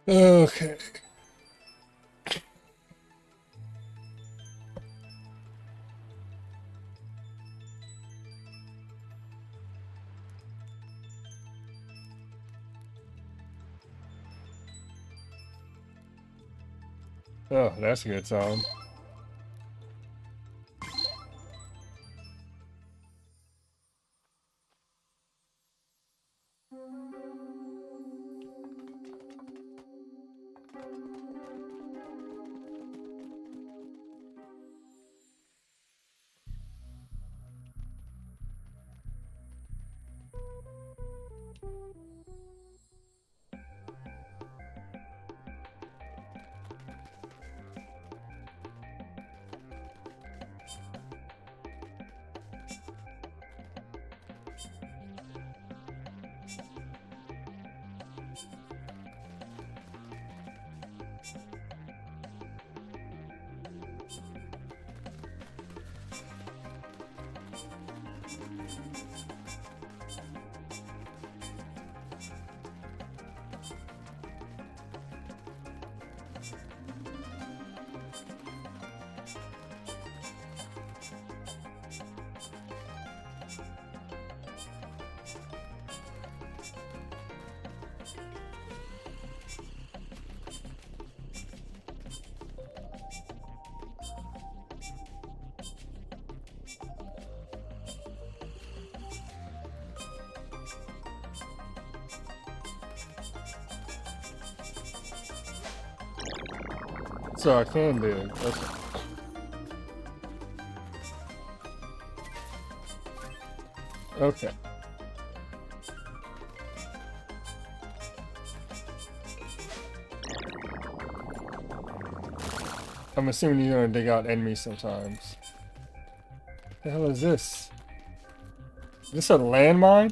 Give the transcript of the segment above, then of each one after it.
Okay. Oh, that's a good song. So I can do it. Okay. Okay. I'm assuming you're gonna dig out enemies sometimes. The hell is this? Is this a landmine?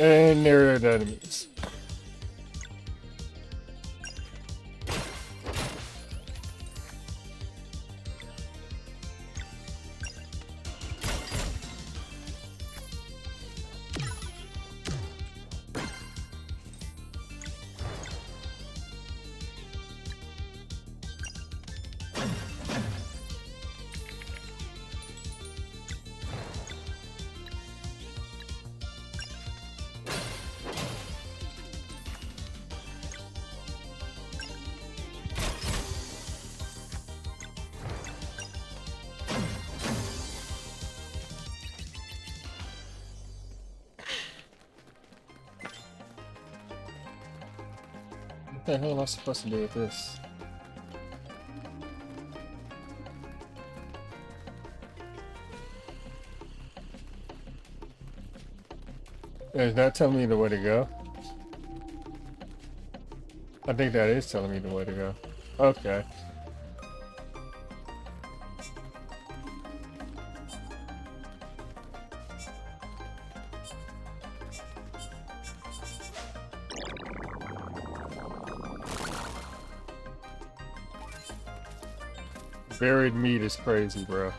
And there are the enemies. What the hell am I supposed to do with this? Is that telling me the way to go? I think that is telling me the way to go. Okay. Buried meat is crazy, bro.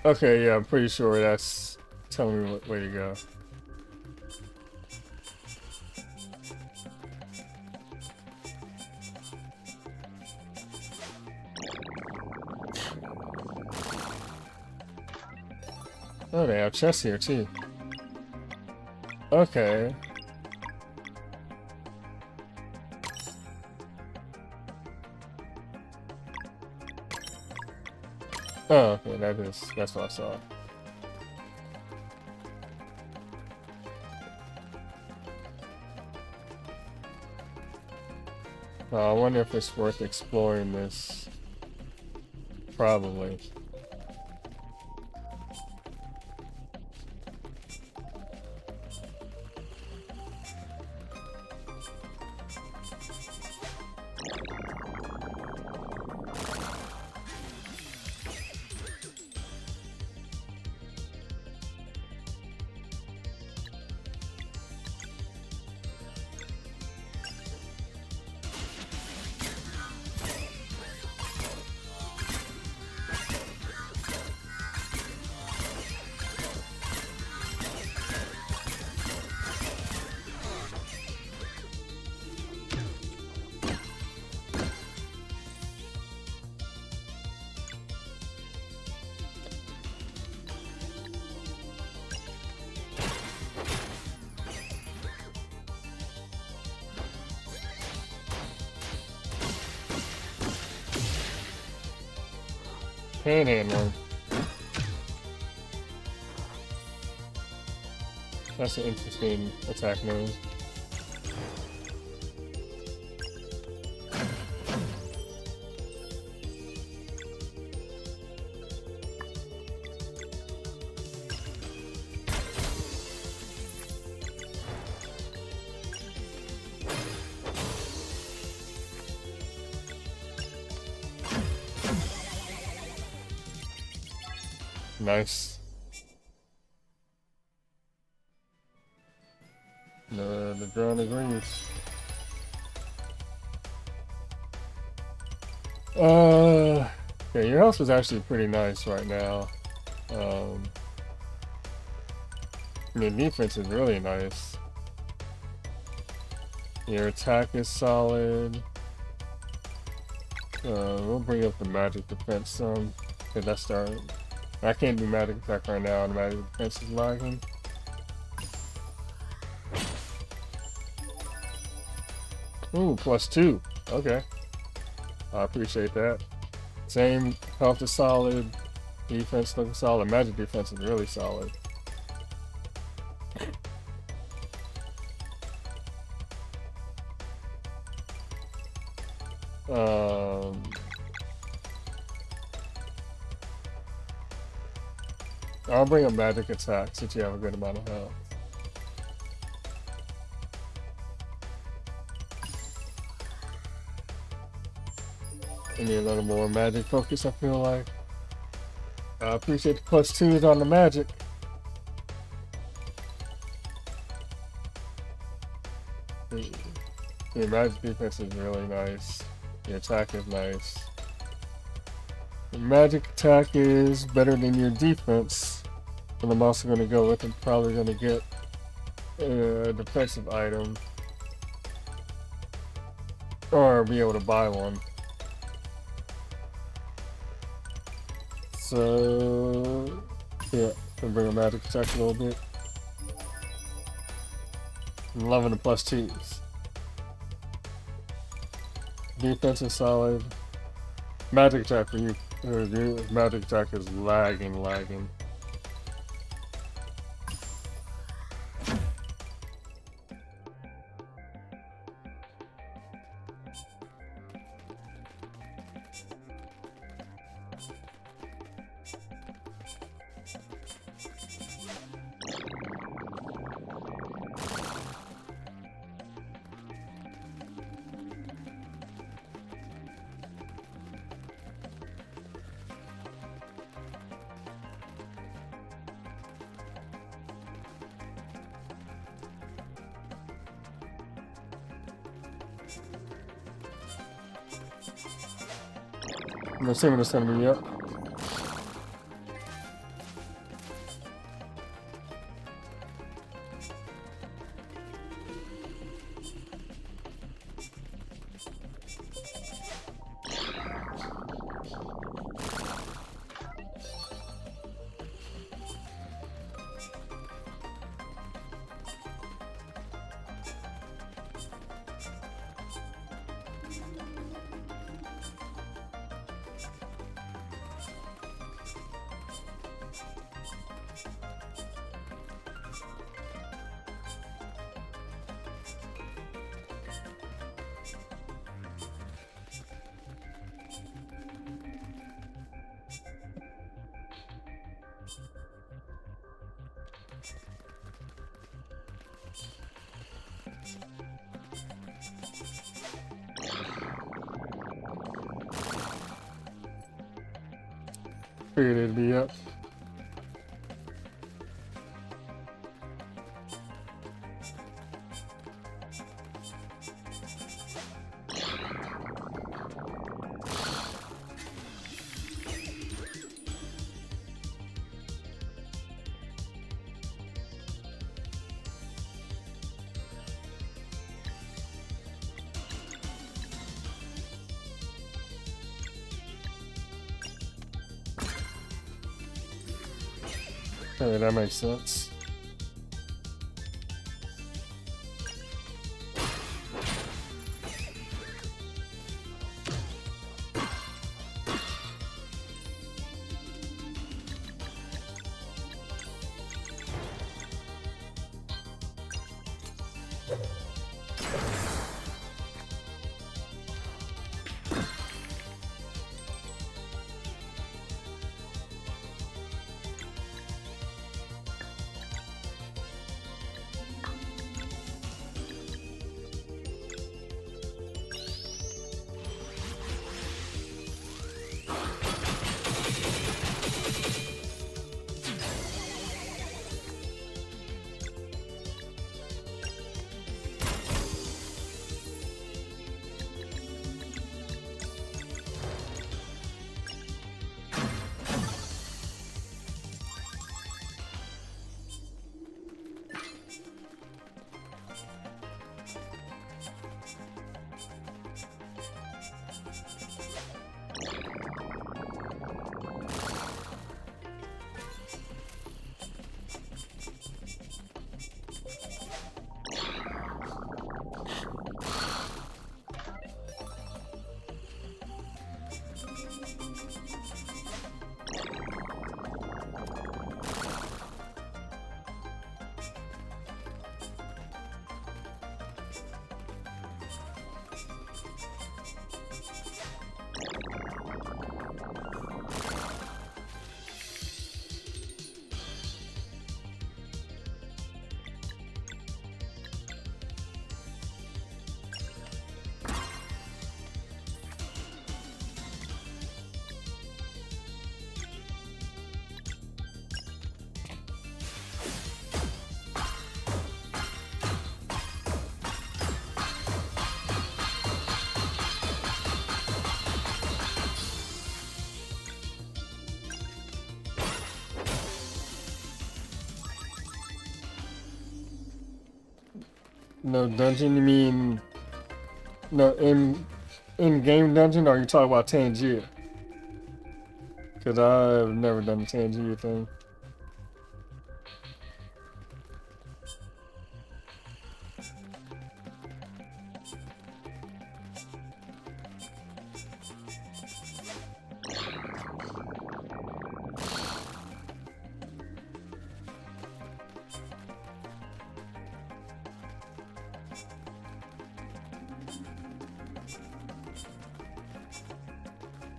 Okay, yeah, I'm pretty sure that's telling me what way to go. Oh, they have chests here too. Okay. Oh, okay, that's what I saw. I wonder if it's worth exploring this. Probably. Panhandling. That's an interesting attack move. Nice. The drone agrees. Yeah, your health is actually pretty nice right now. Your defense is really nice. Your attack is solid. We'll bring up the magic defense some. Okay, that's started. I can't do magic attack right now, and magic defense is lagging. Ooh, +2. Okay. I appreciate that. Same health is solid. Defense looks solid. Magic defense is really solid. I'll bring up magic attack since you have a good amount of health. I need a little more magic focus, I feel like. I appreciate the +2s on the magic. Your magic defense is really nice. Your attack is nice. Your magic attack is better than your defense. And I'm also going to go with, I'm probably going to get a defensive item. Or be able to buy one. So, yeah, I'll bring a magic attack a little bit. I'm loving the +2s. Defense is solid. Magic attack for you. Magic attack is lagging. I'm assuming it's gonna be up. Figured it'd be up. Okay, that makes sense. No dungeon, you mean no in game dungeon, or are you talking about Tangier? Cause I've never done the Tangier thing.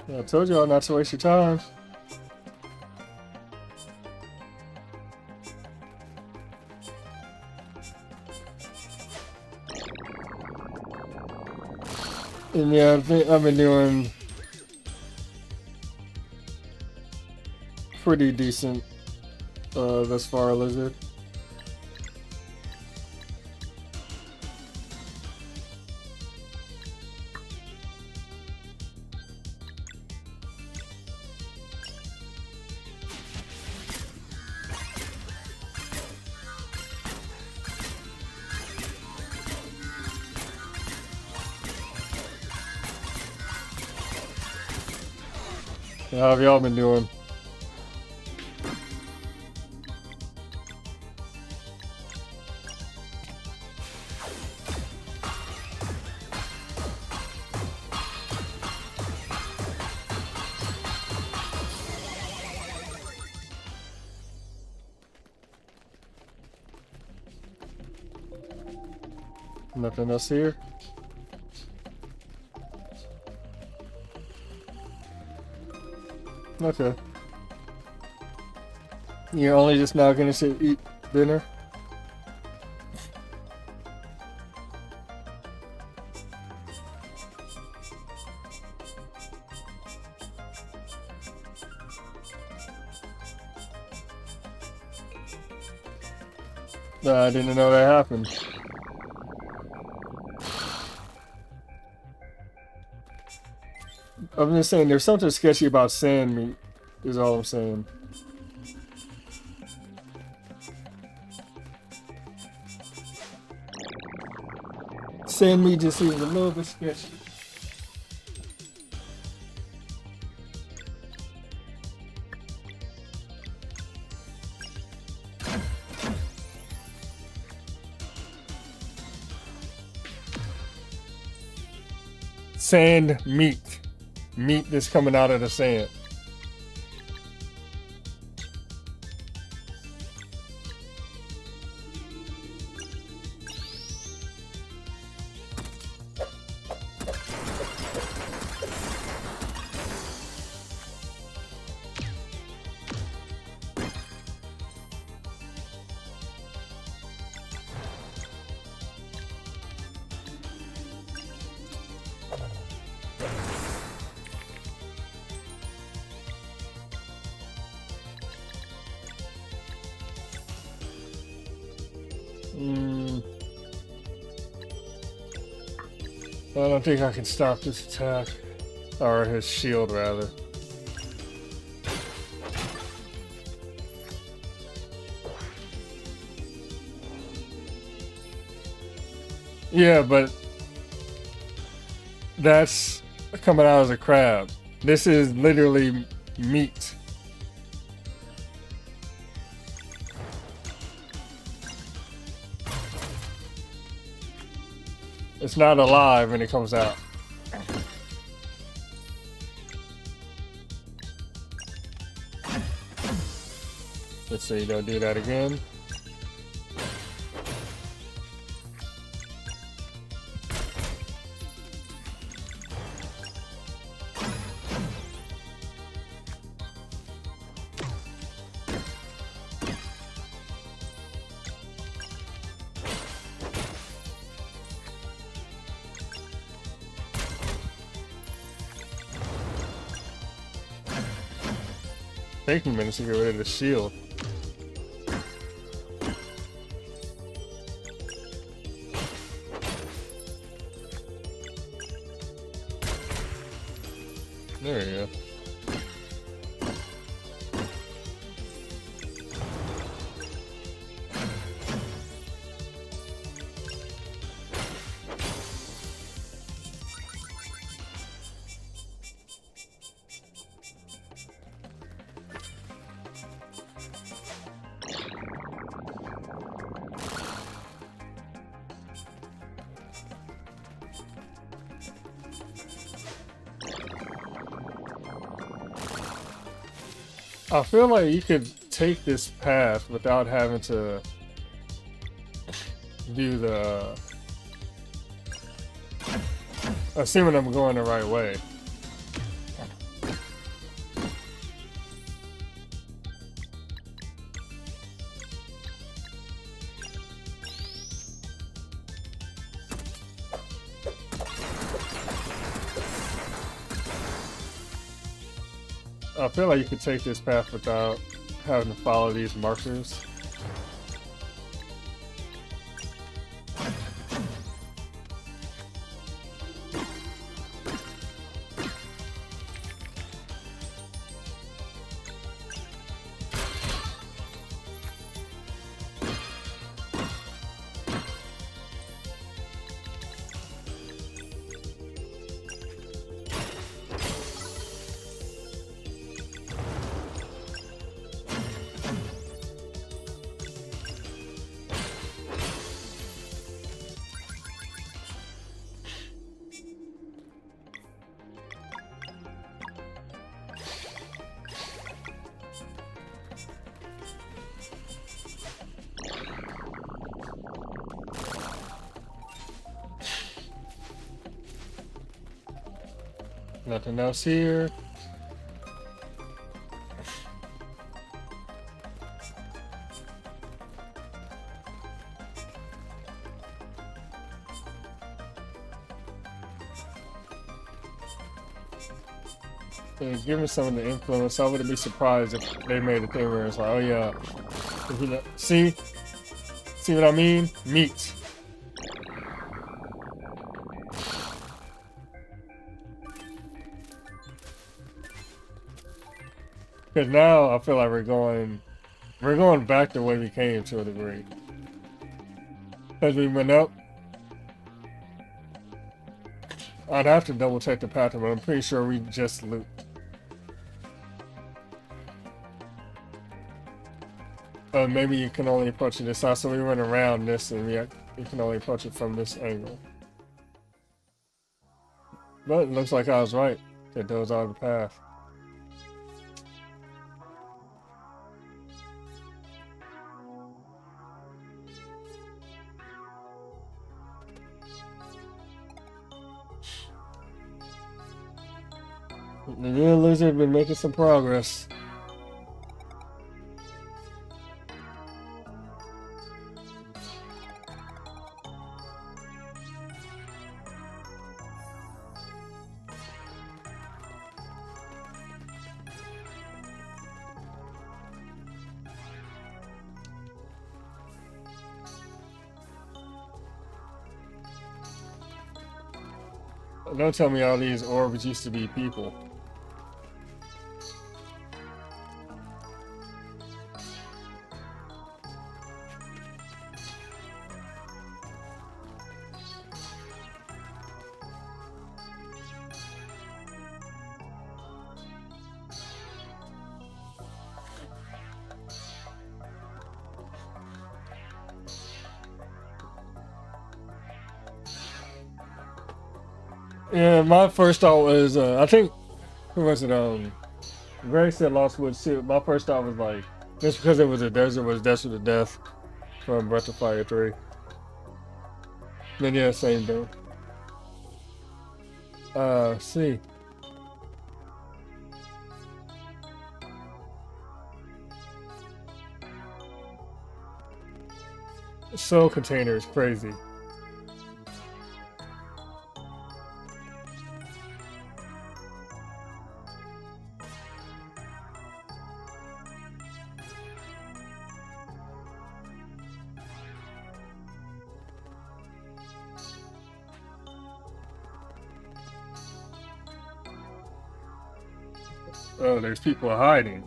I told y'all not to waste your time. And yeah, I think I've been doing pretty decent thus far, Lizard. How have y'all been doing? Nothing else here? Okay. You're only just now gonna sit eat dinner? I didn't know that happened. I'm just saying, there's something sketchy about sand meat, is all I'm saying. Sand meat just seems a little bit sketchy. Sand meat. Meat that's coming out of the sand. Mm, I don't think I can stop this attack. Or his shield, rather. Yeah, but that's coming out as a crab. This is literally meat. It's not alive when it comes out. Let's see, don't do that again. Taking minutes to get rid of the shield. There you go. I feel like you could take this path without having to do the... Assuming I'm going the right way. I feel like you could take this path without having to follow these markers. Nothing else here. Given some of the influence, I wouldn't be surprised if they made a thing where it's like, oh yeah, see what I mean? Meat. Because now I feel like we're going back the way we came to a degree. Because we went up. I'd have to double check the pattern, but I'm pretty sure we just looped. Maybe you can only approach it this side, so we went around this and you can only approach it from this angle. But it looks like I was right, that those are the path. The real lizard been making some progress. Don't tell me all these orbs used to be people. Yeah, my first thought was, I think, who was it? Greg said Lost Woods too. My first thought was like, just because it was a desert, was Desert of Death from Breath of Fire 3. Then yeah, same thing. See. Soul Container is crazy. Oh, there's people hiding.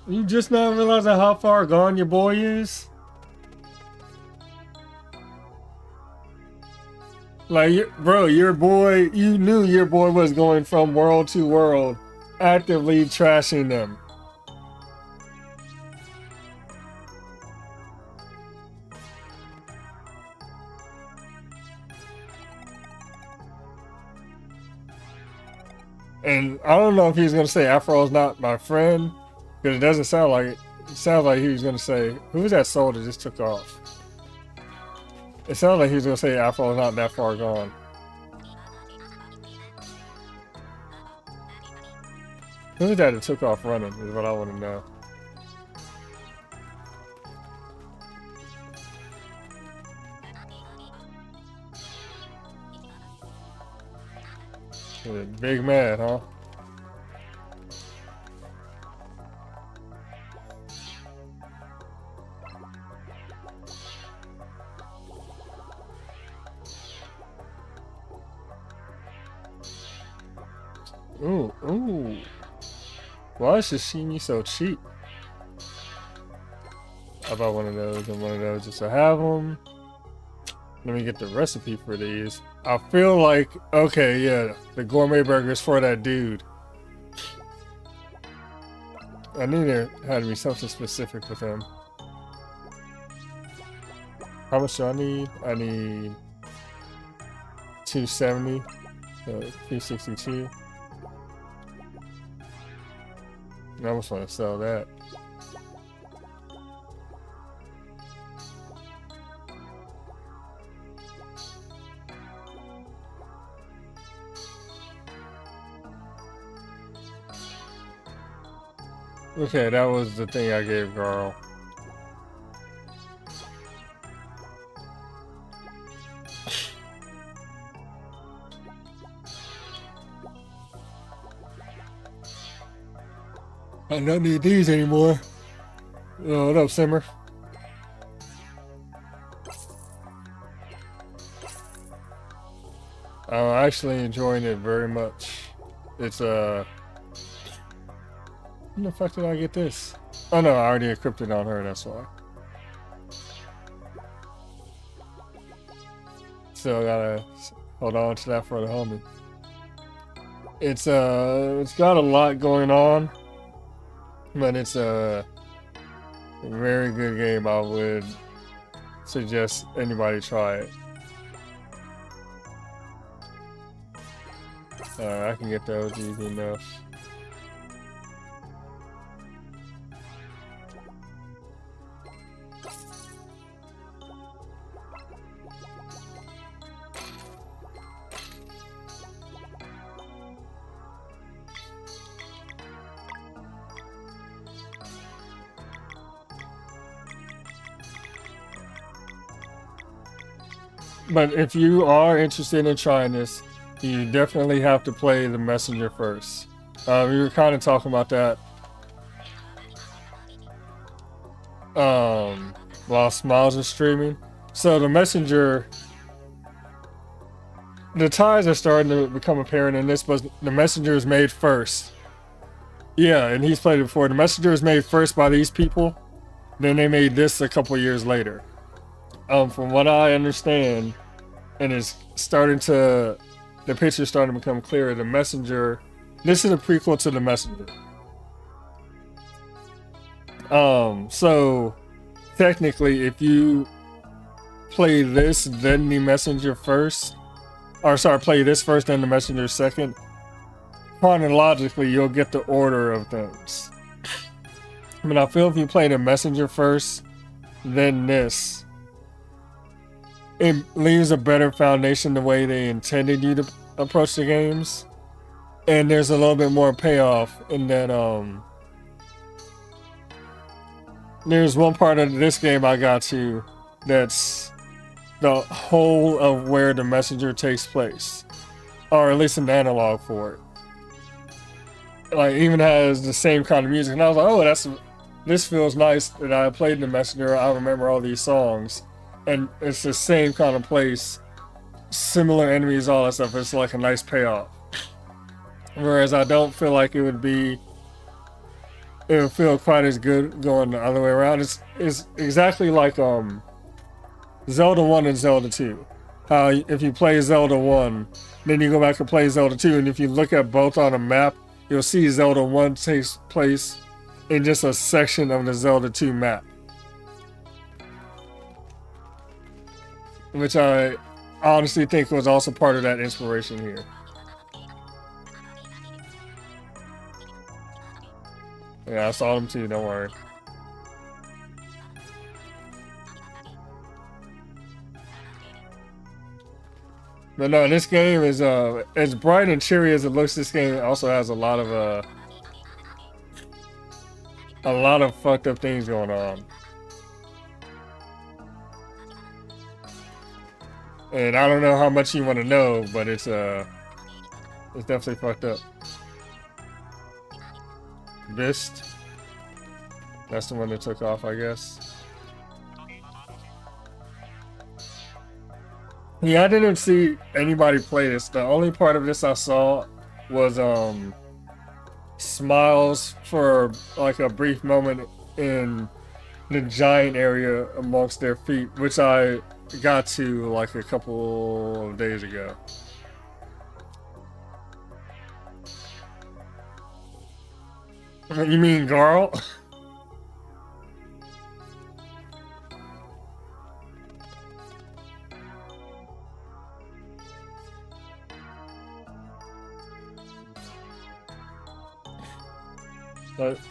You just now realizing how far gone your boy is? Like, bro, your boy, you knew your boy was going from world to world, actively trashing them. And I don't know if he's gonna say Afro's not my friend, because it doesn't sound like it. It sounds like he was gonna say, who's that soul that just took off? It sounds like he was gonna say Afro's not that far gone. Who's that took off running is what I want to know. Big mad, huh? Ooh, ooh. Why is Sashimi so cheap? I bought one of those and one of those just to have them. Let me get the recipe for these. I feel like, okay, yeah, the gourmet burgers for that dude. I knew there had to be something specific with him. How much do I need? I need 270, 362. I almost want to sell that. Okay, that was the thing I gave Carl. I don't need these anymore. Oh, what up, Simmer? I'm actually enjoying it very much. It's when the fuck did I get this? Oh no, I already equipped it on her, that's why. Still gotta hold on to that for the homie. It's got a lot going on, but it's a very good game. I would suggest anybody try it. I can get those easy enough. But if you are interested in trying this, you definitely have to play the messenger first. We were kind of talking about that while Smiles was streaming. So the messenger, the ties are starting to become apparent in this, but the messenger is made first. Yeah, and he's played it before. The messenger is made first by these people, then they made this a couple years later. From what I understand, and it's starting to, the picture's starting to become clearer. The messenger, this is a prequel to the messenger. So technically, if you play this, then the messenger first, or sorry, play this first, then the messenger second, chronologically, you'll get the order of things. I mean, I feel if you play the messenger first, then this, it leaves a better foundation the way they intended you to approach the games. And there's a little bit more payoff in that, there's one part of this game I got to that's the whole of where the messenger takes place. Or at least an analog for it. Like, even has the same kind of music. And I was like, oh, this feels nice that I played the messenger. I remember all these songs. And it's the same kind of place. Similar enemies, all that stuff. It's like a nice payoff. Whereas I don't feel like it would feel quite as good going the other way around. It's exactly like Zelda 1 and Zelda 2. How if you play Zelda 1, then you go back and play Zelda 2, and if you look at both on a map, you'll see Zelda 1 takes place in just a section of the Zelda 2 map. Which I honestly think was also part of that inspiration here. Yeah, I saw them too, don't worry. But no, this game is as bright and cheery as it looks. This game also has a lot of fucked up things going on. And I don't know how much you want to know, but it's definitely fucked up. Bist. That's the one that took off, I guess. Yeah, I didn't see anybody play this. The only part of this I saw was Smiles for like a brief moment in the giant area amongst their feet, which I got to like a couple of days ago. You mean Garl?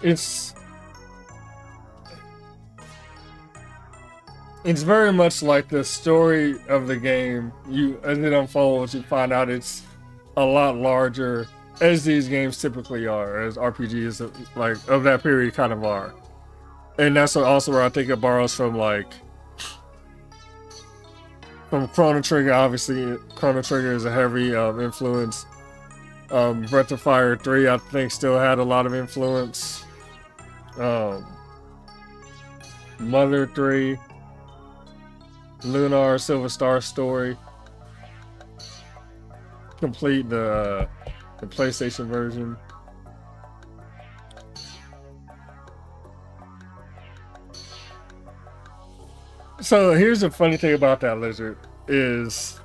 It's very much like the story of the game. As it unfolds, you find out it's a lot larger, as these games typically are, as RPGs like of that period kind of are. And that's also where I think it borrows from, like, from Chrono Trigger. Obviously, Chrono Trigger is a heavy influence. Breath of Fire 3, I think, still had a lot of influence. Mother 3, Lunar Silver Star Story, complete the PlayStation version. So here's the funny thing about that, Lizard, is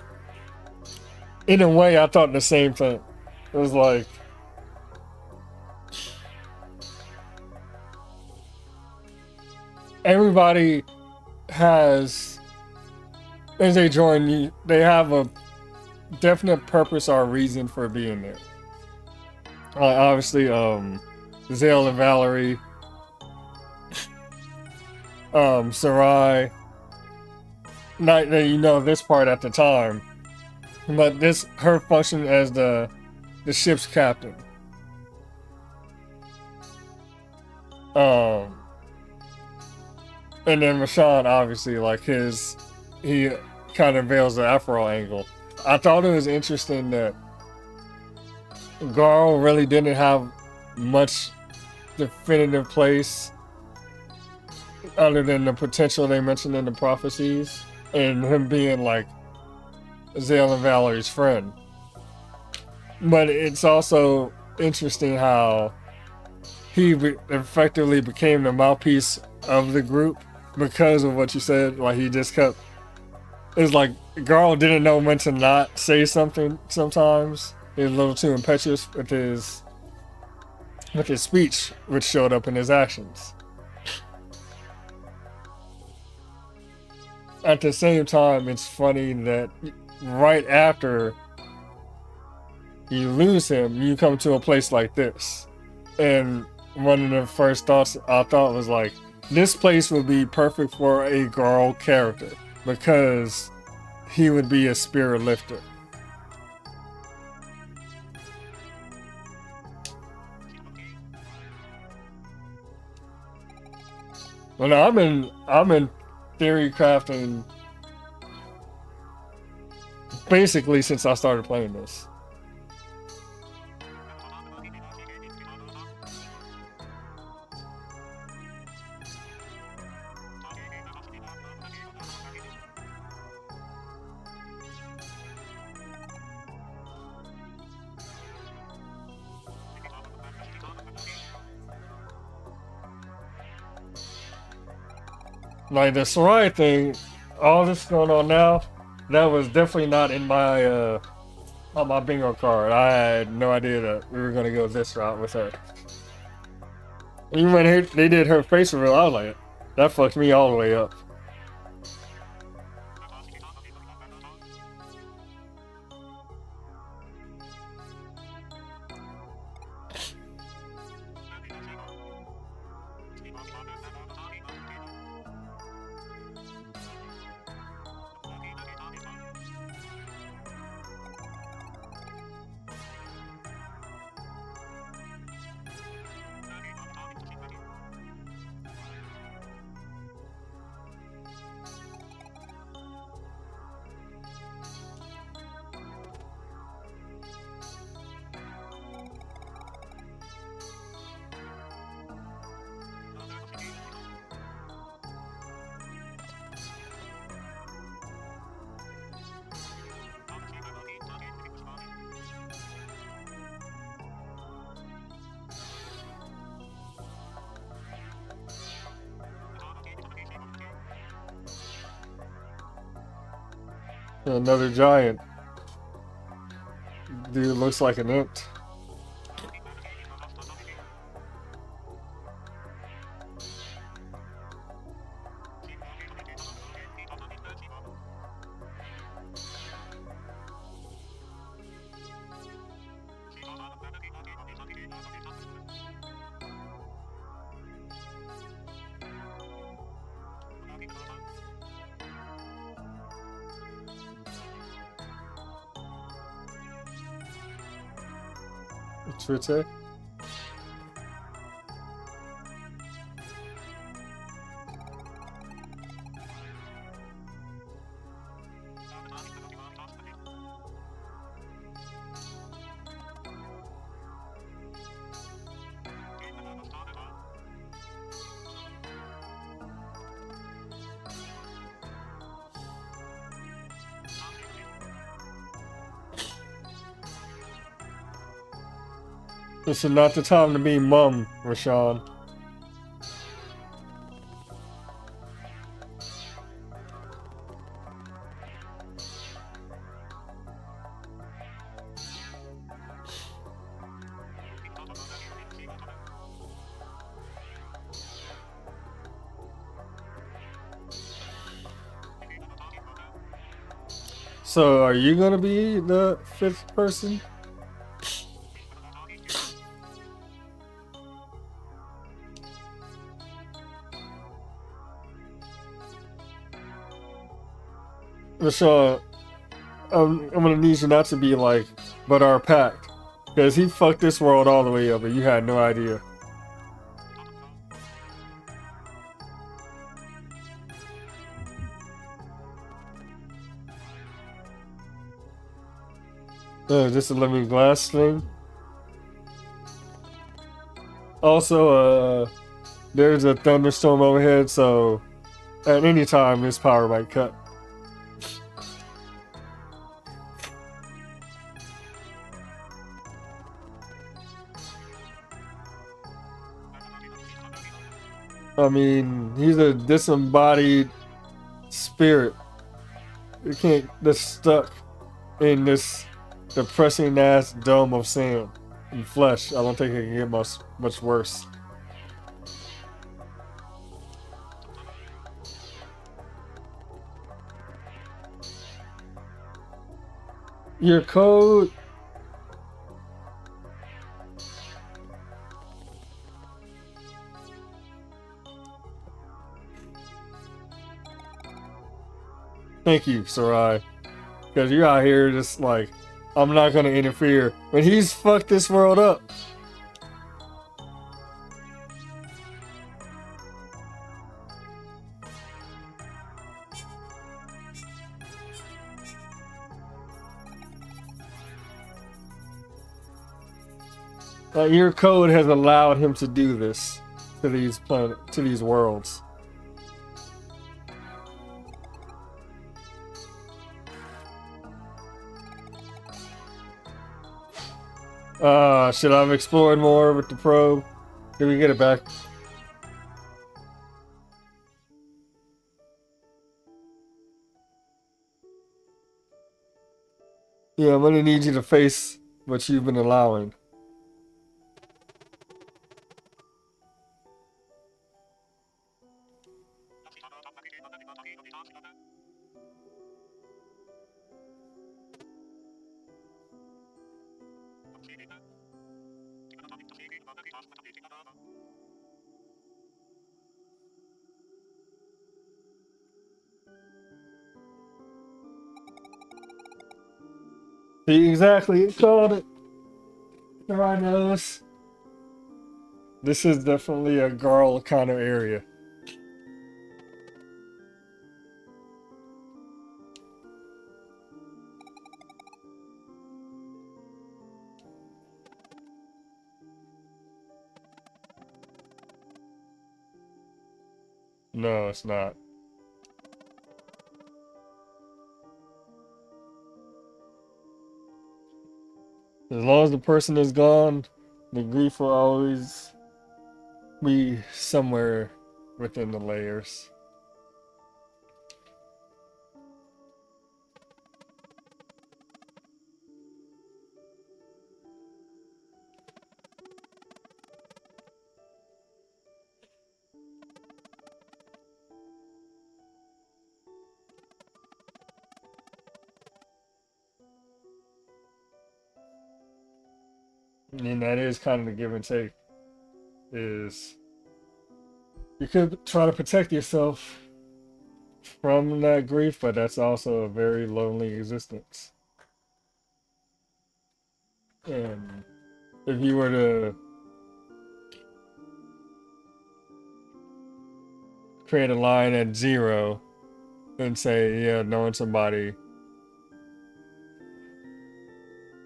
in a way I thought the same thing. It was like, everybody has, as they join you, they have a definite purpose or reason for being there. Obviously, Zale and Valerie, Sarai, not that you know this part at the time, but her function as the ship's captain. And then Rashawn, obviously, like he kind of veils the Afro angle. I thought it was interesting that Garl really didn't have much definitive place other than the potential they mentioned in the prophecies and him being like Zale and Valerie's friend. But it's also interesting how he effectively became the mouthpiece of the group because of what you said. Like he just kept. It's like Garl didn't know when to not say something. Sometimes he was a little too impetuous with his speech, which showed up in his actions. At the same time, it's funny that right after you lose him, you come to a place like this. And one of the first thoughts I thought was like, this place would be perfect for a Garl character because he would be a spirit lifter. Well, no, I'm in theory crafting basically since I started playing this. Like the Sarai thing, all this going on now, that was definitely not in my on my bingo card. I had no idea that we were gonna go this route with her. Even when they did her face reveal, I was like, that fucked me all the way up. Another giant. Dude looks like an imp. Twitter. This is not the time to be mum, Rashawn. So, are you gonna be the fifth person? Rashawn, I'm gonna need you not to be like, but our pact. Because he fucked this world all the way up and you had no idea. Is this a living glass thing? Also, there's a thunderstorm overhead, so at any time this power might cut. I mean, he's a disembodied spirit. You can't just stuck in this depressing ass dome of sand and flesh. I don't think it can get much worse. Your code. Thank you, Sarai. Because you're out here just like, I'm not gonna interfere. When he's fucked this world up. Your code has allowed him to do this to these worlds. Should I have explored more with the probe? Did we get it back? Yeah, I'm gonna need you to face what you've been allowing. See, exactly, you called it. Sarai knows. This is definitely a girl kind of area. No, it's not. As long as the person is gone, the grief will always be somewhere within the layers. And that is kind of the give and take. Is you could try to protect yourself from that grief, but that's also a very lonely existence. And if you were to create a line at 0 and say, yeah, knowing somebody,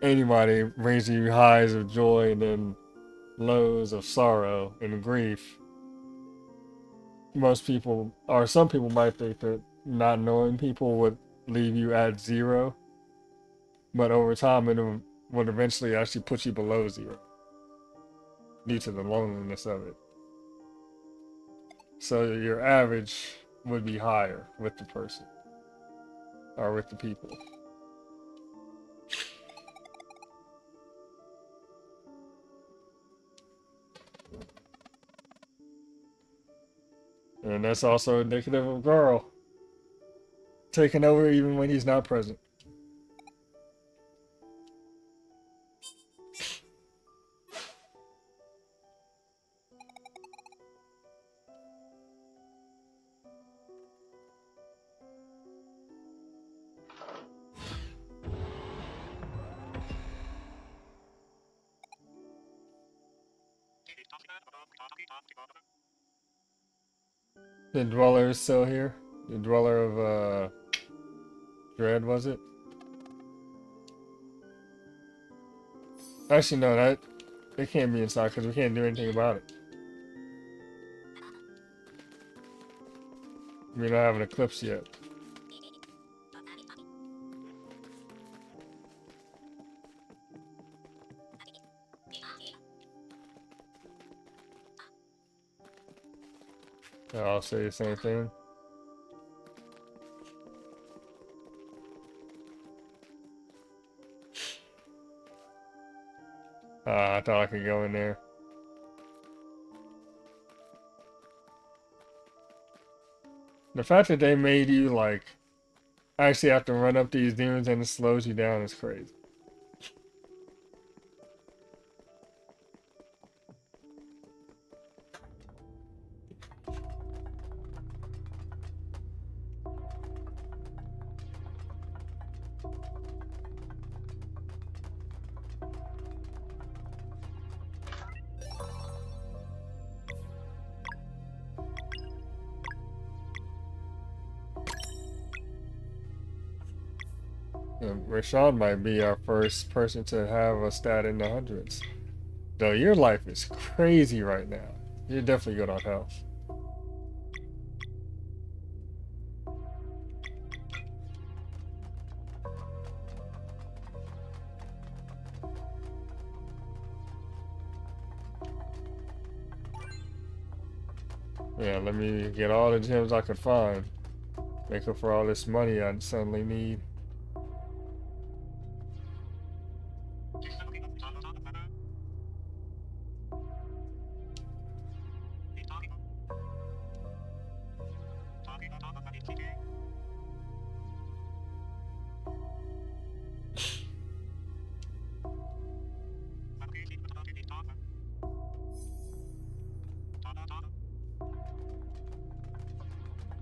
anybody brings you highs of joy and then lows of sorrow and grief, most people, or some people might think that not knowing people would leave you at 0, but over time it would eventually actually put you below 0 due to the loneliness of it. So your average would be higher with the person or with the people. And that's also indicative of Girl taking over even when he's not present. The Dweller is still here. The Dweller of Dread, was it? Actually, no, that it can't be inside because we can't do anything about it. We don't have an eclipse yet. I'll say the same thing. I thought I could go in there. The fact that they made you, like, actually have to run up these dunes and it slows you down is crazy. Rashawn might be our first person to have a stat in the hundreds. Though your life is crazy right now. You're definitely good on health. Yeah, let me get all the gems I could find. Make up for all this money I suddenly need.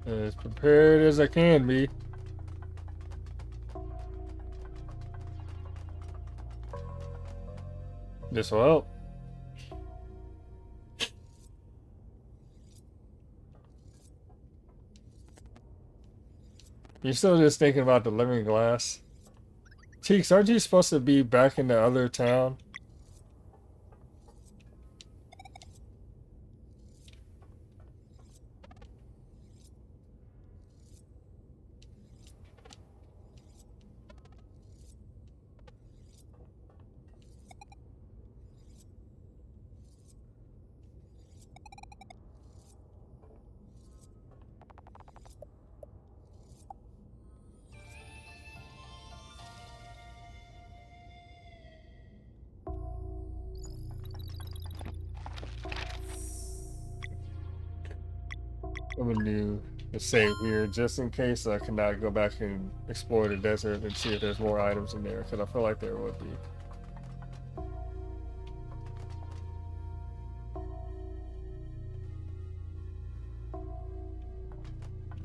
As prepared as I can be. This will help. You're still just thinking about the living glass. Cheeks, aren't you supposed to be back in the other town? I'm gonna do the save here just in case I cannot go back and explore the desert and see if there's more items in there, because I feel like there would be.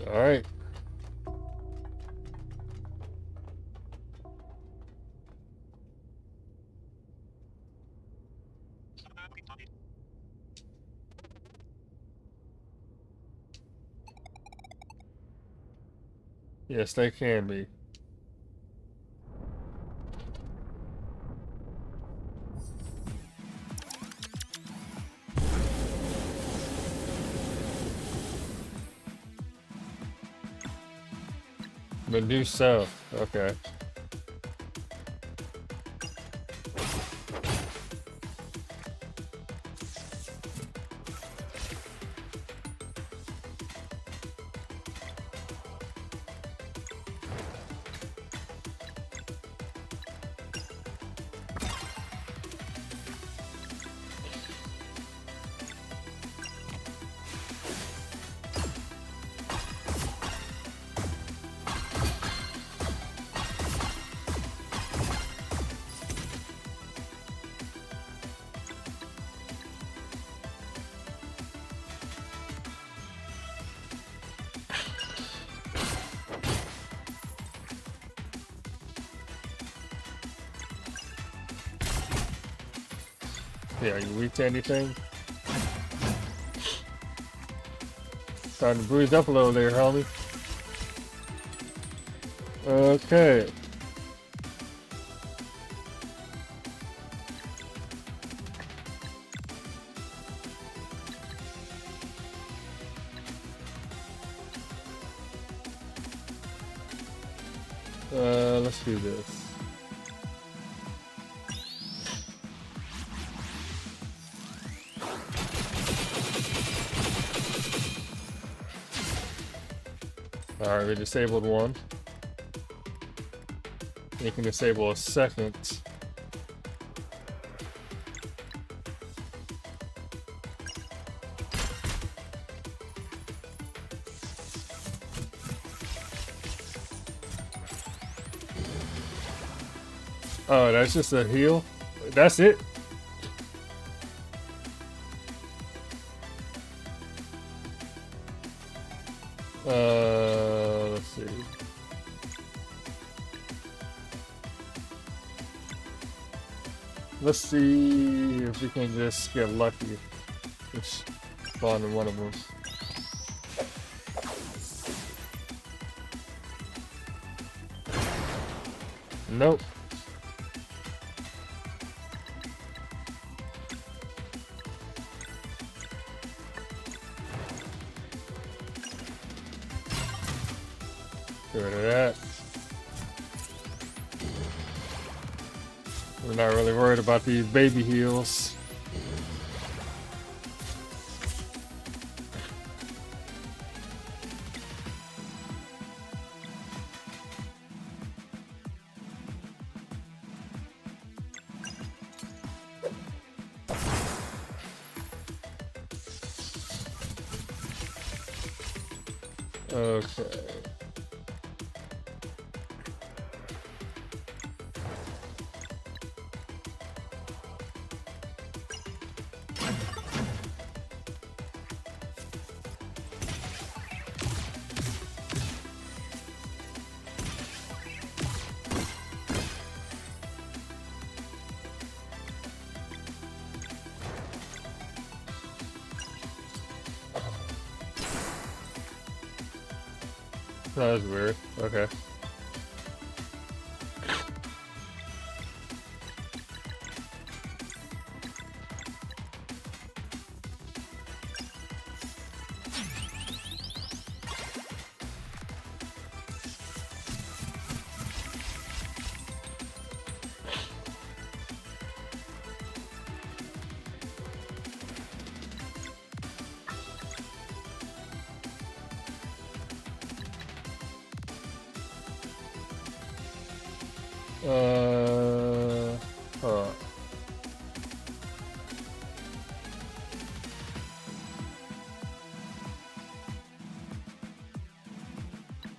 Alright. Yes, they can be. But due south, okay. Yeah, you weak to anything? Starting to bruise up a little there, homie. Okay. Let's do this. Alright, we disabled one. You can disable a second. Oh, that's just a heal? That's it? Let's see. Let's see if we can just get lucky. Just spawn in one of them. Nope. Get rid of that. We're not really worried about these baby heals. Okay. That was weird. Okay. Hold on.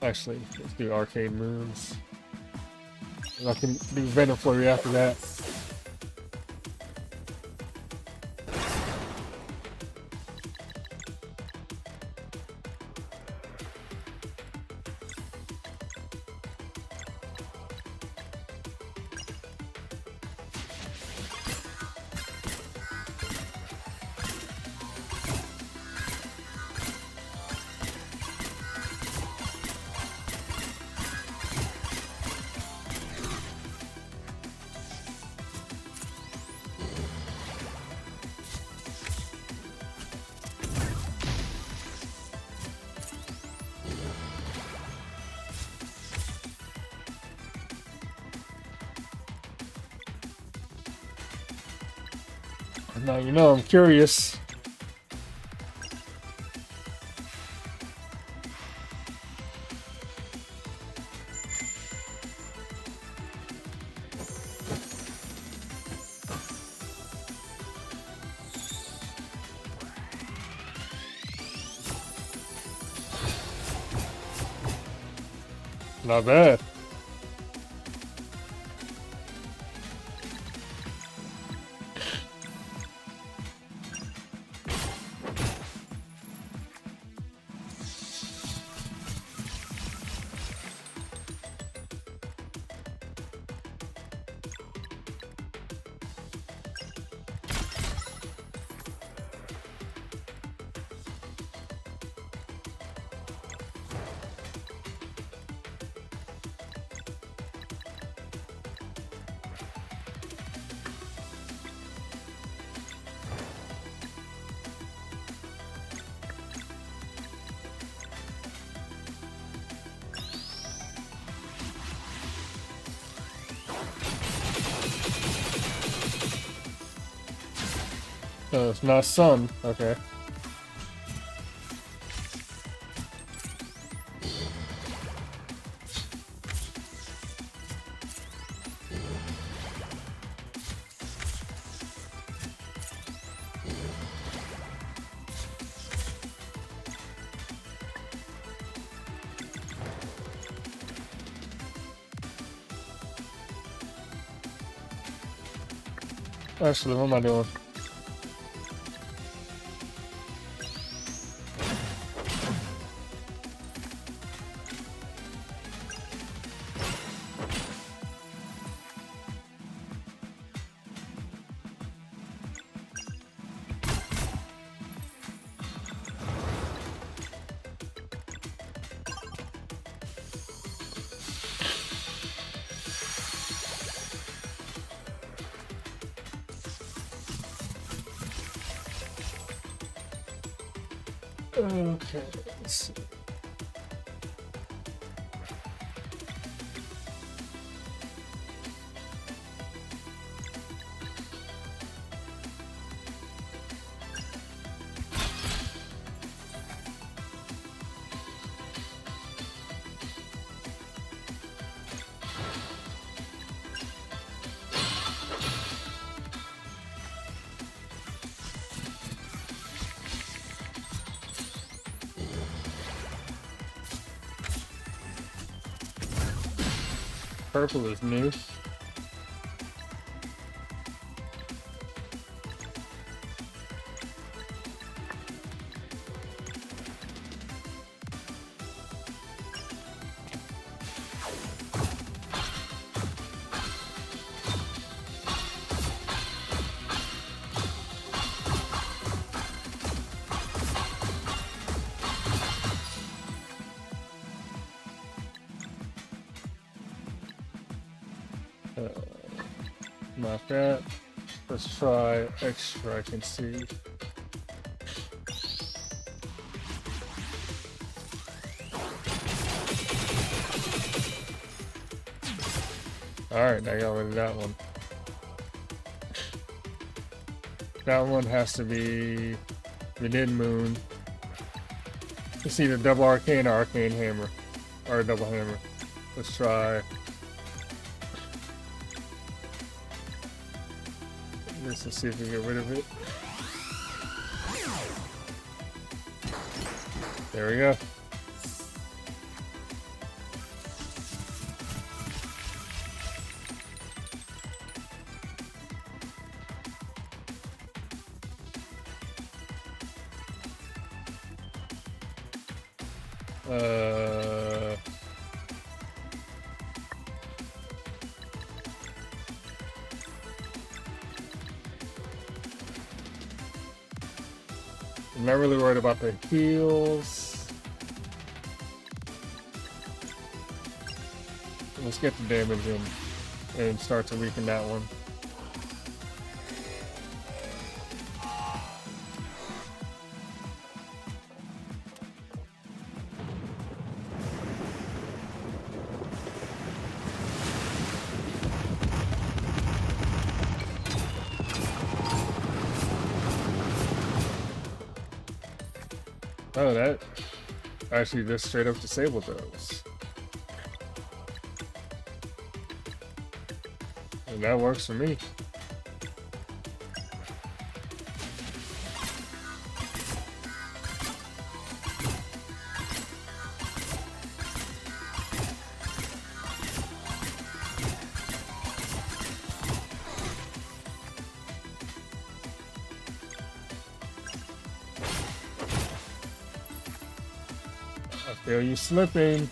Actually, let's do Arcade Moons. And I can do Venom Flurry after that. Now you know I'm curious. Not bad. Oh, it's not sun. Okay. Actually, what am I doing? Okay, let's see. Purple is new. Not that. Let's try extra. I can see. Alright, I got rid of that one. That one has to be Mid Moon. It's either double arcane or arcane hammer. Or a double hammer. Let's try. Let's see if we can get rid of it. There we go. I'm not really worried about the heals. Let's get the damage in and start to weaken that one. Oh, that actually just straight up disabled those. And that works for me. I feel you slipping.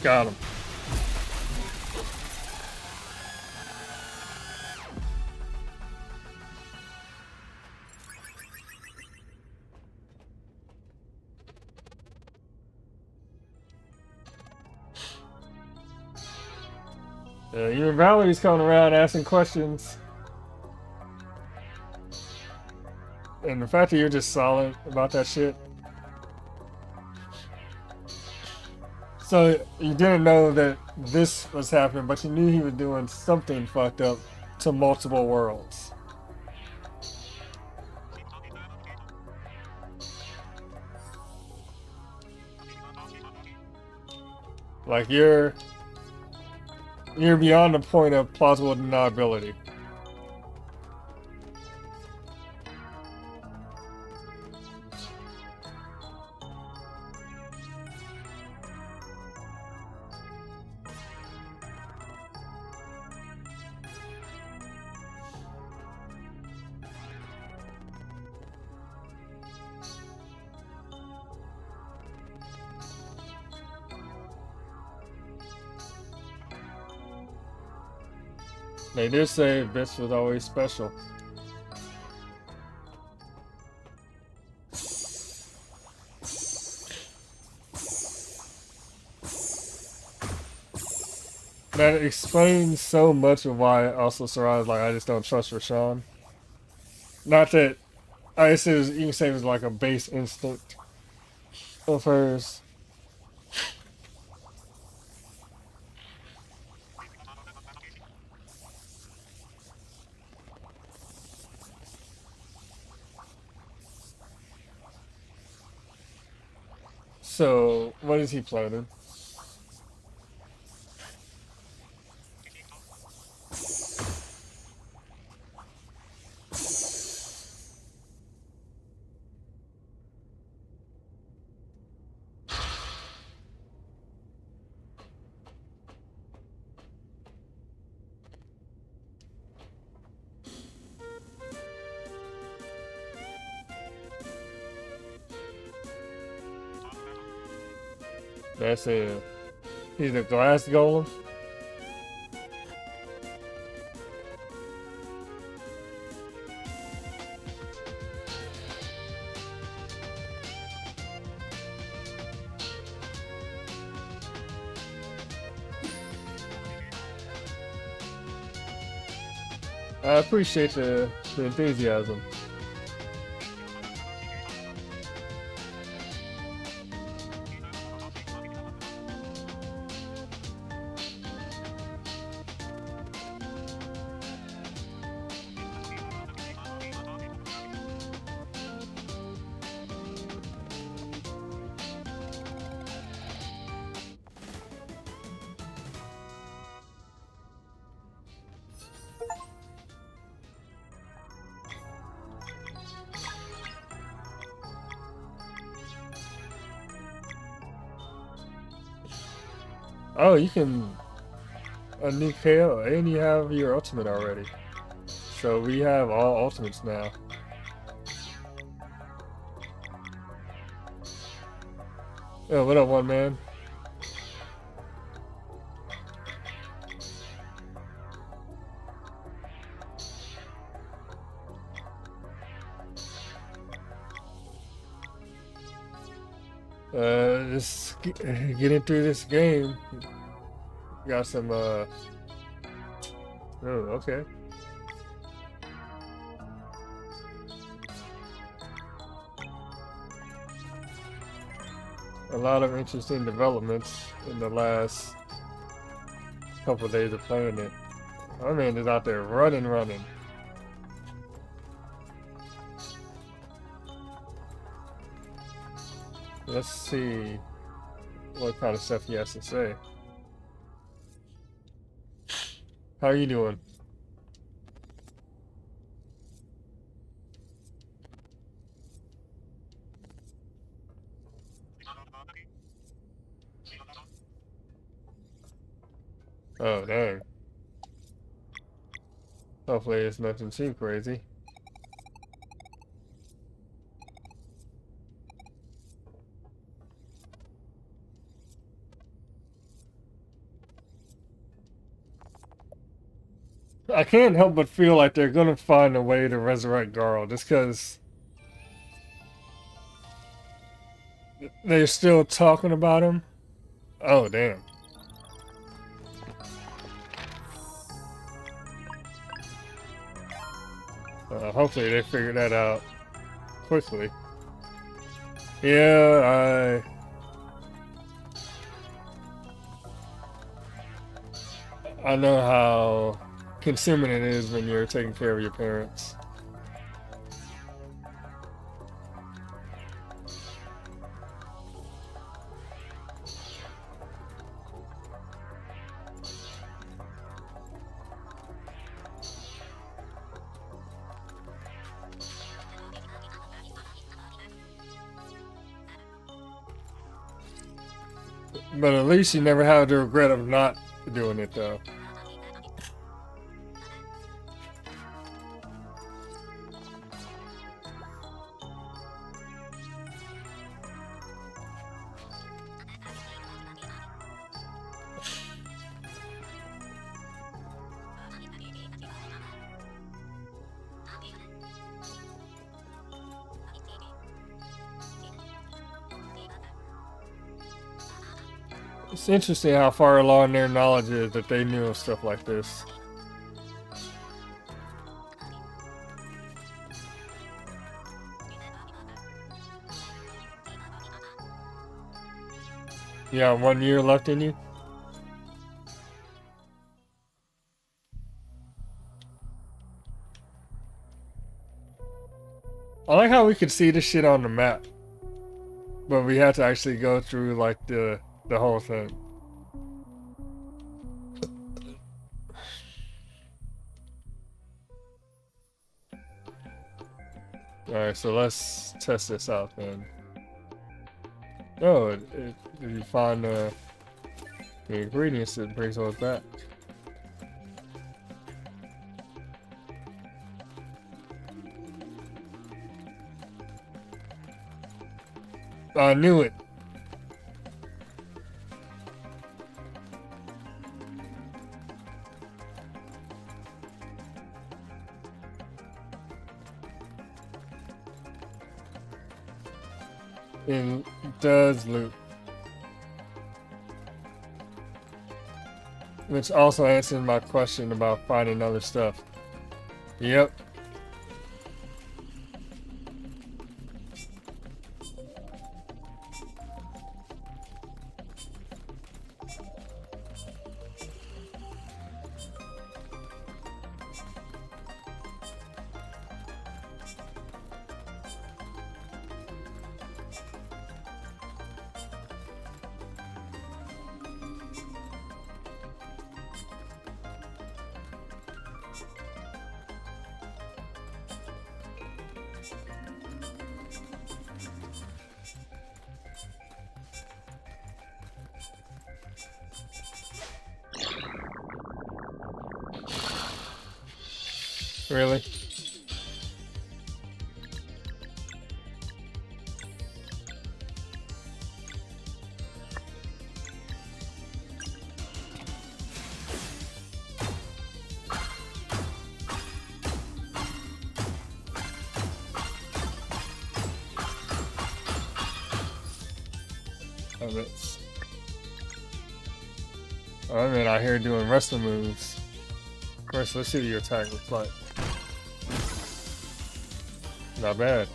Got him. Even Valerie's coming around asking questions. And the fact that you're just silent about that shit. So you didn't know that this was happening, but you knew he was doing something fucked up to multiple worlds. Like you're beyond the point of plausible deniability. They did say Bitch was always special. That explains so much of why also Sarai's like, I just don't trust Rashawn. Not that, I guess you can say it was like a base instinct of hers. So, what is he planning? That's it. He's a glass golem? I appreciate the enthusiasm. Oh, you can a new KO, and you have your ultimate already. So we have all ultimates now. Oh, what up, one man? Just getting through this game. Got some, oh, okay. A lot of interesting developments in the last couple of days of playing it. My man is out there running. Let's see what kind of stuff he has to say. How are you doing? Oh, dang. Hopefully it's nothing too crazy. I can't help but feel like they're gonna find a way to resurrect Garl, just because they're still talking about him. Oh, damn. Hopefully they figure that out quickly. Yeah, I know how consuming it is when you're taking care of your parents. But at least you never have the regret of not doing it, though. It's interesting how far along their knowledge is that they knew of stuff like this. Yeah, 1 year left in you? I like how we could see this shit on the map. But we had to actually go through, like, the whole thing. Alright, so let's test this out then. Oh, if you find the ingredients, it brings those back. I knew it. It does loop. Which also answers my question about finding other stuff. Yep. Really? Oh, that's... I'm out here doing wrestling moves. First, let's see what your attack looks like. Not bad.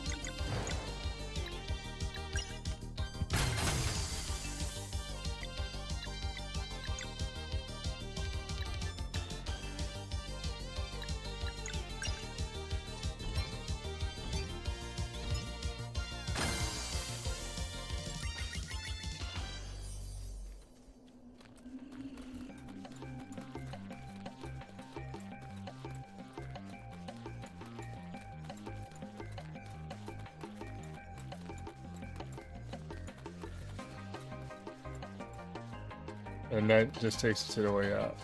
And that just takes it to the way out.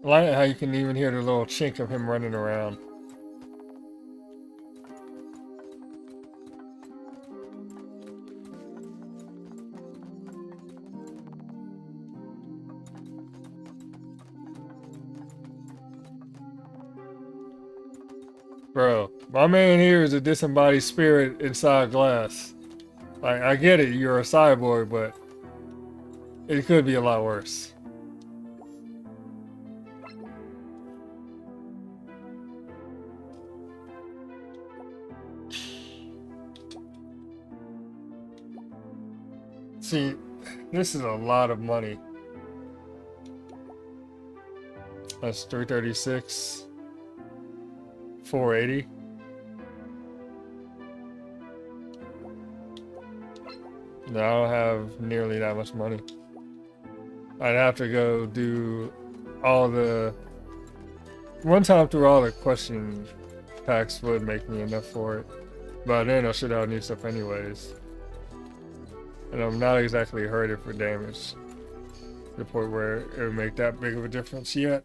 I like how you can even hear the little chink of him running around. Bro, my man here is a disembodied spirit inside glass. Like, I get it, you're a cyborg, but it could be a lot worse. See, this is a lot of money. That's 336, 480. No, I don't have nearly that much money. I'd have to go do all the... One time through all the question packs would make me enough for it. But then I should have new stuff anyways. And I'm not exactly hurting for damage. To the point where it would make that big of a difference yet.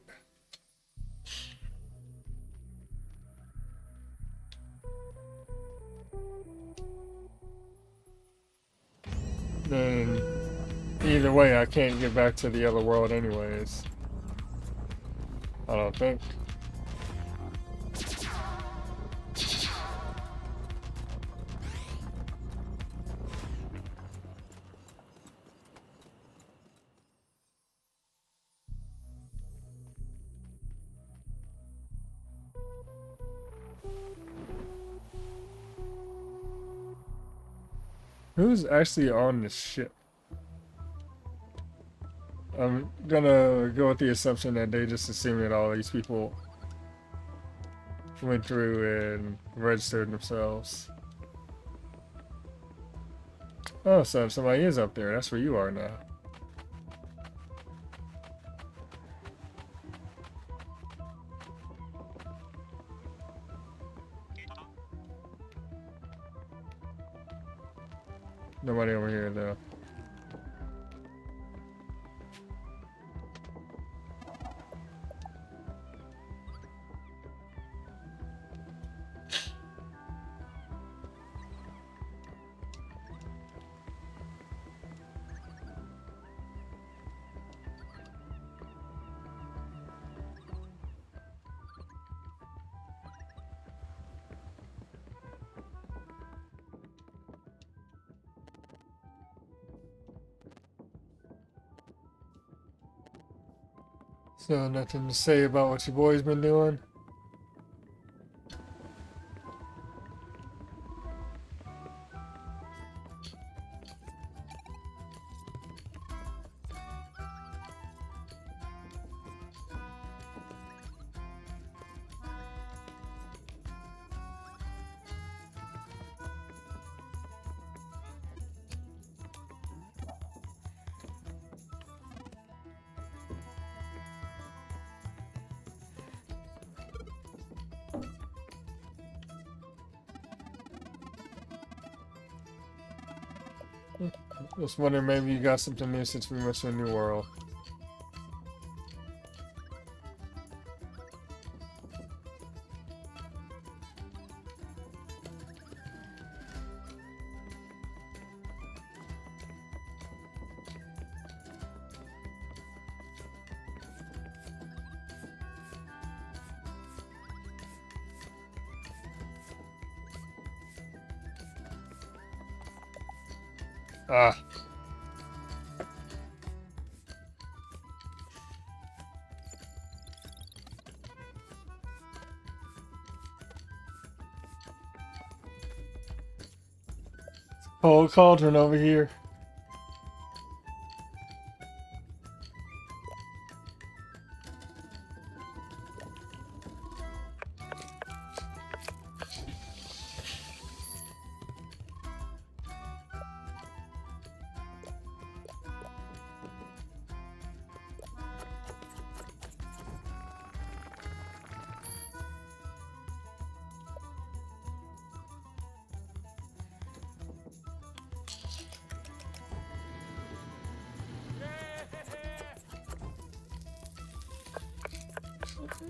Then either way, I can't get back to the other world anyways. I don't think. Who's actually on this ship? I'm gonna go with the assumption that they just assume that all these people went through and registered themselves. Oh, so somebody is up there. That's where you are now. Nobody over here though. So nothing to say about what your boy's been doing? Just wondering, maybe you got something new since we went to a new world. Ah. Cold cauldron over here.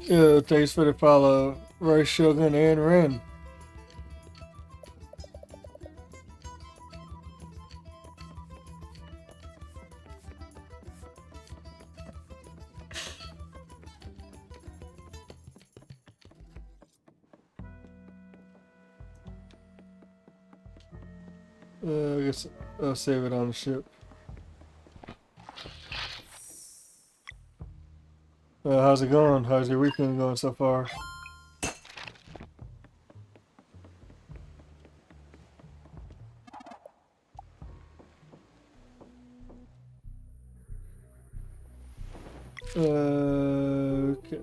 Yeah, thanks for the follow, Rice Shogun and Ren. I guess I'll save it on the ship. How's it going? How's your weekend going so far? Okay.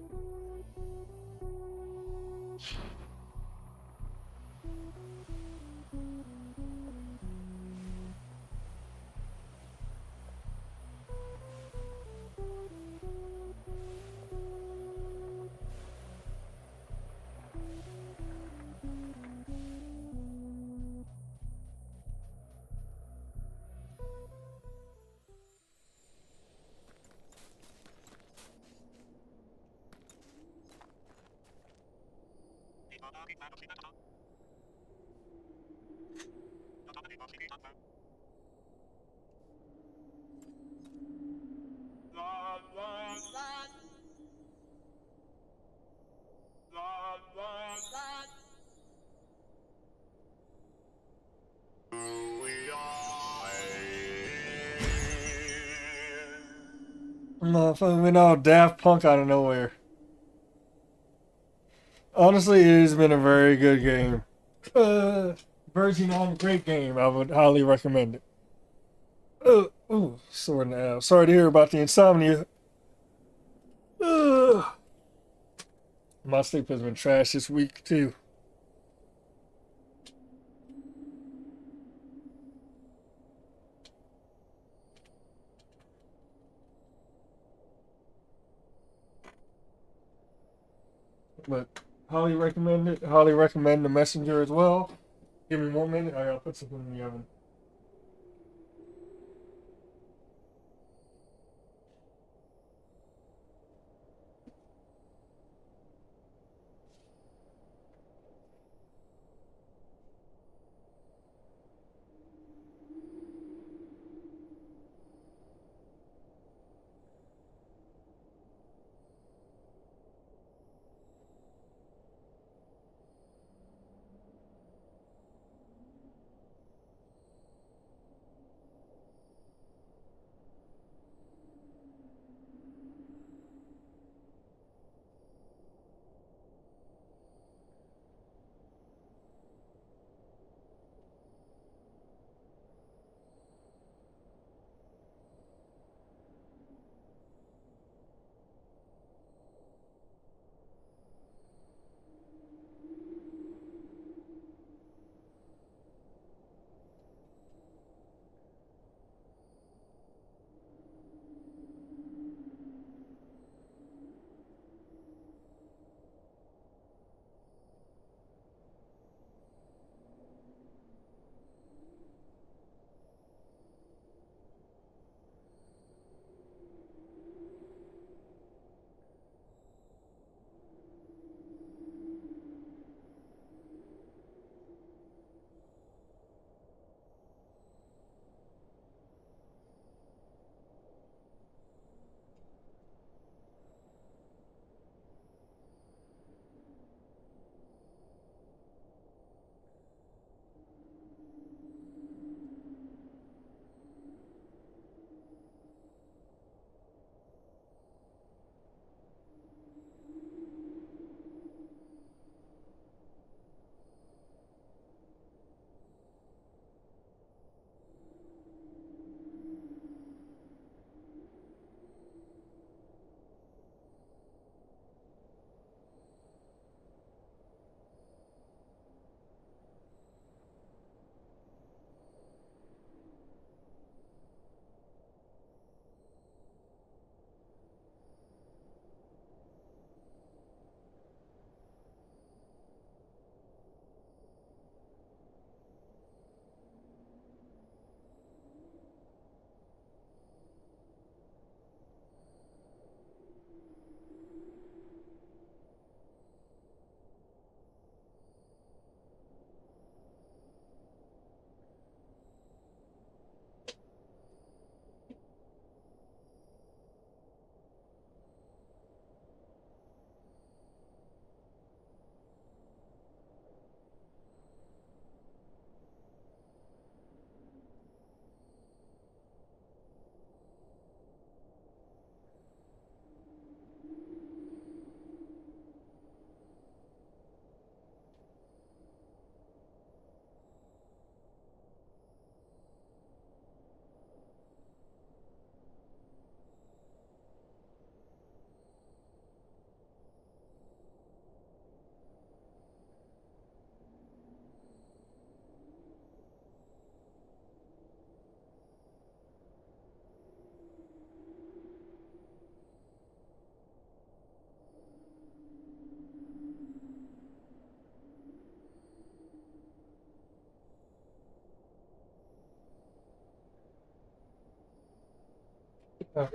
Motherfucker went all Daft Punk out of nowhere. Honestly, it has been a very good game. Verging on great game. I would highly recommend it. Ooh, sore in the ass. Sorry to hear about the insomnia. Uh, my sleep has been trash this week too. But highly recommend it. Highly recommend the Messenger as well. Give me 1 minute. I gotta put something in the oven.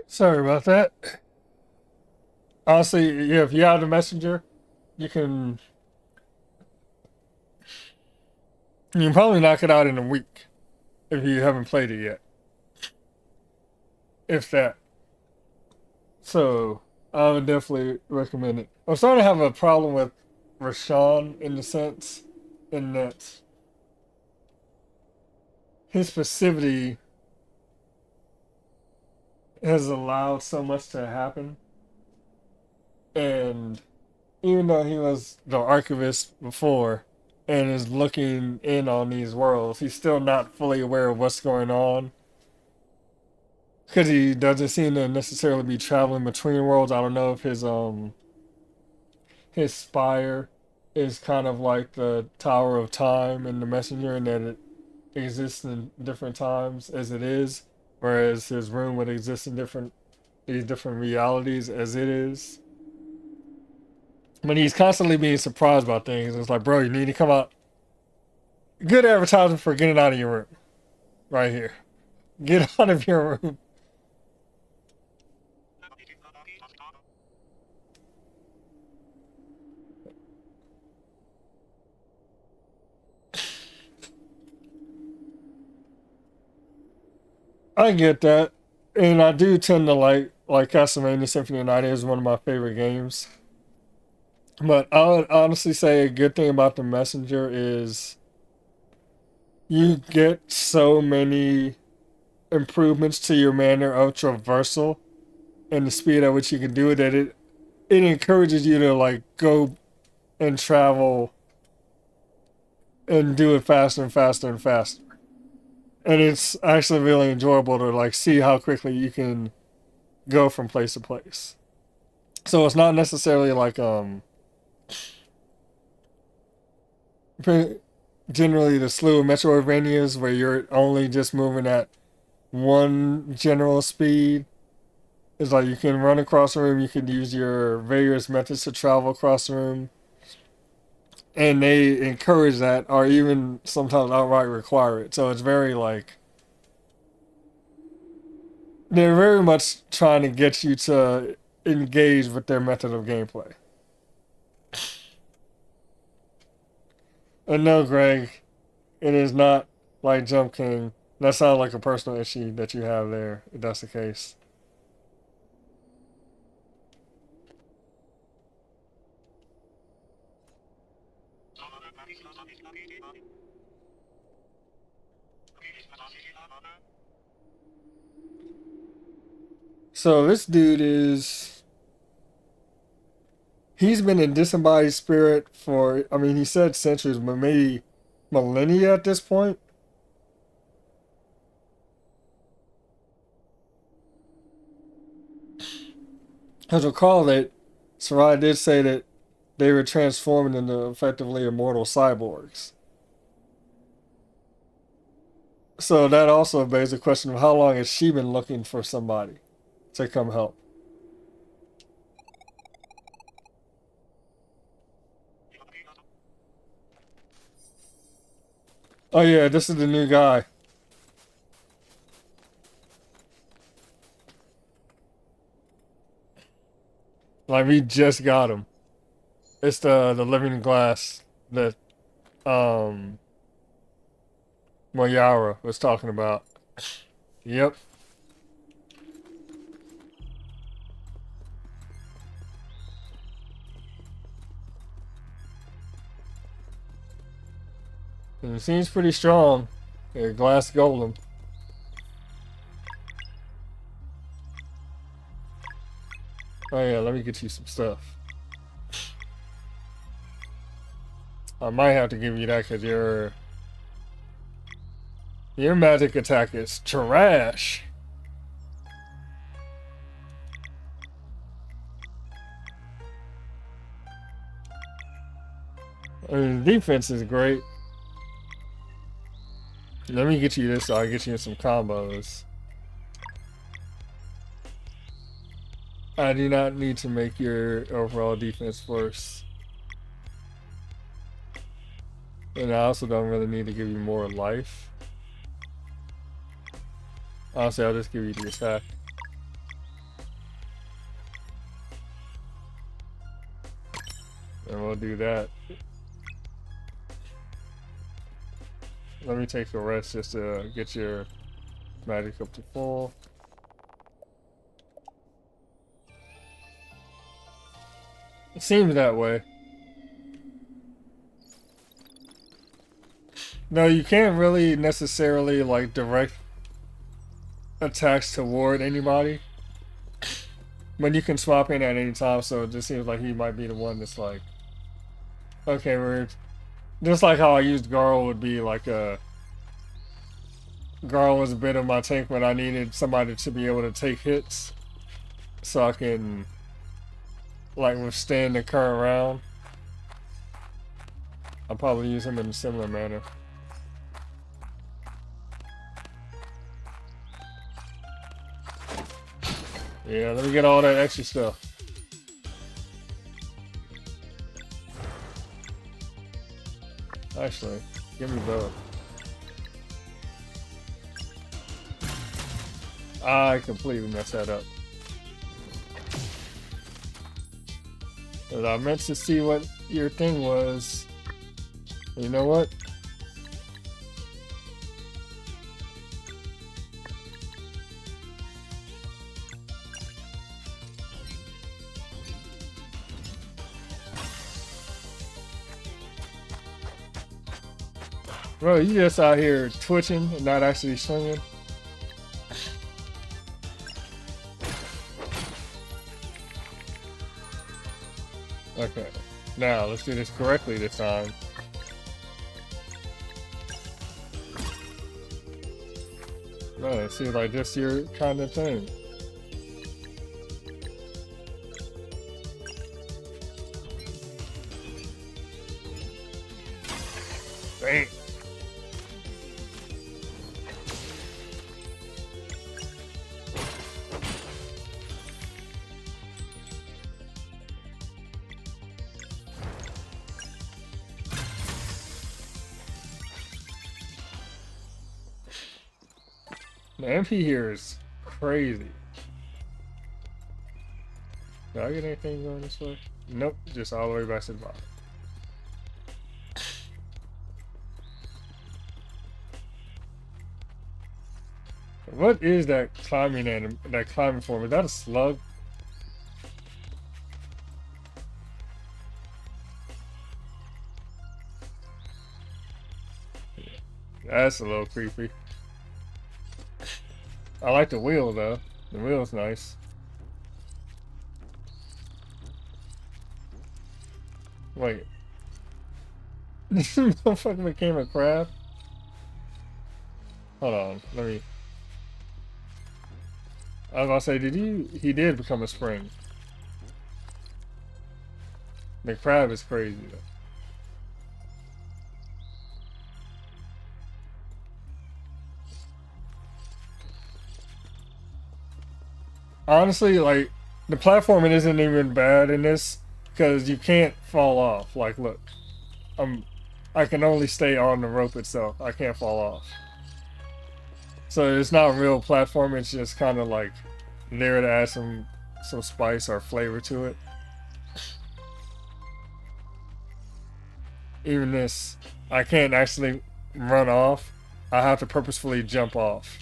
Sorry about that. Honestly, yeah, if you have the messenger, you can you can probably knock it out in a week if you haven't played it yet. If that. So I would definitely recommend it. I'm starting to have a problem with Rashawn in the sense in that his passivity has allowed so much to happen. And even though he was the archivist before and is looking in on these worlds, he's still not fully aware of what's going on. Because he doesn't seem to necessarily be traveling between worlds. I don't know if his spire is kind of like the Tower of Time in the Messenger, and that it exists in different times as it is, whereas his room would exist in these different realities as it is. But he's constantly being surprised by things. It's like, bro, you need to come out. Good advertisement for getting out of your room, right here. Get out of your room. I get that, and I do tend to like Castlevania Symphony of the Night is one of my favorite games. But I would honestly say a good thing about the Messenger is you get so many improvements to your manner of traversal and the speed at which you can do it that it encourages you to like go and travel and do it faster and faster and faster. And it's actually really enjoyable to like see how quickly you can go from place to place. So it's not necessarily like generally the slew of Metroidvanias where you're only just moving at one general speed. It's like you can run across the room, you can use your various methods to travel across the room, and they encourage that or even sometimes outright require it. So it's very like they're very much trying to get you to engage with their method of gameplay. And no, Greg, it is not like Jump King. That sounds like a personal issue that you have there, if that's the case. So this dude is he's been in disembodied spirit for I mean he said centuries, but maybe millennia at this point. As recall that Sarai did say that they were transformed into effectively immortal cyborgs. So that also begs the question of how long has she been looking for somebody to come help? Oh yeah, this is the new guy. Like we just got him. It's the living glass that um Moyara was talking about. Yep. And it seems pretty strong. Yeah, glass golem. Oh yeah, let me get you some stuff. I might have to give you that because your magic attack is trash. I mean, defense is great. Let me get you this so I get you some combos. I do not need to make your overall defense worse. And I also don't really need to give you more life. Honestly, I'll just give you the attack. And we'll do that. Let me take a rest just to get your magic up to full. It seems that way. No, you can't really necessarily like direct attacks toward anybody. But you can swap in at any time, so it just seems like he might be the one that's like, okay, we're just like how I used Garl would be like a Garl was a bit of my tank when I needed somebody to be able to take hits so I can like withstand the current round. I'll probably use him in a similar manner. Yeah, let me get all that extra stuff. Actually, give me both. I completely messed that up. But I meant to see what your thing was. You know what? Bro, you just out here twitching and not actually swinging. Okay, now let's do this correctly this time. No, it seems like just your kind of thing. Dang. The MP here is crazy. Did I get anything going this way? Nope, just all the way back to the bottom. What is that climbing form? Is that a slug? That's a little creepy. I like the wheel though. The wheel's nice. Wait. This motherfucker became a crab? Hold on, let me... I was about to say, he did become a spring. The crab is crazy though. Honestly, like, the platforming isn't even bad in this, because you can't fall off. Like, look. I can only stay on the rope itself. I can't fall off. So it's not real platform, it's just kind of like there to add some spice or flavor to it. Even this, I can't actually run off. I have to purposefully jump off.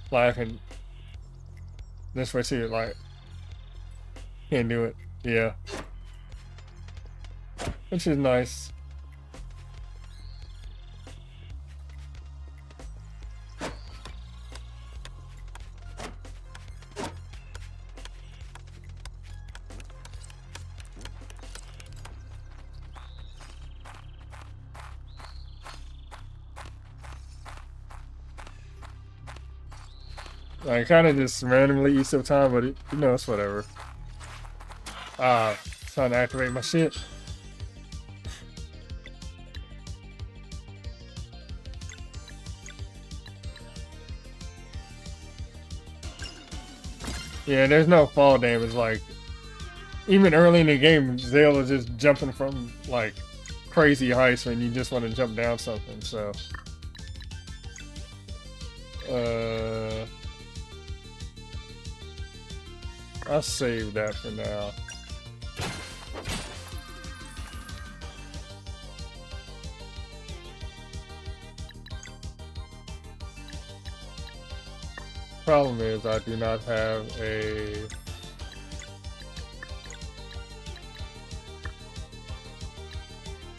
Like, I can... This way too, like... Can't do it. Yeah. Which is nice. I kind of just randomly eat some time, but it, you know, it's whatever. Trying to activate my shit. Yeah, there's no fall damage. Like, even early in the game, Zale is just jumping from, like, crazy heights when you just want to jump down something, so... I'll save that for now. Problem is, I do not have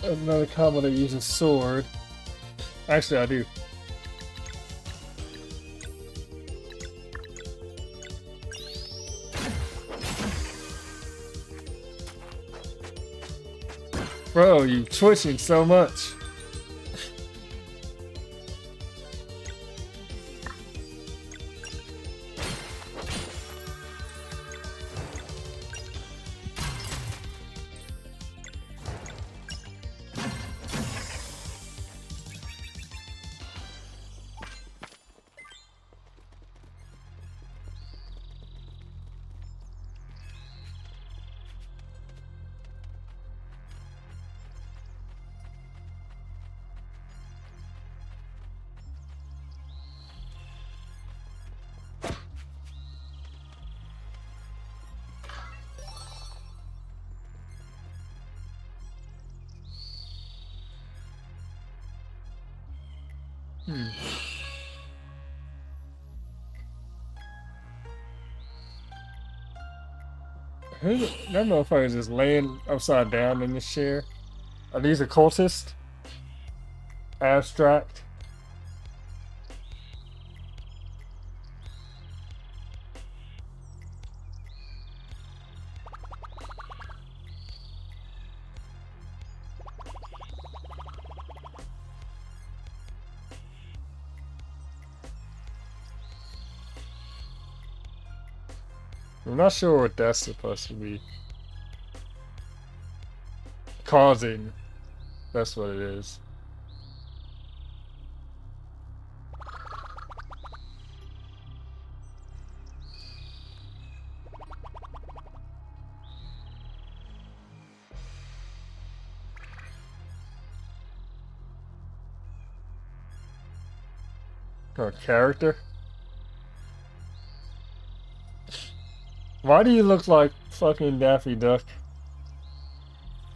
another combo that uses sword. Actually, I do. Bro, you twitching so much. That motherfucker is just laying upside down in this chair. Are these occultists? Abstract? I'm not sure what that's supposed to be. Causing. That's what it is. Or character? Why do you look like fucking Daffy Duck?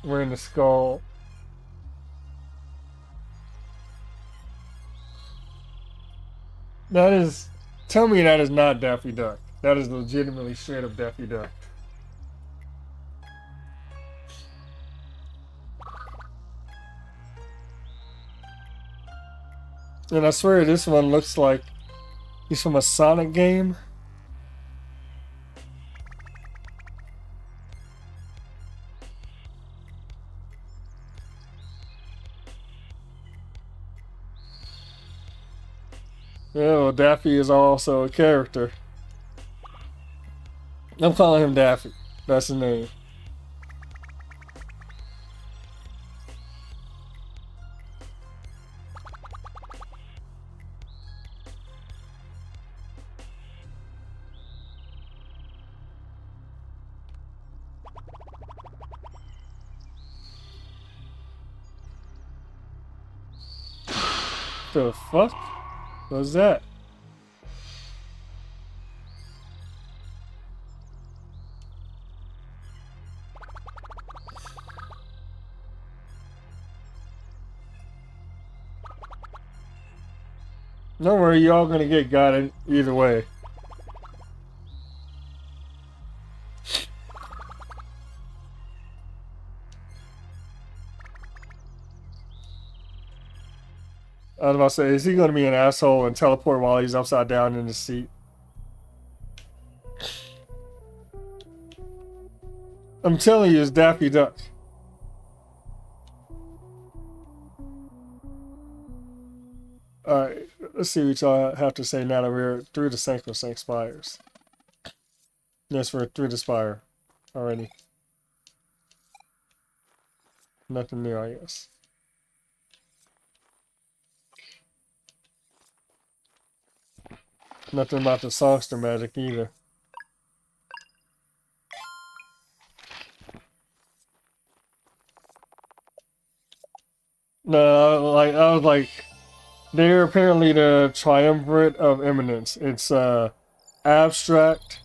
Wearing the skull. That is... Tell me that is not Daffy Duck. That is legitimately straight up Daffy Duck. And I swear this one looks like he's from a Sonic game. Yeah, well, Daffy is also a character. I'm calling him Daffy. That's his name. The fuck? What's that? Don't worry, y'all gonna get got it either way. I was about to say, is he gonna be an asshole and teleport while he's upside down in his seat? I'm telling you, it's Daffy Duck. Alright, let's see what y'all have to say now that we're through the Sacrosanct Spires. Yes, we're through the Spire already. Nothing new, I guess. Nothing about the songster magic either. No, like I was like, they're apparently the triumvirate of eminence. It's abstract,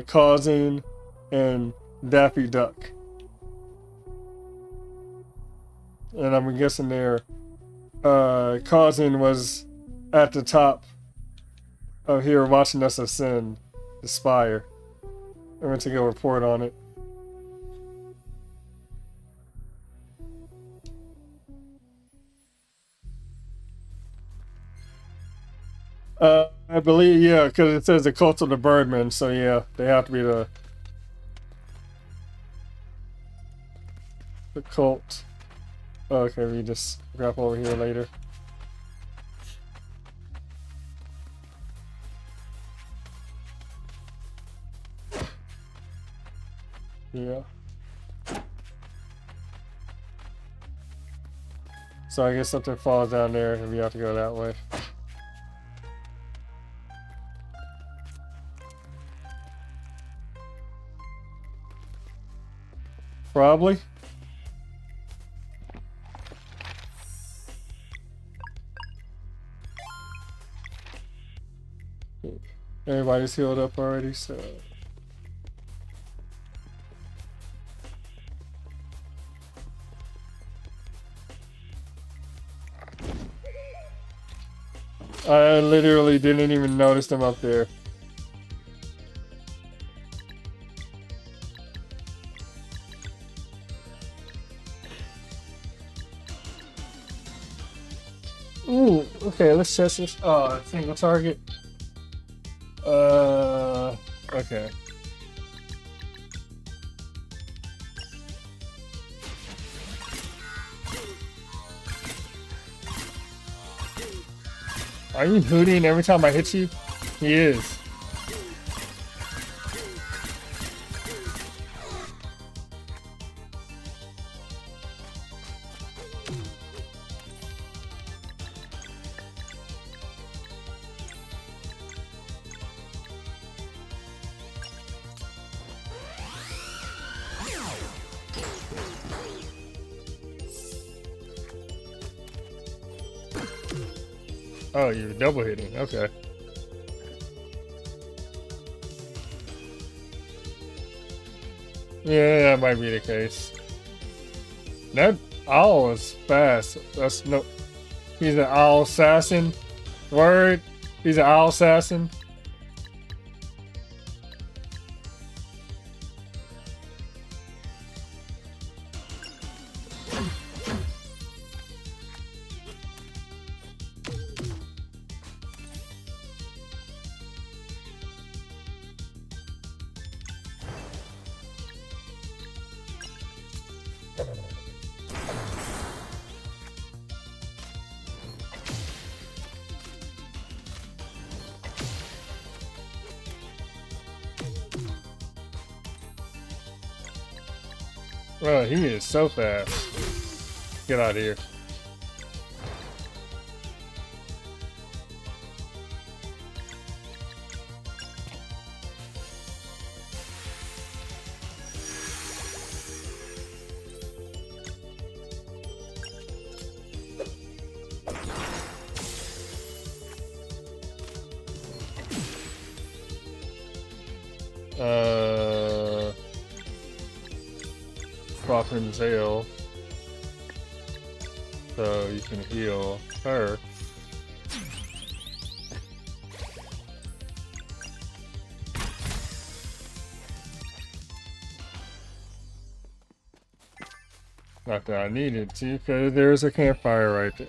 causing, and Daffy Duck. And I'm guessing their causing was at the top here watching us ascend the spire. I'm going to take a report on it. I believe, yeah, because it says the cult of the Birdmen, so yeah, they have to be the cult. Okay, we just grab over here later. Yeah. So I guess something falls down there and we have to go that way. Probably. Everybody's healed up already, so... I literally didn't even notice them up there. Ooh, okay, let's test this. Single target. Okay. Are you hooting every time I hit you? He is. Oh, you're double hitting. Okay. Yeah, that might be the case. That owl is fast. That's no. He's an owl assassin. Word. He's an owl assassin. Oh, he is so fast. Get out of here. Crawford's ale. So you can heal her. Not that I needed to, because there's a campfire right there.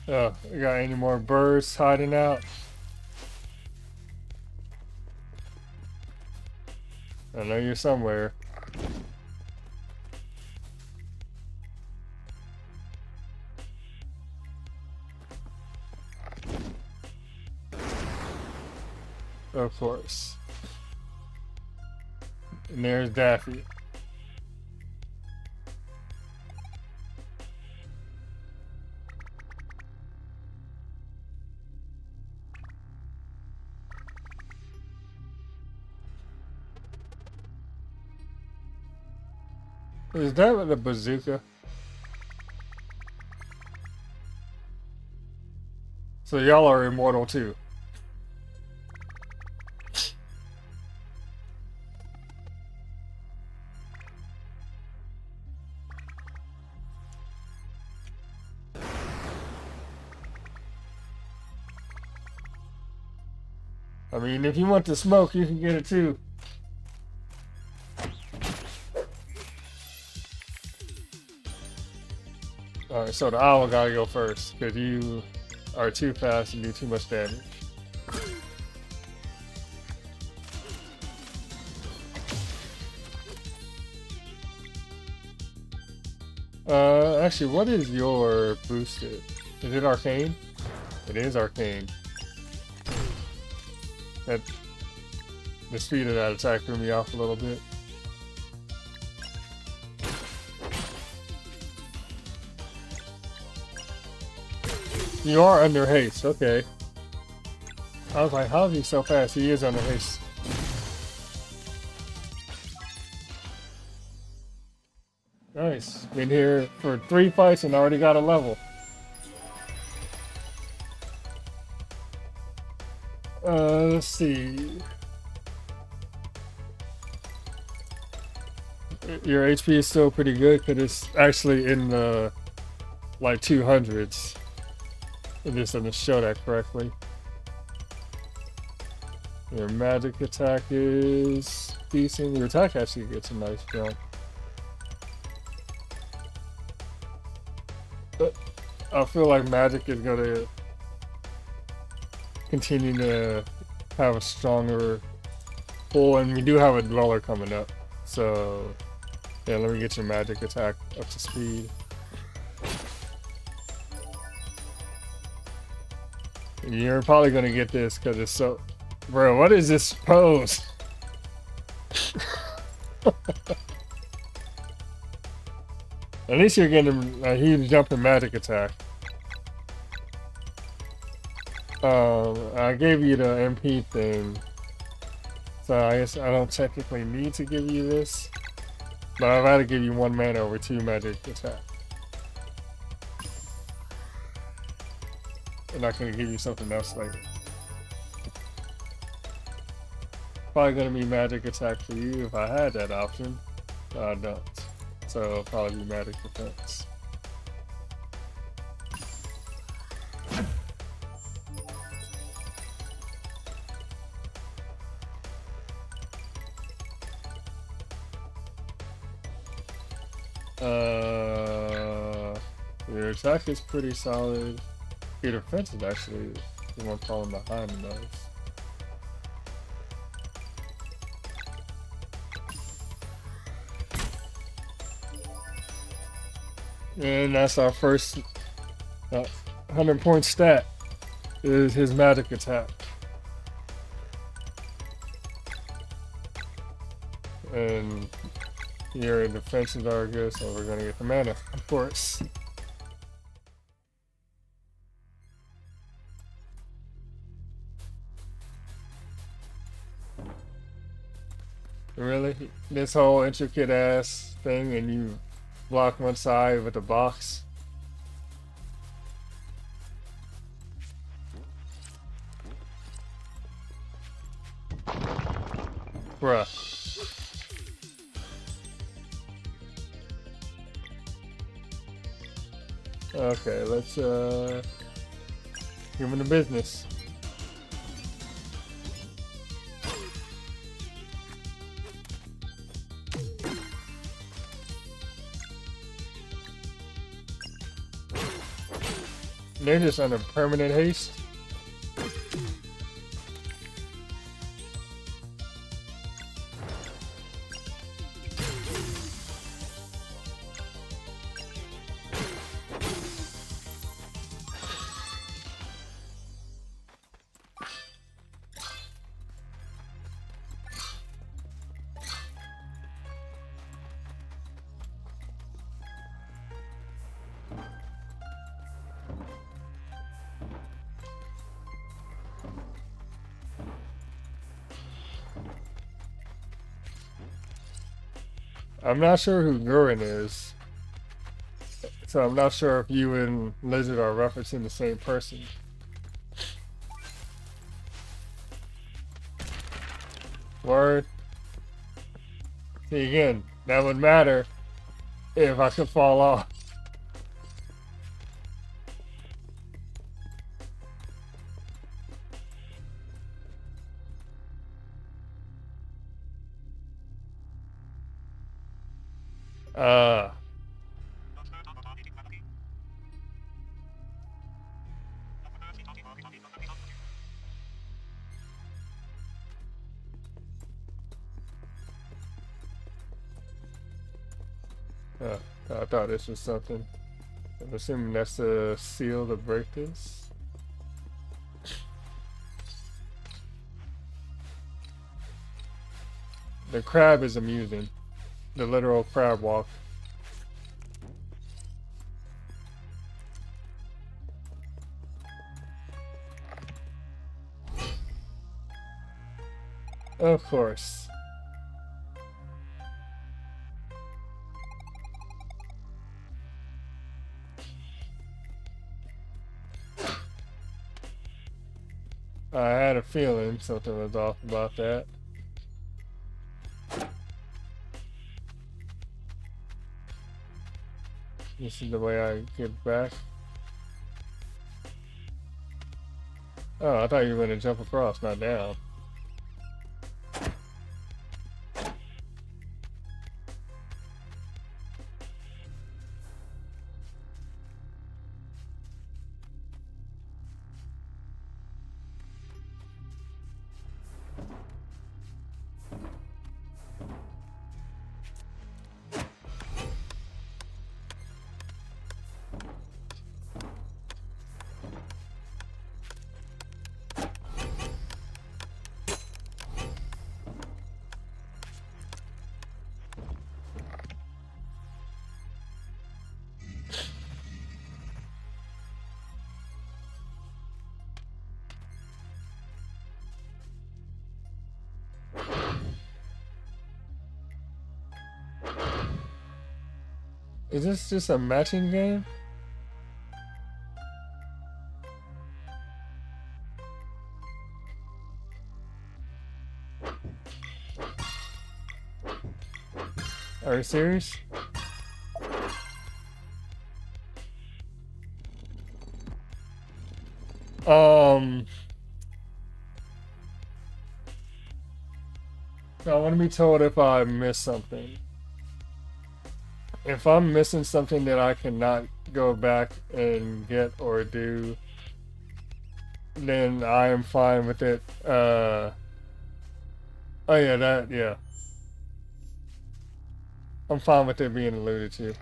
Oh, you got any more birds hiding out? I know you're somewhere. Of course. And there's Daffy. Is that with the bazooka? So y'all are immortal too. I mean, if you want the smoke, you can get it too. Alright, so the owl gotta go first, because you are too fast and do too much damage. Actually, what is your boosted? Is it arcane? It is arcane. That the speed of that attack threw me off a little bit. You are under haste, okay. I was like, how is he so fast? He is under haste. Nice. Been here for 3 fights and already got a level. Let's see. Your HP is still pretty good because it's actually in the like 200s. It just doesn't show that correctly. Your magic attack is decent. Your attack actually gets a nice jump. But I feel like magic is gonna continue to have a stronger pull, and we do have a dweller coming up. So yeah, let me get your magic attack up to speed. You're probably gonna get this because it's so... Bro, what is this pose? At least you're getting a huge jump in magic attack. I gave you the MP thing, so I guess I don't technically need to give you this, but I'd rather give you 1 mana over 2 magic attack. I'm not gonna give you something else later. Probably gonna be magic attack for you if I had that option, but I don't. So it'll probably be magic defense. Your attack is pretty solid. Your defense is actually the one falling behind the nose. And that's our first 100-point stat, is his magic attack. And your defenses are good, so we're gonna get the mana, of course. Really? This whole intricate ass thing and you block one side with a box? Bruh. Okay, let's give him the business. They're just under permanent haste. I'm not sure who Gurren is. So I'm not sure if you and Lizard are referencing the same person. Word. See, again, that would matter if I could fall off. Uh, I thought this was something. I'm assuming that's the seal to break this. The crab is amusing. The literal crab walk. Of course. I had a feeling something was off about that. This is the way I get back. Oh, I thought you were going to jump across, not down. Is this just a matching game? Are you serious? I want to be told if I miss something. If I'm missing something that I cannot go back and get or do, then I am fine with it. Oh yeah, yeah. I'm fine with it being alluded to.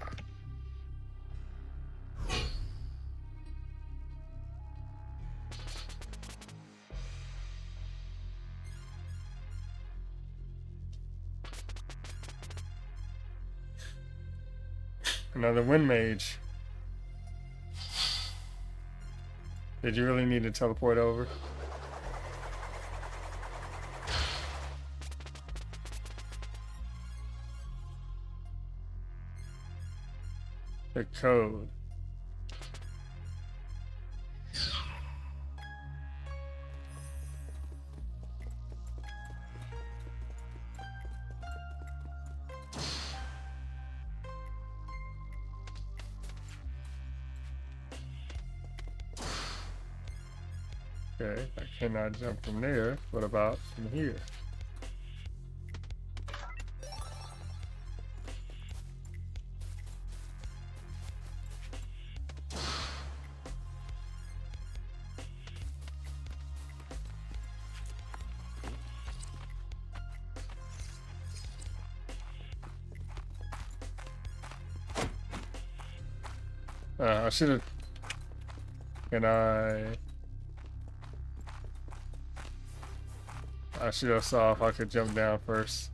Another wind mage. Did you really need to teleport over? The code. Okay, I cannot jump from there. What about from here? I should have. Can I should have saw if I could jump down first.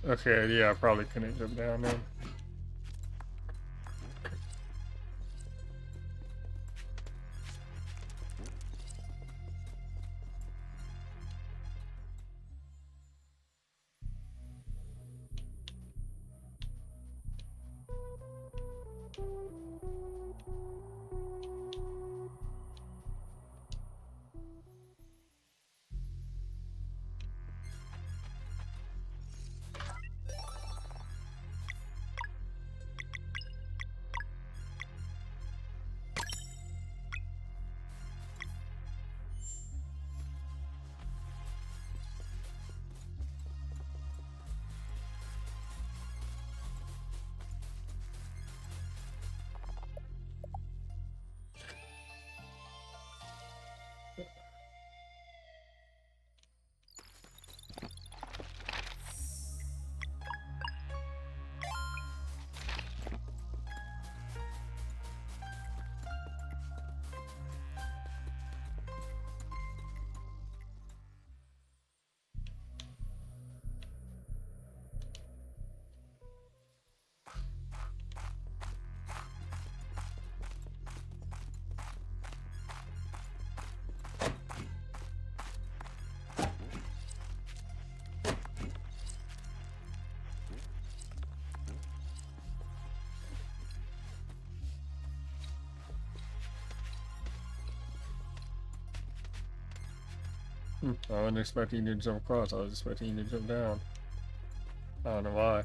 Okay, yeah, I probably couldn't jump down then. I wasn't expecting you to jump across, I was expecting you to jump down. I don't know why.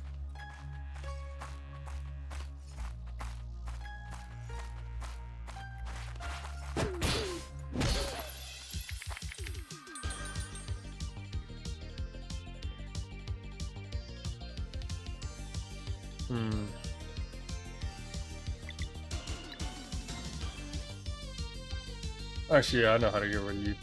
Hmm. Actually, yeah, I know how to get rid of you.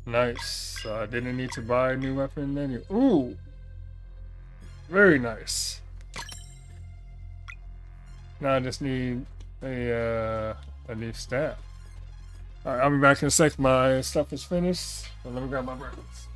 Nice. I didn't need to buy a new weapon then. Ooh! Very nice. Now I just need a new staff. Alright, I'll be back in a sec. My stuff is finished. So let me grab my breakfast.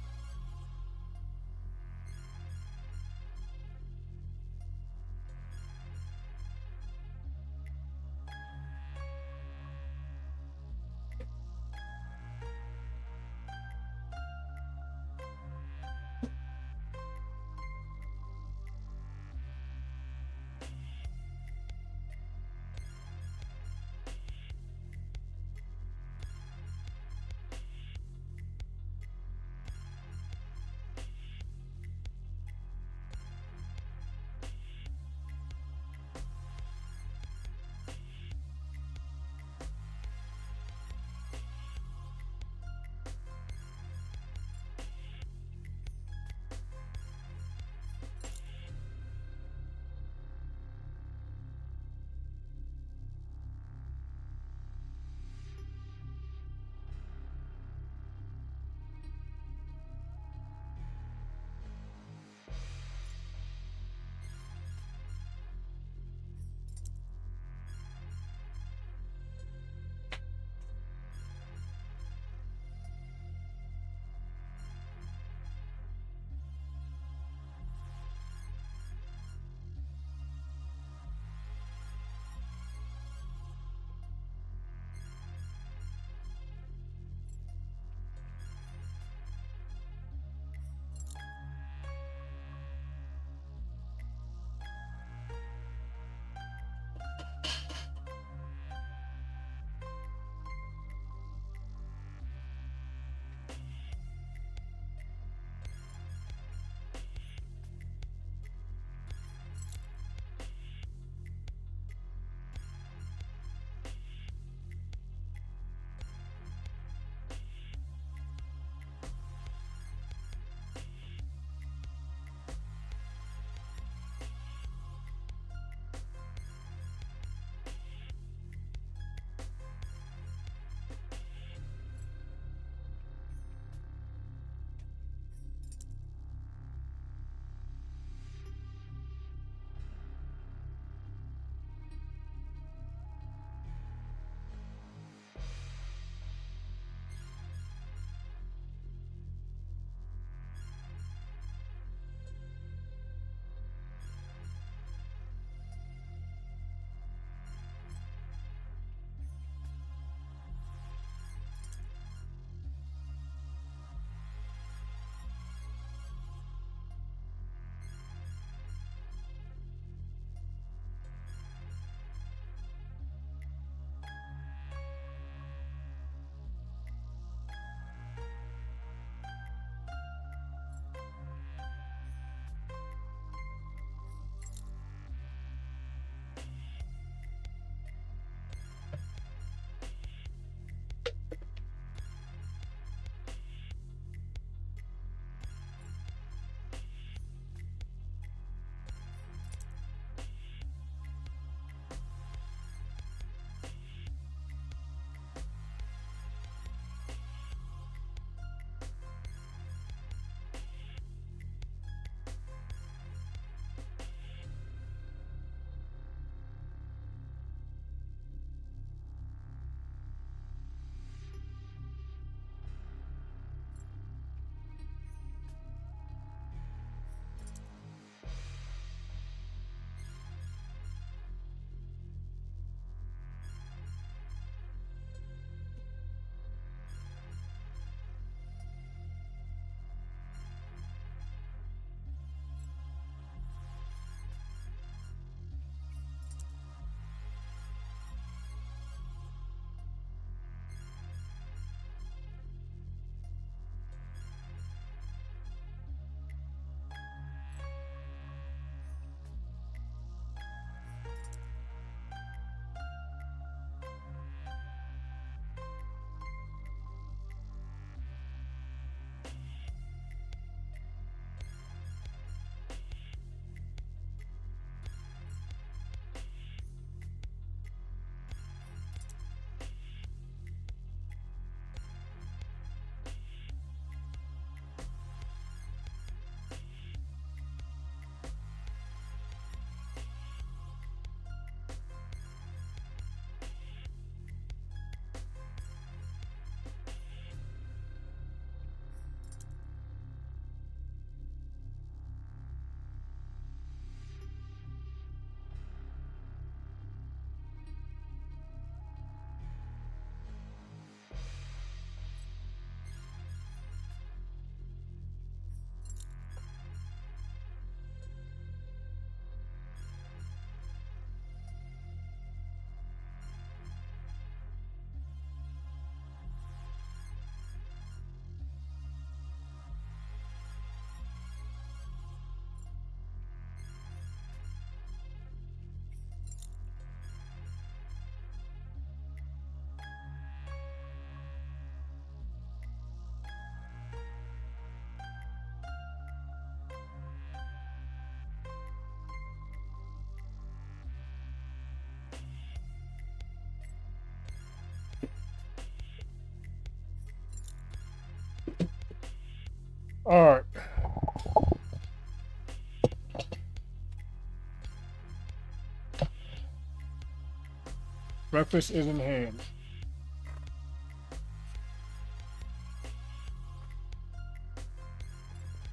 Breakfast is in hand.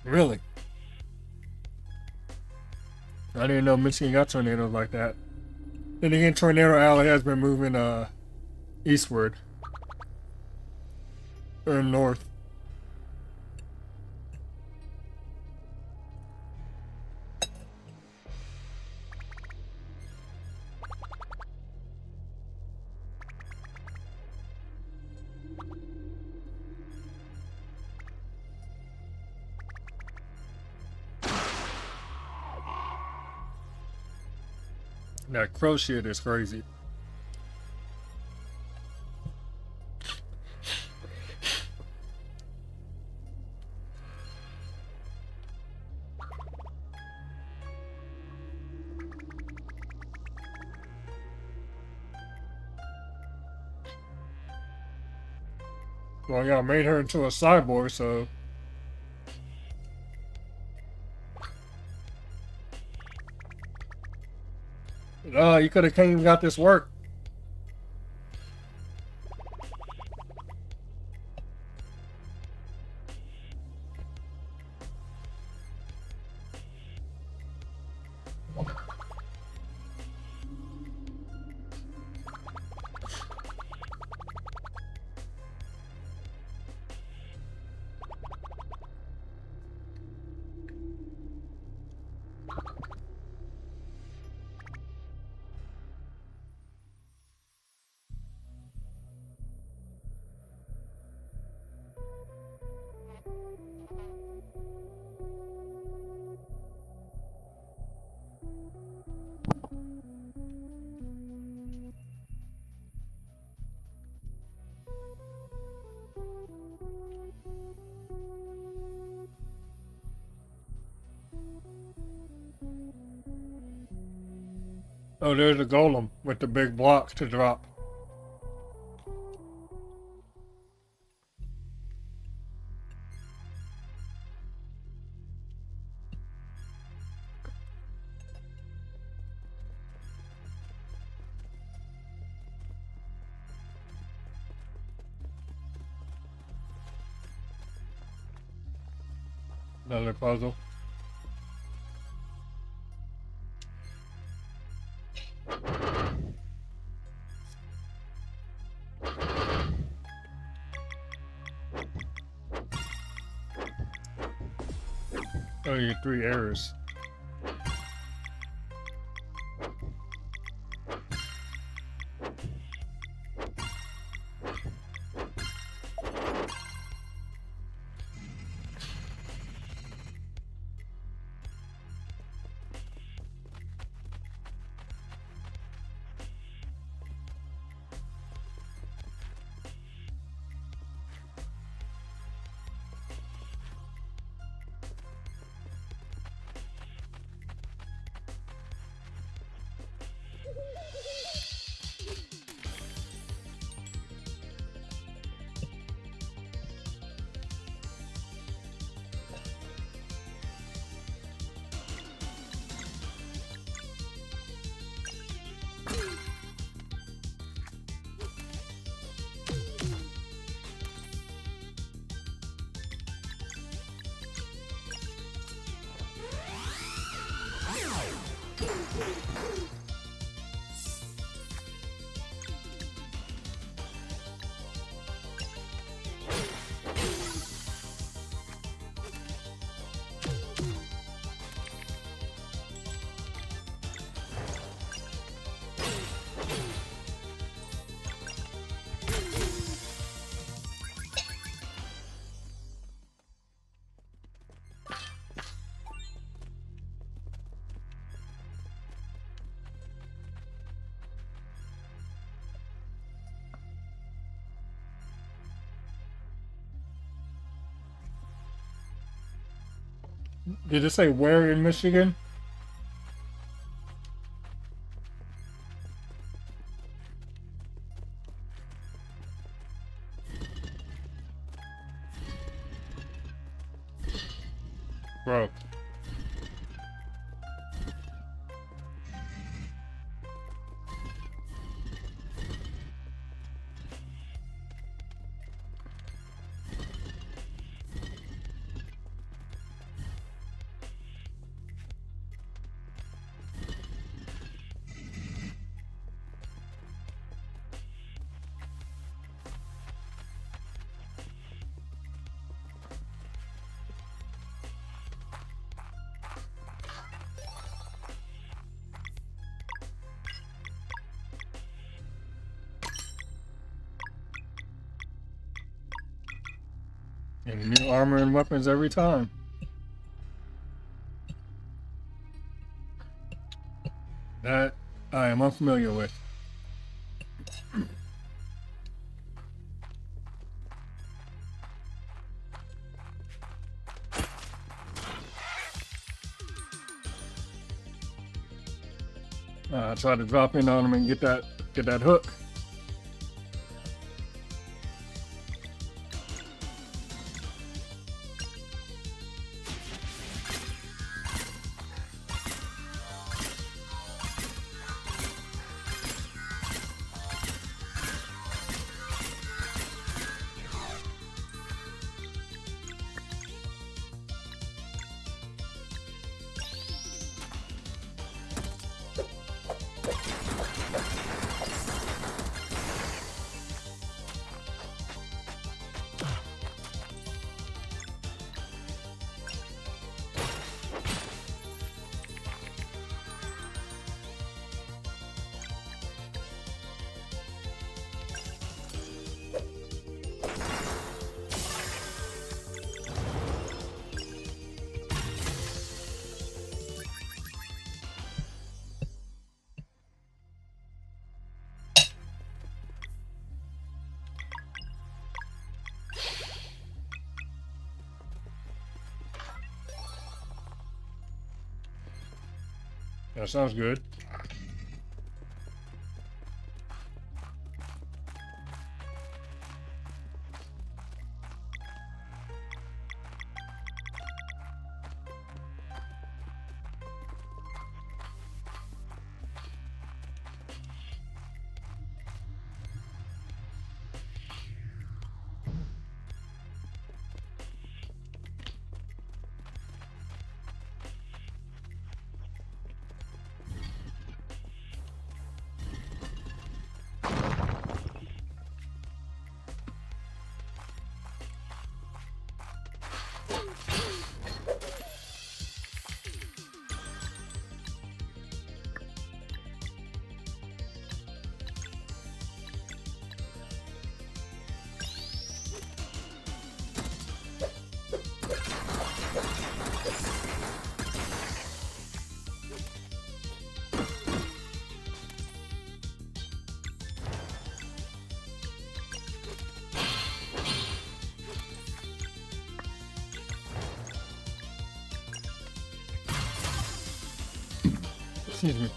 Really? I didn't know Michigan got tornadoes like that. Then again, Tornado Alley has been moving eastward or north. That crow shit is crazy. Well, y'all made her into a cyborg, so. You could have came and got this work. Oh, there's a golem with the big blocks to drop. Another puzzle. Oh, you get 3 errors. Did it say where in Michigan? Bro. And new armor and weapons every time. That I am unfamiliar with. Try to drop in on him and get that hook. That sounds good. Excuse me.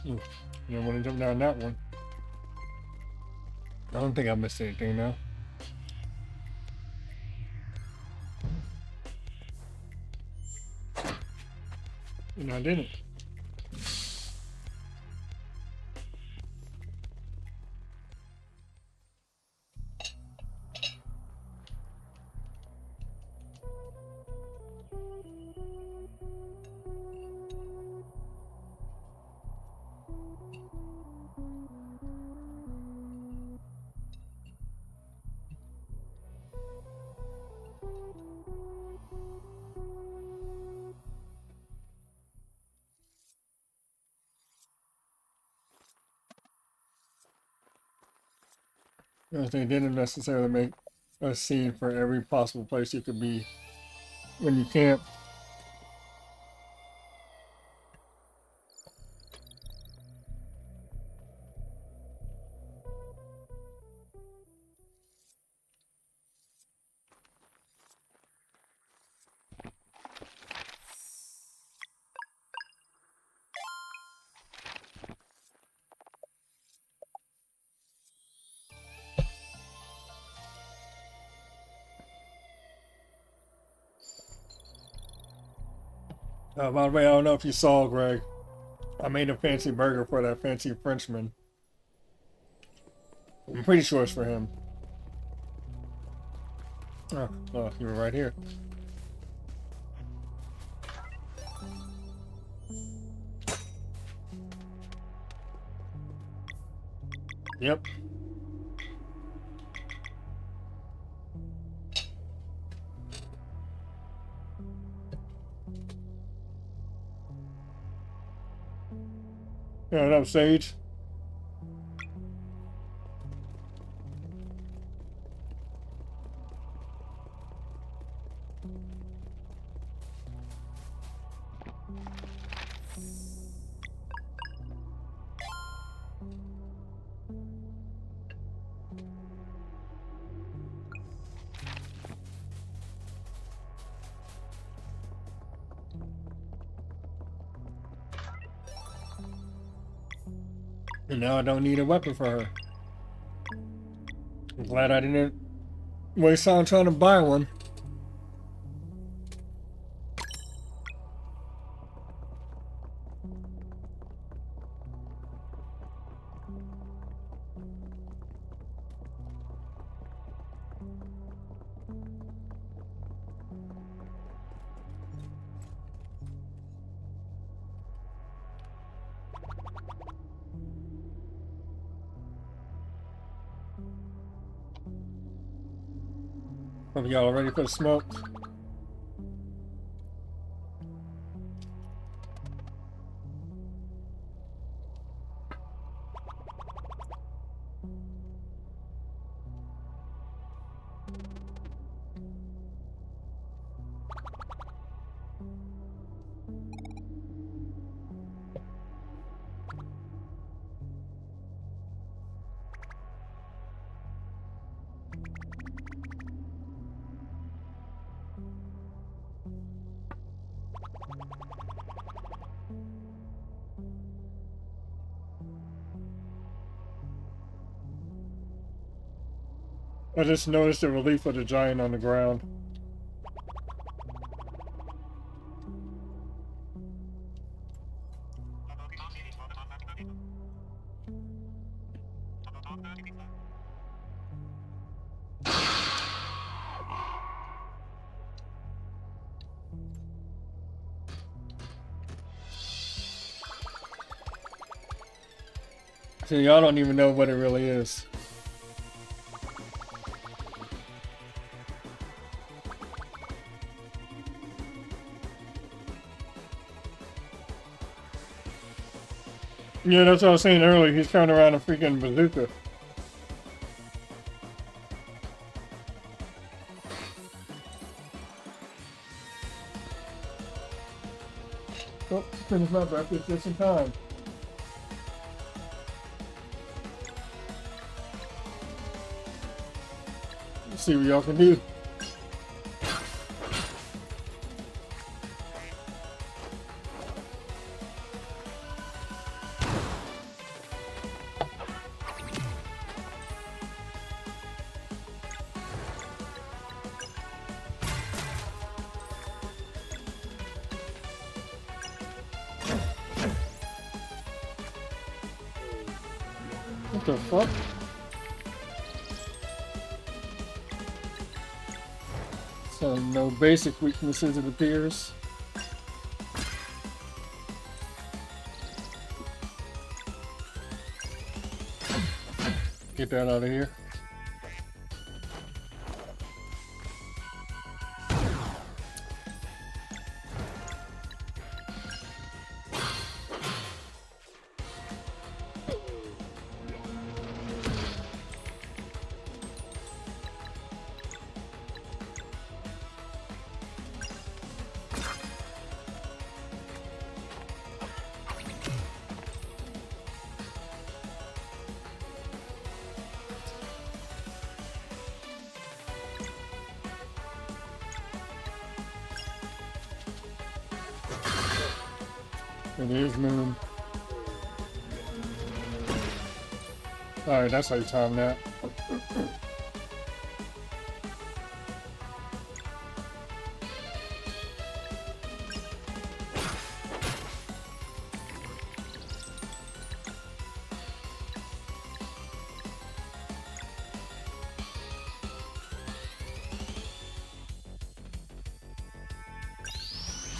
Ooh, you don't want to jump down that one. I don't think I missed anything now. And I didn't. Because they didn't necessarily make a scene for every possible place you could be when you camp. By the way, I don't know if you saw, Greg. I made a fancy burger for that fancy Frenchman. I'm pretty sure it's for him. Oh, you were right here. Yep. Yeah, what up, Sage? And now I don't need a weapon for her. I'm glad I didn't waste time trying to buy one. Hope y'all ready for the smoke. I just noticed the relief of the giant on the ground. So y'all don't even know what it really is. Yeah, that's what I was saying earlier. He's carrying around a freaking bazooka. Oh, finish my breakfast just in time. Let's see what y'all can do. What the fuck? So no basic weaknesses, it appears. Get that out of here. It is moon. Alright, that's how you time that.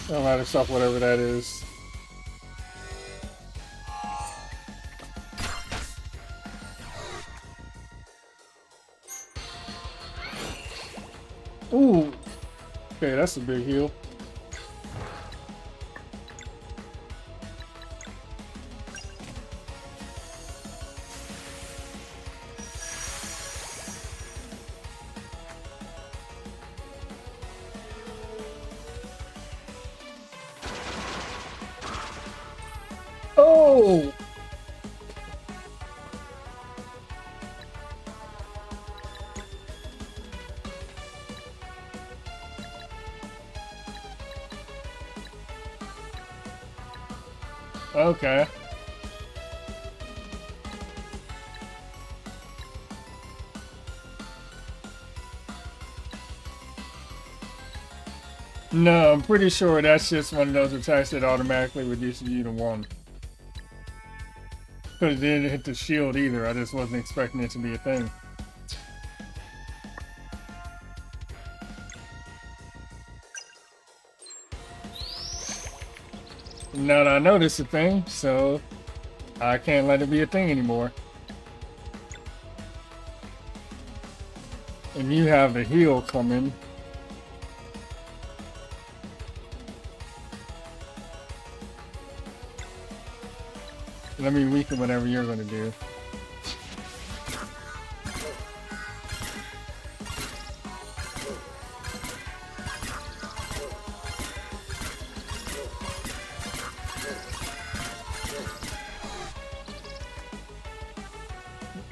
No matter stuff, whatever that is. Ooh. Okay, that's a big heal. Oh! Okay. No, I'm pretty sure that's just one of those attacks that automatically reduces you to 1. Because it didn't hit the shield either, I just wasn't expecting it to be a thing. Now that I know this is a thing, so I can't let it be a thing anymore. And you have the heal coming. Let me weaken whatever you're going to do.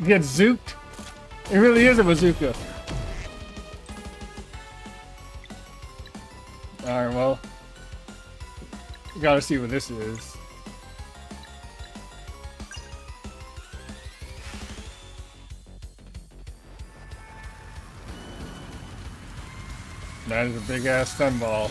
Get zooked? It really is a bazooka. Alright, well. You gotta see what this is. That is a big ass stun ball.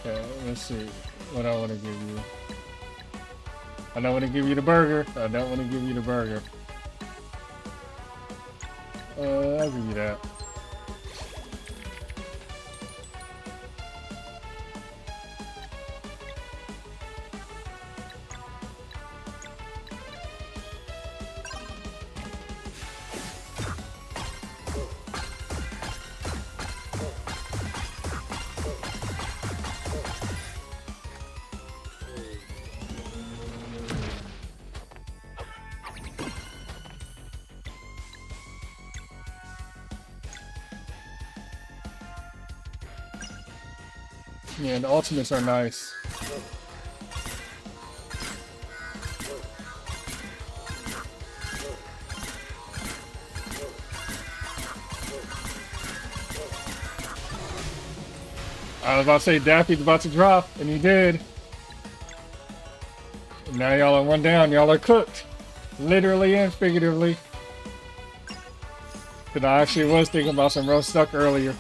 Okay, let's see what I want to give you. I don't want to give you the burger. I don't want to give you the burger. I'll give you that. Yeah, the ultimates are nice. I was about to say Daffy's about to drop, and he did. And now y'all are 1 down, y'all are cooked. Literally and figuratively. Because I actually was thinking about some roast duck earlier.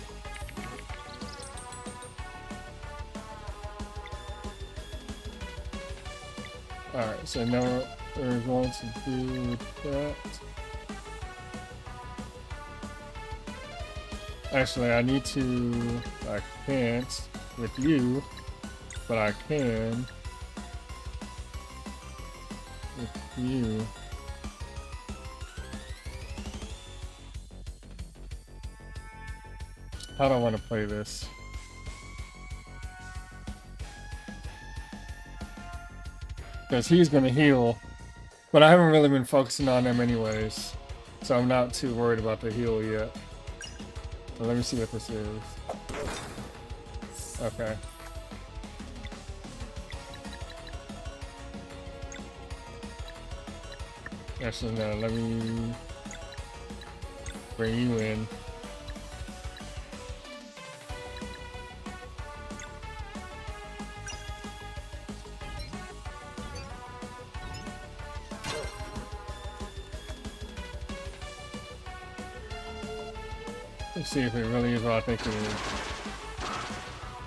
Alright, so now we're going to do that. Actually, I need to... I can't with you, but I can with you. How do I want to play this? Because he's going to heal, but I haven't really been focusing on him anyways, so I'm not too worried about the heal yet. But let me see what this is. Okay. Actually, no, let me bring you in. Let's see if it really is what I think it is.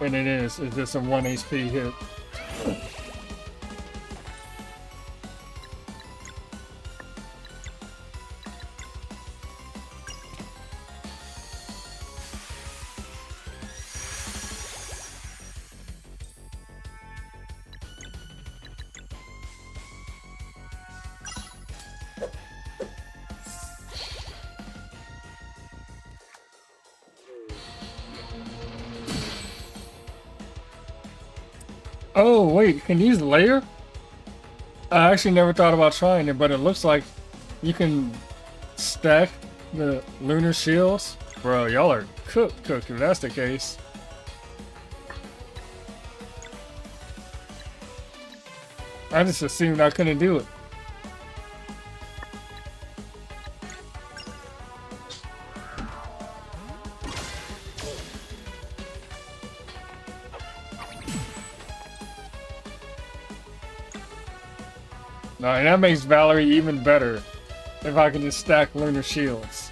And it is. It's just a 1 HP hit. Oh, wait, can you use layer? I actually never thought about trying it, but it looks like you can stack the lunar shields. Bro, y'all are cooked if that's the case. I just assumed I couldn't do it. No, and that makes Valerie even better if I can just stack lunar shields.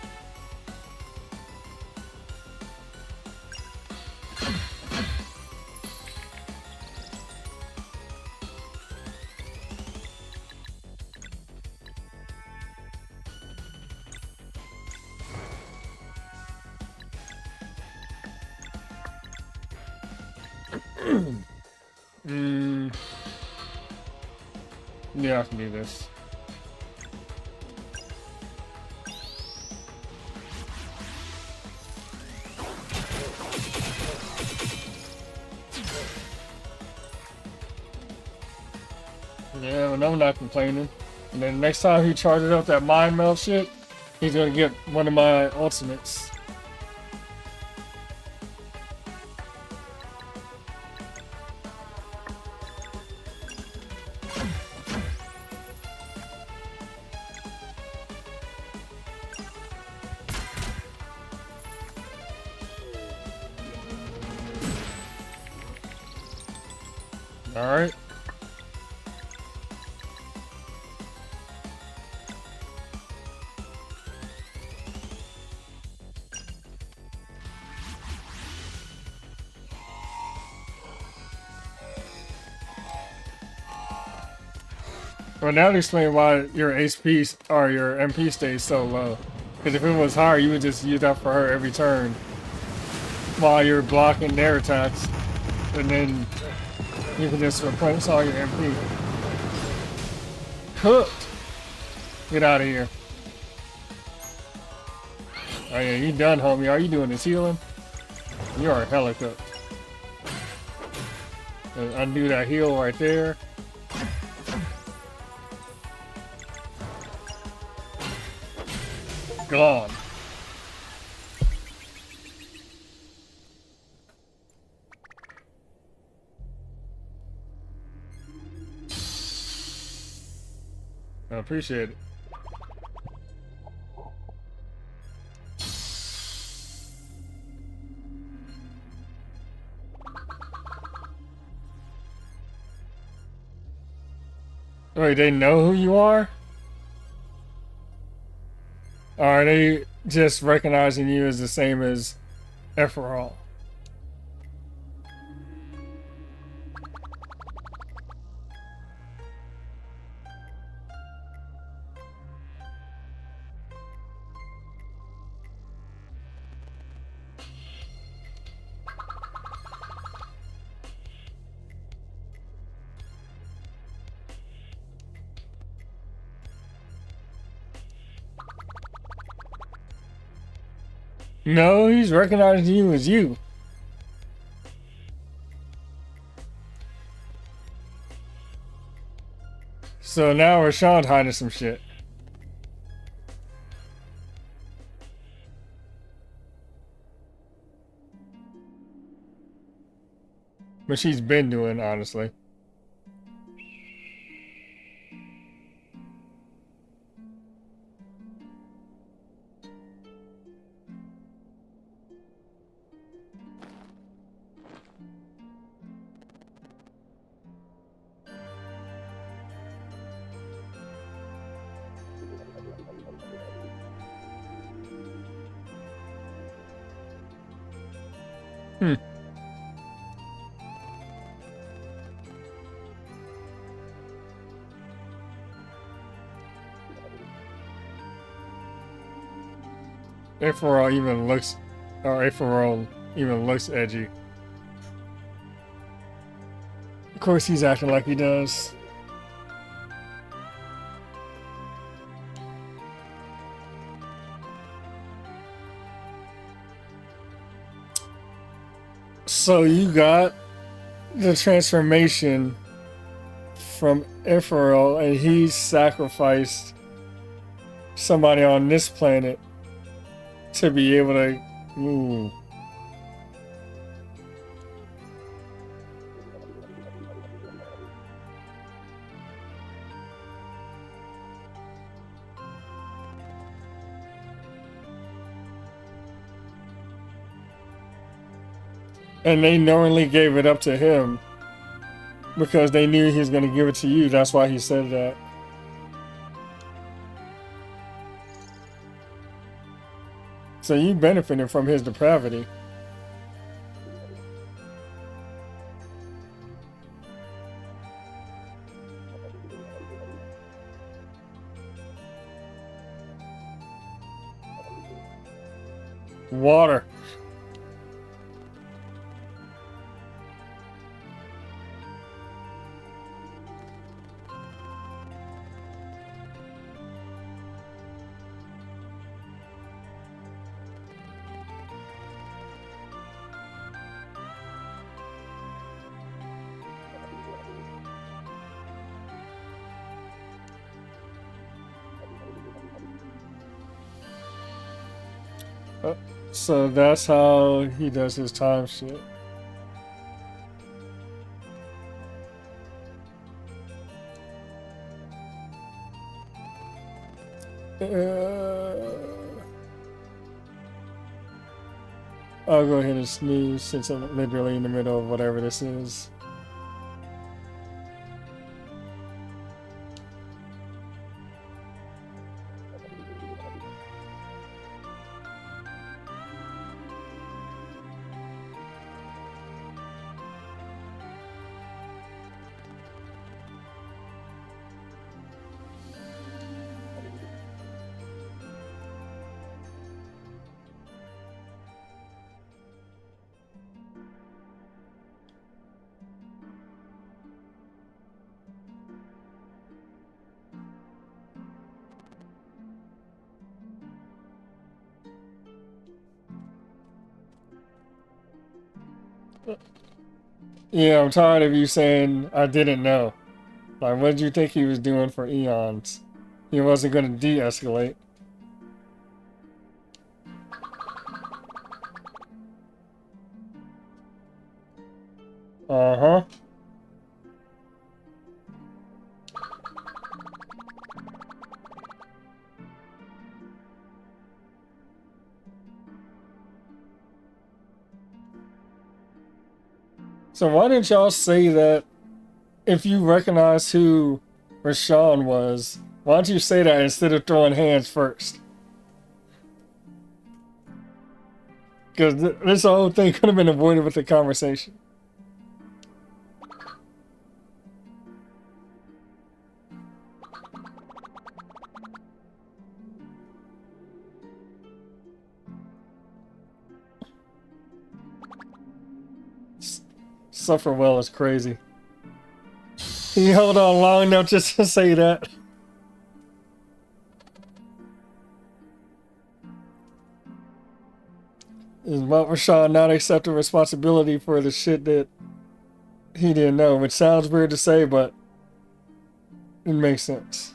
Yeah, I can do this. Yeah, but I'm not complaining. And then next time he charges up that mind melt shit, he's gonna get one of my ultimates. Alright. Well, now to explain why your HP or your MP stays so low. Because if it was higher, you would just use that for her every turn while you're blocking their attacks. And then you can just replace all your MP. Cooked! Get out of here. Oh yeah, you done, homie. All you doing is healing? You are hella cooked. Undo that heal right there. Gone. I appreciate it. Wait, they know who you are? Or are they just recognizing you as the same as Ephraim? No, he's recognizing you as you. So now Rashawn's hiding some shit. But she's been doing, honestly. Hmm. Aetheral even looks, or Aetheral even looks edgy. Of course, he's acting like he does. So you got the transformation from Aetheral, and he sacrificed somebody on this planet to be able to. Ooh. And they knowingly gave it up to him because they knew he was going to give it to you. That's why he said that. So you benefited from his depravity. Water. So that's how he does his time shit. I'll go ahead and snooze since I'm literally in the middle of whatever this is. Yeah, I'm tired of you saying I didn't know. Like, what did you think he was doing for eons? He wasn't going to de-escalate. Uh-huh. So why didn't y'all say that if you recognize who Rashawn was, why don't you say that instead of throwing hands first? Because this whole thing could have been avoided with the conversation. Suffer well is crazy. He held on long enough just to say that. Is about Rashawn not accepting responsibility for the shit that he didn't know, which sounds weird to say, but it makes sense.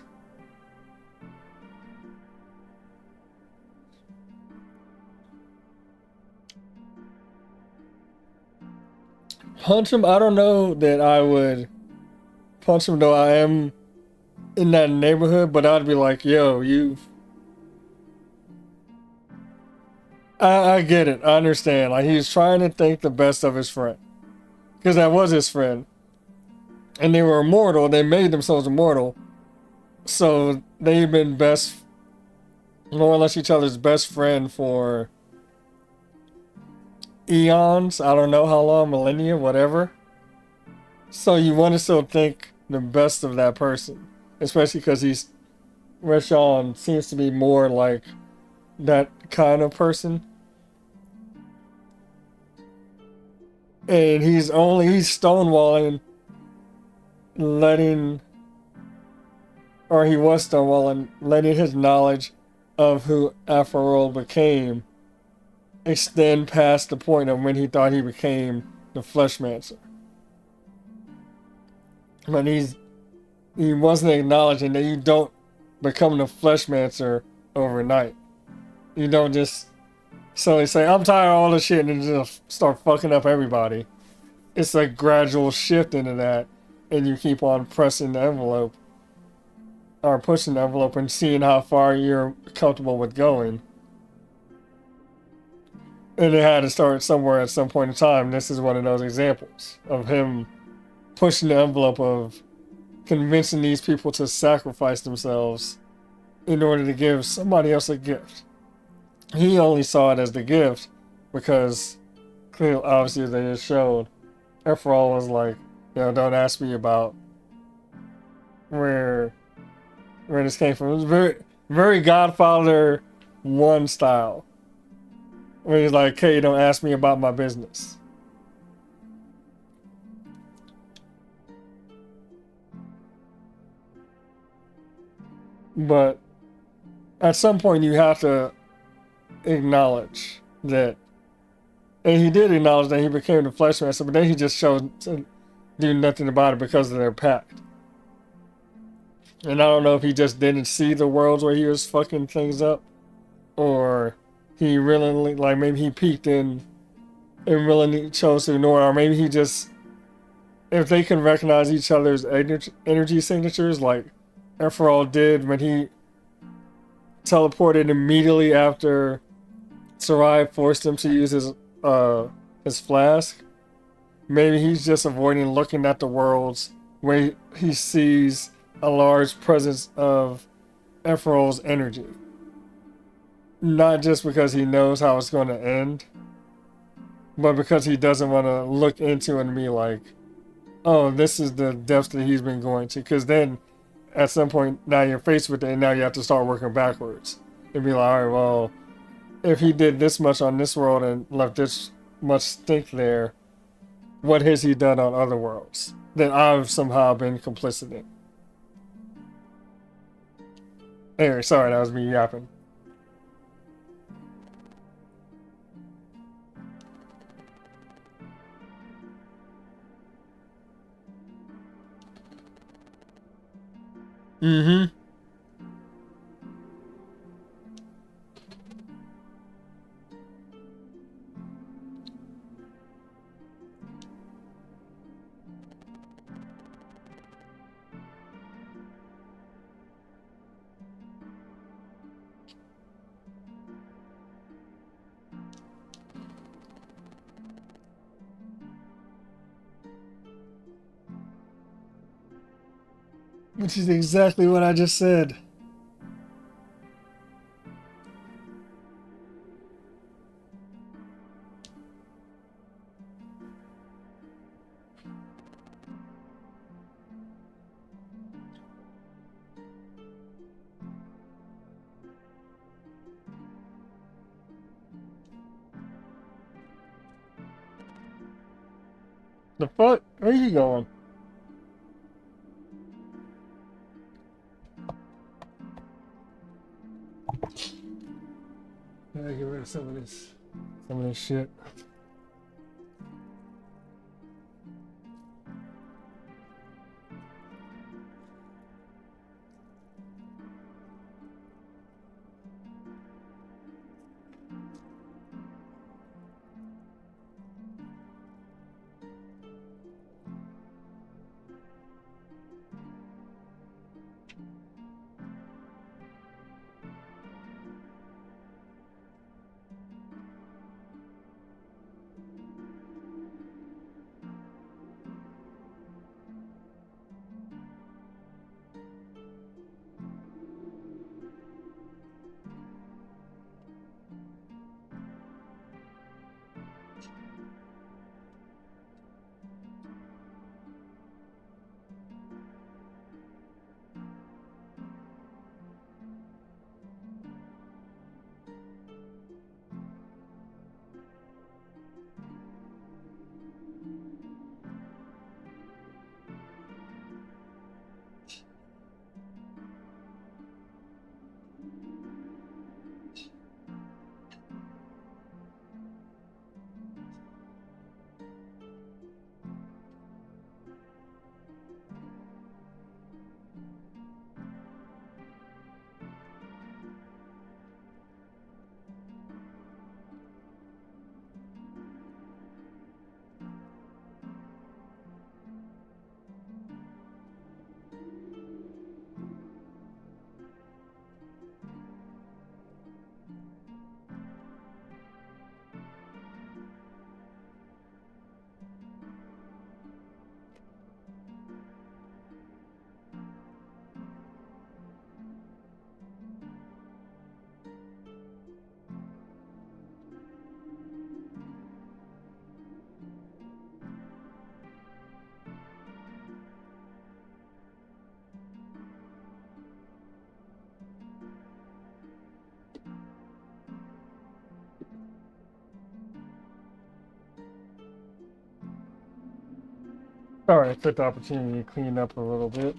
Punch him? I don't know that I would punch him, though I am in that neighborhood, but I'd be like, yo, you... I get it. I understand. Like, he's trying to think the best of his friend. Because that was his friend. And they were immortal. They made themselves immortal. So they've been more or less each other's best friend for eons. I don't know how long, millennia, whatever. So you want to still think the best of that person, especially because Rashawn seems to be more like that kind of person, and he's stonewalling, letting, or he was stonewalling, letting his knowledge of who Aferol became extend past the point of when he thought he became the Fleshmancer. But he wasn't acknowledging that you don't become the Fleshmancer overnight. You don't just suddenly say, I'm tired of all this shit, and just start fucking up everybody. It's a gradual shift into that, and you keep on pressing the envelope, or pushing the envelope and seeing how far you're comfortable with going. And it had to start somewhere at some point in time. This is one of those examples of him pushing the envelope of convincing these people to sacrifice themselves in order to give somebody else a gift. He only saw it as the gift because clearly, obviously, they just showed Efrol was like, don't ask me about where this came from. It was very, very Godfather 1 style. Where he's like, hey, don't ask me about my business. But at some point, you have to acknowledge that. And he did acknowledge that he became the Fleshmancer, but then he just showed to do nothing about it because of their pact. And I don't know if he just didn't see the worlds where he was fucking things up, or he really, like, maybe he peeked in and really chose to ignore it, or maybe he just, if they can recognize each other's energy signatures, like Efrol did when he teleported immediately after Sarai forced him to use his flask. Maybe he's just avoiding looking at the worlds where he sees a large presence of Efrol's energy. Not just because he knows how it's going to end, but because he doesn't want to look into it and be like, oh, this is the depths that he's been going to. Because then, at some point, now you're faced with it, and now you have to start working backwards. And be like, all right, well, if he did this much on this world and left this much stink there, what has he done on other worlds that I've somehow been complicit in? Anyway, sorry, that was me yapping. Mm-hmm. Which is exactly what I just said. The fuck? Where are you going? I gotta get rid of some of this shit. Sorry, I took the opportunity to clean up a little bit.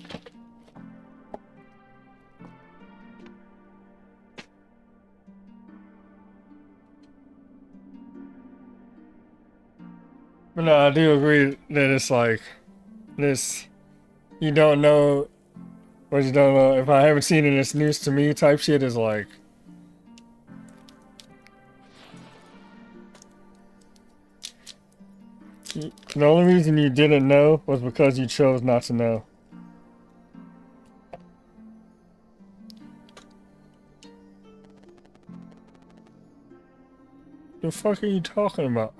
But no, I do agree that it's like this. You don't know what you don't know. If I haven't seen it, it's news to me type shit is like. The only reason you didn't know was because you chose not to know. The fuck are you talking about?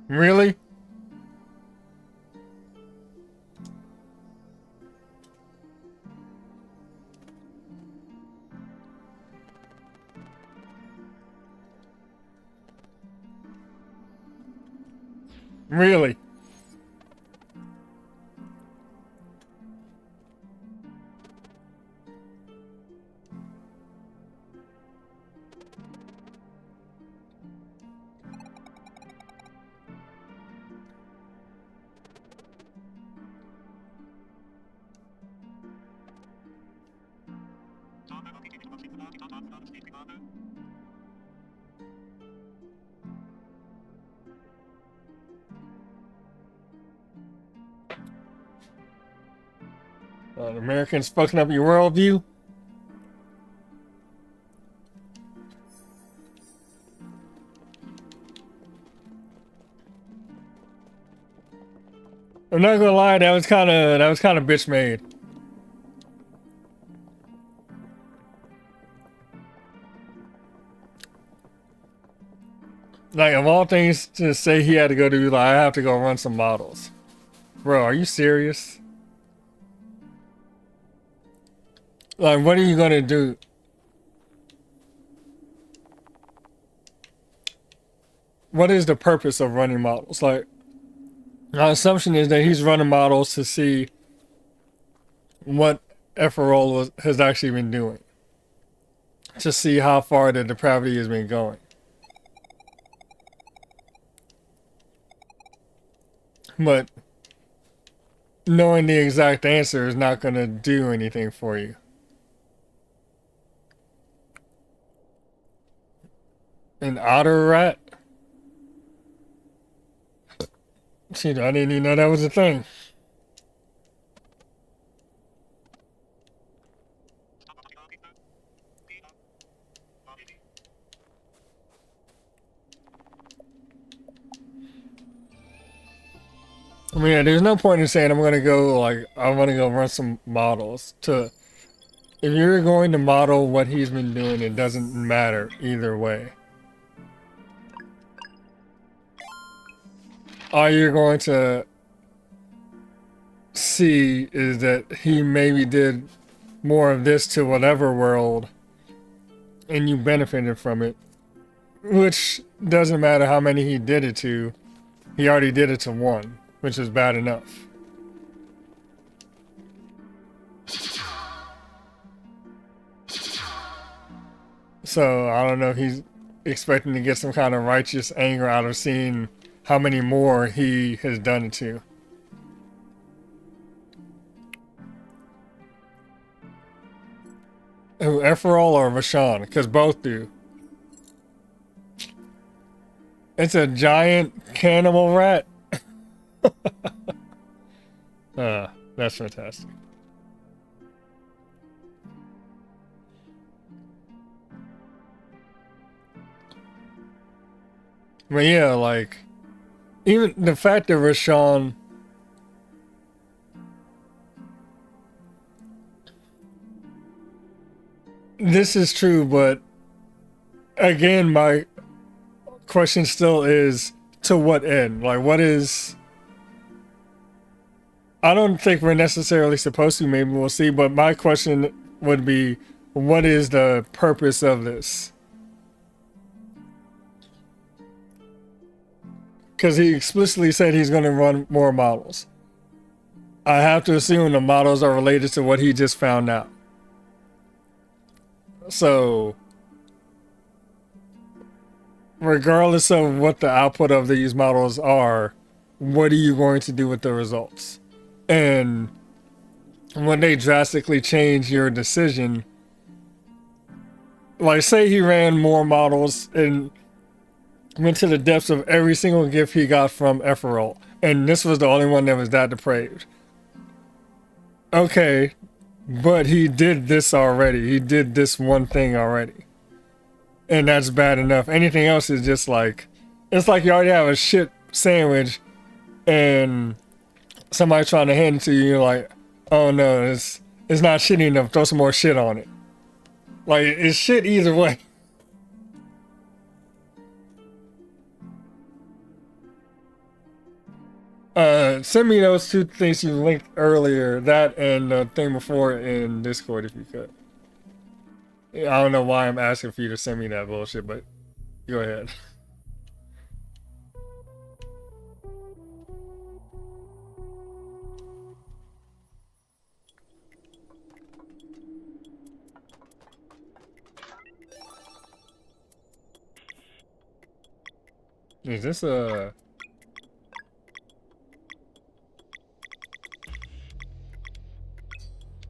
Really? Really? Americans fucking up your worldview? I'm not gonna lie, that was kind of bitch made. Like, of all things to say he had to go do, like, I have to go run some models. Bro, are you serious? Like, what are you gonna do? What is the purpose of running models? Like, my assumption is that he's running models to see what Efferol has actually been doing. To see how far the depravity has been going. But knowing the exact answer is not going to do anything for you. An otter rat? Shit, I didn't even know that was a thing. I mean, yeah, there's no point in saying I'm gonna go run some models. If you're going to model what he's been doing, it doesn't matter either way. All you're going to see is that he maybe did more of this to whatever world, and you benefited from it. Which doesn't matter how many he did it to. He already did it to one, which is bad enough. So I don't know if he's expecting to get some kind of righteous anger out of seeing how many more he has done it to. Who, Efferol or Vashon? Because both do. It's a giant cannibal rat. That's fantastic. But yeah, like, even the fact that Rashawn this is true, but again, my question still is, to what end? Like, what is... I don't think we're necessarily supposed to, maybe we'll see, but my question would be, what is the purpose of this? Because he explicitly said he's going to run more models. I have to assume the models are related to what he just found out. So, regardless of what the output of these models are, what are you going to do with the results? And when they drastically change your decision, like say he ran more models and went to the depths of every single gift he got from Ephraim, and this was the only one that was that depraved. Okay, but he did this already. He did this one thing already. And that's bad enough. Anything else is just like, it's like you already have a shit sandwich and somebody trying to hand it to you, you're like, oh no, it's not shitty enough, throw some more shit on it. Like, it's shit either way. Send me those two things you linked earlier, that and the thing before in Discord if you could. I don't know why I'm asking for you to send me that bullshit, but go ahead. Is this a...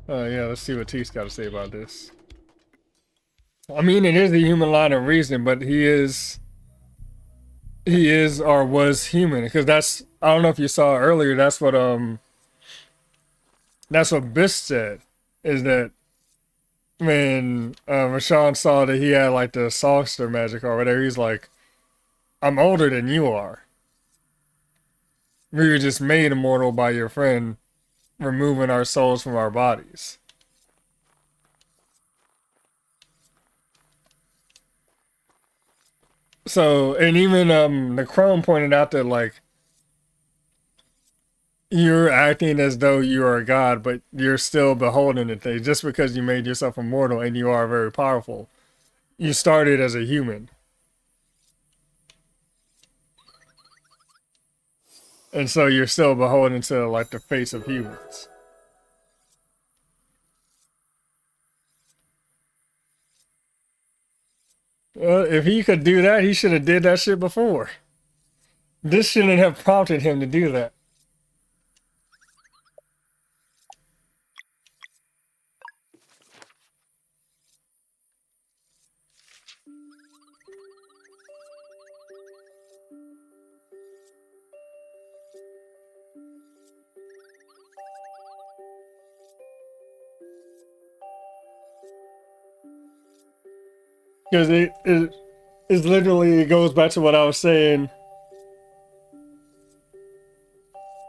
yeah, let's see what T's got to say about this. I mean, it is the human line of reasoning, but he is or was human, because that's, I don't know if you saw earlier, that's what Biss said, is that when Rashawn saw that he had like the songster magic or whatever, he's like, I'm older than you are. We were just made immortal by your friend removing our souls from our bodies. So, and even the Chrome pointed out that like you're acting as though you are a god, but you're still beholden to things. Just because you made yourself immortal and you are very powerful, you started as a human. And so you're still beholden to like the face of humans. If he could do that, he should have did that shit before. This shouldn't have prompted him to do that. Because it literally, it goes back to what I was saying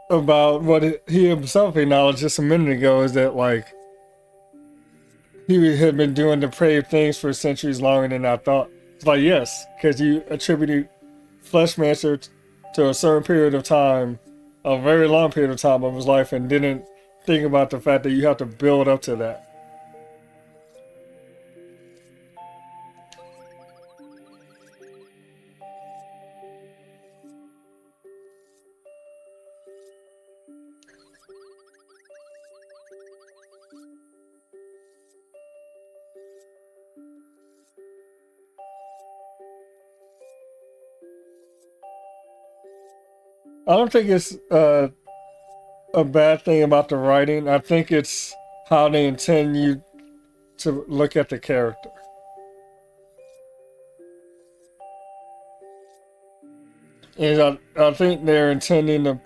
about what he himself acknowledged just a minute ago, is that like he had been doing depraved things for centuries longer than I thought. It's like, yes, because you attributed Fleshmancer to a certain period of time, a very long period of time of his life, and didn't think about the fact that you have to build up to that. I don't think it's a bad thing about the writing. I think it's how they intend you to look at the character. And I think they're intending to,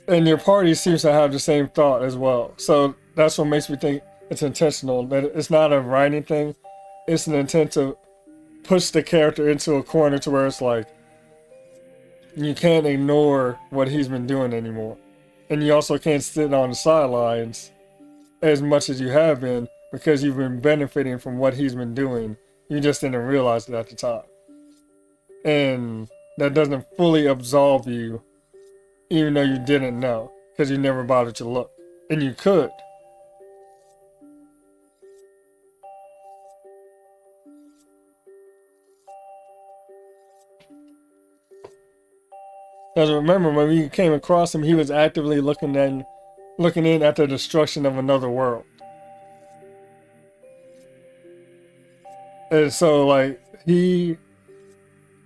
and your party seems to have the same thought as well. So that's what makes me think it's intentional. That it's not a writing thing. It's an intent to push the character into a corner to where it's like you can't ignore what he's been doing anymore, and you also can't sit on the sidelines as much as you have been because you've been benefiting from what he's been doing. You just didn't realize it at the time, and that doesn't fully absolve you, even though you didn't know because you never bothered to look, and you could. Because remember, when we came across him, he was actively looking in at the destruction of another world. And so, he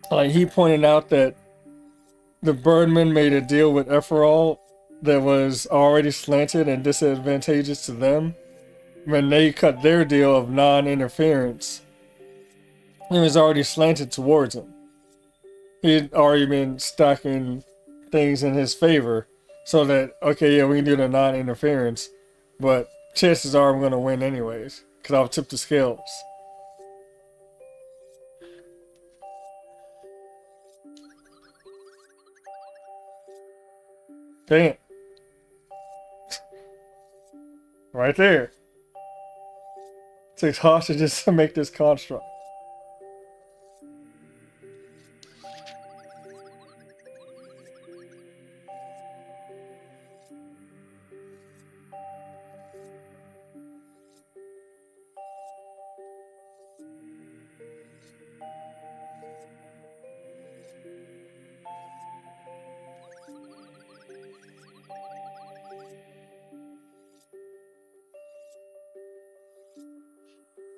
pointed out that the Birdmen made a deal with Ephraim that was already slanted and disadvantageous to them. When they cut their deal of non-interference, it was already slanted towards him. He'd already been stacking things in his favor, so that, okay, yeah, we can do the non-interference, but chances are I'm going to win anyways, because I'll tip the scales. Damn. Right there. 6 hostages to make this construct.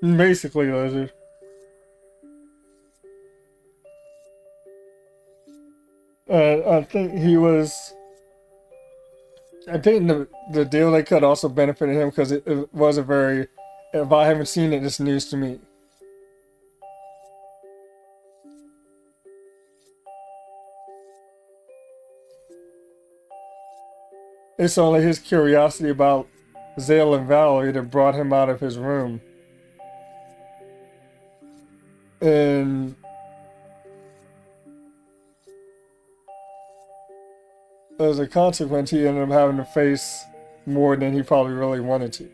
Basically, Lizard. I think he was. I think the deal they cut also benefited him because it was a very. If I haven't seen it, it's news to me. It's only his curiosity about Zale and Valerie that brought him out of his room. And as a consequence, he ended up having to face more than he probably really wanted to.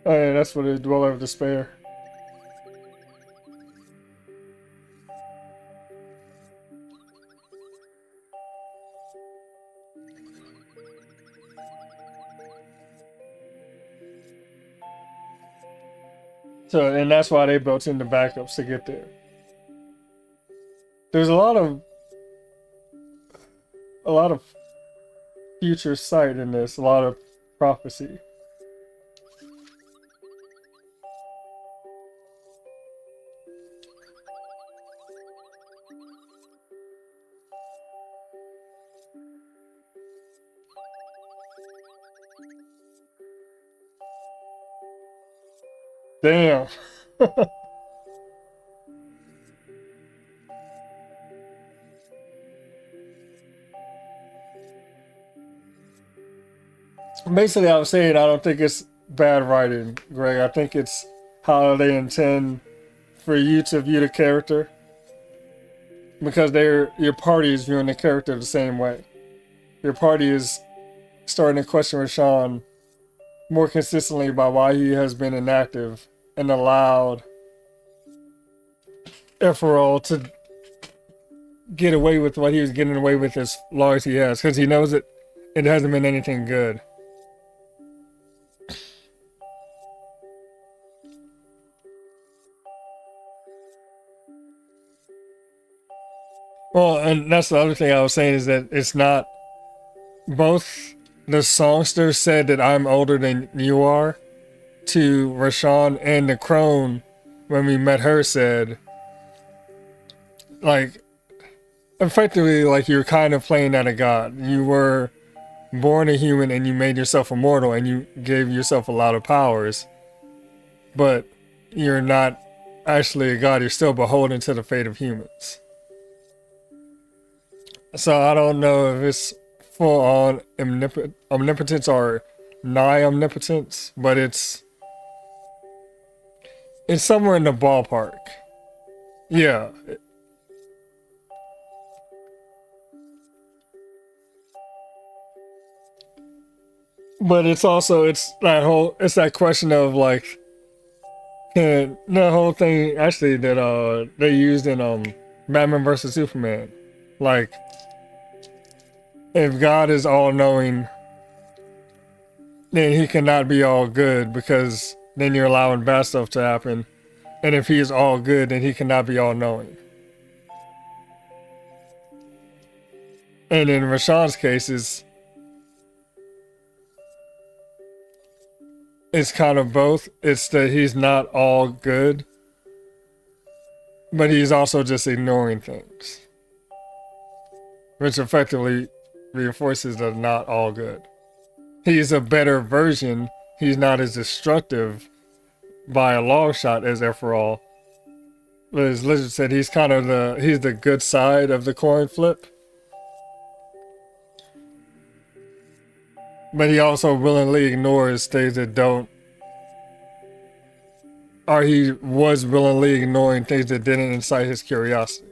Oh yeah, that's what it is, Dweller of Despair. So, and that's why they built in the backups to get there. There's a lot of future sight in this, a lot of prophecy. Damn. Basically, I was saying I don't think it's bad writing, Greg. I think it's how they intend for you to view the character, because your party is viewing the character the same way. Your party is starting to question Rashawn more consistently about why he has been inactive and allowed Ephraim to get away with what he was getting away with as long as he has, because he knows that it hasn't been anything good. Well, and that's the other thing I was saying is that it's not both the songster said that I'm older than you are to Rashawn, and the crone when we met her said, like, effectively, like, you're kind of playing at a god. You were born a human and you made yourself immortal and you gave yourself a lot of powers, but you're not actually a god. You're still beholden to the fate of humans. So I don't know if it's full on omnipotence or nigh omnipotence, but it's It's somewhere in the ballpark. Yeah. But it's also it's that question of like the whole thing actually that they used in Batman versus Superman. Like if God is all knowing, then he cannot be all good because then you're allowing bad stuff to happen. And if he is all good, then he cannot be all knowing. And in Rashawn's case, it's kind of both. It's that he's not all good, but he's also just ignoring things, which effectively reinforces that not all good. He's a better version. He's not as destructive by a long shot as Efferall. But as Lizard said, he's kind of he's the good side of the coin flip. But he also willingly ignores things that don't, or he was willingly ignoring things that didn't incite his curiosity.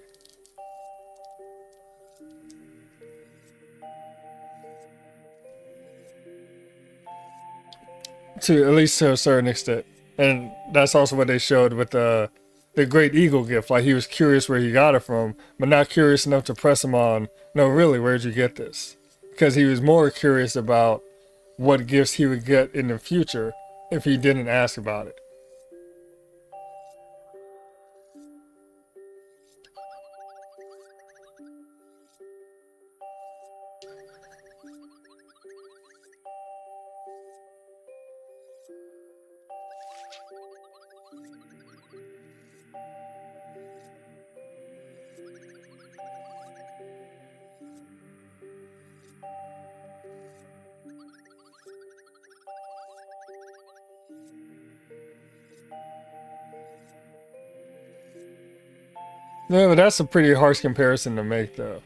To at least to a certain extent. And that's also what they showed with the Great Eagle gift. Like he was curious where he got it from, but not curious enough to press him on, no, really, where'd you get this? Because he was more curious about what gifts he would get in the future if he didn't ask about it. No, but that's a pretty harsh comparison to make, though.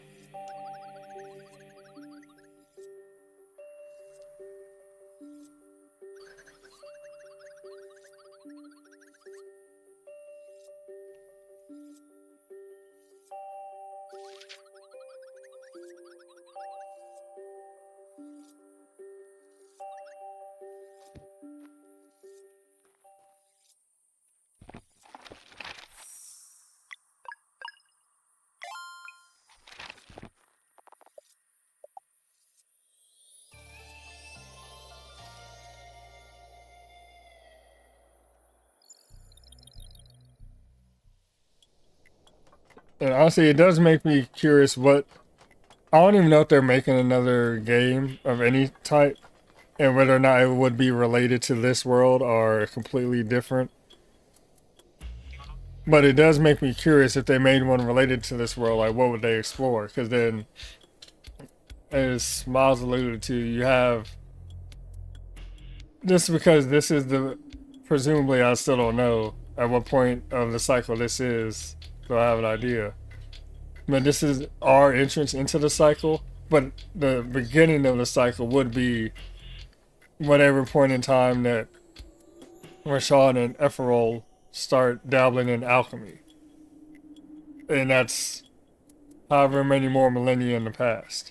And honestly, it does make me curious what. I don't even know if they're making another game of any type, and whether or not it would be related to this world or completely different. But it does make me curious if they made one related to this world, like what would they explore? Because then, as Miles alluded to, you have just because this is the presumably I still don't know at what point of the cycle this is, so I have an idea. But this is our entrance into the cycle, but the beginning of the cycle would be whatever point in time that Rashawn and Efferol start dabbling in alchemy. And that's however many more millennia in the past.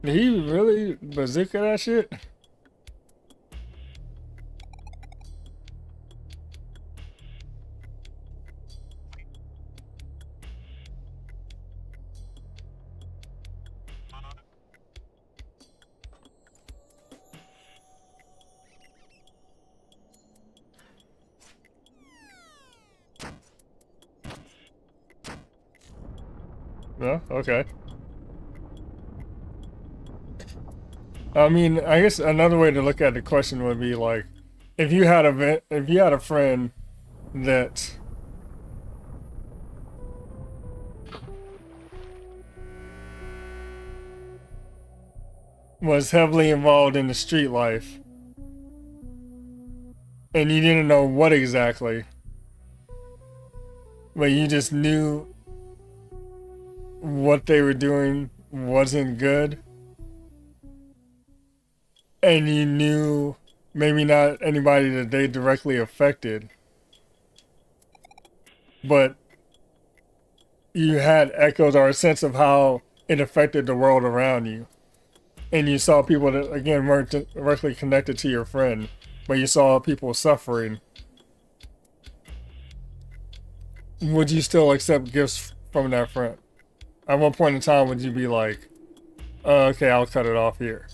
Did he really bazooka that shit? No? Okay. I mean, I guess another way to look at the question would be like, if you had a friend that was heavily involved in the street life, and you didn't know what exactly, but you just knew what they were doing wasn't good, and you knew maybe not anybody that they directly affected, but you had echoes or a sense of how it affected the world around you. And you saw people that, again, weren't directly connected to your friend, but you saw people suffering. Would you still accept gifts from that friend? At one point in time, would you be like, okay, I'll cut it off here?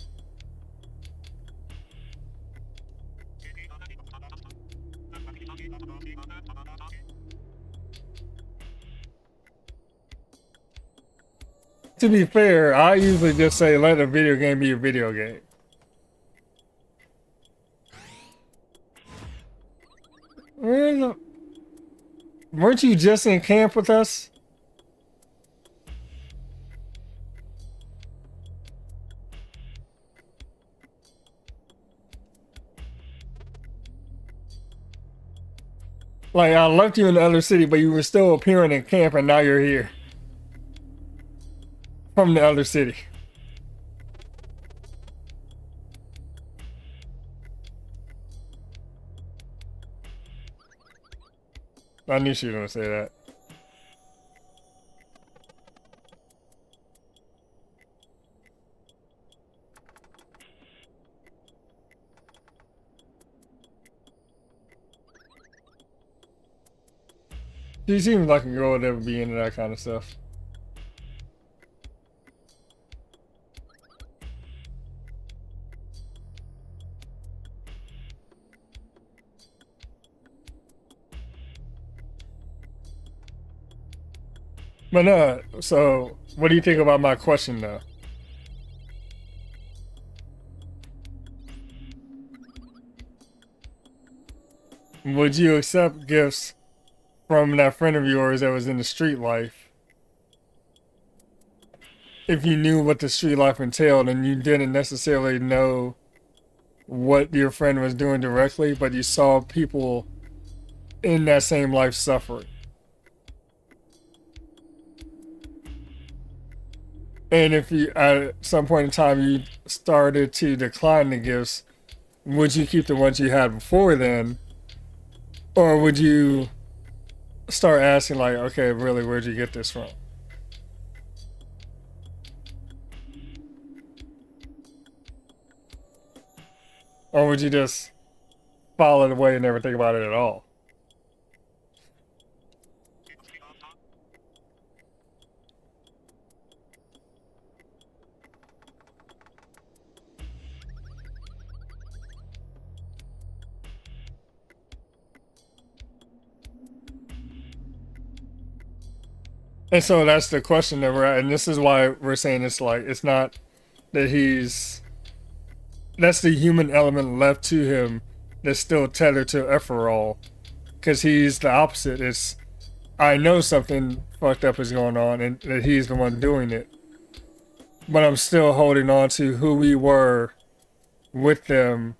To be fair, I usually just say let a video game be a video game. Weren't you just in camp with us? Like, I left you in the other city, but you were still appearing in camp, and now you're here. From the other city. I knew she was gonna say that. She seems like a girl that would be into that kind of stuff. But no, so what do you think about my question though? Would you accept gifts from that friend of yours that was in the street life if you knew what the street life entailed and you didn't necessarily know what your friend was doing directly, but you saw people in that same life suffering? And if you, at some point in time, you started to decline the gifts, would you keep the ones you had before then? Or would you start asking, like, okay, really, where'd you get this from? Or would you just file it away and never think about it at all? And so that's the question that we're at, and this is why we're saying it's like, it's not that he's, that's the human element left to him that's still tethered to Ephraim, because he's the opposite. It's, I know something fucked up is going on and that he's the one doing it, but I'm still holding on to who we were with them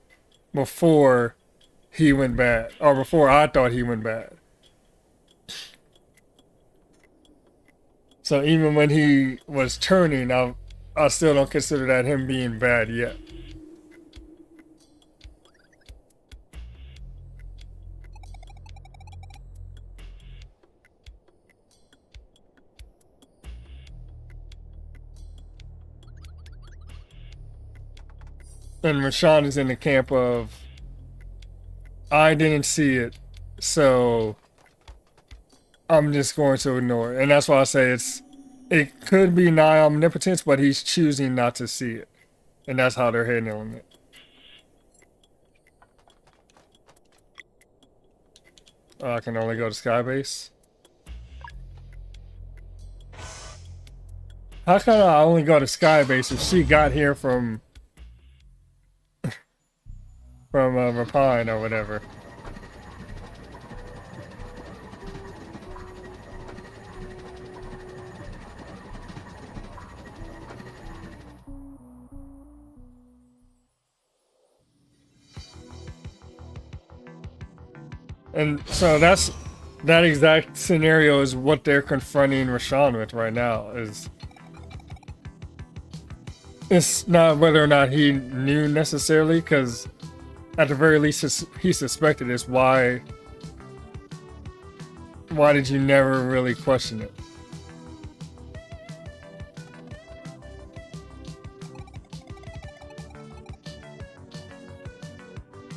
before he went bad, or before I thought he went bad. So even when he was turning, I still don't consider that him being bad yet. And Rashawn is in the camp of, I didn't see it, so I'm just going to ignore it. And that's why I say it could be nigh omnipotence, but he's choosing not to see it. And that's how they're handling it. I can only go to Skybase. How can I only go to Skybase if she got here from Rapine or whatever? And so that's that exact scenario is what they're confronting Rashawn with right now. Is it's not whether or not he knew necessarily, because at the very least he suspected. It's why did you never really question it?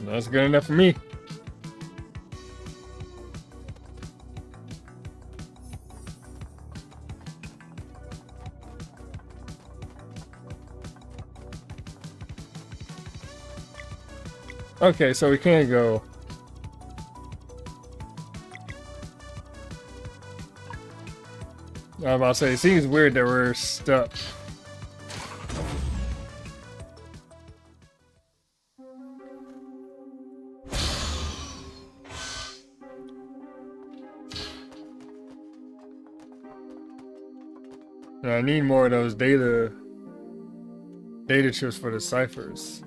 That's good enough for me. Okay, so we can't go. I'm about to say, it seems weird that we're stuck. And I need more of those data chips for the ciphers.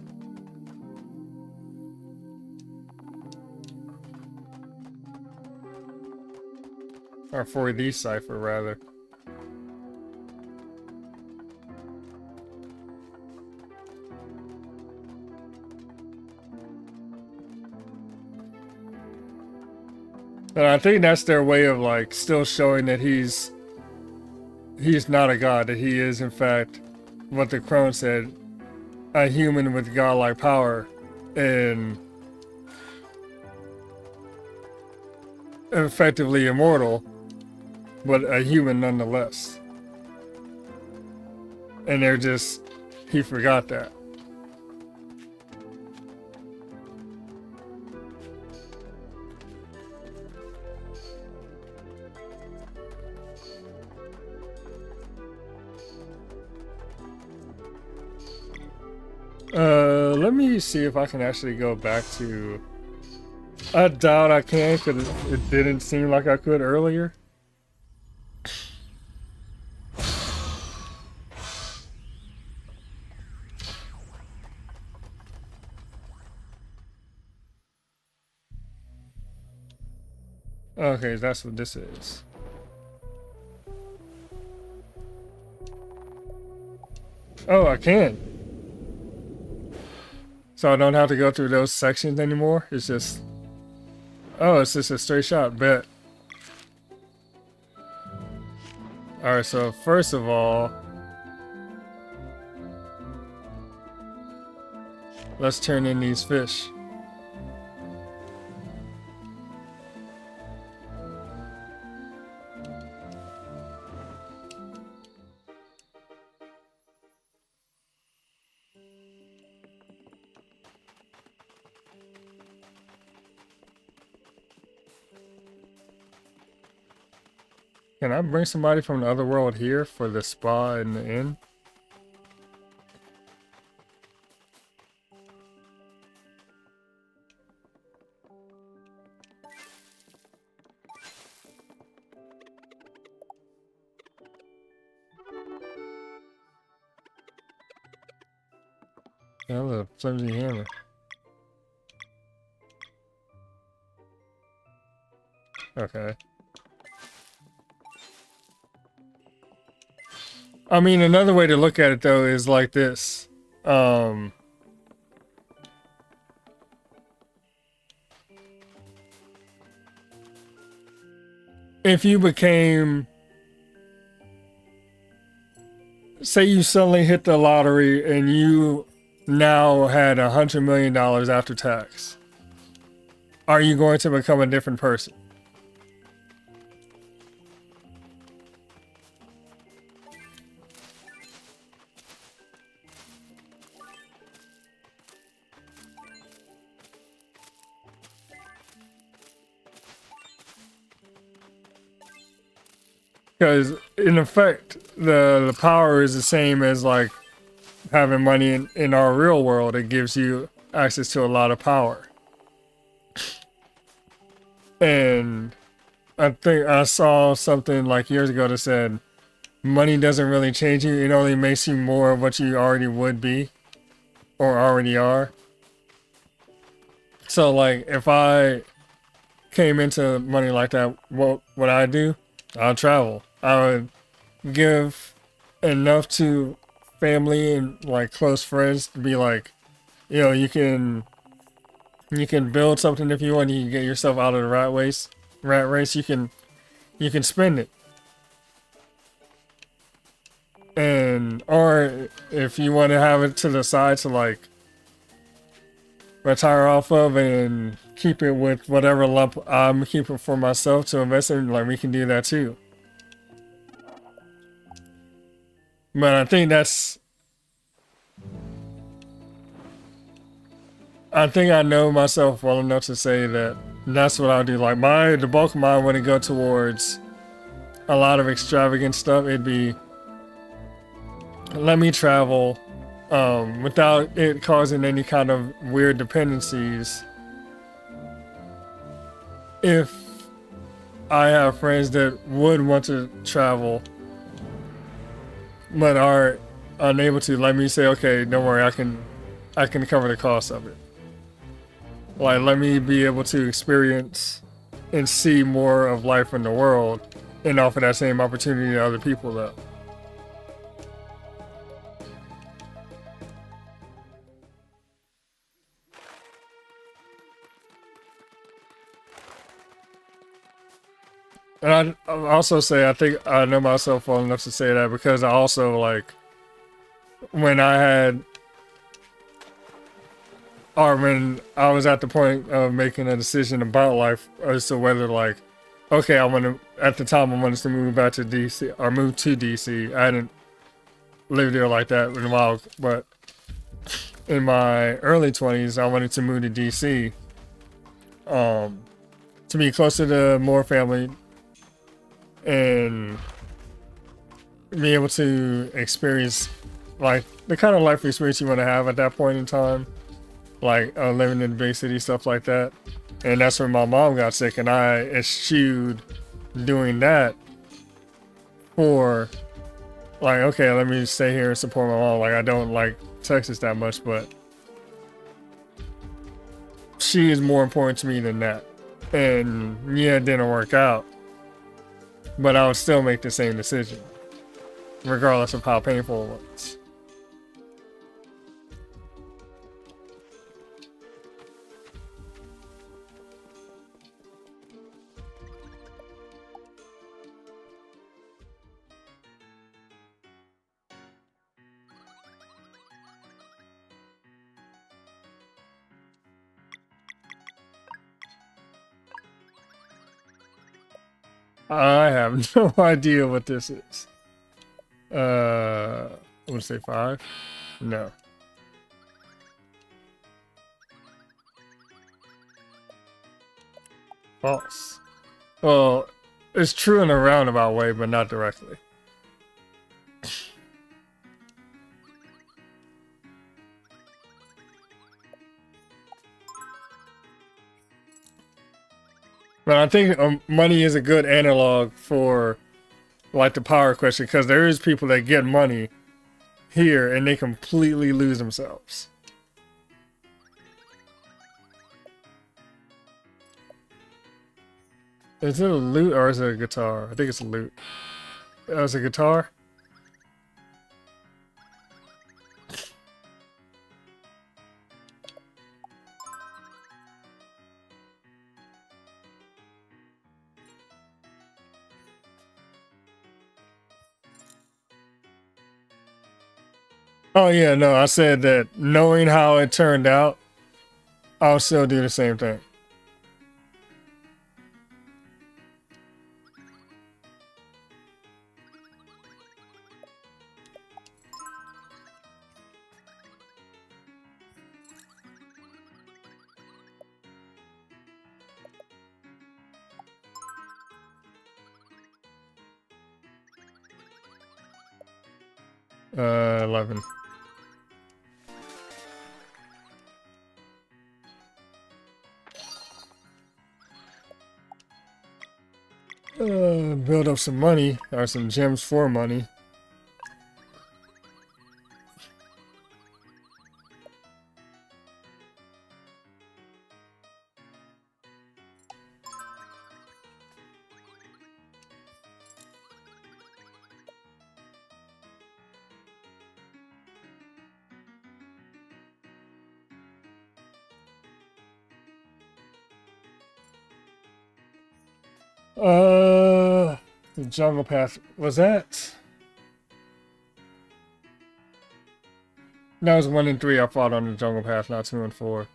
Or for the cipher, rather. And I think that's their way of like still showing that he's not a god, that he is in fact what the crone said, a human with godlike power and effectively immortal, but a human nonetheless. And they're just, he forgot that. Let me see if I can actually go back to... I doubt I can, because it didn't seem like I could earlier. Okay, that's what this is. Oh, I can. So I don't have to go through those sections anymore. It's just... Oh, it's just a straight shot. Bet. Alright, so first of all... let's turn in these fish. Can I bring somebody from the other world here for the spa and the inn? Oh, the flimsy hammer. Okay. I mean, another way to look at it though is like this. If you became, say you suddenly hit the lottery and you now had $100 million after tax, are you going to become a different person? Because in effect, the power is the same as like having money in our real world. It gives you access to a lot of power. And I think I saw something like years ago that said money doesn't really change you. It only makes you more of what you already would be or already are. So like if I came into money like that, what I do, I'll travel. I would give enough to family and like close friends to be like, you can build something if you want. You can get yourself out of the rat race. You can spend it, and or if you want to have it to the side to like retire off of and keep it with whatever lump I'm keeping for myself to invest in, like we can do that too. But I think I know myself well enough to say that that's what I'll do. Like the bulk of mine wouldn't go towards a lot of extravagant stuff. It'd be let me travel, without it causing any kind of weird dependencies. If I have friends that would want to travel but are unable to, let me say, okay, don't worry, I can cover the cost of it. Like, let me be able to experience and see more of life in the world and offer that same opportunity to other people, though. And I also say, I think I know myself well enough to say that because I also, like, when I had, or when I was at the point of making a decision about life as to whether, like, okay, at the time, I wanted to move back to DC, or move to DC. I hadn't lived there like that in a while, but in my early 20s, I wanted to move to DC, to be closer to more family and be able to experience like the kind of life experience you want to have at that point in time, like living in the big city, stuff like that. And that's when my mom got sick, and I eschewed doing that for like, okay, let me stay here and support my mom. Like, I don't like Texas that much, but she is more important to me than that. And yeah, it didn't work out, but I would still make the same decision, regardless of how painful it was. I have no idea what this is. I would say 5. No. False. Well, it's true in a roundabout way, but not directly. But I think money is a good analog for like the power question, because there is people that get money here and they completely lose themselves. Is it a lute or is it a guitar? I think it's a lute. Oh, it's a guitar? Oh yeah, no, I said that knowing how it turned out, I'll still do the same thing. 11. Build up some money, or some gems for money. The Jungle Path, was that? That was 1 and 3 I fought on the Jungle Path, not 2 and 4.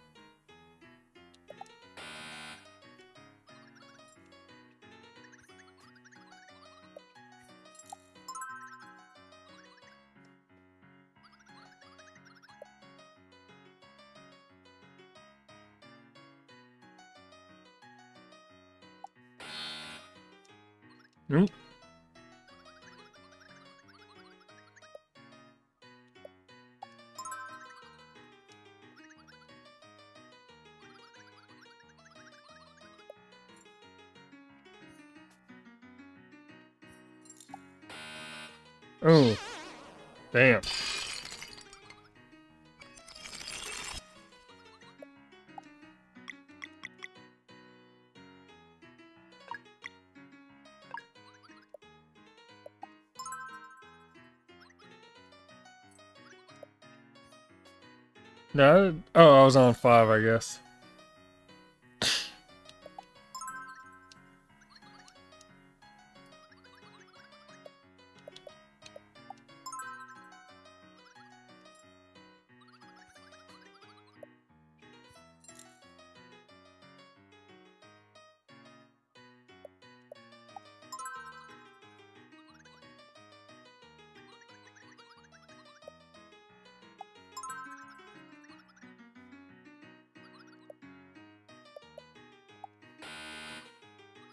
Nope. Oh, damn. No, oh, I was on 5, I guess.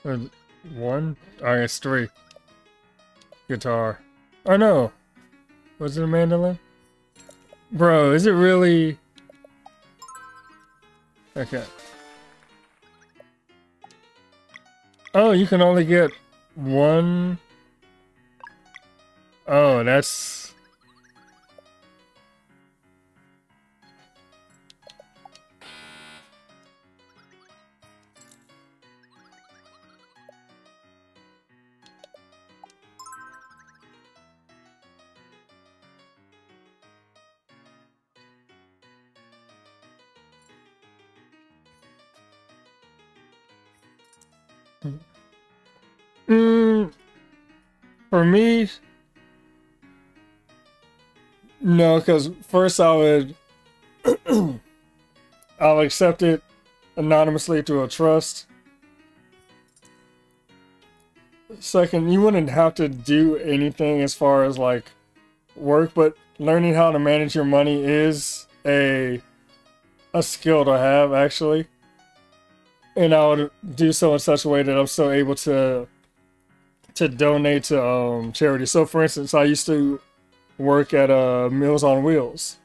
Or 1? Alright, it's 3. Guitar. Oh no! Was it a mandolin? Bro, is it really? Okay. Oh, you can only get 1. Oh, that's... For me, no, because first I would I'll accept it anonymously through a trust. Second, you wouldn't have to do anything as far as like work, but learning how to manage your money is a skill to have actually. And I would do so in such a way that I'm still able to donate to charity. So for instance, I used to work at Meals on Wheels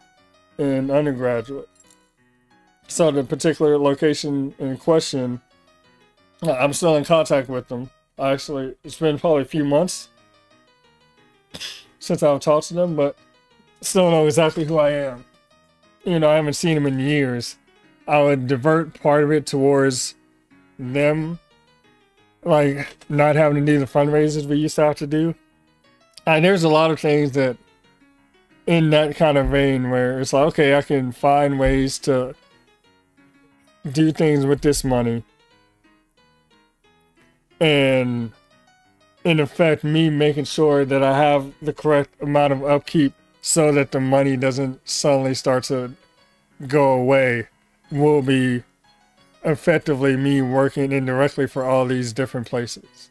in undergraduate. So the particular location in question, I'm still in contact with them. Actually, it's been probably a few months since I've talked to them, but still know exactly who I am. You know, I haven't seen them in years. I would divert part of it towards them, like not having to do the fundraisers we used to have to do. And there's a lot of things that in that kind of vein where it's like, okay, I can find ways to do things with this money. And in effect, me making sure that I have the correct amount of upkeep so that the money doesn't suddenly start to go away will be effectively me working indirectly for all these different places.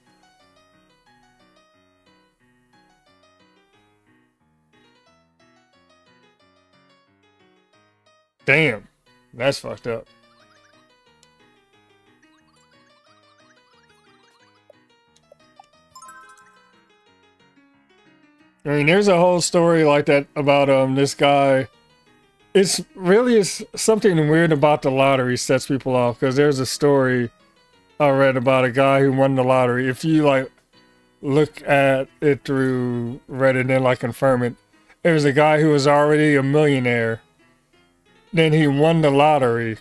Damn, that's fucked up. I mean, there's a whole story like that about this guy. It's really is something weird about the lottery sets people off because there's a story I read about a guy who won the lottery. If you like look at it through Reddit and like confirm it, there's a guy who was already a millionaire. Then he won the lottery,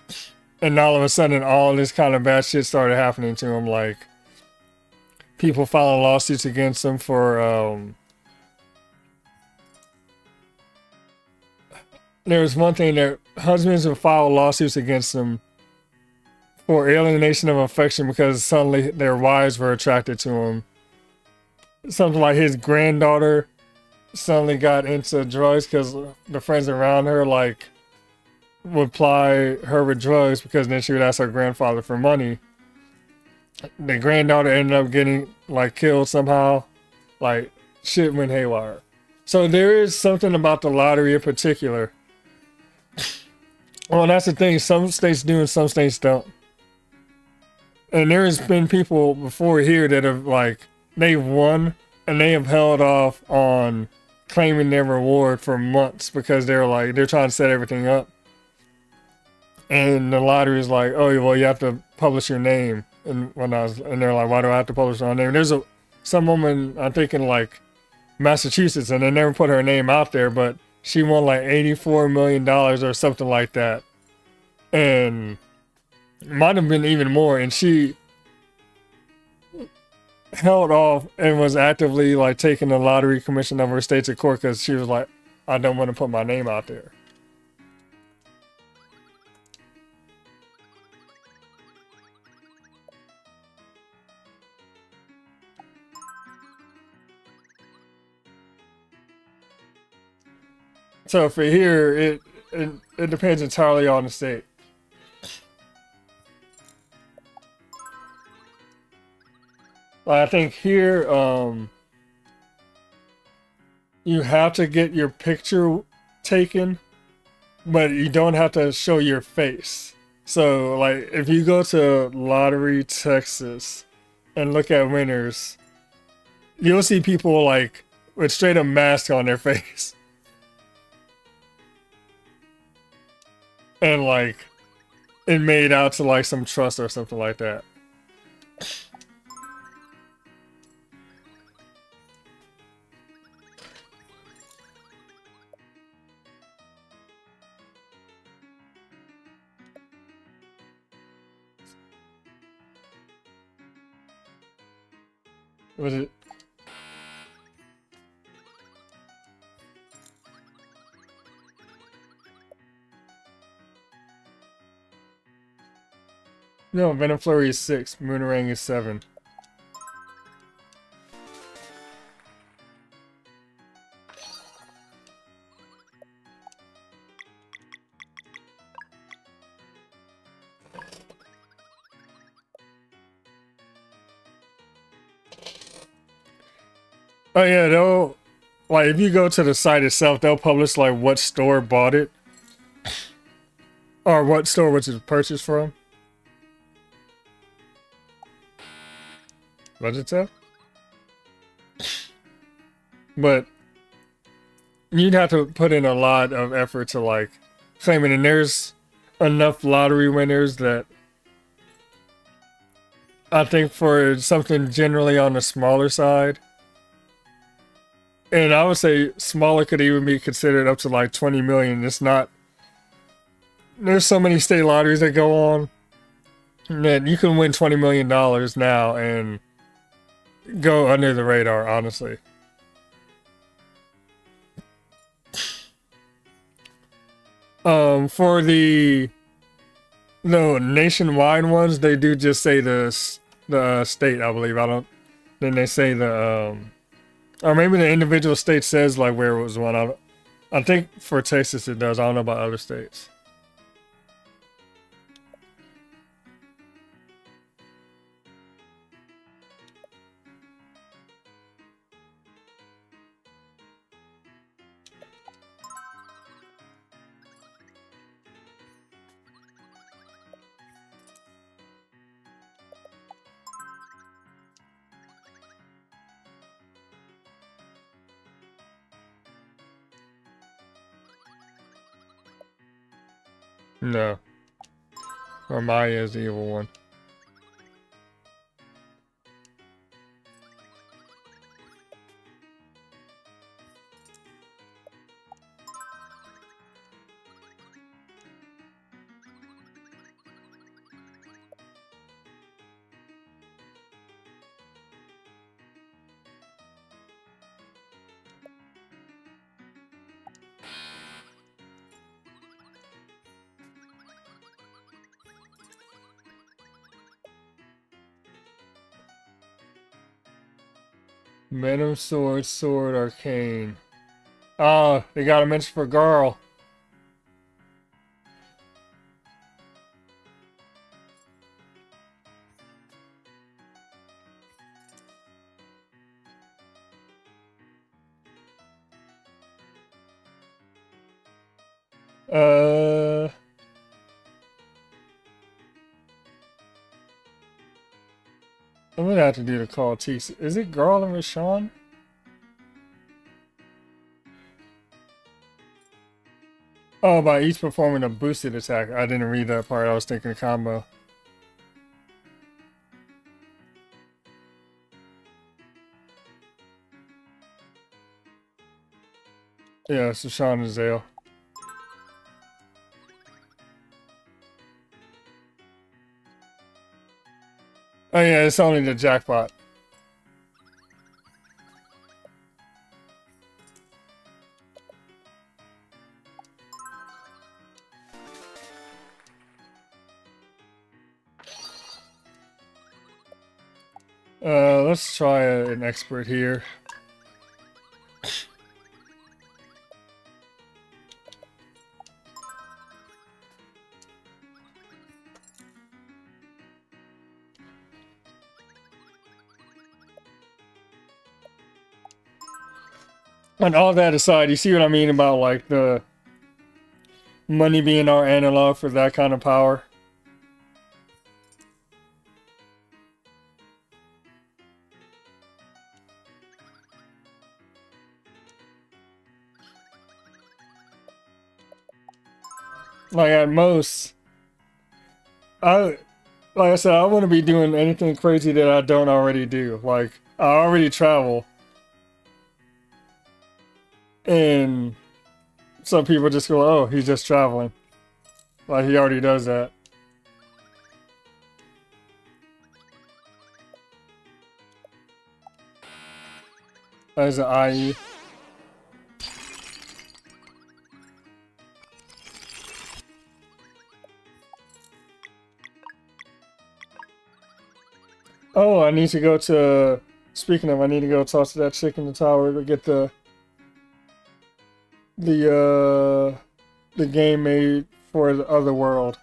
and all of a sudden, all this kind of bad shit started happening to him. Like people filing lawsuits against him for there was one thing that husbands would file lawsuits against him for alienation of affection because suddenly their wives were attracted to him. Something like his granddaughter suddenly got into drugs because the friends around her like would ply her with drugs because then she would ask her grandfather for money. The granddaughter ended up getting like killed somehow. Like shit went haywire. So there is something about the lottery in particular. Well, that's the thing. Some states do and some states don't. And there's been people before here that have like they've won and they have held off on claiming their reward for months because they're trying to set everything up. And the lottery is like, oh well, you have to publish your name. And and they're like, why do I have to publish my name? There's some woman I think in like Massachusetts, and they never put her name out there, but she won like $84 million or something like that, and it might have been even more. And she held off and was actively like taking the lottery commission of her state to court because she was like, I don't want to put my name out there. So for here, it depends entirely on the state. Like, I think here, you have to get your picture taken, but you don't have to show your face. So, like, if you go to Lottery Texas and look at winners, you'll see people like with straight up masks on their face. And like it made out to like some trust or something like that. Was it? No, Venom Flurry is 6, Moonerang is 7. Oh yeah, they'll like if you go to the site itself, they'll publish like what store bought it or what store was it purchased from. What did it say? But you'd have to put in a lot of effort to like claim it, and there's enough lottery winners that I think for something generally on the smaller side, and I would say smaller could even be considered up to like 20 million. It's not. There's so many state lotteries that go on that you can win $20 million now and go under the radar, honestly. For the nationwide ones, they do just say the state, I believe. I don't. Then they say the or maybe the individual state says like where it was won. I think for Texas it does. I don't know about other states. No. Or Maya is the evil one. Venom Sword, Sword, Arcane. Oh, they got a mention for girl. Uh, I'm gonna have to do the call T. Is it Girl and Rashawn? Oh, by each performing a boosted attack. I didn't read that part. I was thinking combo. Yeah, it's Rashawn and Zale. Oh yeah, it's only the jackpot. Let's try an expert here. And all that aside, you see what I mean about like the money being our analog for that kind of power? Like at most, like I said, I wouldn't be doing anything crazy that I don't already do. Like I already travel, and some people just go, "Oh, he's just traveling." Like he already does that. As an IE. Oh, I need to go to. Speaking of, I need to go talk to that chick in the tower to get the the game made for the other world.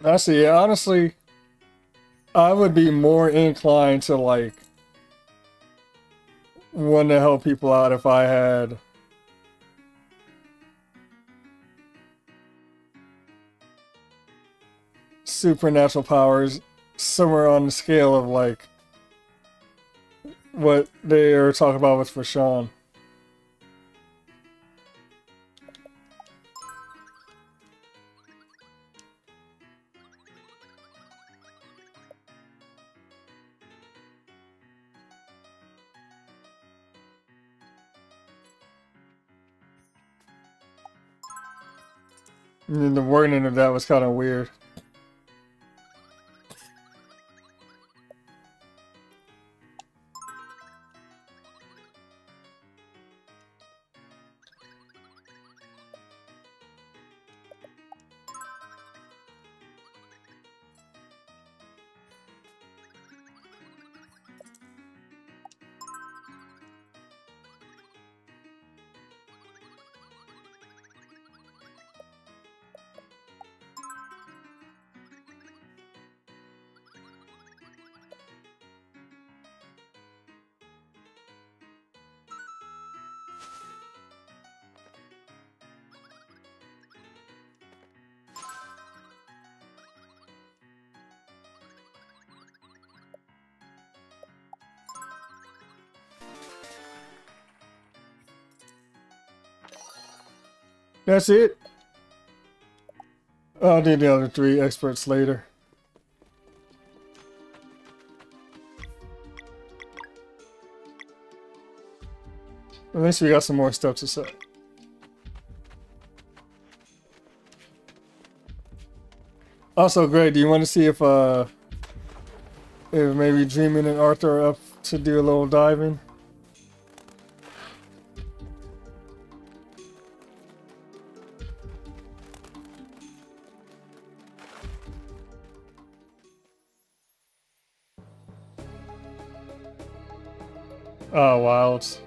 I see. Honestly, I would be more inclined to like want to help people out if I had supernatural powers somewhere on the scale of like what they are talking about with Rashawn. And then the wording of that was kind of weird. That's it. I'll do the other three experts later. At least we got some more stuff to say. Also, Greg, do you want to see if maybe Dreaming and Arthur are up to do a little diving? Oh, Wilds.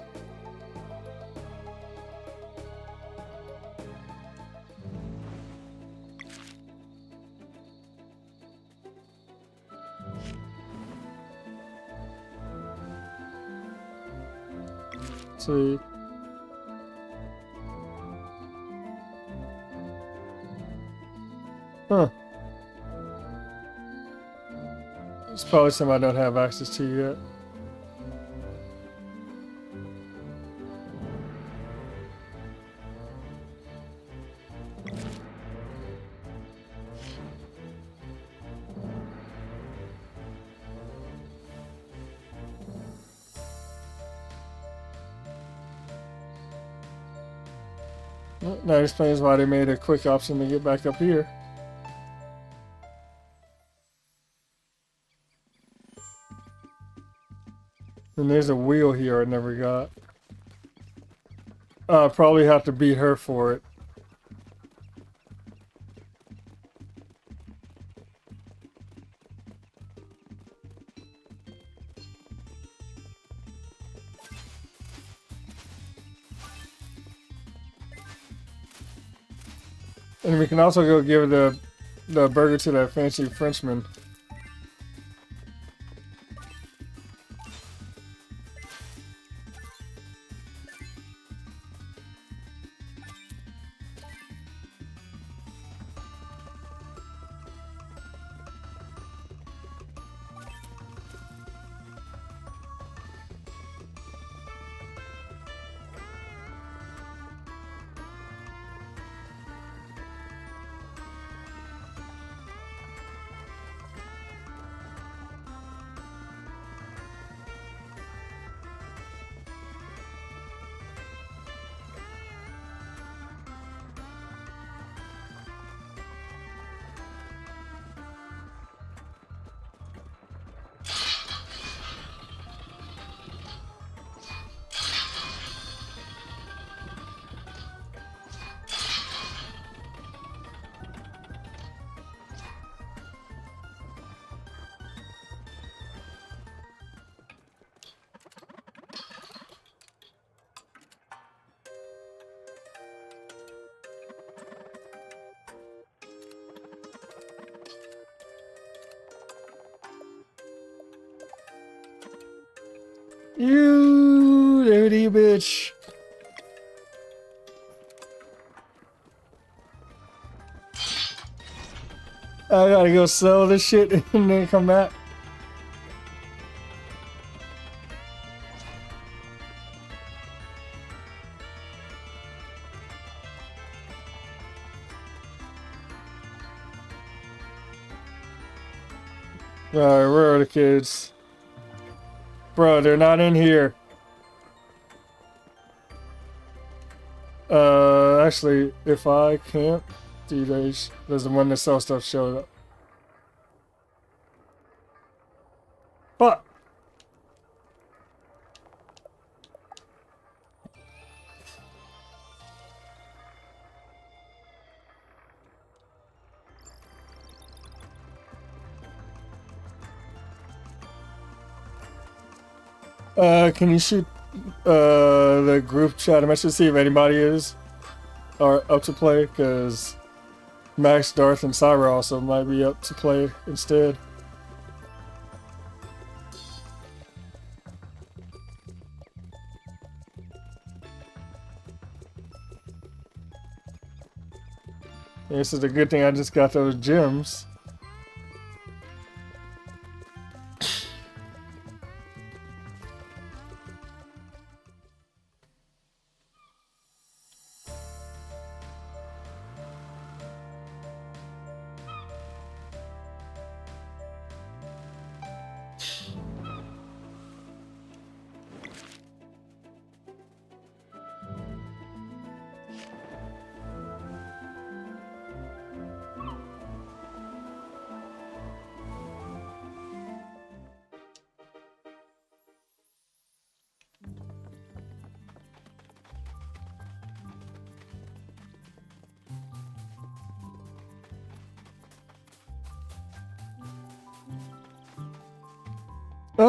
Sweet. Huh. It's probably something I don't have access to yet. Well, that explains why they made a quick option to get back up here. And there's a wheel here I never got. Probably have to beat her for it. And we can also go give the burger to that fancy Frenchman. You dirty bitch. I gotta go sell this shit and then come back. Alright, where are the kids? Bro, they're not in here. Actually, if I can't, there's the one that sells stuff showed up. Fuck! Can you shoot the group chat? I'm actually see if anybody are up to play, because Max, Darth, and Cyber also might be up to play instead. This is a good thing I just got those gems.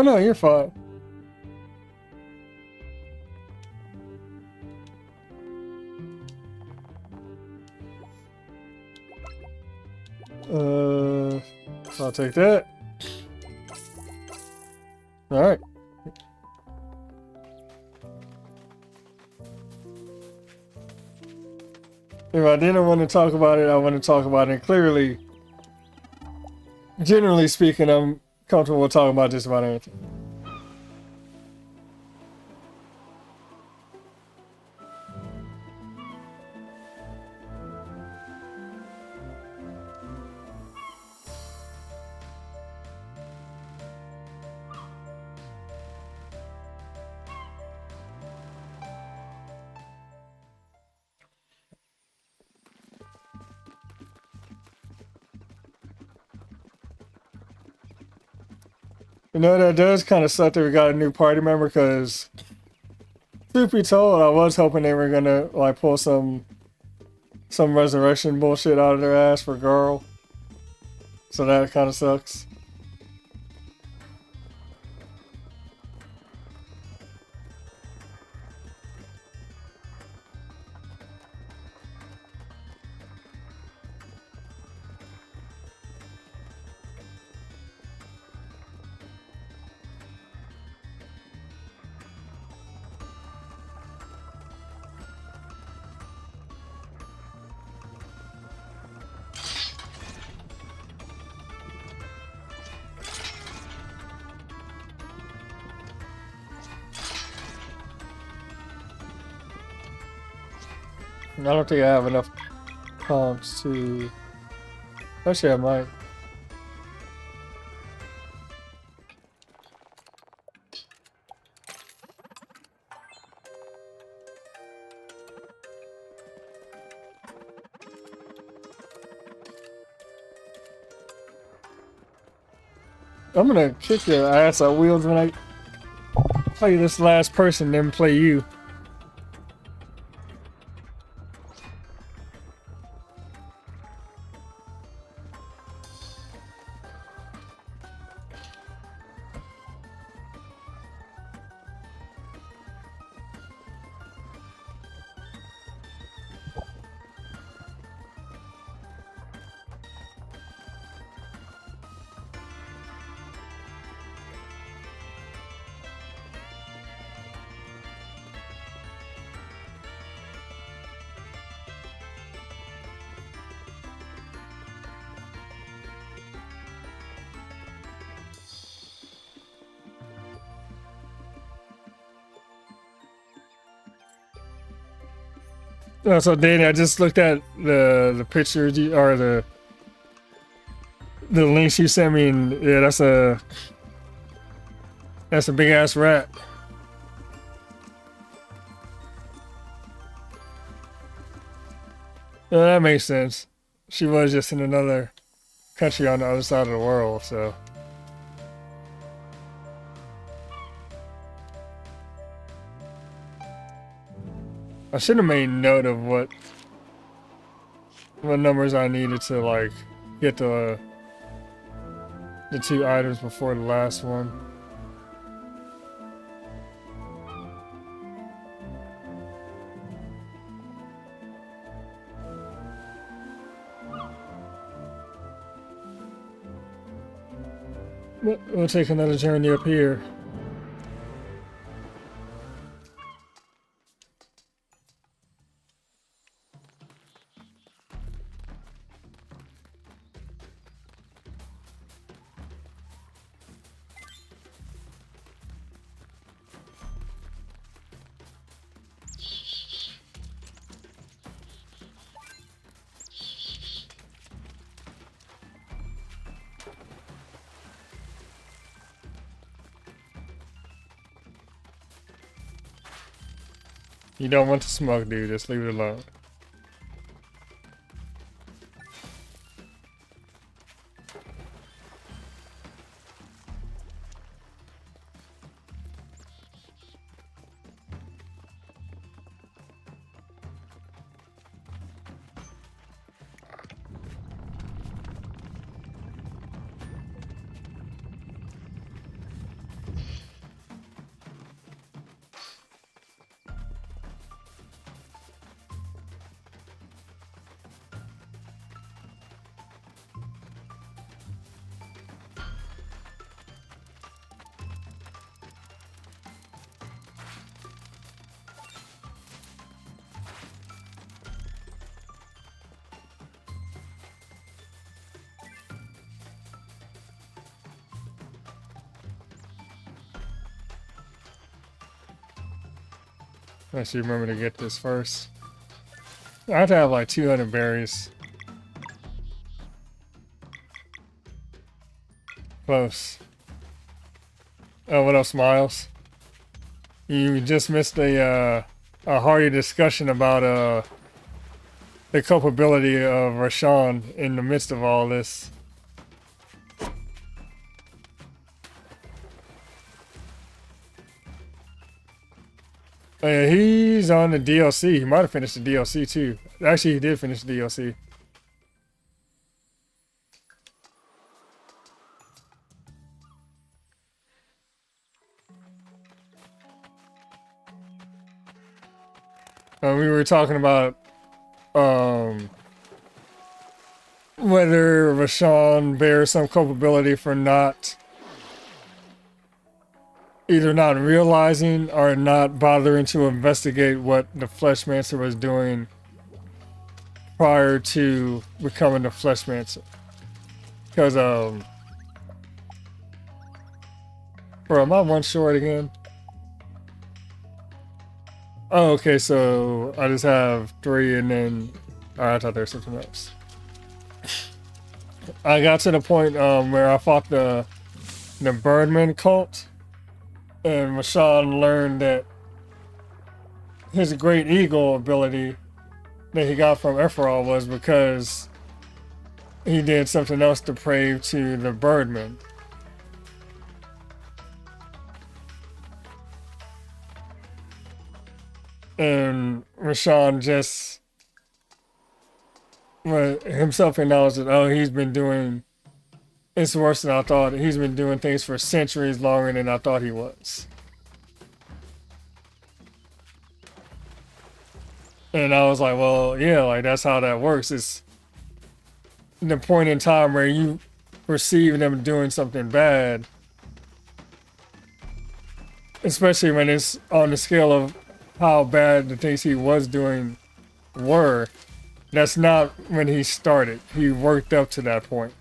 Oh no, you're fine. I'll take that. Alright. If I didn't want to talk about it, I want to talk about it. Clearly, generally speaking, I'm comfortable talking about just about anything. You know, that does kind of suck that we got a new party member, because truth be told, I was hoping they were gonna like pull some resurrection bullshit out of their ass for Girl. So that kind of sucks. I don't think I have enough comps to... Actually, I might. I'm gonna kick your ass on wheels when I play this last person, then play you. So Danny, I just looked at the pictures or the links you sent me, and yeah, that's a big ass rat. Yeah, that makes sense. She was just in another country on the other side of the world, so. I should have made note of what numbers I needed to like get the 2 items before the last one. We'll take another journey up here. You don't want to smoke, dude. Just leave it alone. I should remember to get this first. I have to have like 200 berries. Close. Oh, what else, Miles? You just missed a hearty discussion about the culpability of Rashawn in the midst of all this. He's on the DLC. He might have finished the DLC too. Actually, he did finish the DLC. We were talking about whether Rashawn bears some culpability for not either not realizing or not bothering to investigate what the Fleshmancer was doing prior to becoming the Fleshmancer. Because, bro, am I one short again? Oh, okay, so I just have 3 and then... I thought there was something else. I got to the point where I fought the Birdman cult, and Rashawn learned that his great eagle ability that he got from Ephraim was because he did something else depraved to the Birdman. And Rashawn just himself acknowledged that, oh, he's been doing, it's worse than I thought. He's been doing things for centuries longer than I thought he was. And I was like, well, yeah, like that's how that works. It's the point in time where you perceive them doing something bad, especially when it's on the scale of how bad the things he was doing were. That's not when he started. He worked up to that point.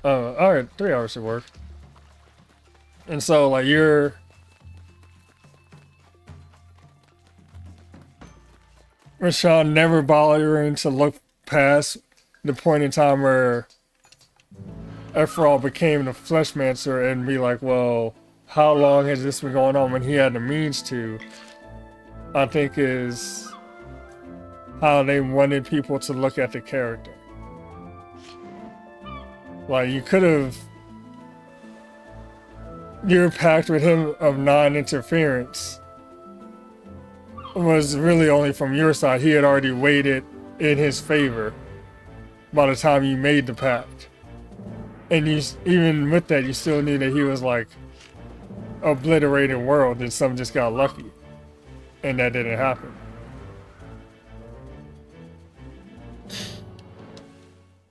Alright, 3 hours should work. And so, like, you're... Rashawn never bothering to look past the point in time where Ephraim became the Fleshmancer and be like, well, how long has this been going on when he had the means to, I think is how they wanted people to look at the character. Like, you could have, your pact with him of non-interference was really only from your side. He had already weighed it in his favor by the time you made the pact. And you, even with that, you still knew that he was like obliterated world, and some just got lucky. And that didn't happen.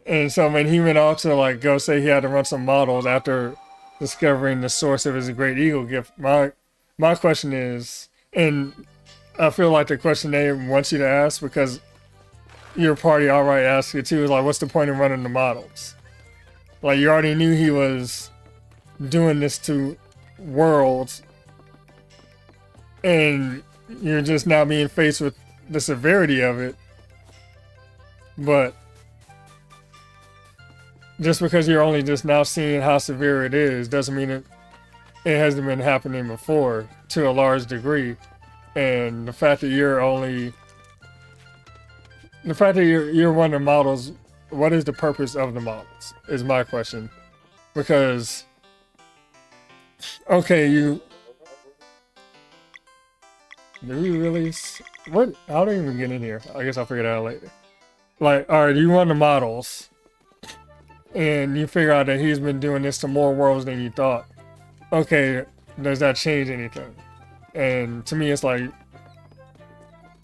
And so when he went off to like go say he had to run some models after discovering the source of his great eagle gift, my question is, and I feel like the question they want you to ask, because your party outright asked it too, is like, what's the point in running the models? Like, you already knew he was doing this to worlds, and you're just now being faced with the severity of it. But just because you're only just now seeing how severe it is doesn't mean it hasn't been happening before to a large degree. And the fact that you're one of the models, what is the purpose of the models is my question. Because okay, do we really, what, how do I even get in here? I guess I'll figure it out later. Like, alright, you run the models and you figure out that he's been doing this to more worlds than you thought. Okay, does that change anything? And to me, it's like,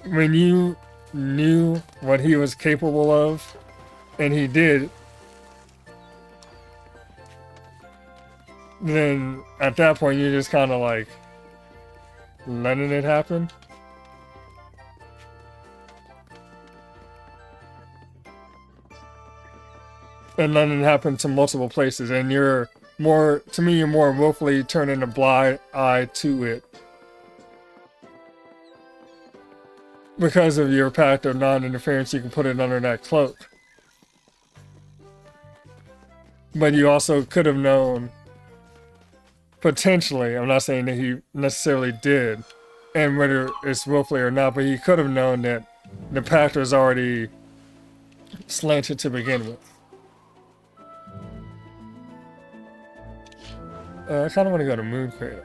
when you knew what he was capable of, and he did, then at that point, you're just kind of like letting it happen. and then it happened to multiple places, and you're more, to me, you're more willfully turning a blind eye to it because of your pact of non-interference. You can put it under that cloak, but you also could have known, potentially, I'm not saying that he necessarily did, and whether it's willfully or not, but he could have known that the pact was already slanted to begin with. I kind of want to go to Moon Cradle.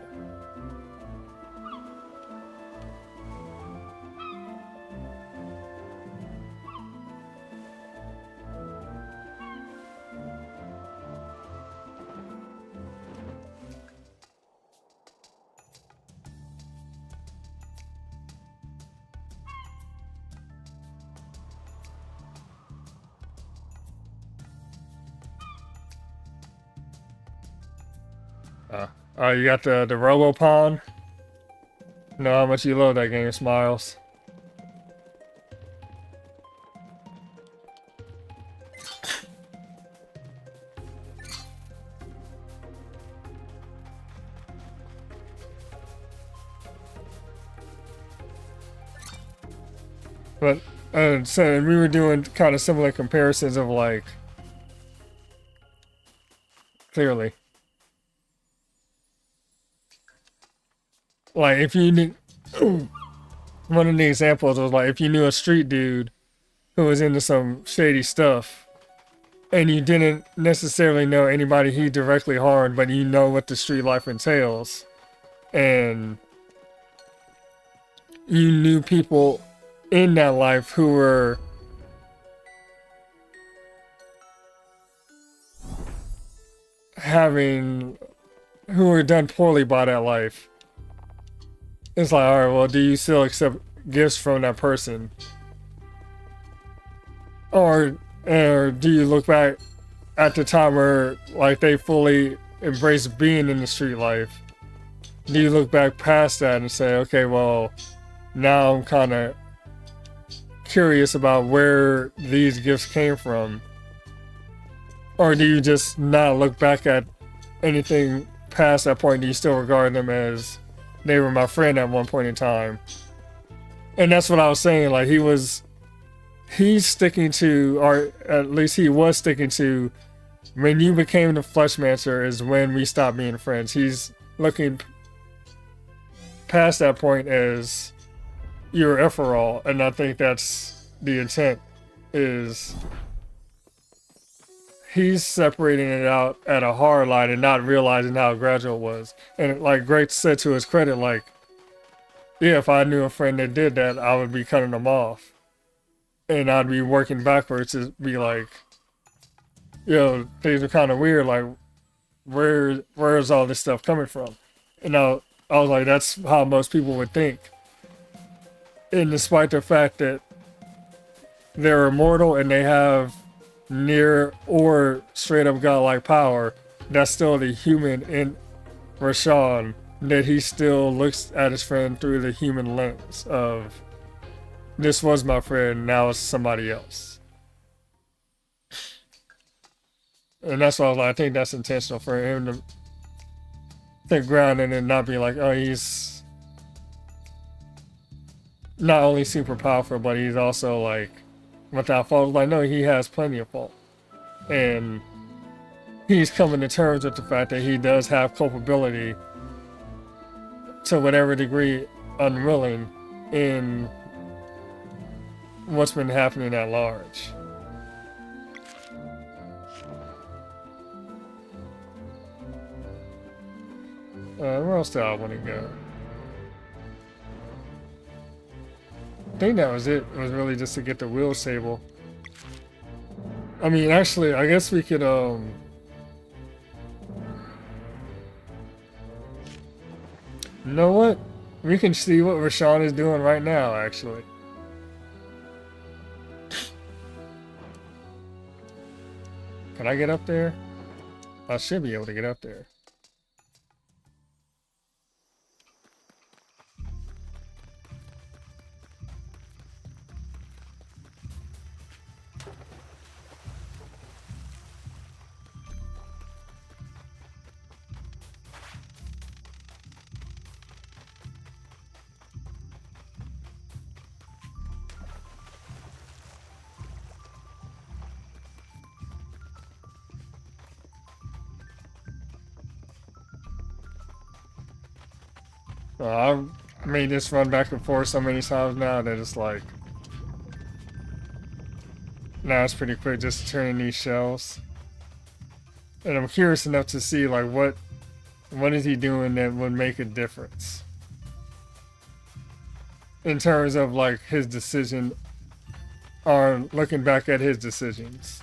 Oh, you got the Robopon? Know how much you love that game, Smiles. But, so we were doing kind of similar comparisons of like, clearly. Like, if you knew, one of the examples was like, if you knew a street dude who was into some shady stuff, and you didn't necessarily know anybody he directly harmed, but you know what the street life entails, and you knew people in that life who were who were done poorly by that life. It's like, alright, well, do you still accept gifts from that person? Or do you look back at the time where, like, they fully embraced being in the street life? Do you look back past that and say, okay, well, now I'm kind of curious about where these gifts came from? Or do you just not look back at anything past that point? Do you still regard them as they were my friend at one point in time? And that's what I was saying. Like, he's sticking to, or at least he was sticking to, when you became the Fleshmancer is when we stopped being friends. He's looking past that point as you're Ephorol, and I think that's the intent, is he's separating it out at a hard line and not realizing how gradual it was. And like Greg said, to his credit, like, yeah, if I knew a friend that did that, I would be cutting them off. And I'd be working backwards to be like, yo, things are kind of weird, like, where's all this stuff coming from? And I was like, that's how most people would think. And despite the fact that they're immortal and they have near or straight up godlike power, that's still the human in Roshan, that he still looks at his friend through the human lens of, this was my friend, now it's somebody else. And that's why I was like, I think that's intentional for him to think grounded and not be like, oh, he's not only super powerful, but he's also like without fault. Like, no, he has plenty of fault. And he's coming to terms with the fact that he does have culpability to whatever degree unwilling in what's been happening at large. Where else do I want to go? I think that was it. It was really just to get the wheel sable. I mean, actually, I guess we could, you know what? We can see what Roshan is doing right now, actually. Can I get up there? I should be able to get up there. I've made this run back and forth so many times now that it's like, now it's pretty quick just turning these shells. And I'm curious enough to see like what is he doing that would make a difference in terms of like his decision or looking back at his decisions.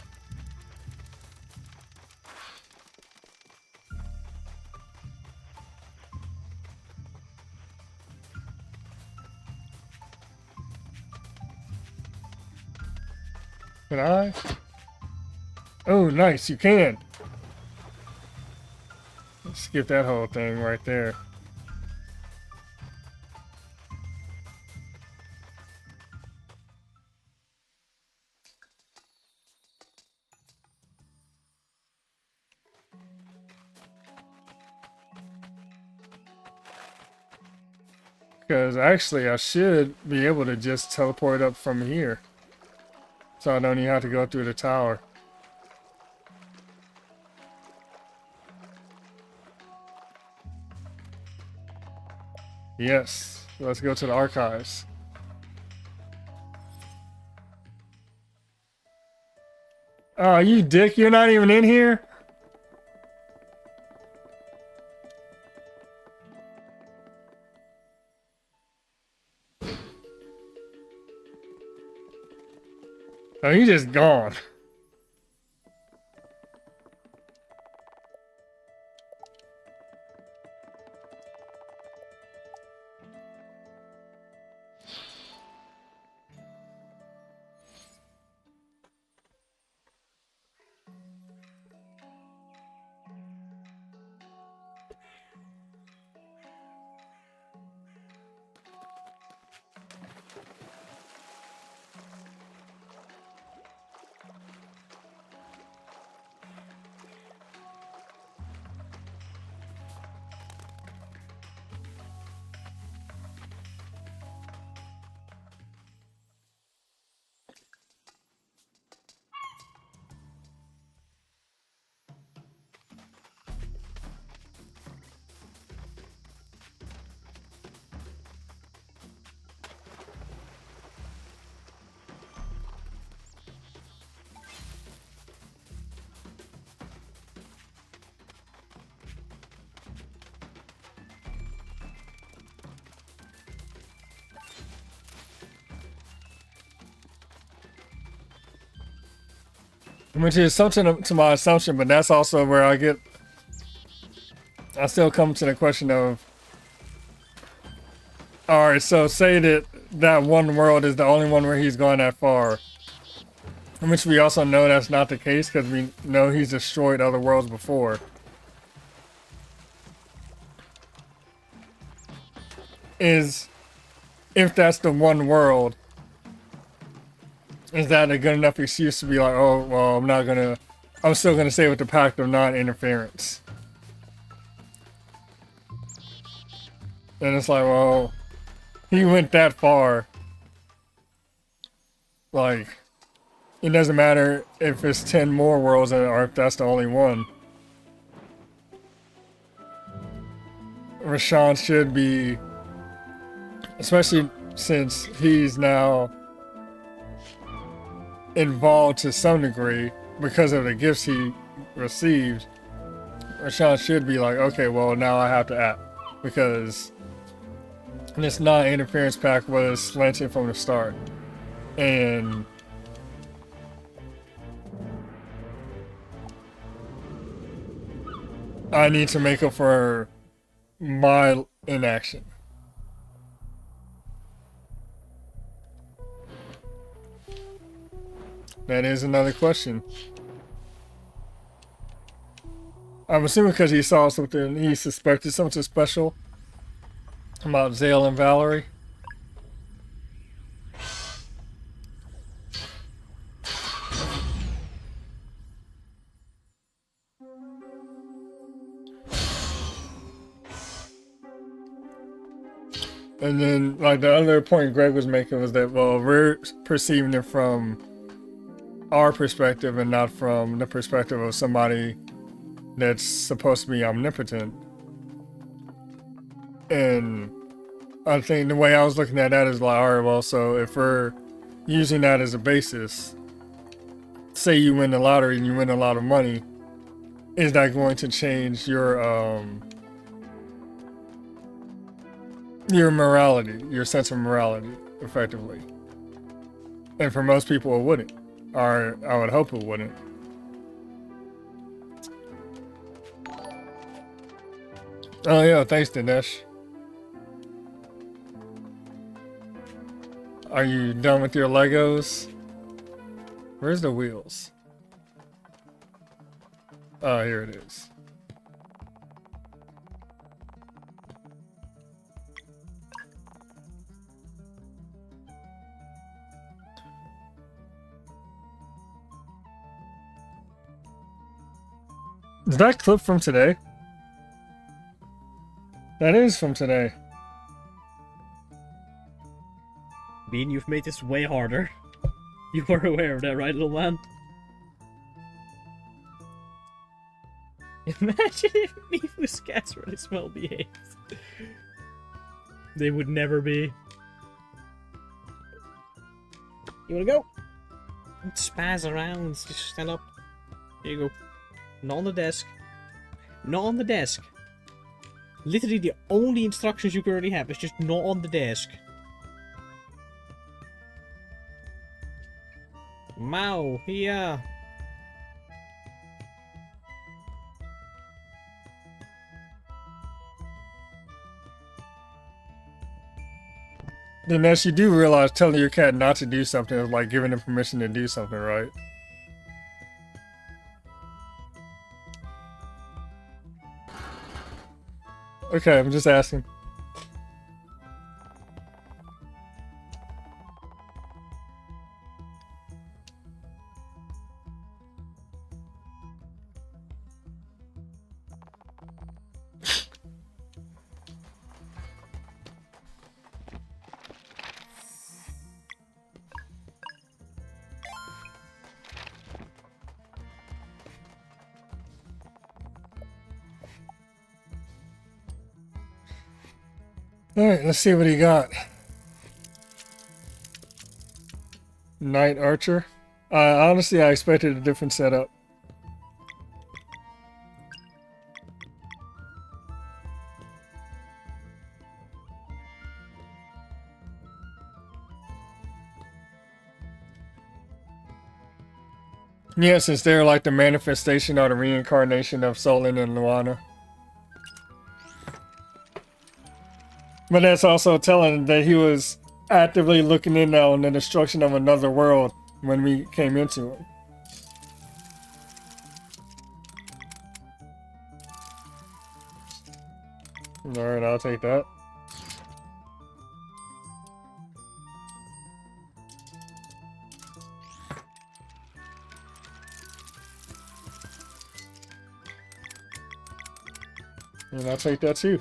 Can I? Oh, nice, you can. Skip that whole thing right there. Because actually I should be able to just teleport up from here. So I don't even have to go through the tower. Yes, let's go to the archives. Oh, you dick, you're not even in here? Oh, you just gone. Which is something to my assumption, but that's also where I still come to the question of, alright, so say that that one world is the only one where he's gone that far. Which we also know that's not the case because we know he's destroyed other worlds before. If that's the one world, is that a good enough excuse to be like, oh, well, I'm still gonna stay with the pact of non-interference? And it's like, well, he went that far. Like, it doesn't matter if it's 10 more worlds or if that's the only one. Roshan should be, especially since he's now involved to some degree because of the gifts he received. Roshan should be like, okay, well, now I have to act because this non-interference pact was slanted from the start. And I need to make up for my inaction. That is another question. I'm assuming because he saw something, he suspected something special about Zale and Valerie. And then, like, the other point Greg was making was that, well, we're perceiving it from our perspective and not from the perspective of somebody that's supposed to be omnipotent. And I think the way I was looking at that is like, alright, well, so if we're using that as a basis, say you win the lottery and you win a lot of money, is that going to change your morality, your sense of morality, effectively? And for most people, it wouldn't. Or I would hope it wouldn't. Oh yeah, thanks, Dinesh. Are you done with your Legos? Where's the wheels? Oh, here it is. Is that clip from today? That is from today. Bean, you've made this way harder. You are aware of that, right, little man? Imagine if Neefus cats really well behaved. They would never be. You wanna go? Don't spaz around, just stand up. Here you go. Not on the desk. Not on the desk. Literally the only instructions you currently have is just not on the desk. Mao, yeah. Dinesh, you do realize telling your cat not to do something is like giving him permission to do something, right? Okay, I'm just asking. Alright, let's see what he got. Knight Archer. Honestly, I expected a different setup. Yeah, since they're like the manifestation or the reincarnation of Solon and Luana. But that's also telling that he was actively looking in on the destruction of another world when we came into it. Alright, I'll take that. And I'll take that too.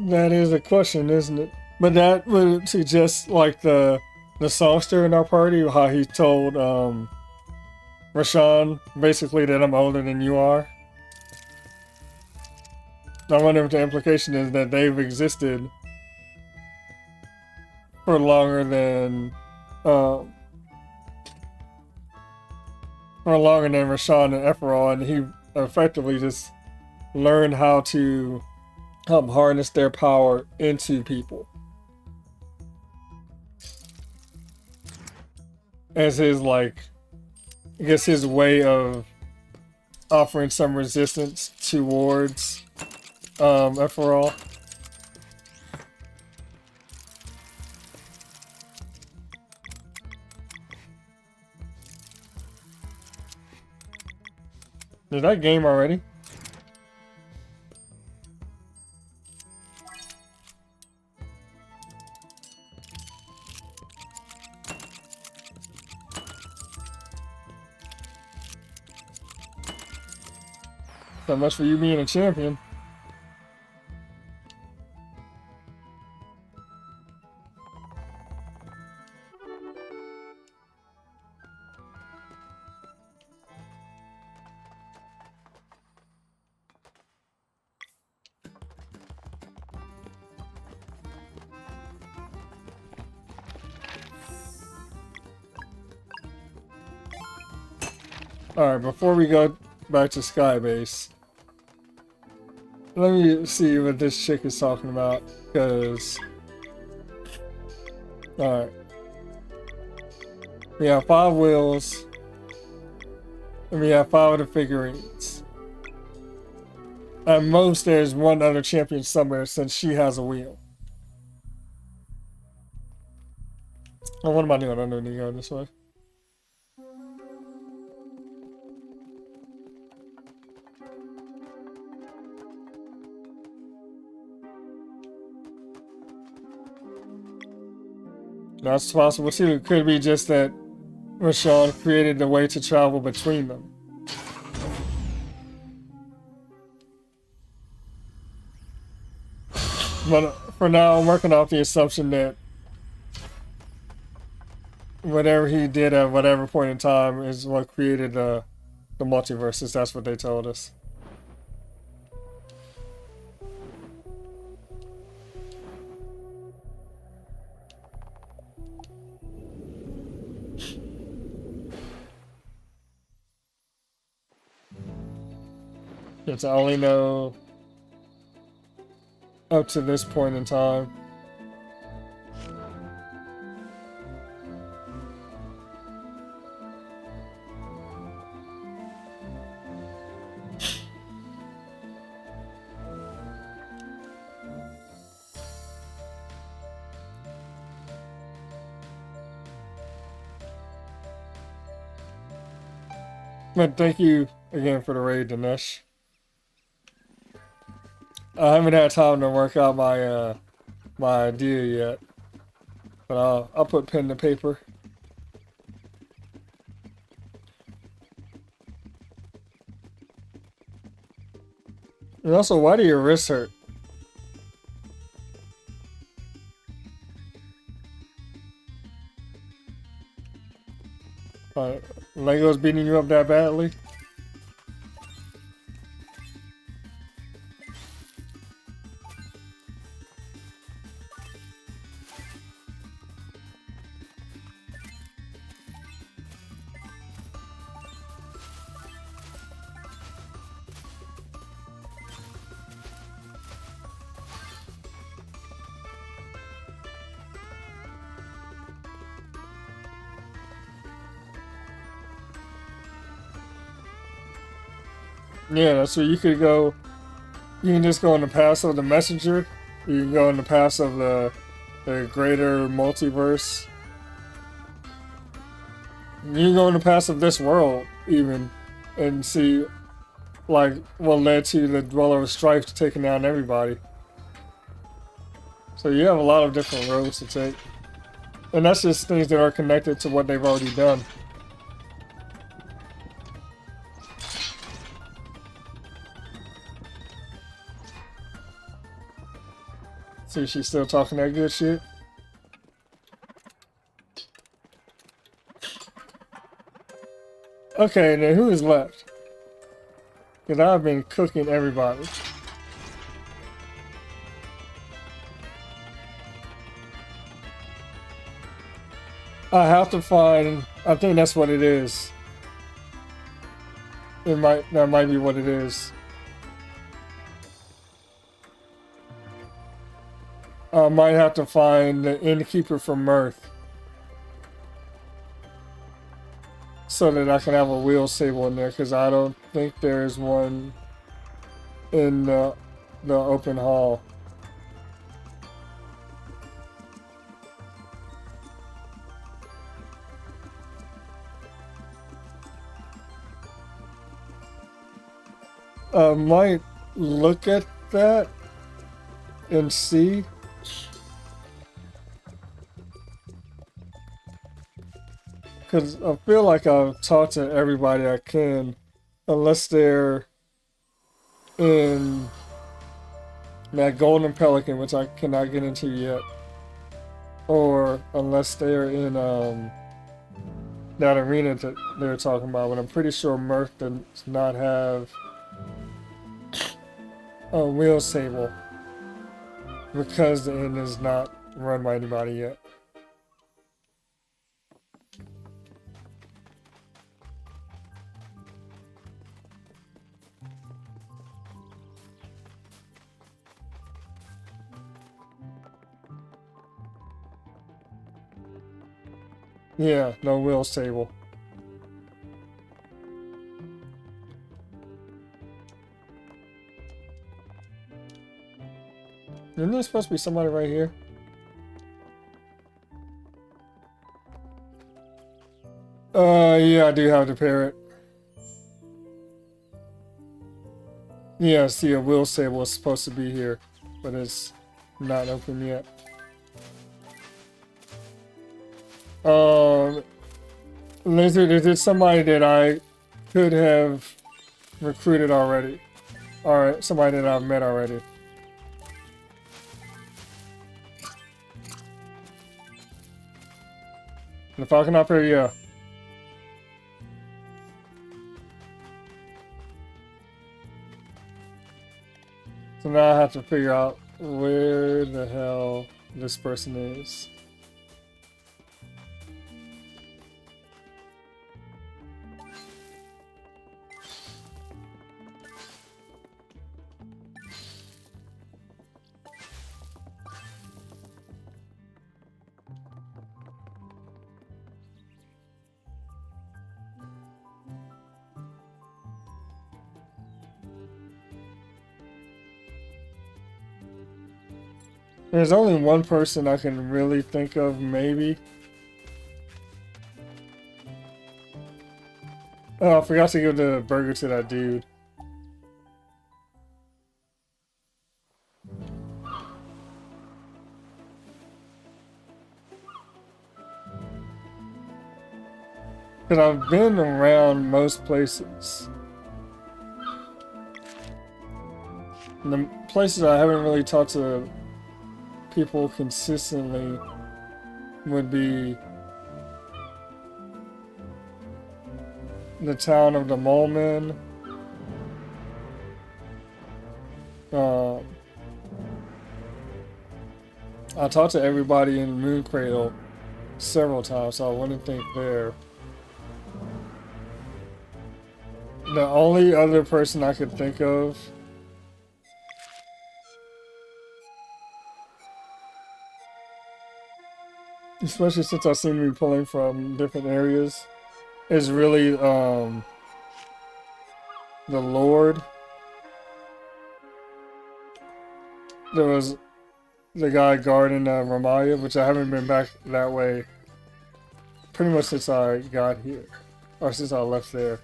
That is a question, isn't it? But that would suggest like the songster in our party, how he told Rashawn basically that I'm older than you are. I wonder if the implication is that they've existed for longer than Rashawn and Ephraim, and he effectively just learned how to harness their power into people as his, like, I guess his way of offering some resistance towards Ephraim. Is that game already? So much for you being a champion. Alright, before we go back to Skybase, let me see what this chick is talking about, because... Alright. We have 5 wheels, and we have 5 of the figurines. At most, there's one other champion somewhere, since she has a wheel. Oh, what am I doing? I don't need to go this way. That's possible too. It could be just that Rashawn created the way to travel between them. But for now, I'm working off the assumption that whatever he did at whatever point in time is what created the multiverses. That's what they told us. Yes, I only know up to this point in time. But thank you again for the raid, Dinesh. I haven't had time to work out my my idea yet, but I'll put pen to paper. And also, why do your wrists hurt? Lego's beating you up that badly? Yeah, so you could go, you can just go in the path of the messenger, you can go in the path of the greater multiverse. You can go in the path of this world, even, and see, like, what led to the Dweller of Strife taking down everybody. So you have a lot of different roads to take. And that's just things that are connected to what they've already done. See, she's still talking that good shit. Okay, then who is left? Because I've been cooking everybody. I have to find, I think that's what it is. That might be what it is. I might have to find the innkeeper from Mirth, so that I can have a wheel stable in there, because I don't think there's one in the open hall. I might look at that and see. Because I feel like I've talked to everybody I can, unless they're in that Golden Pelican, which I cannot get into yet, or unless they're in that arena that they're talking about. But I'm pretty sure Mirth does not have a wheel stable, because the inn is not run by anybody yet. Yeah, no wheels table. Isn't there supposed to be somebody right here? Yeah, I do have the parrot. Yeah, see, a wheels table is supposed to be here, but it's not open yet. Lizard, is it somebody that I could have recruited already? Alright, somebody that I've met already. The Falcon up here, yeah. So now I have to figure out where the hell this person is. There's only one person I can really think of, maybe. Oh, I forgot to give the burger to that dude. Because I've been around most places. And the places I haven't really talked to people consistently would be the town of the Molemen. I talked to everybody in Moon Cradle several times, so I wouldn't think there. The only other person I could think of especially since I seem to be pulling from different areas, is really the Lord. There was the guy guarding Ramaya, which I haven't been back that way pretty much since I got here, or since I left there.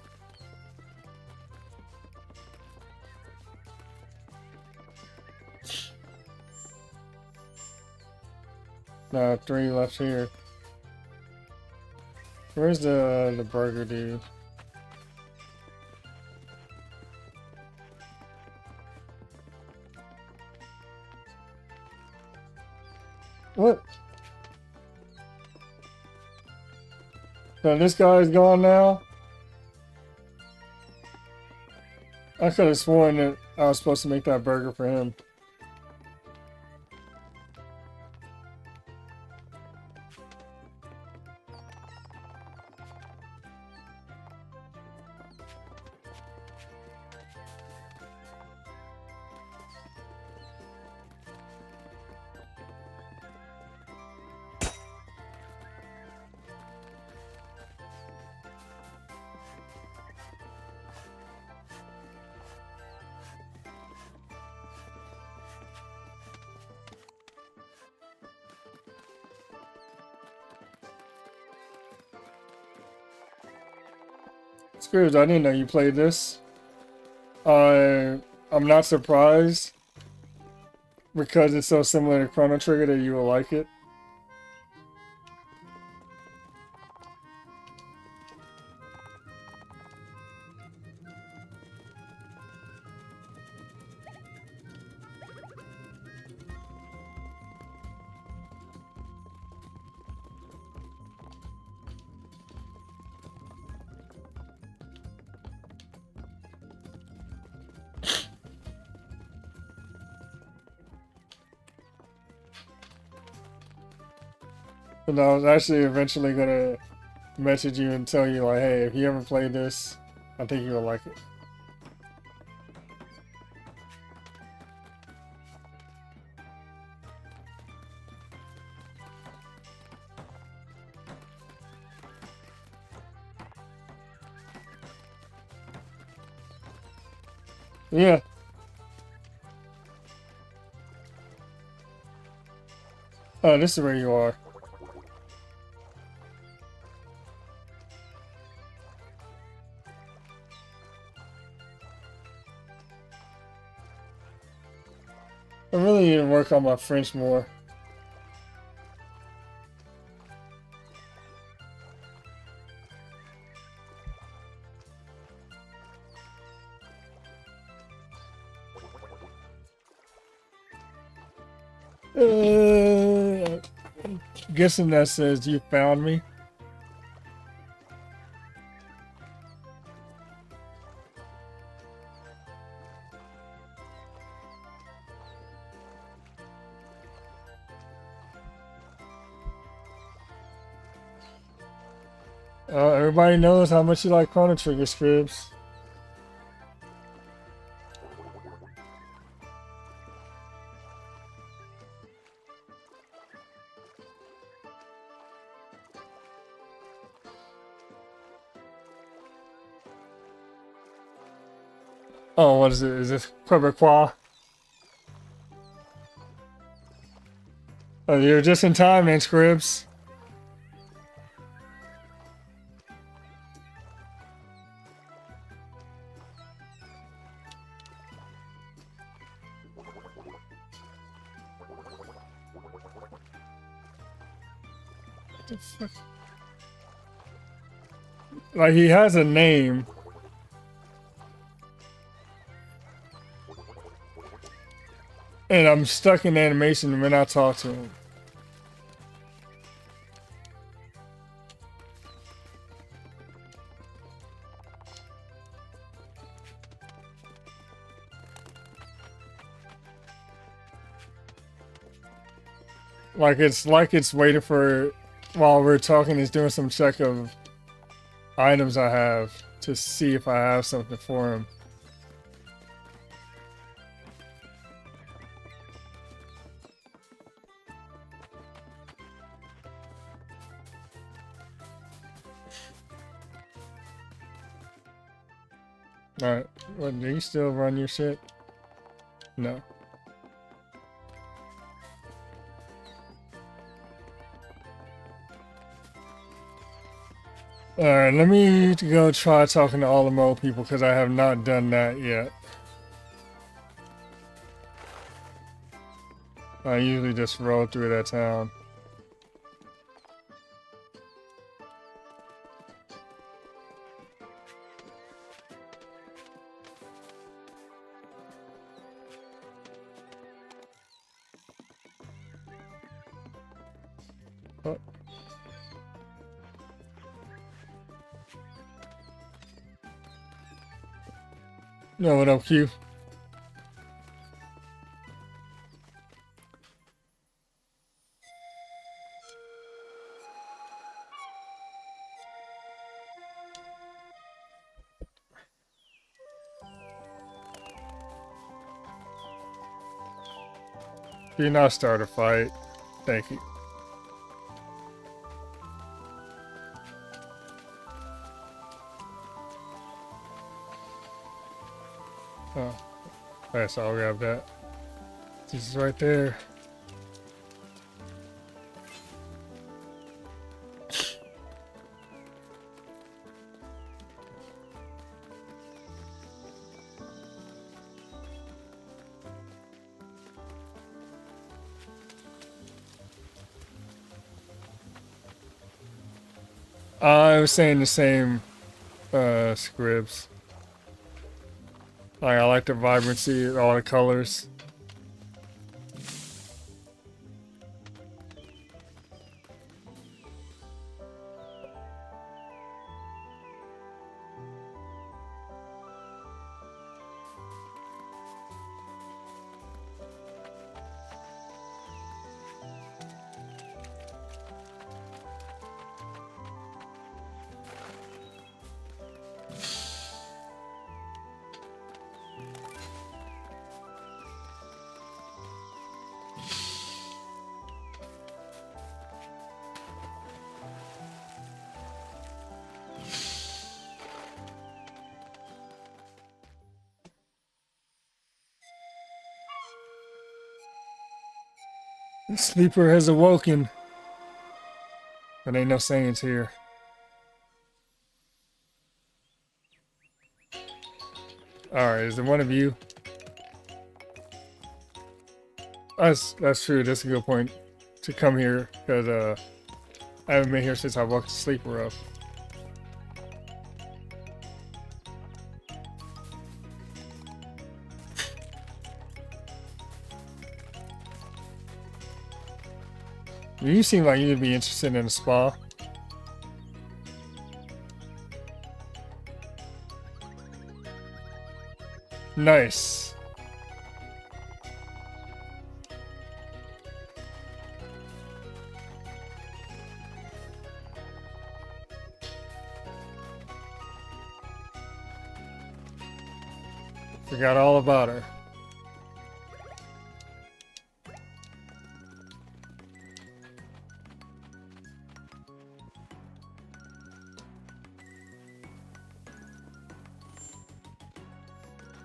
Nah, 3 left here. Where's the burger dude? What? So this guy's gone now? I could have sworn that I was supposed to make that burger for him. Scrooge, I didn't know you played this. I'm not surprised because it's so similar to Chrono Trigger that you will like it. And I was actually eventually gonna message you and tell you like, hey, if you ever play this, I think you will like it. Yeah. Oh, this is where you are. I really need to work on my French more. Guessing that says you found me. Everybody knows how much you like Chrono Trigger, Scribs. Oh, what is it? Is this Quebecois? Oh, you're just in time, then, Scribs. What the fuck? Like, he has a name. And I'm stuck in animation when I talk to him. Like it's waiting for, while we're talking, it's doing some check of items I have to see if I have something for him. Alright, what, do you still run your shit? No. Alright, let me go try talking to all the mole people because I have not done that yet. I usually just roll through that town. Oh. No, what up, Q? Do not start a fight. Thank you. Oh, that's all. Grab that. This is right there. I was saying the same, Scribs. Like, I like the vibrancy, all the colors. Sleeper has awoken. But ain't no sayings here. Alright, is there one of you? That's true, that's a good point to come here, because I haven't been here since I woke the sleeper up. You seem like you'd be interested in a spa. Nice. Forgot all about her.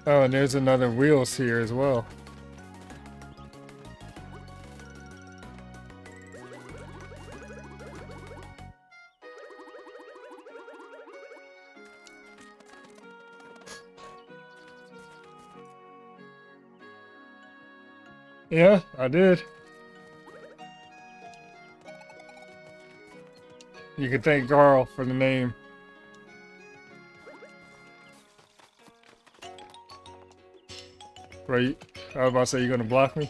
Oh, and there's another wheels here as well. Yeah, I did. You can thank Carl for the name. Right? I was about to say, you're gonna block me?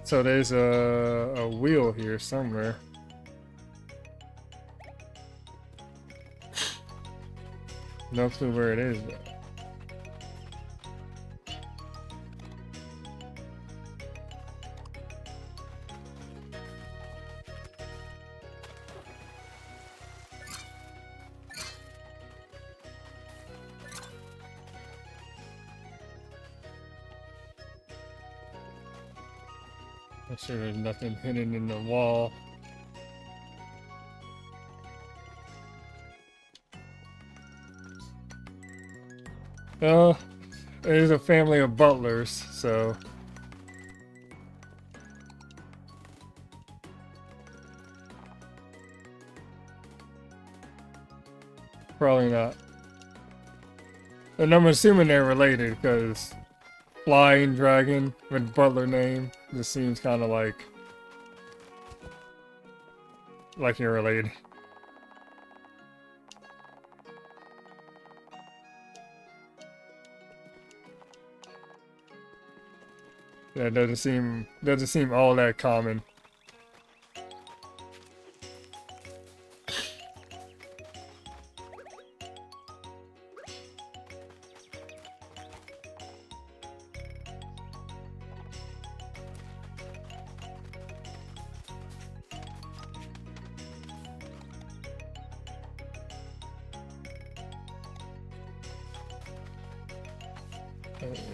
So there's a wheel here somewhere. No clue where it is though. I'm sure there's nothing hidden in the wall. Well, there's a family of butlers, so... Probably not. And I'm assuming they're related, because... Flying dragon with butler name just seems kind of like you're related. That doesn't seem all that common.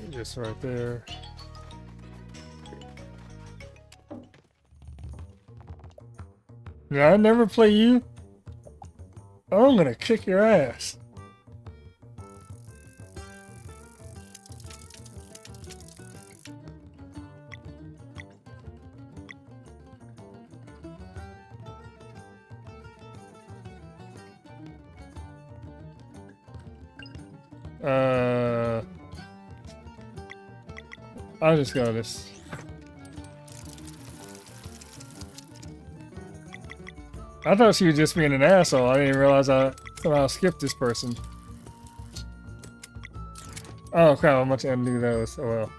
Just right there. Did I never play you? Oh, I'm gonna kick your ass. I'll just go this. I thought she was just being an asshole. I didn't realize I somehow skipped this person. Oh crap, I'm about to undo those. Oh well.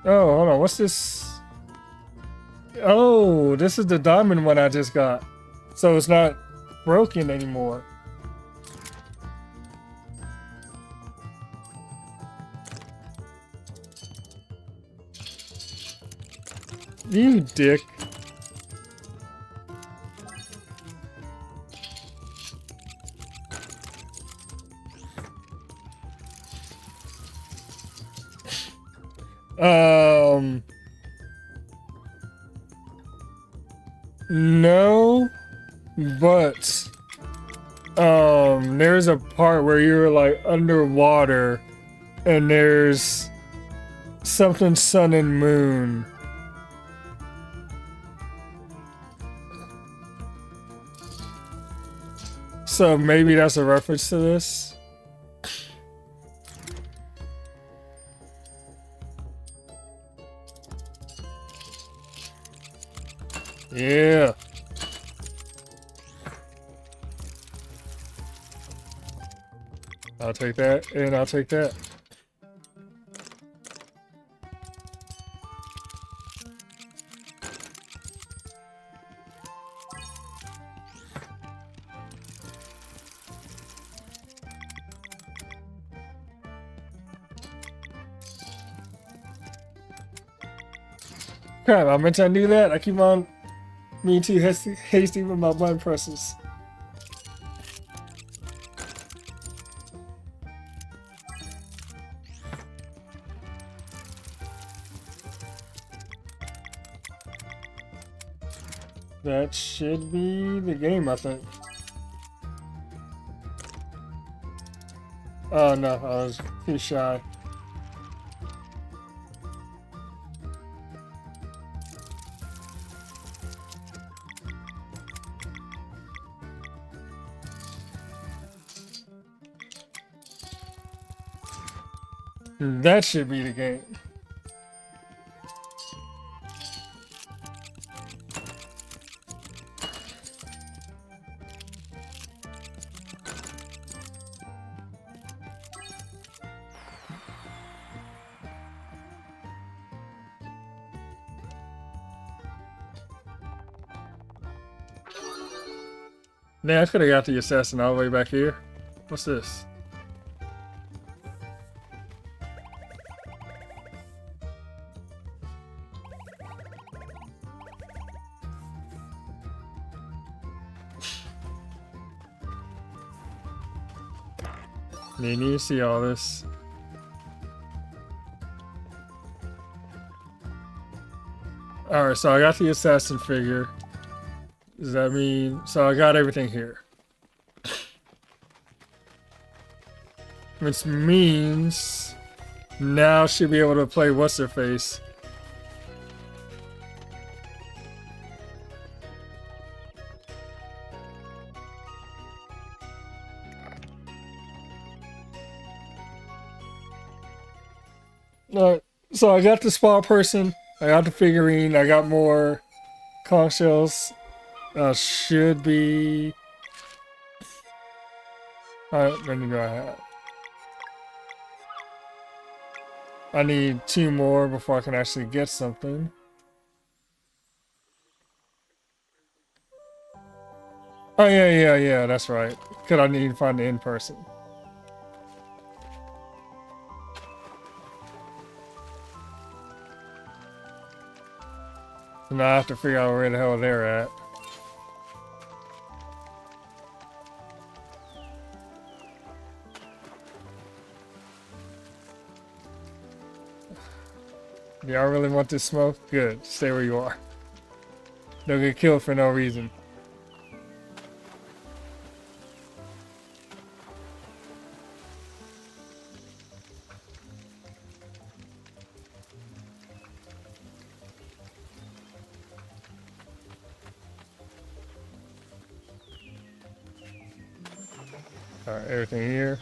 Oh, hold on. What's this? Oh, this is the diamond one I just got. So it's not broken anymore. You dick. No, but there's a part where you're like underwater and there's something sun and moon. So maybe that's a reference to this. Yeah. I'll take that, and I'll take that. Crap, I meant to do that. I keep on being too hasty with my button presses. That should be the game, I think. Oh no, I was too shy. That should be the game. Man, I could have got the assassin all the way back here. What's this? You need to see all this. Alright, so I got the assassin figure. Does that mean... So I got everything here. Which means... Now I should be able to play What's-Her-Face. Alright, so I got the spa person, I got the figurine, I got more conch shells. Should be... How many do I have? I need 2 more before I can actually get something. Oh yeah, that's right. Cause I need to find the end person. So now I have to figure out where the hell they're at. Do y'all really want this smoke? Good. Stay where you are. Don't get killed for no reason. Alright, everything here.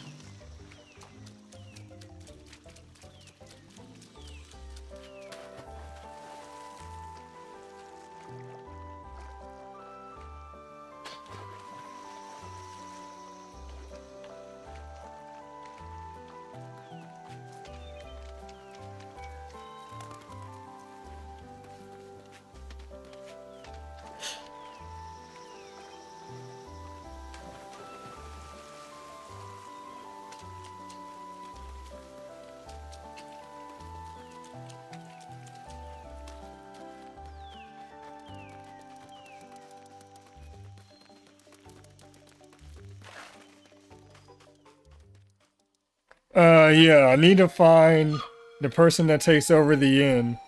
Yeah, I need to find the person that takes over the inn.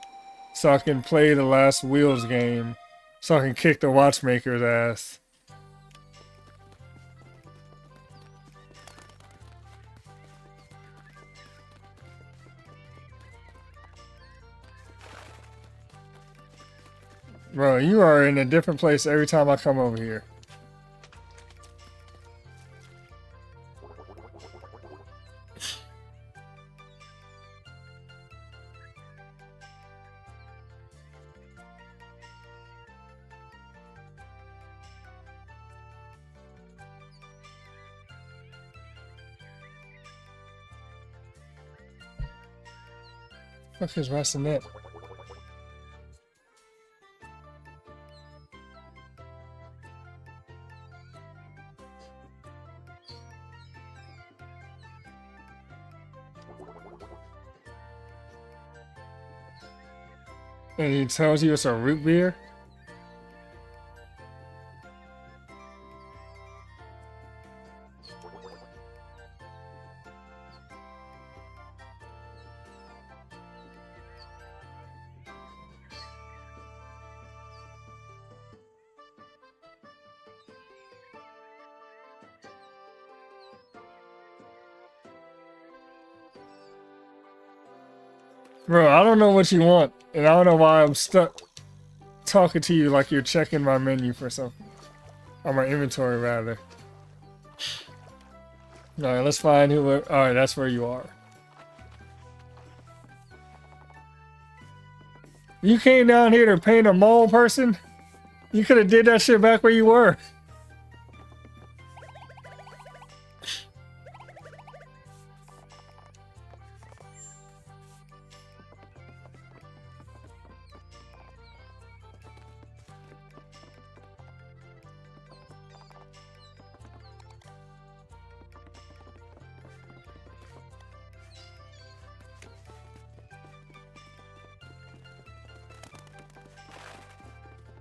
so I can play the last Wheels game, so I can kick the watchmaker's ass. Bro, you are in a different place every time I come over here. Fuck is Racinet? And he tells you it's a root beer? Bro, I don't know what you want, and I don't know why I'm stuck talking to you like you're checking my menu for something. Or my inventory, rather. Alright, let's find who... Alright, that's where you are. You came down here to paint a mole person? You could have did that shit back where you were.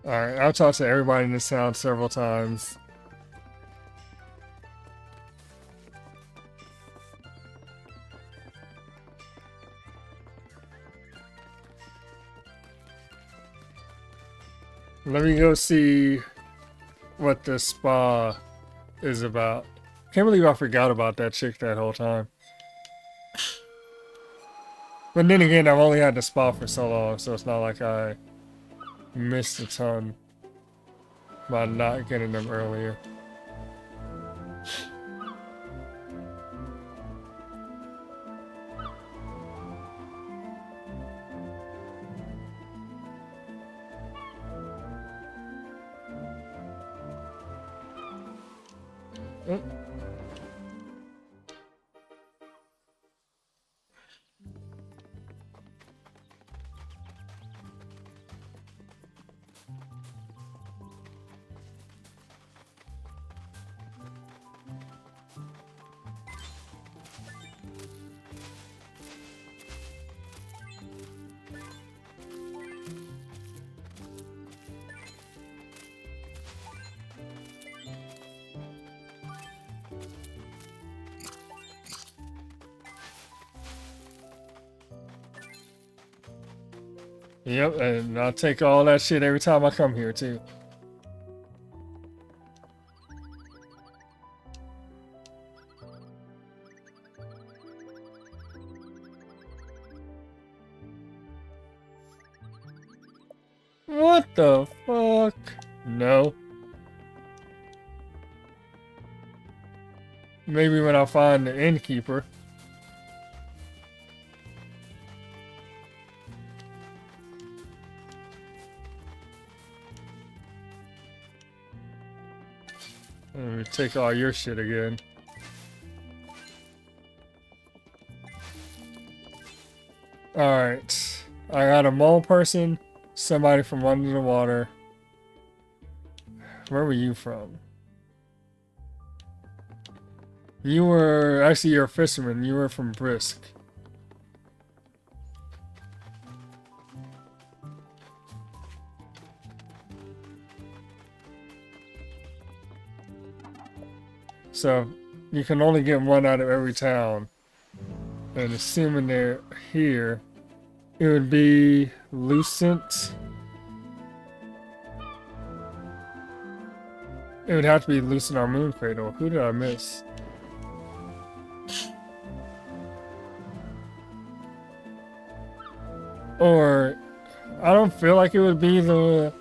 Alright, I've talked to everybody in this town several times. Let me go see what the spa is about. Can't believe I forgot about that chick that whole time. But then again, I've only had the spa for so long, so it's not like I missed a ton by not getting them earlier. Yep, and I'll take all that shit every time I come here, too. What the fuck? No. Maybe when I find the innkeeper. Let me take all your shit again. Alright. I got a mole person, somebody from under the water. Where were you from? You were... Actually, you're a fisherman. You were from Brisk. So, you can only get one out of every town. And assuming they're here, It would be Lucent. It would have to be Lucent our Moon Cradle. Who did I miss? Or I don't feel like it would be the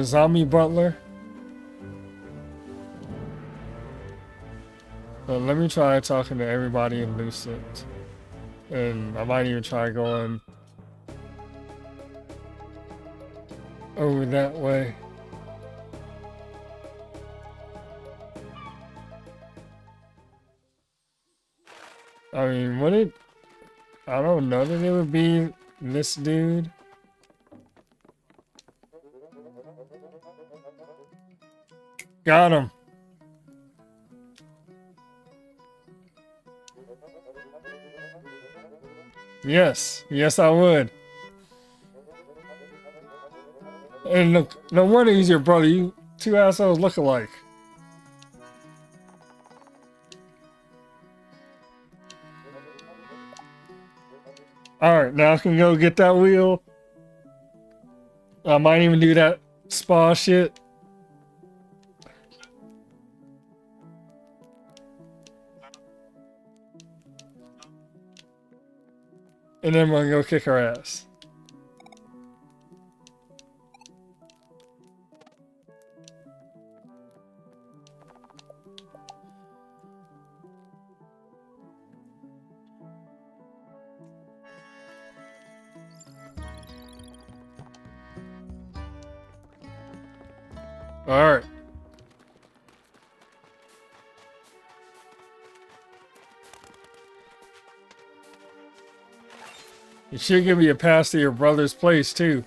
zombie butler. But let me try talking to everybody in Lucent. And I might even try going over that way. I mean, would it? I don't know that it would be this dude. Got him. Yes, yes, I would. And look, no wonder he's your brother. You two assholes look alike. Alright, now I can go get that wheel. I might even do that spa shit. And then we're gonna go kick her ass. Alright. You should give me a pass to your brother's place, too.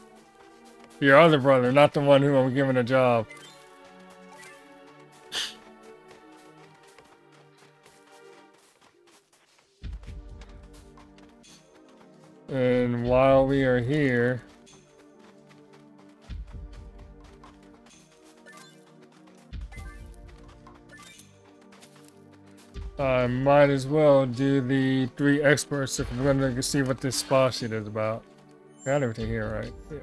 Your other brother, not the one who I'm giving a job. And while we are here... I might as well do the 3 experts if I'm going to see what this spa shit is about. Got everything here, right? Yeah.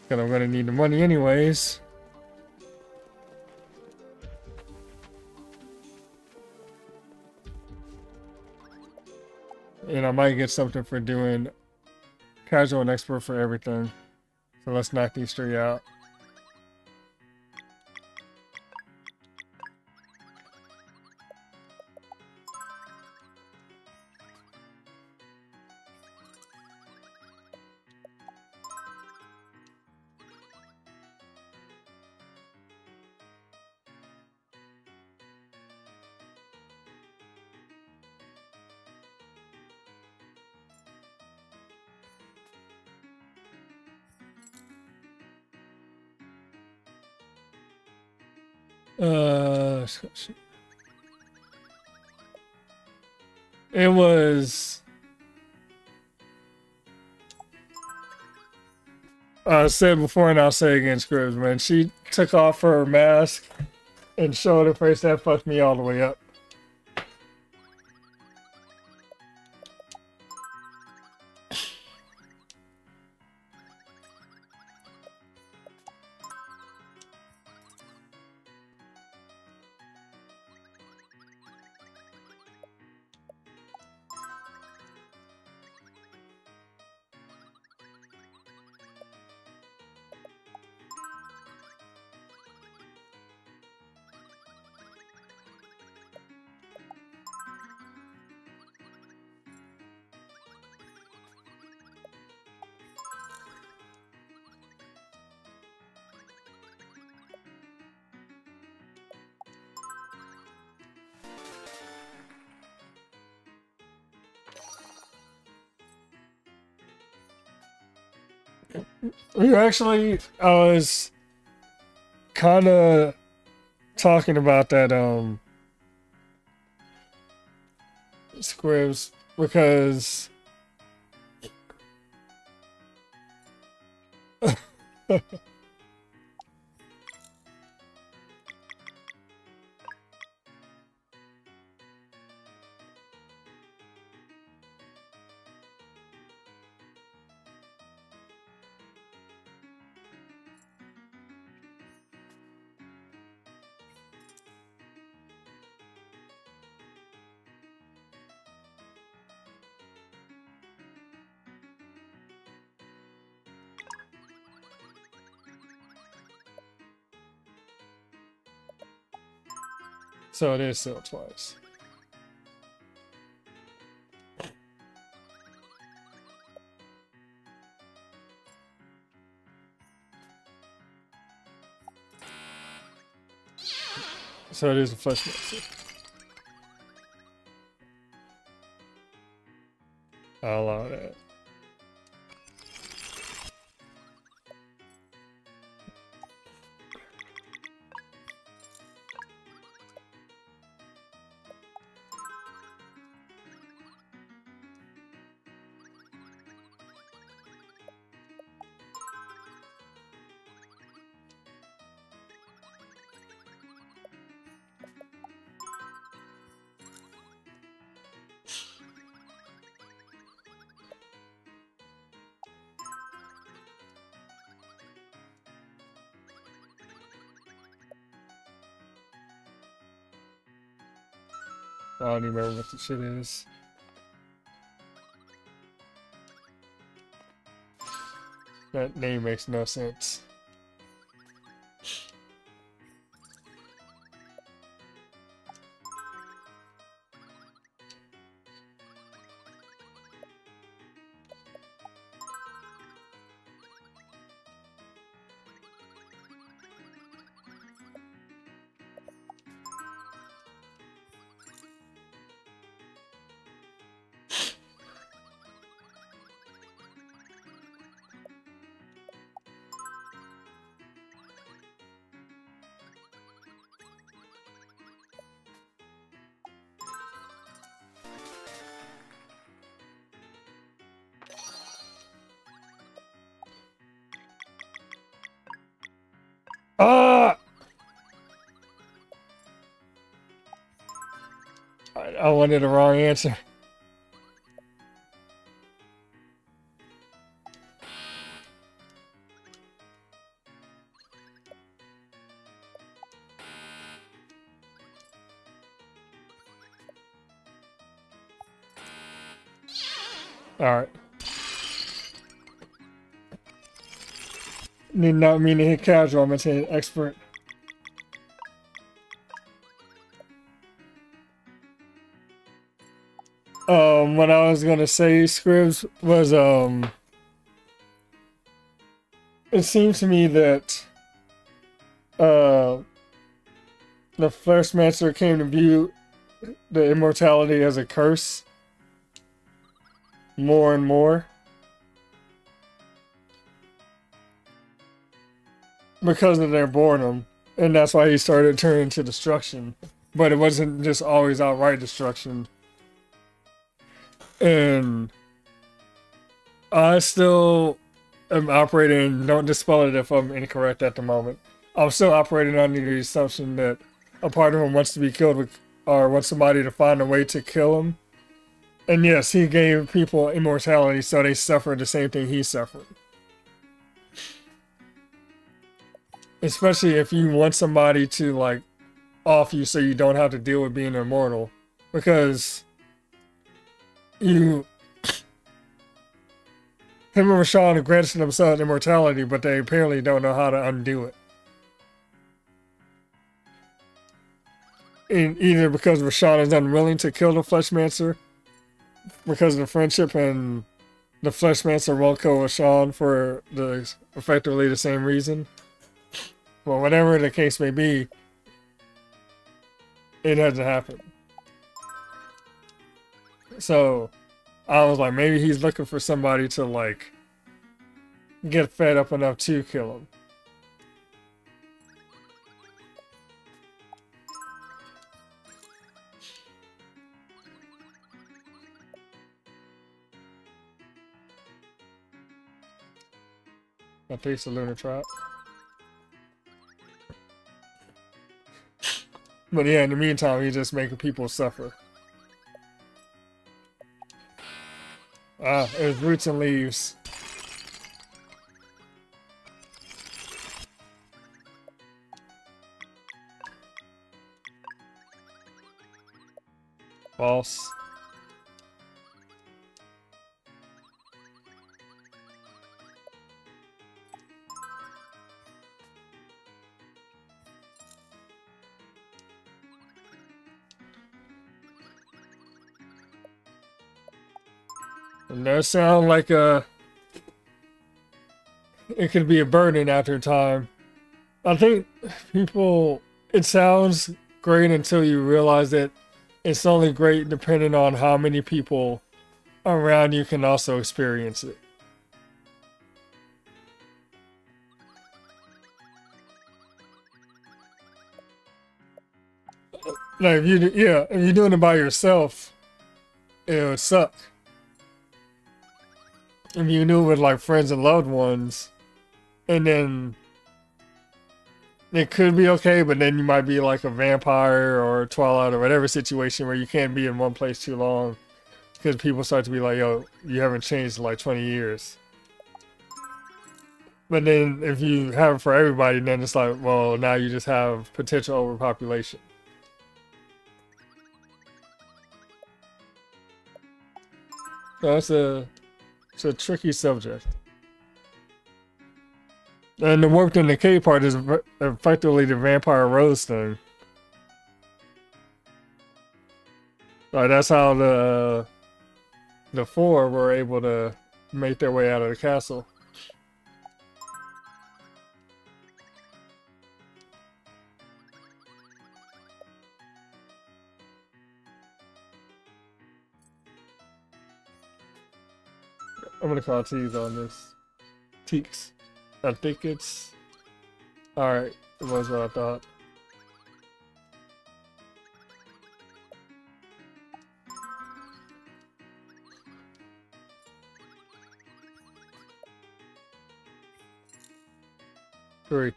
Because I'm going to need the money anyways. And I might get something for doing casual and expert for everything. So let's knock these 3 out. It was I said before and I'll say again, Scribs, man. She took off her mask and showed her face. That fucked me all the way up. Actually, I was kind of talking about that, Scribs, because So it is still twice. So it is a flesh monster. I'll allow that. I don't even remember what the shit is. That name makes no sense. Ah! I wanted the wrong answer. Alright. Did not mean to hit casual, I meant to hit expert. What I was gonna say, Scribs, was, it seems to me that, the Fleshmancer came to view the immortality as a curse more and more. Because of their boredom. And that's why he started turning to destruction. But it wasn't just always outright destruction. And I still am operating, don't dispel it if I'm incorrect at the moment. I'm still operating under the assumption that a part of him wants to be killed with, or wants somebody to find a way to kill him. And yes, he gave people immortality so they suffered the same thing he suffered. Especially if you want somebody to, like, off you so you don't have to deal with being immortal. Because him and Rashawn have granted themselves immortality, but they apparently don't know how to undo it. And either because Rashawn is unwilling to kill the Fleshmancer, because of the friendship, and the Fleshmancer won't kill Rashawn for effectively the same reason. Well, whatever the case may be, it hasn't happened. So, I was like, maybe he's looking for somebody to, like, get fed up enough to kill him. I think it's a lunar trap. But yeah, in the meantime, he's just making people suffer. Ah, it was roots and leaves. False. And that sound like it could be a burden after time. I think people, it sounds great until you realize that it's only great depending on how many people around you can also experience it. Like if you're doing it by yourself, it would suck. If you do it with like friends and loved ones, and then it could be okay, but then you might be like a vampire or Twilight or whatever situation where you can't be in one place too long because people start to be like, yo, you haven't changed in like 20 years. But then if you have it for everybody, then it's like, well, now you just have potential overpopulation. So it's a tricky subject. And the warped in the cave part is effectively the vampire rose thing. Like that's how the four were able to make their way out of the castle. I'm gonna call T's on this. Teeks. I think it's... Alright, it was what I thought. Three.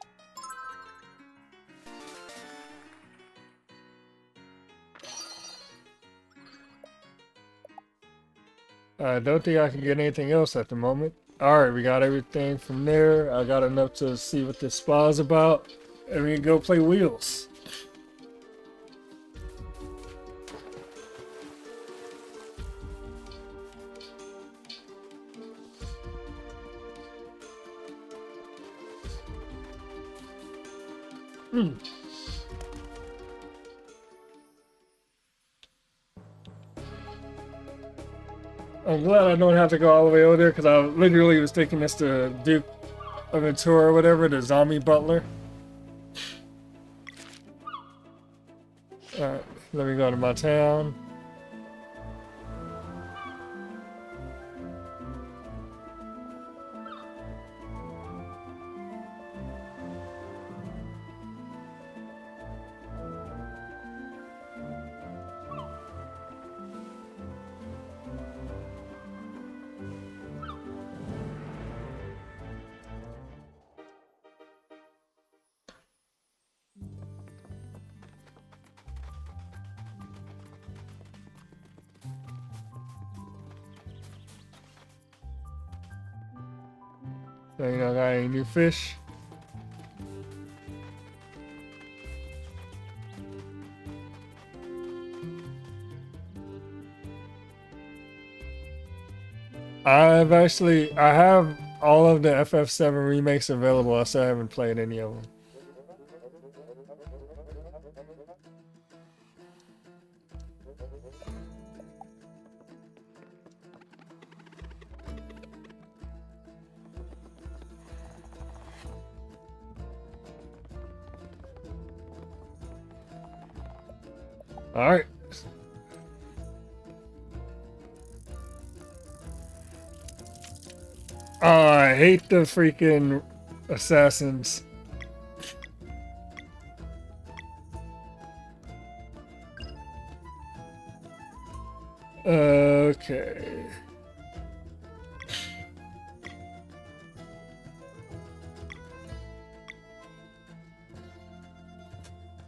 I don't think I can get anything else at the moment. Alright, we got everything from there. I got enough to see what this spa is about. And we can go play wheels. I'm glad I don't have to go all the way over there because I literally was thinking this to Duke Aventura or whatever, the zombie butler. Alright, let me go to my town. So, you know, got any new fish? I have all of the FF7 remakes available. I still haven't played any of them. All right. Oh, I hate the freaking assassins. Okay.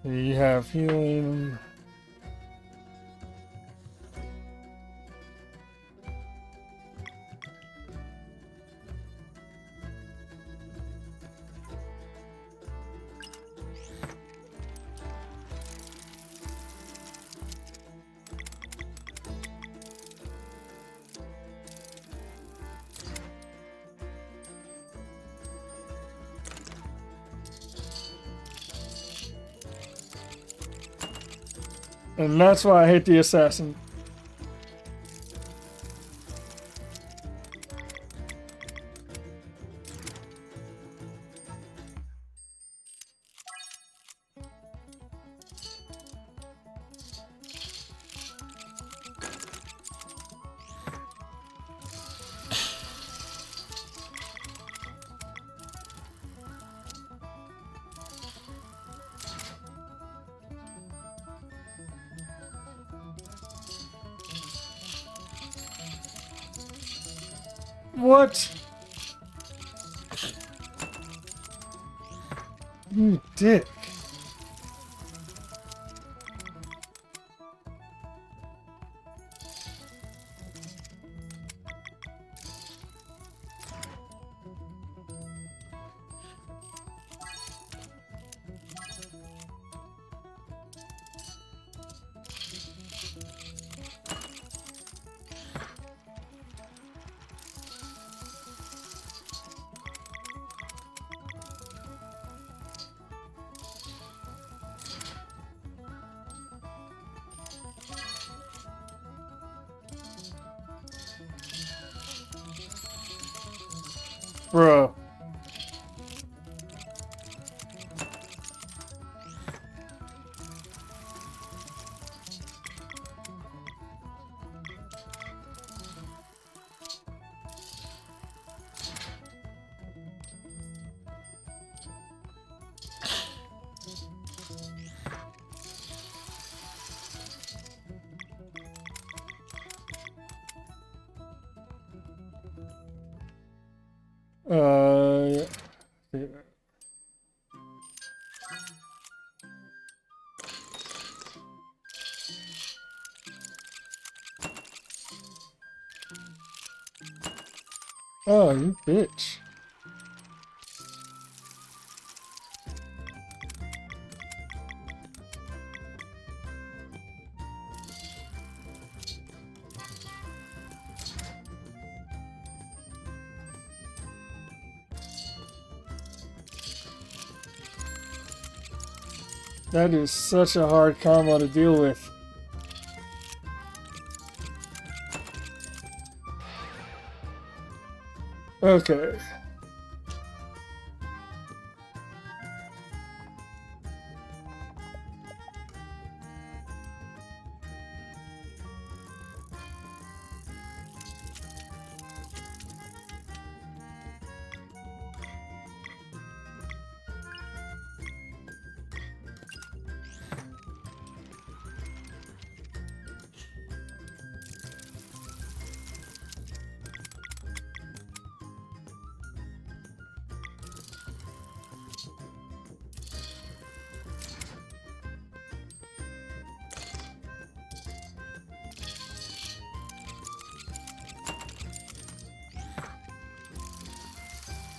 You have healing. And that's why I hate the assassin. What? You dick. Bro. Yeah. Oh, you bitch. That is such a hard combo to deal with. Okay.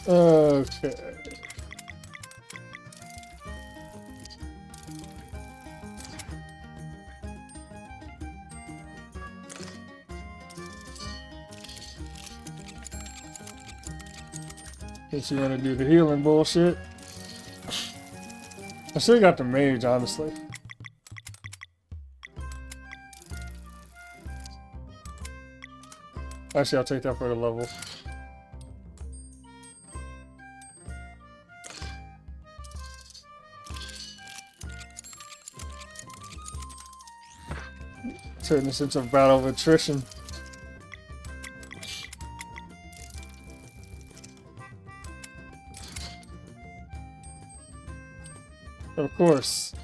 Okay. Guess you want to do the healing bullshit. I still got the mage, honestly. Actually, I'll take that for the level. Turn this into a battle of attrition. Of course.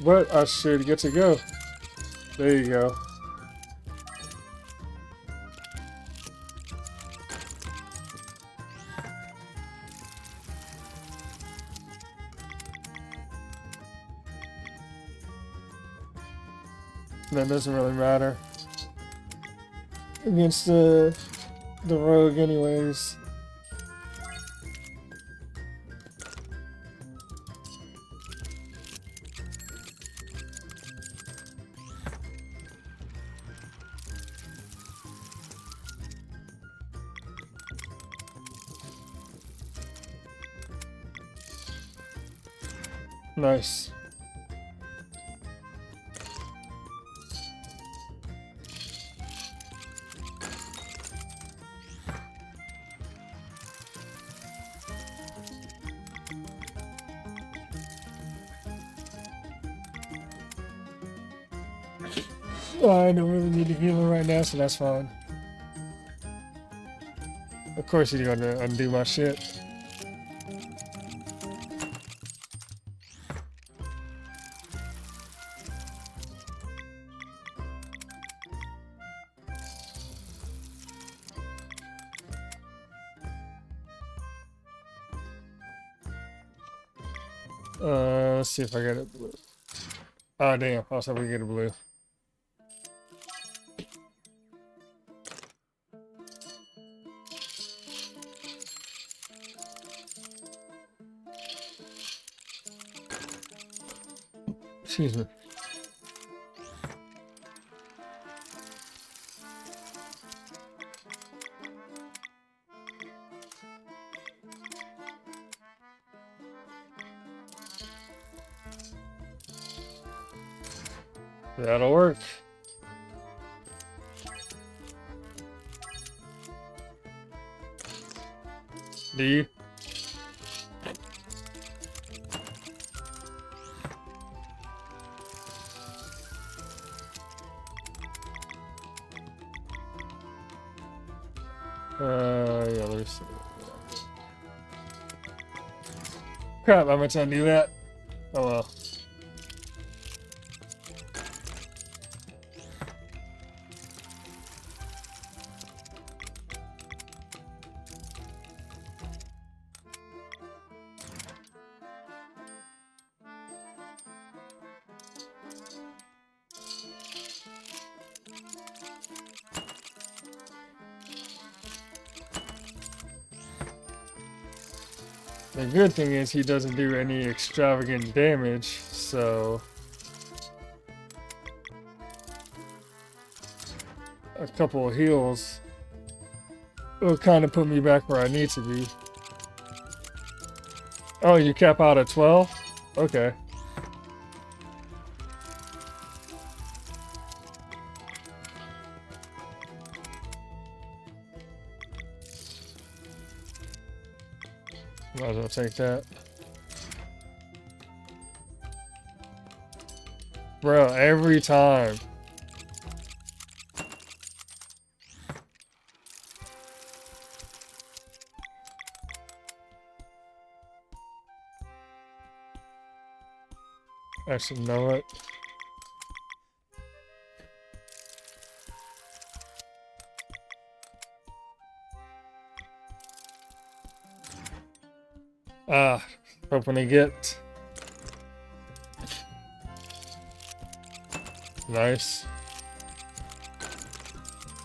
But I should get to go. There you go. That doesn't really matter against the rogue anyways. Nice. I don't really need to heal her right now, so that's fine. Of course you're gonna undo my shit. Let's see if I get it blue. Oh damn, I was hoping we get a blue. Excuse me. That'll work. D. Yeah, let me see. Crap, I meant to undo that. Oh well. The good thing is he doesn't do any extravagant damage, so a couple of heals will kind of put me back where I need to be. Oh, you cap out at 12? Okay. Might as well take that. Bro, every time. Actually, you know what? Hoping to get. Nice.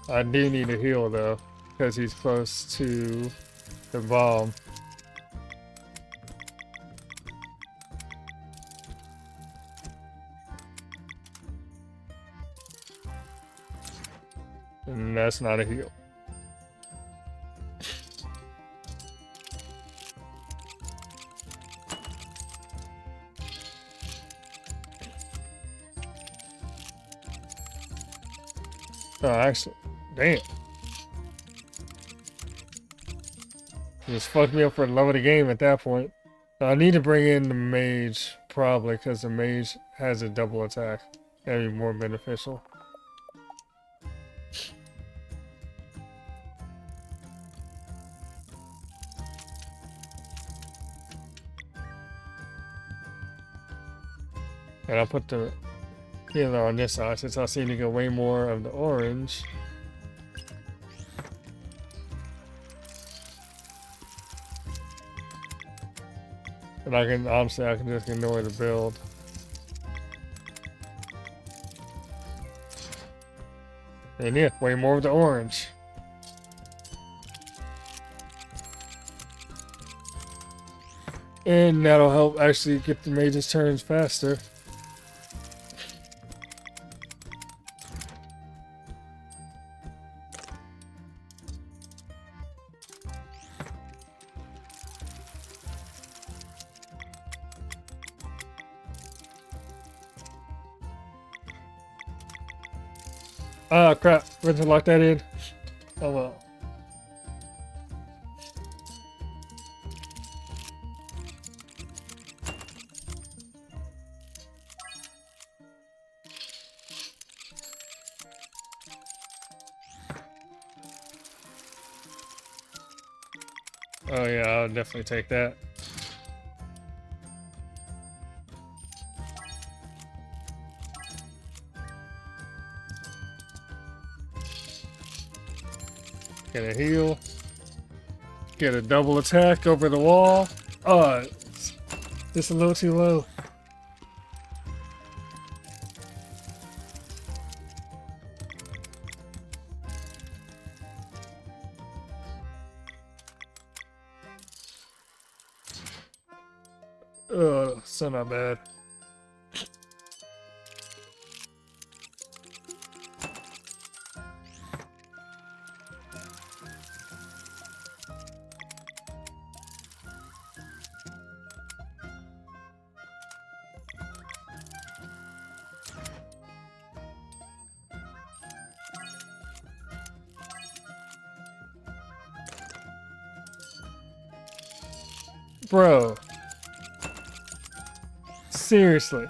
I do need a heal though, because he's close to the bomb. And that's not a heal. Oh, actually, damn. Just fucked me up for the love of the game at that point. I need to bring in the mage, probably, because the mage has a double attack. That'd be more beneficial. And I'll put the healer on this side since I seem to get way more of the orange. And I can, honestly, I can just ignore the build. And yeah, way more of the orange. And that'll help actually get the mage's turns faster. Ah, crap. We're to lock that in. Oh well. Oh yeah, I'll definitely take that. Get a heal. Get a double attack over the wall. Just a little too low. Ugh, so not bad. Bro. Seriously.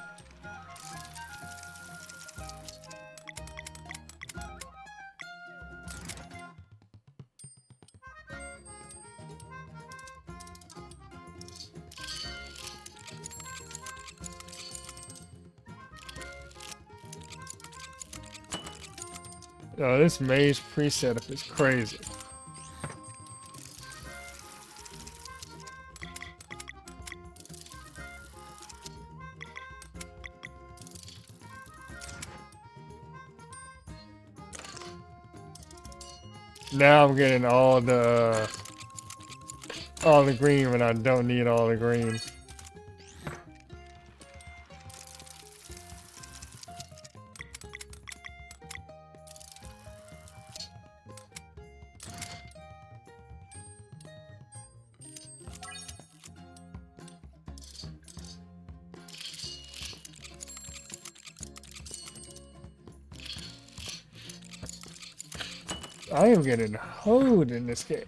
Oh, this mage pre-setup is crazy. Now I'm getting all the green when I don't need all the green. I am getting hoed in this game.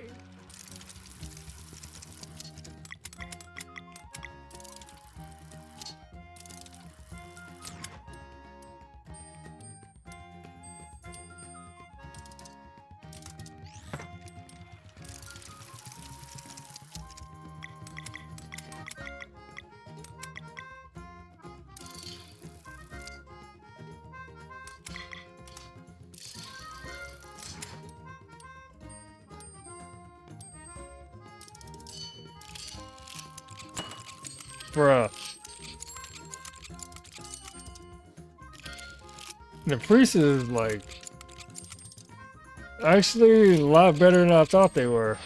Bruh. The priest is like actually a lot better than I thought they were.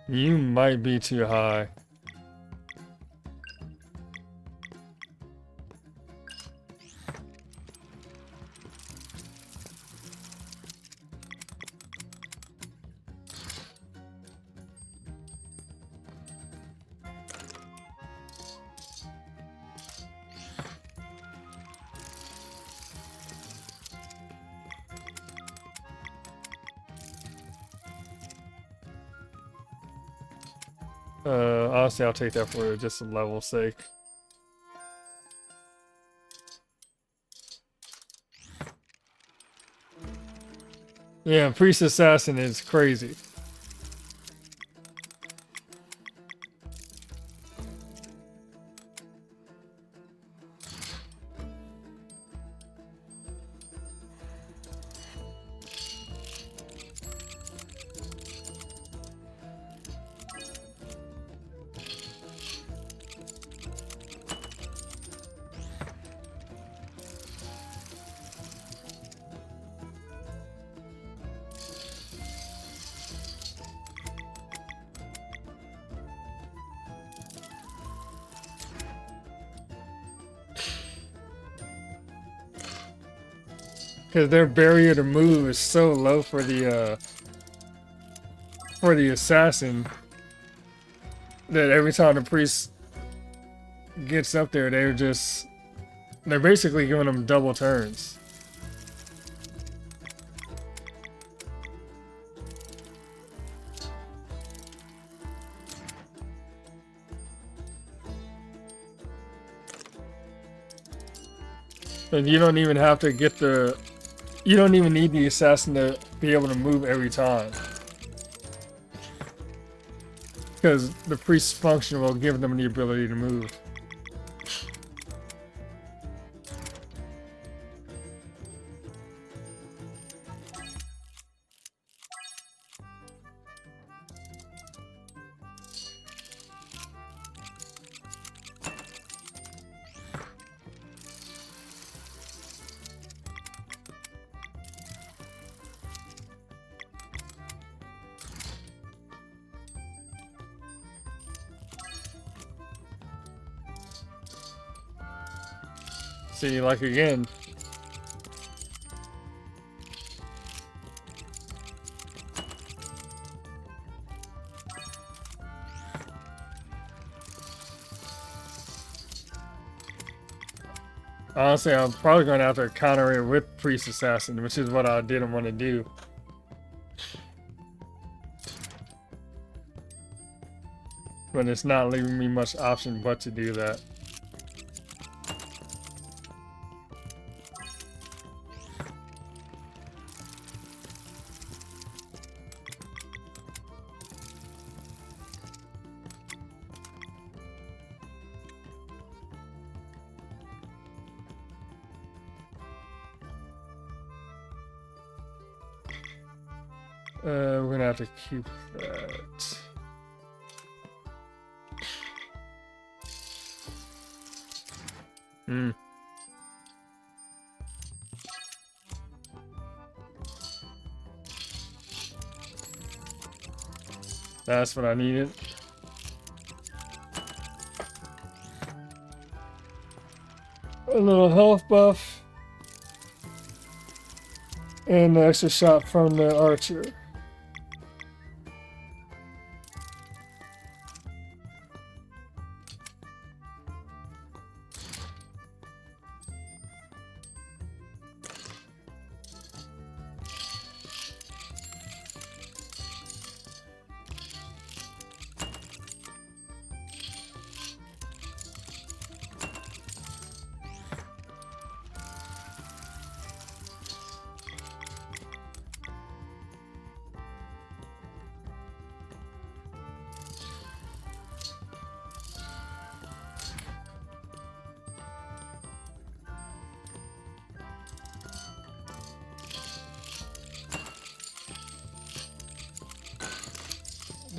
You might be too high. Honestly, I'll take that for just a level's sake. Yeah, Priest Assassin is crazy. Because their barrier to move is so low for the assassin that every time the priest gets up there, they're basically giving them double turns. And you don't even have to get you don't even need the assassin to be able to move every time. because the priest's function will give them the ability to move. See, like again. Honestly, I'm probably going to have to counter it with Priest Assassin, which is what I didn't want to do. But it's not leaving me much option but to do that. We're gonna have to keep that. Hmm. That's what I needed. A little health buff. And the extra shot from the archer.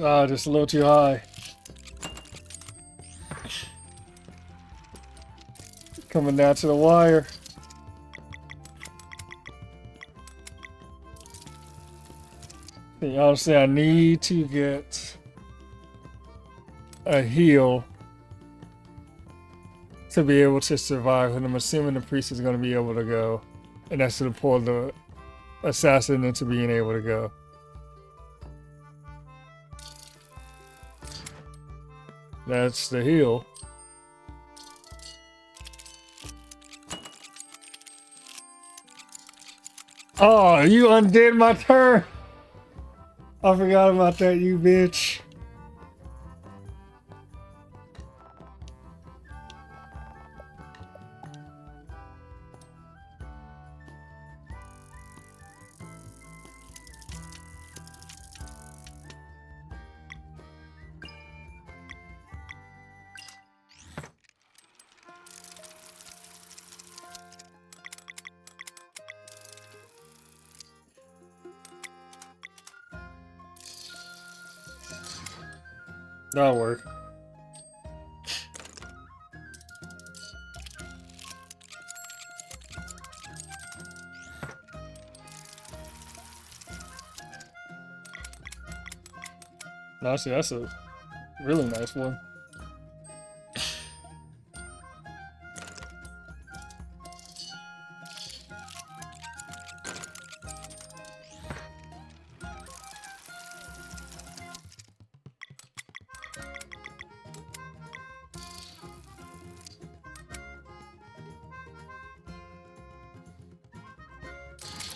Ah, just a little too high. Coming down to the wire. See, honestly, I need to get a heal to be able to survive, and I'm assuming the priest is going to be able to go, and that's to pull the assassin into being able to go. That's the heal. Oh, you undid my turn. I forgot about that, you bitch. That'll work. Honestly, that's a really nice one.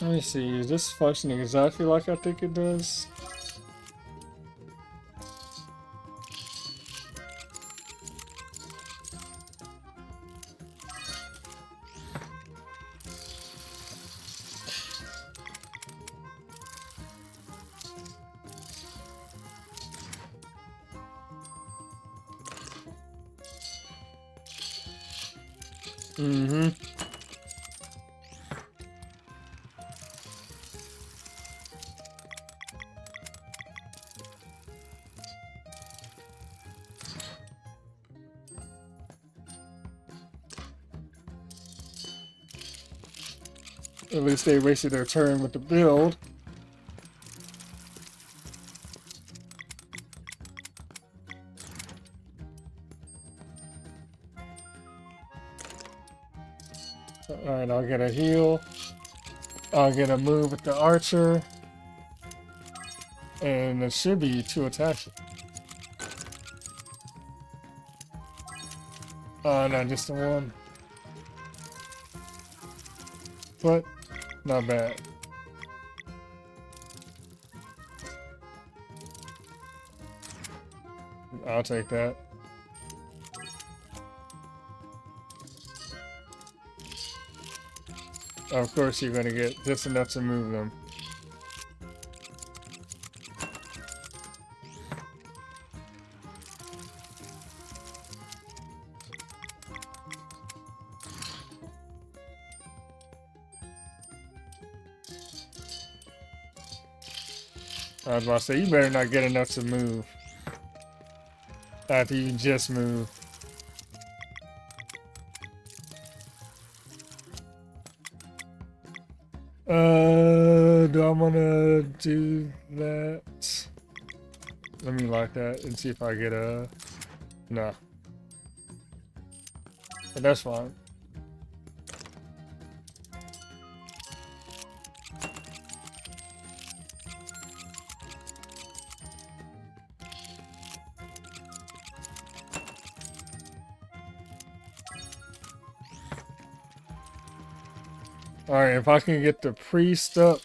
Let me see, is this functioning exactly like I think it does? Mm-hmm. At least they wasted their turn with the build. Alright, I'll get a heal. I'll get a move with the archer. And it should be 2 attacks. No, just the 1. But, not bad. I'll take that. Of course you're gonna get just enough to move them. I was about to say, you better not get enough to move. After you just move. Do I want to do that? Let me lock that and see if I get a... Nah. But that's fine. Alright, if I can get the priest up,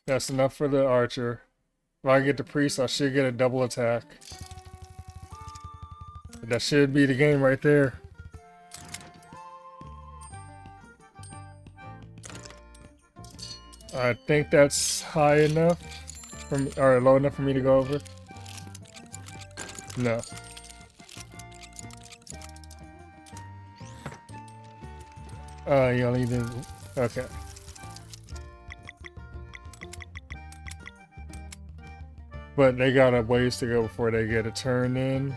that's enough for the archer. If I get the priest, I should get a double attack. That should be the game right there. I think that's high enough, or low enough for me to go over. No. You only did... Okay. But they got a ways to go before they get a turn in.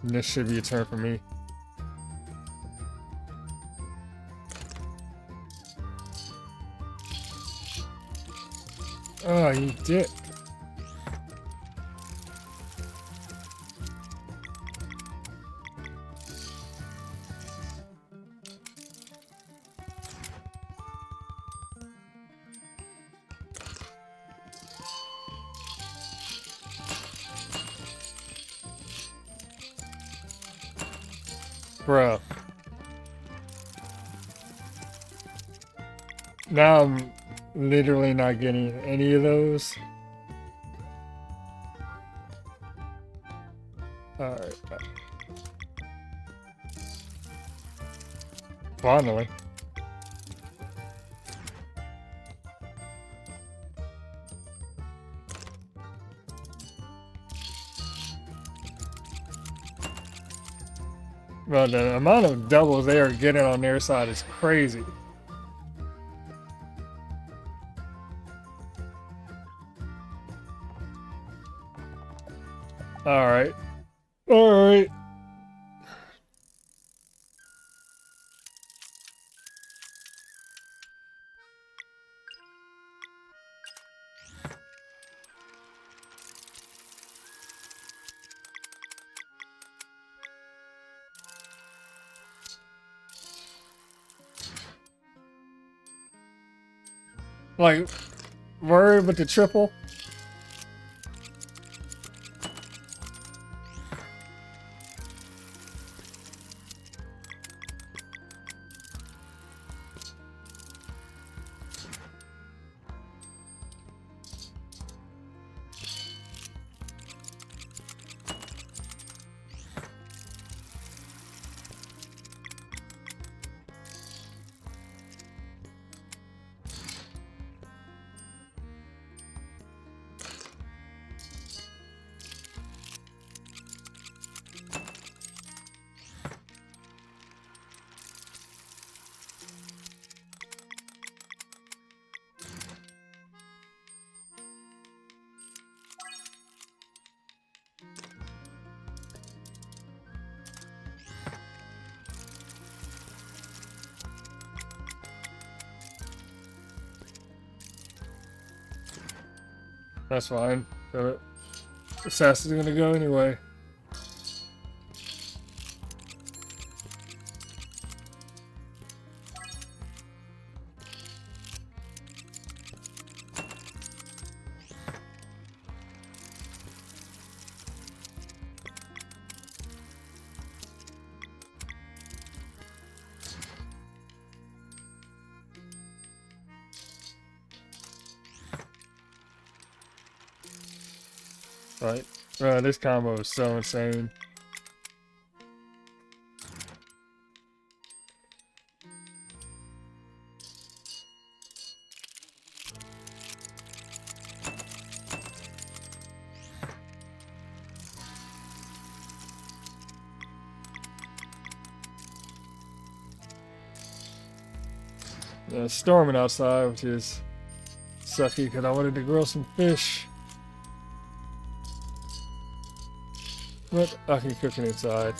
And this should be a turn for me. Oh, you dick. Bro. Now I'm literally not getting any of those. Alright. Finally. Well, the amount of doubles they are getting on their side is crazy. Alright. Alright. Like, word with the triple. That's fine. The assassin's gonna go anyway. Right. This combo is so insane. It's storming outside, which is sucky because I wanted to grill some fish. But I can cook it inside.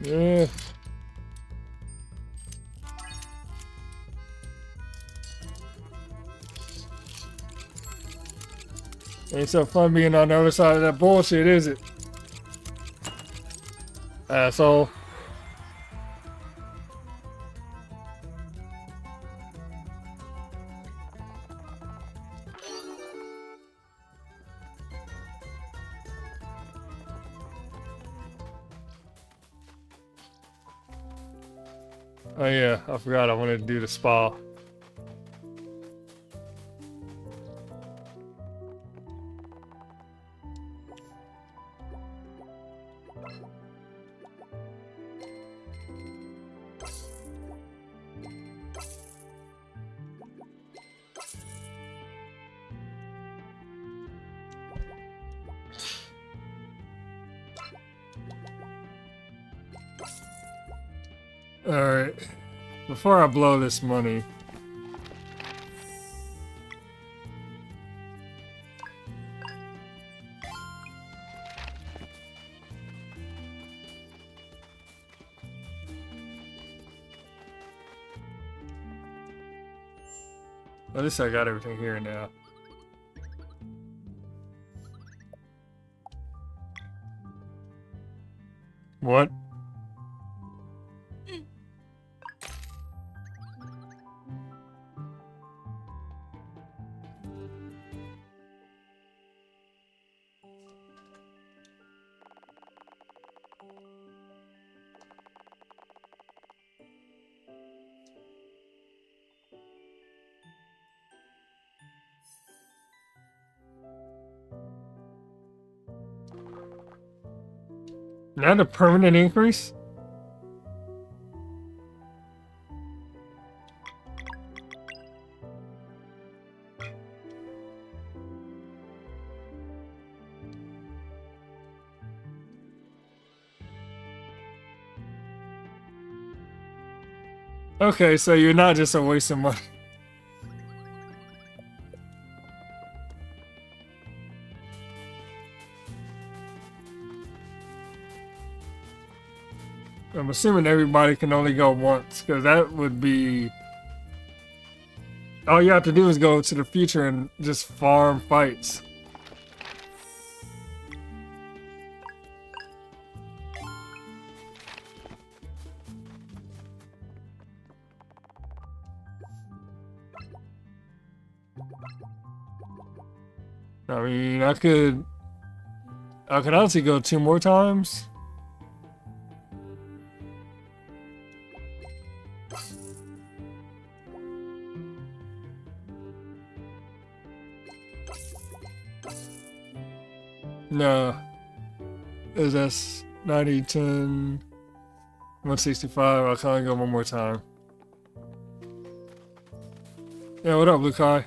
Yeah. Ain't so fun being on the other side of that bullshit, is it? Asshole. Oh yeah, I forgot I wanted to do the spa. Alright. Before I blow this money. At least I got everything here now. What? Not a permanent increase? Okay, so you're not just a waste of money. I'm assuming everybody can only go once, because that would be... All you have to do is go to the future and just farm fights. I mean, I could honestly go 2 more times. No. Is that's 90, 10, 165. I can only go 1 more time. Yeah, what up, Lukai?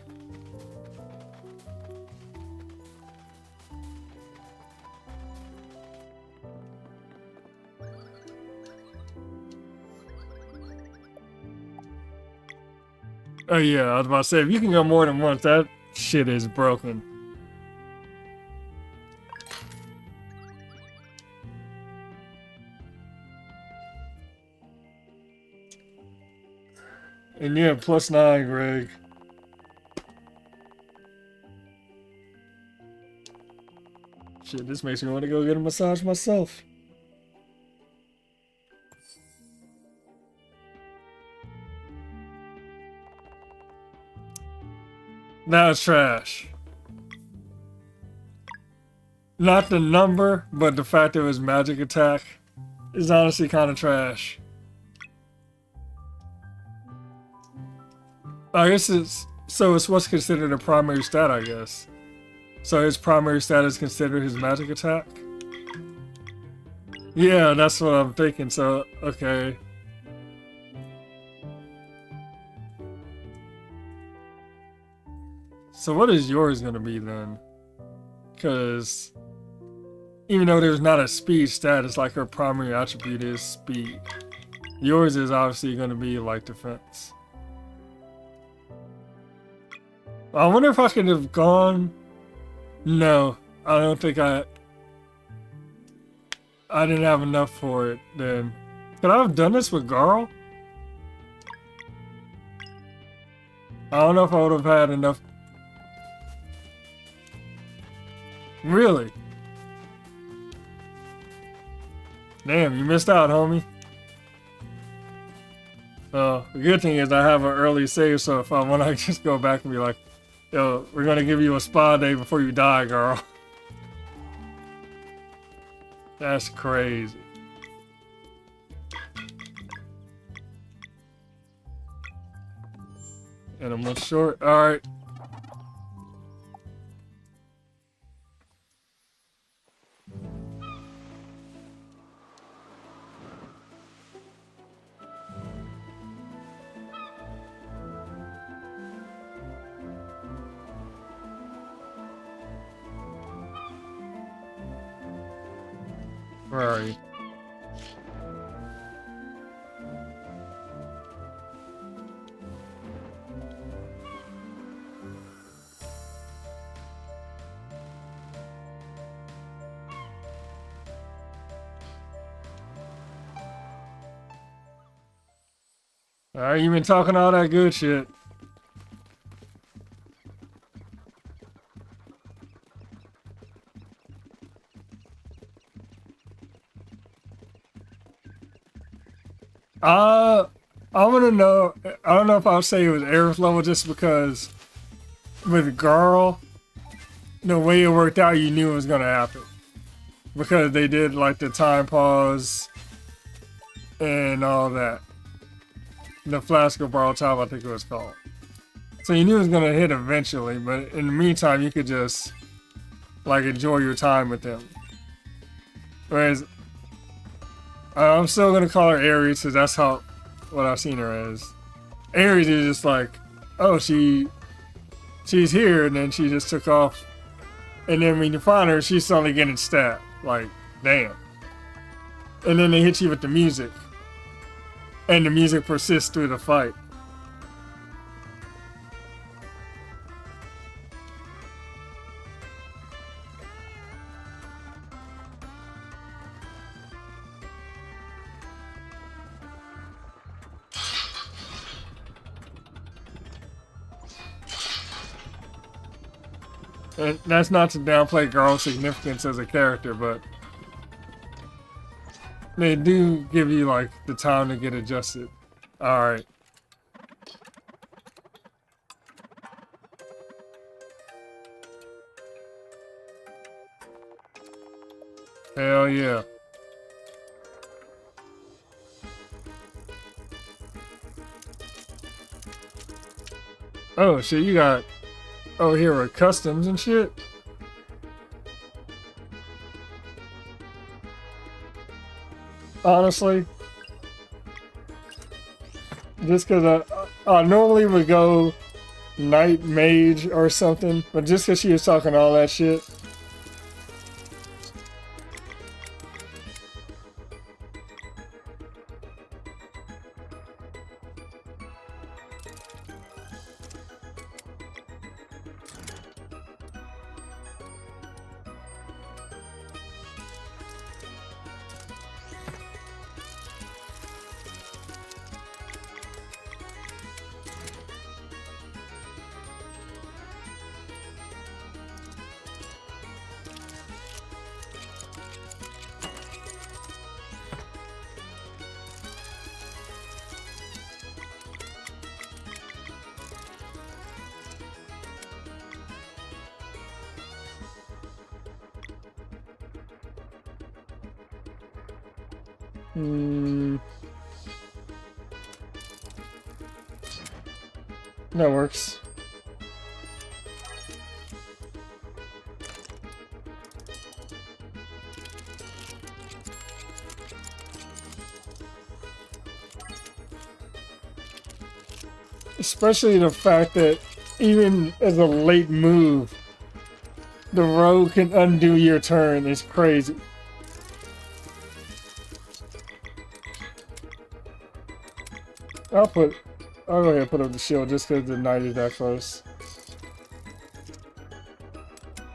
Oh yeah, I was about to say, if you can go more than once, that shit is broken. And yeah, +9, Greg. Shit, this makes me want to go get a massage myself. That's trash. Not the number, but the fact that it was magic attack is honestly kind of trash. I guess it's what's considered a primary stat, I guess. So his primary stat is considered his magic attack? Yeah, that's what I'm thinking, so, okay. So what is yours gonna be then? Because even though there's not a speed stat, it's like her primary attribute is speed. Yours is obviously gonna be like defense. I wonder if I could have gone... No, I don't think I didn't have enough for it then. Could I have done this with Garl? I don't know if I would have had enough. Really? Damn, you missed out, homie. The good thing is I have an early save, so if I want to just go back and be like, yo, we're gonna give you a spa day before you die, girl. That's crazy. And I'm much short. Alright. Where are you? Alright, you've been talking all that good shit. I want to know. I don't know if I'll say it was Aerith level just because with Garl, the way it worked out, you knew it was going to happen. Because they did like the time pause and all that. The Flask of Borrowed Time, I think it was called. So you knew it was going to hit eventually, but in the meantime, you could just like enjoy your time with them. Whereas I'm still gonna call her Ares because that's what I've seen her as. Ares is just like, oh, she's here, and then she just took off, and then when you find her, she's suddenly getting stabbed. Like, damn. And then they hit you with the music, and the music persists through the fight. And that's not to downplay Garl's significance as a character, but they do give you like the time to get adjusted. Alright. Hell yeah. Oh shit, you got... Oh, here are customs and shit. Honestly, just because I normally would go Knight Mage or something, but just because she was talking all that shit. That works. Especially the fact that even as a late move, the rogue can undo your turn is crazy. I'll go ahead and put up the shield just because the knight is that close.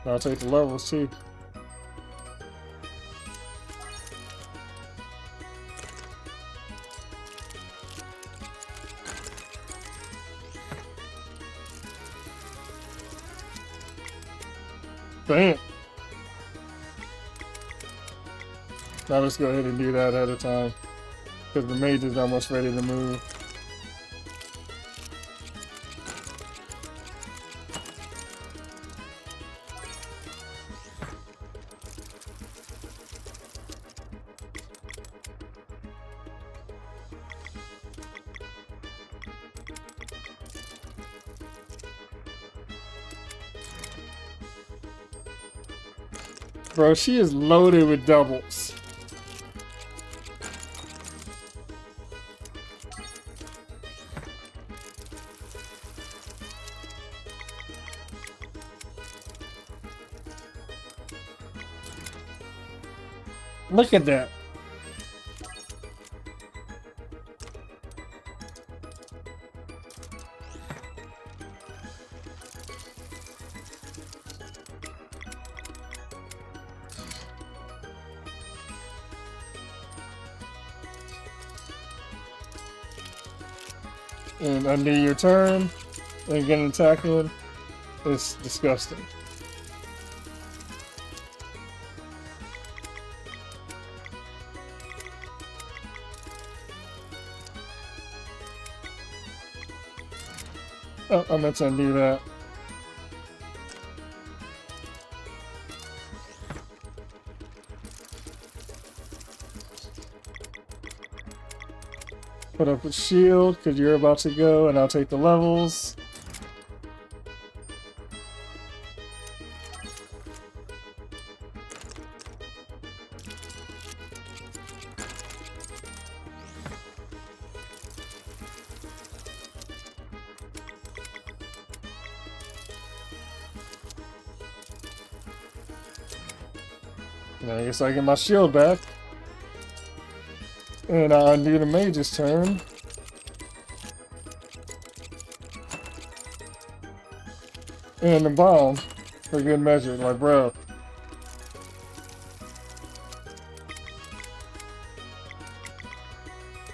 I'll take the levels too. Bam! Now let's go ahead and do that at a time. Because the mage is almost ready to move. Bro, she is loaded with doubles. Look at that. And undo your turn and get an attack in. It's disgusting. Oh, I meant to undo that. Put up a shield because you're about to go, and I'll take the levels. And I guess I get my shield back. And I undo the mage's turn. And the bomb for good measure, like bro.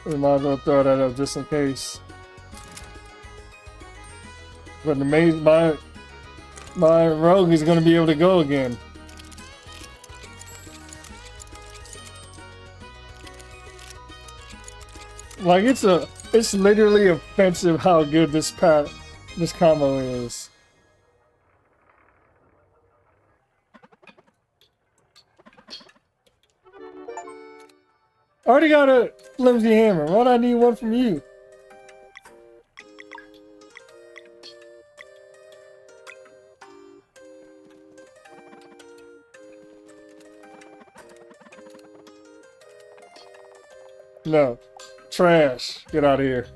We might as well throw that up just in case. But the mage, my rogue is gonna be able to go again. Like it's literally offensive how good this combo is. I already got a flimsy hammer. Why do I need one from you? No. Trash. Get out of here.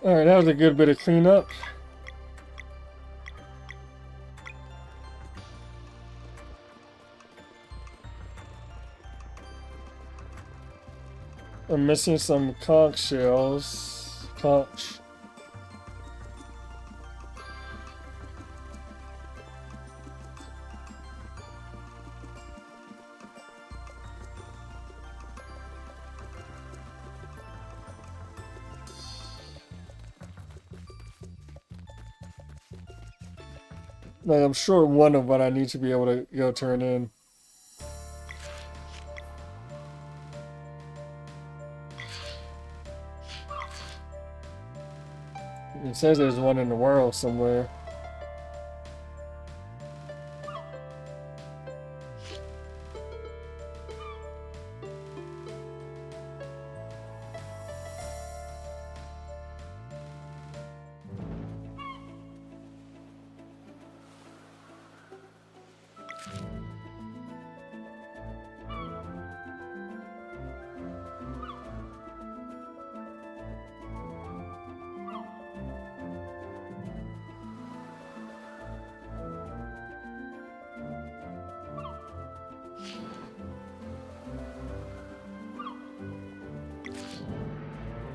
Alright, that was a good bit of cleanup. I'm missing some conch shells. Conch. Like, I'm short one of what I need to be able to go turn in. It says there's one in the world somewhere.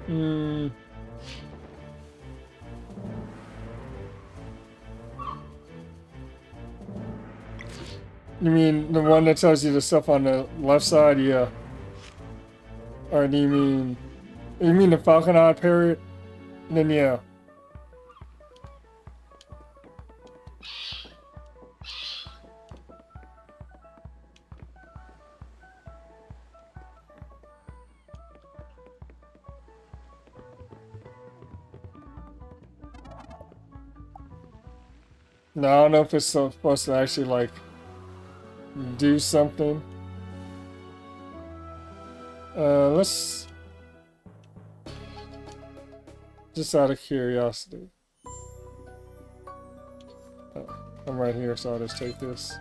Hmm. You mean the one that tells you the stuff on the left side? Yeah. Or do you mean the Falcon Eye Parrot? Then yeah. No, I don't know if it's supposed to actually like do something. Let's just out of curiosity. I'm right here, so I'll just take this.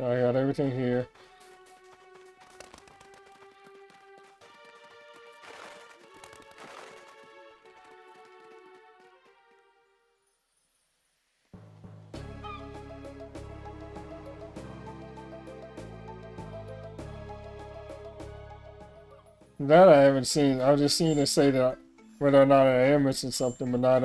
I got everything here. That I haven't seen. I've just seen it say that whether or not I am missing something, but not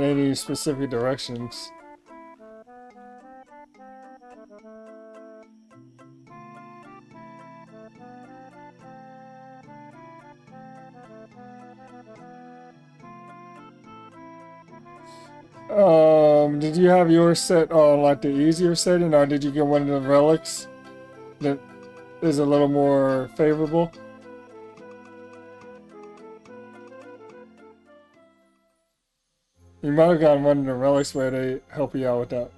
any specific directions. Did you have yours set on like the easier setting, or did you get one of the relics that is a little more favorable? You might have gotten one of the relics where they help you out with that.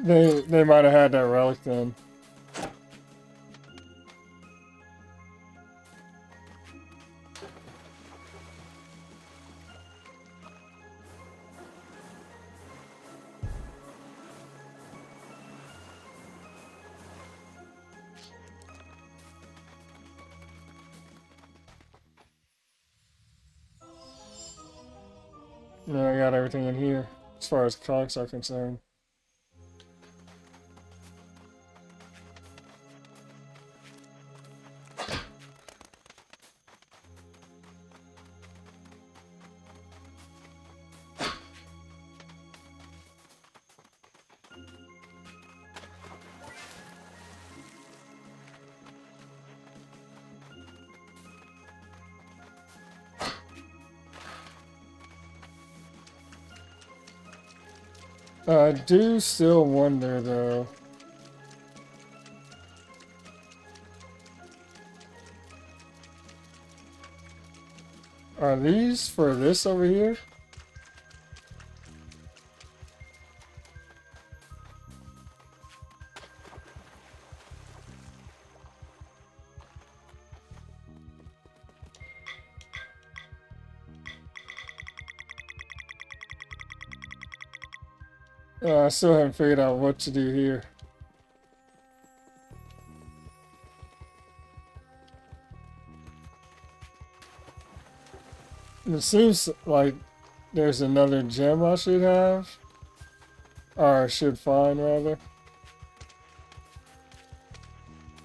They might have had that relic then. No, I got everything in here as far as cogs are concerned. I do still wonder though. Are these for this over here? I still haven't figured out what to do here. It seems like there's another gem I should have. Or should find, rather.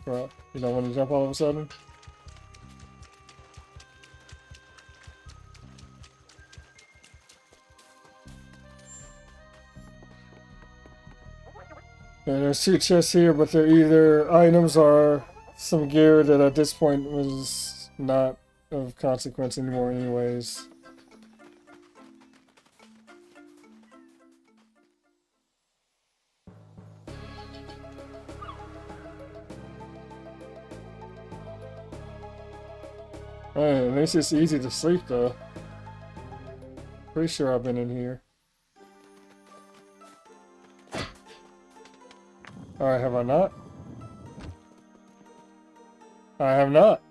Bro, you don't want to jump all of a sudden? Yeah, there's two chests here, but they're either items or some gear that at this point was not of consequence anymore anyways. Man, at least it's easy to sleep though. Pretty sure I've been in here. Alright, have I not? I have not.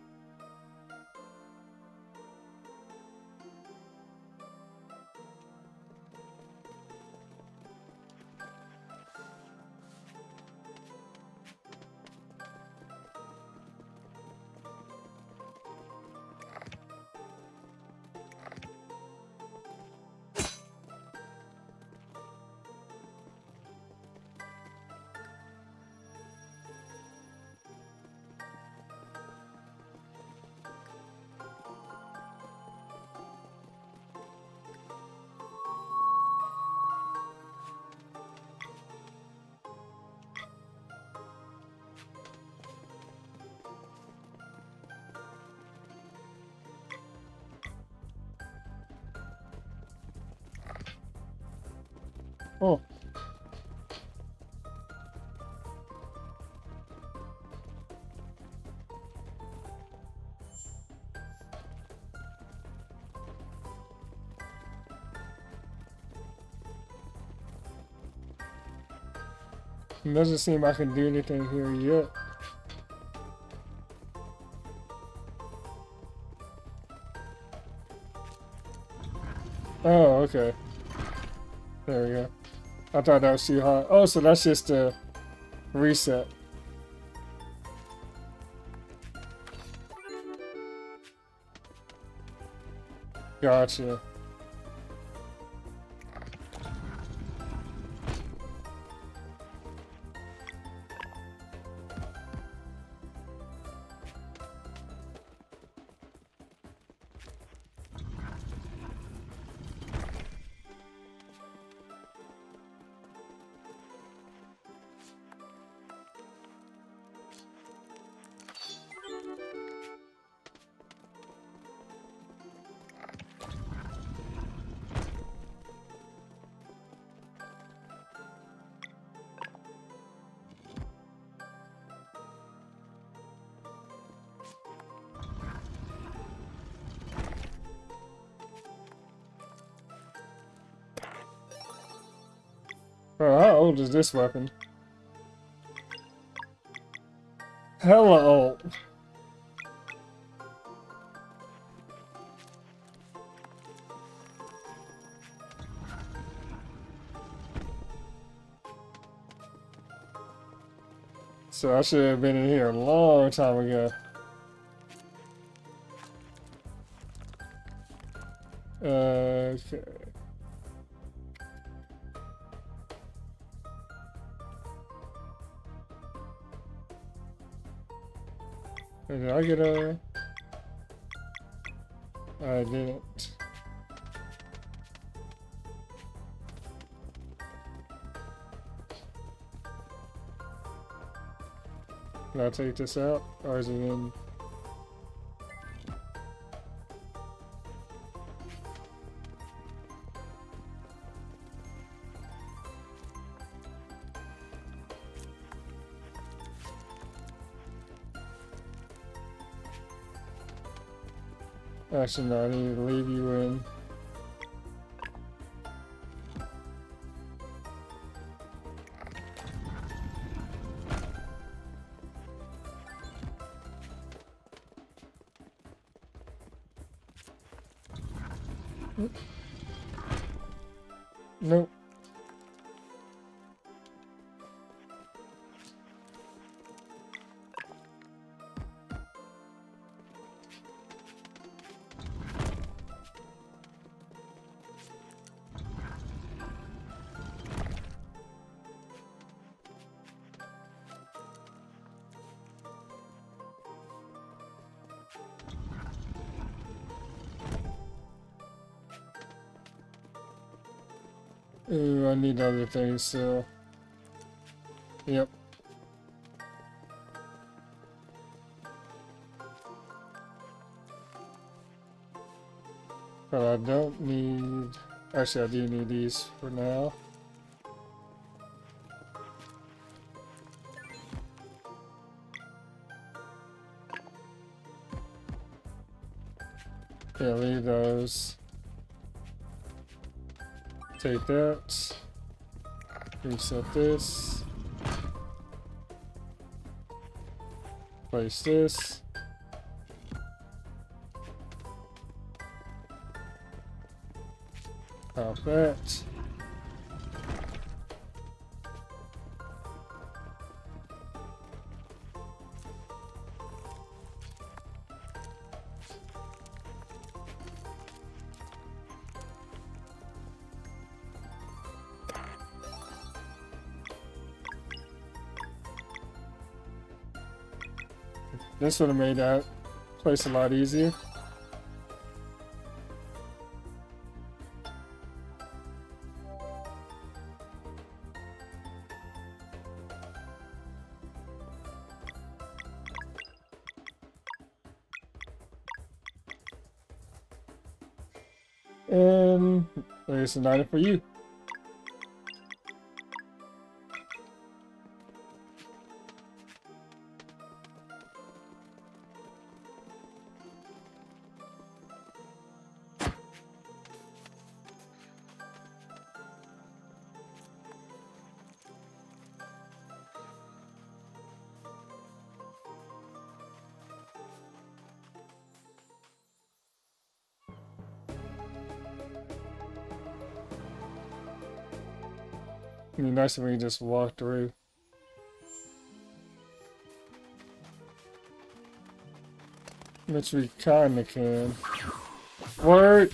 Oh. It doesn't seem I can do anything here yet. Oh, okay. There we go. I thought that was too high. Oh, so that's just a reset. Gotcha. Bro, how old is this weapon? Hella old. So I should have been in here a long time ago. Okay. Did I get a... I didn't. Can I take this out? Or is it in... Actually, no, I need to leave you in. Nope. Ooh, I need other things, so... Yep. But I don't need... Actually, I do need these for now. Yeah, leave those. Take that. Reset this. Place this. Pop that. This would have made that place a lot easier. And there's an item for you. It'd be nice if we just walk through. Which we kinda can. Word!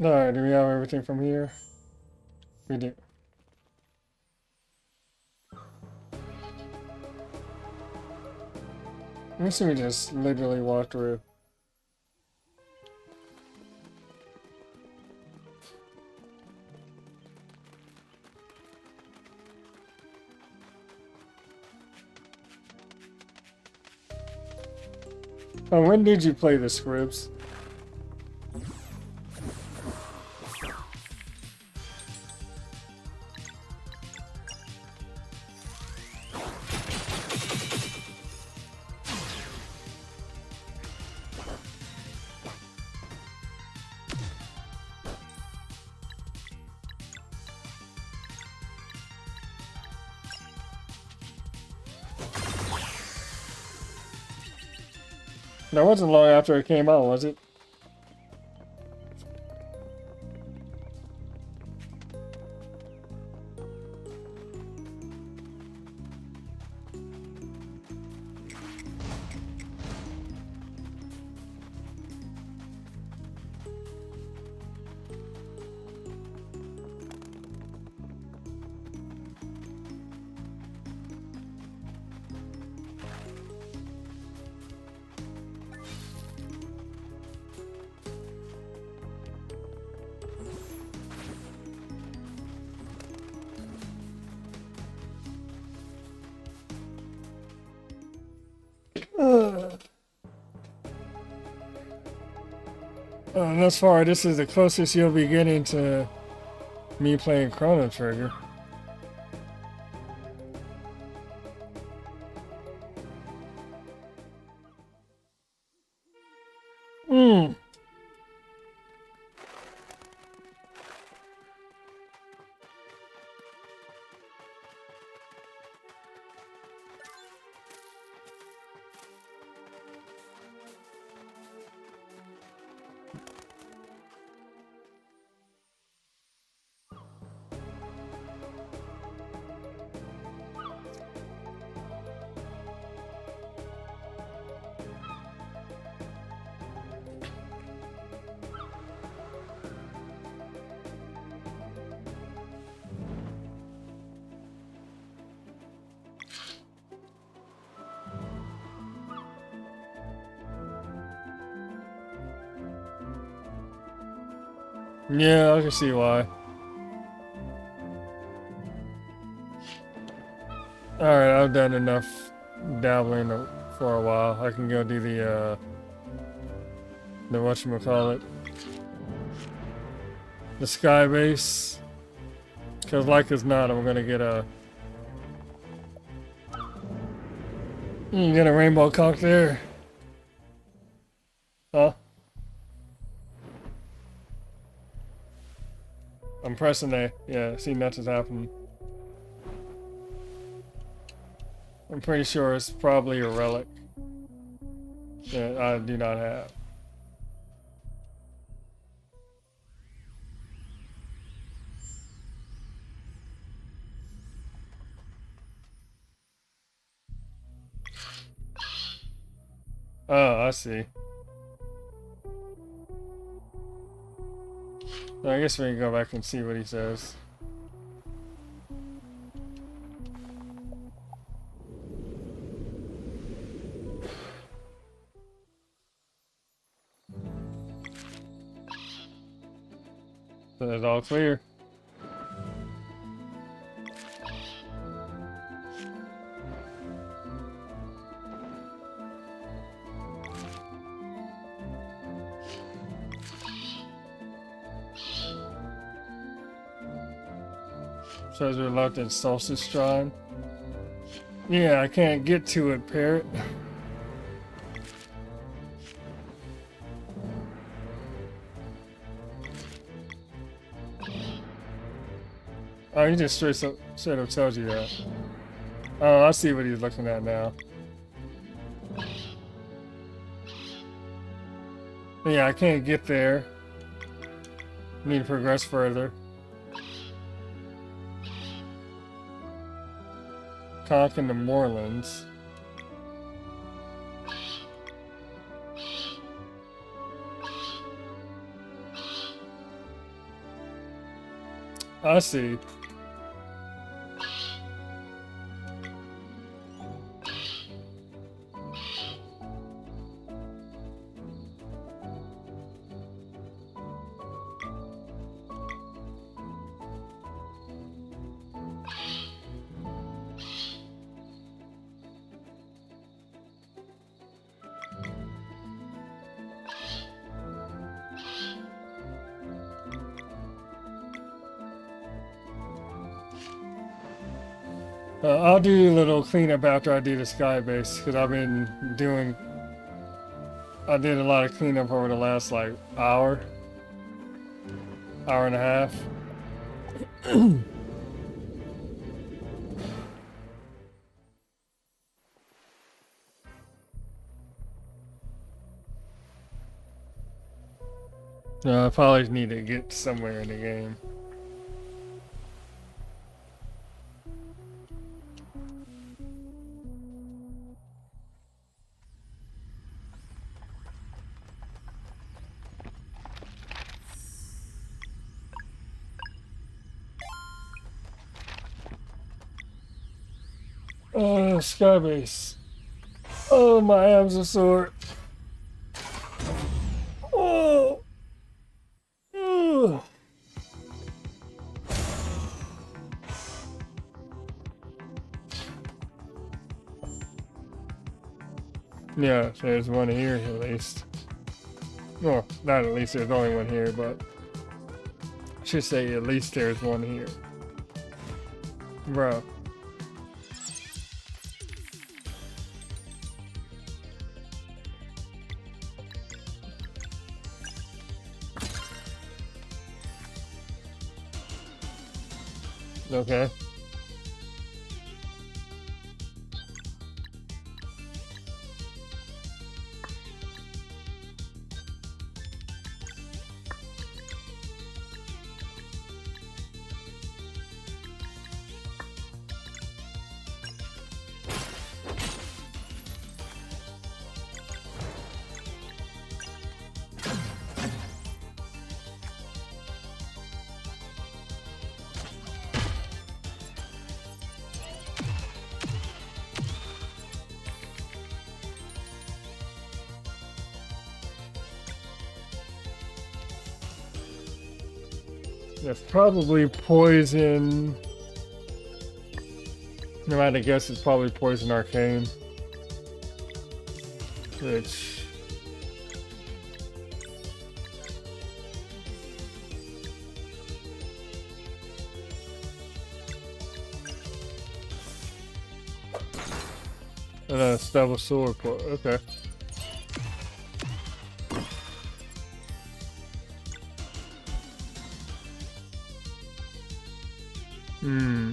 Alright, do we have everything from here? We do. Let me see, we just literally walk through. Oh, when did you play the Scribs? That wasn't long after it came out, was it? Thus far, this is the closest you'll be getting to me playing Chrono Trigger. Hmm. Yeah, I can see why. Alright, I've done enough dabbling for a while. I can go do the whatchamacallit, the sky base. Cause like as not, I'm gonna get a rainbow conch there. Huh? I'm pressing A. Yeah, see nothing's happening. I'm pretty sure it's probably a relic that I do not have. Oh, I see. I guess we can go back and see what he says. So it's all clear. Says reluctant solstice shrine. Yeah, I can't get to it, parrot. Oh, he just straight up tells you that. Oh, I see what he's looking at now. Yeah, I can't get there. Need to progress further. Conch in the Moorlands. I see. I'll do a little cleanup after I do the sky base, because I've been doing... I did a lot of cleanup over the last, like, hour and a half. I probably need to get somewhere in the game. Skybase. Oh, my abs are sore. Oh. Ugh. Yeah, there's one here at least. Well, not at least, there's only one here, but I should say at least there's one here. Bro. Okay. That's probably poison. No, I'd guess it's probably poison arcane. Which. And a stubble sword. Okay. Hmm.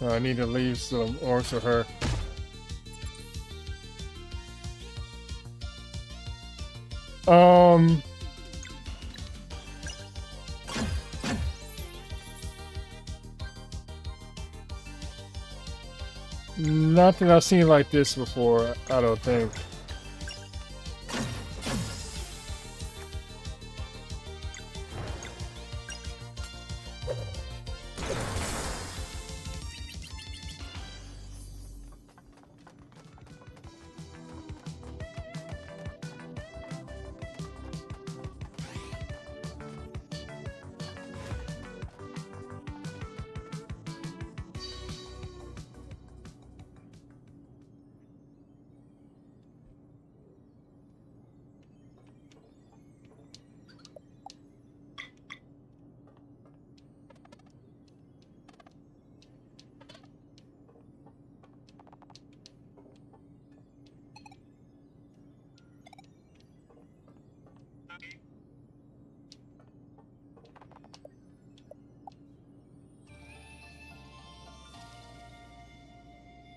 I need to leave some orbs for her. Not that I've seen like this before, I don't think.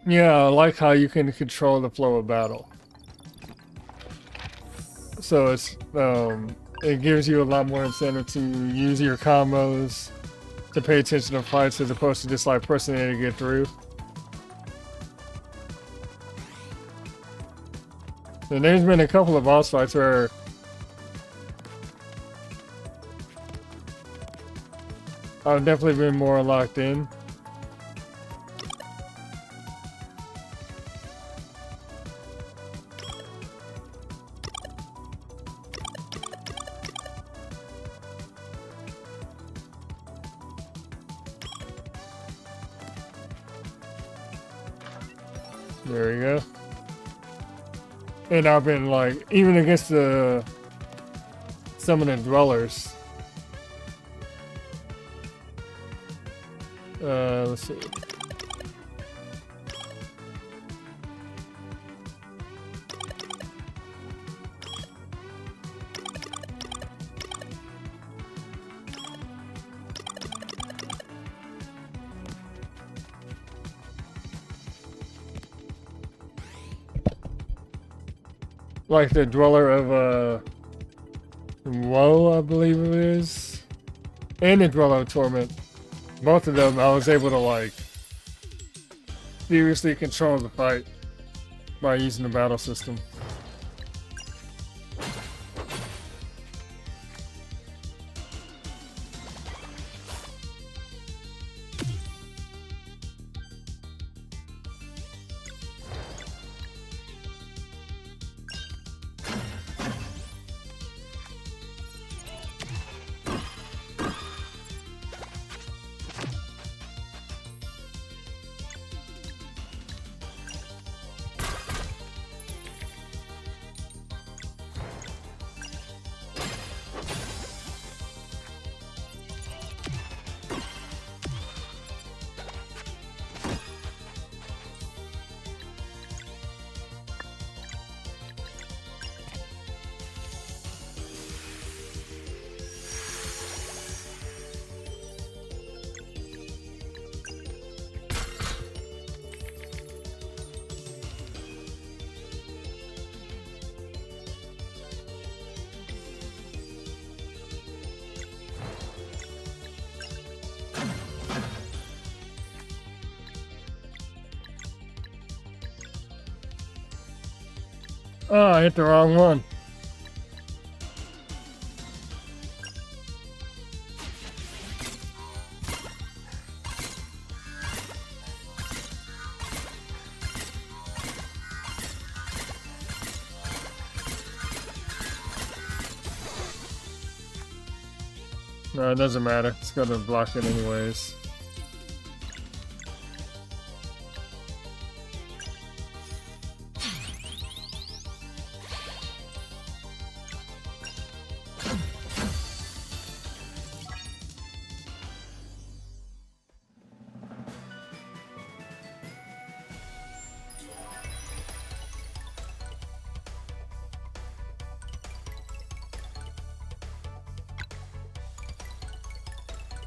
Yeah, I like how you can control the flow of battle. So it gives you a lot more incentive to use your combos to pay attention to fights as opposed to just like pressing A to get through. And there's been a couple of boss fights where I've definitely been more locked in. There we go. And I've been like, even against some of the dwellers. Let's see. Like the dweller of Woe, I believe it is, and the dweller of Torment. Both of them, I was able to like seriously control the fight by using the battle system. Oh, I hit the wrong one. No, it doesn't matter. It's gonna block it anyways.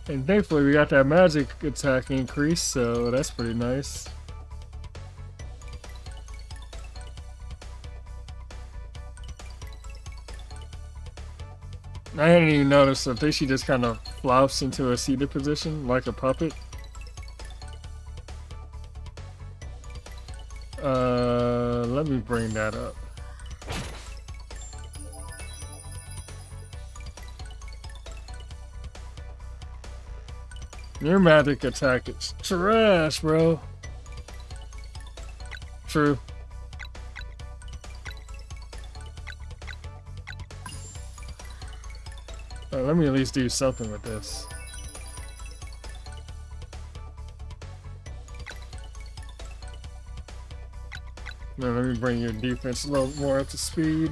And thankfully we got that magic attack increase, so that's pretty nice. I hadn't even noticed, so I think she just kind of flops into a seated position like a puppet. Let me bring that up. Your magic attack is trash, bro. True. Let me at least do something with this. Now let me bring your defense a little more up to speed.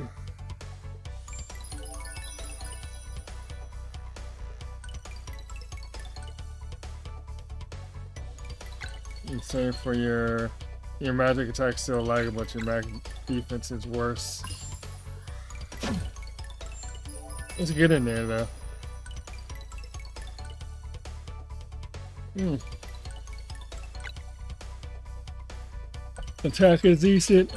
And same for your magic attack still lagging, but your magic defense is worse. Let's get in there though. Attack is decent.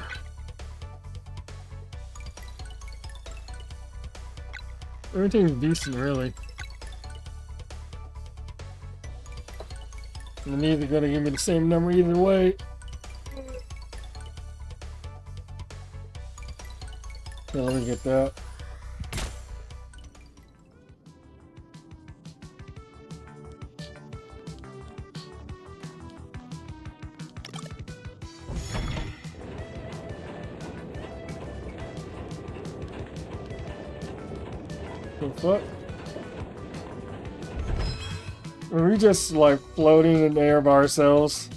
Everything's decent, really. And neither gonna give me the same number either way. Yeah, let me get that. The fuck? Are we just like floating in the air by ourselves?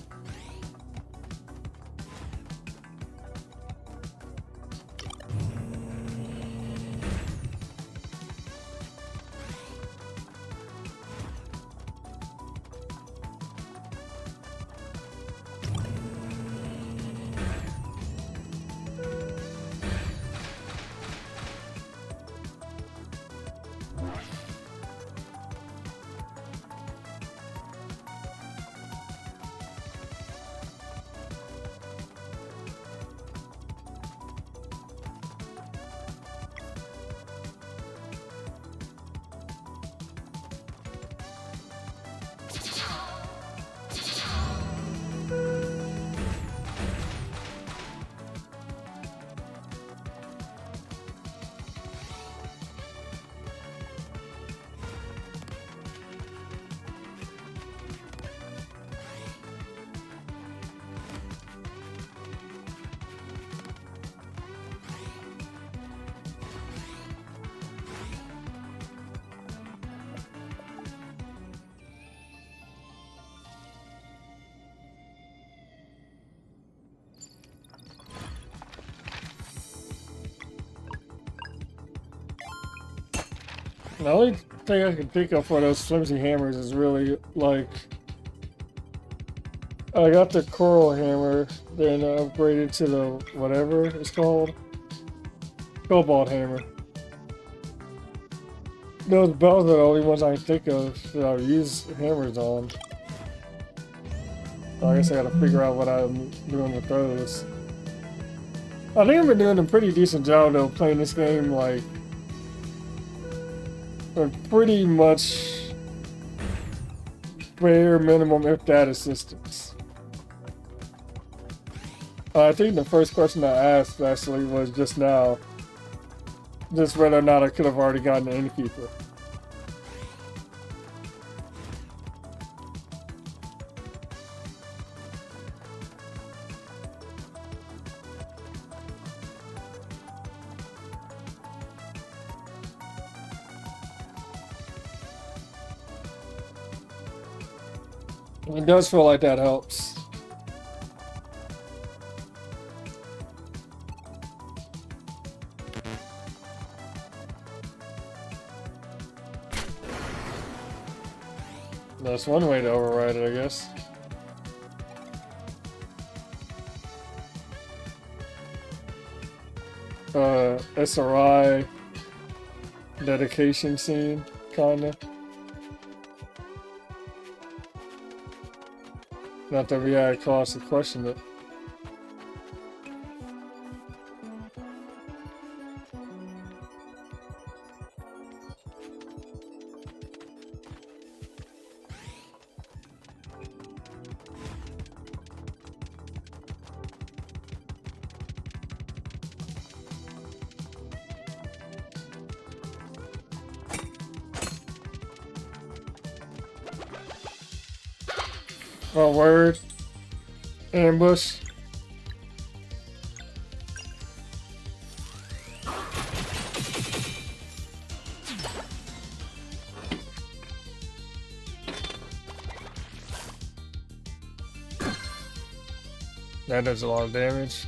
The only thing I can think of for those flimsy hammers is really like I got the coral hammer, then I upgraded to the whatever it's called, cobalt hammer. Those bells are the only ones I can think of that I've used hammers on. So I guess I gotta figure out what I'm doing with those. I think I've been doing a pretty decent job though playing this game like pretty much bare minimum if that assistance. I think the first question I asked actually was just now, just whether or not I could have already gotten an innkeeper. It does feel like that helps. That's one way to override it, I guess. SRI dedication scene, kinda. Not that we had cause to question it. Oh, word. Ambush. That does a lot of damage.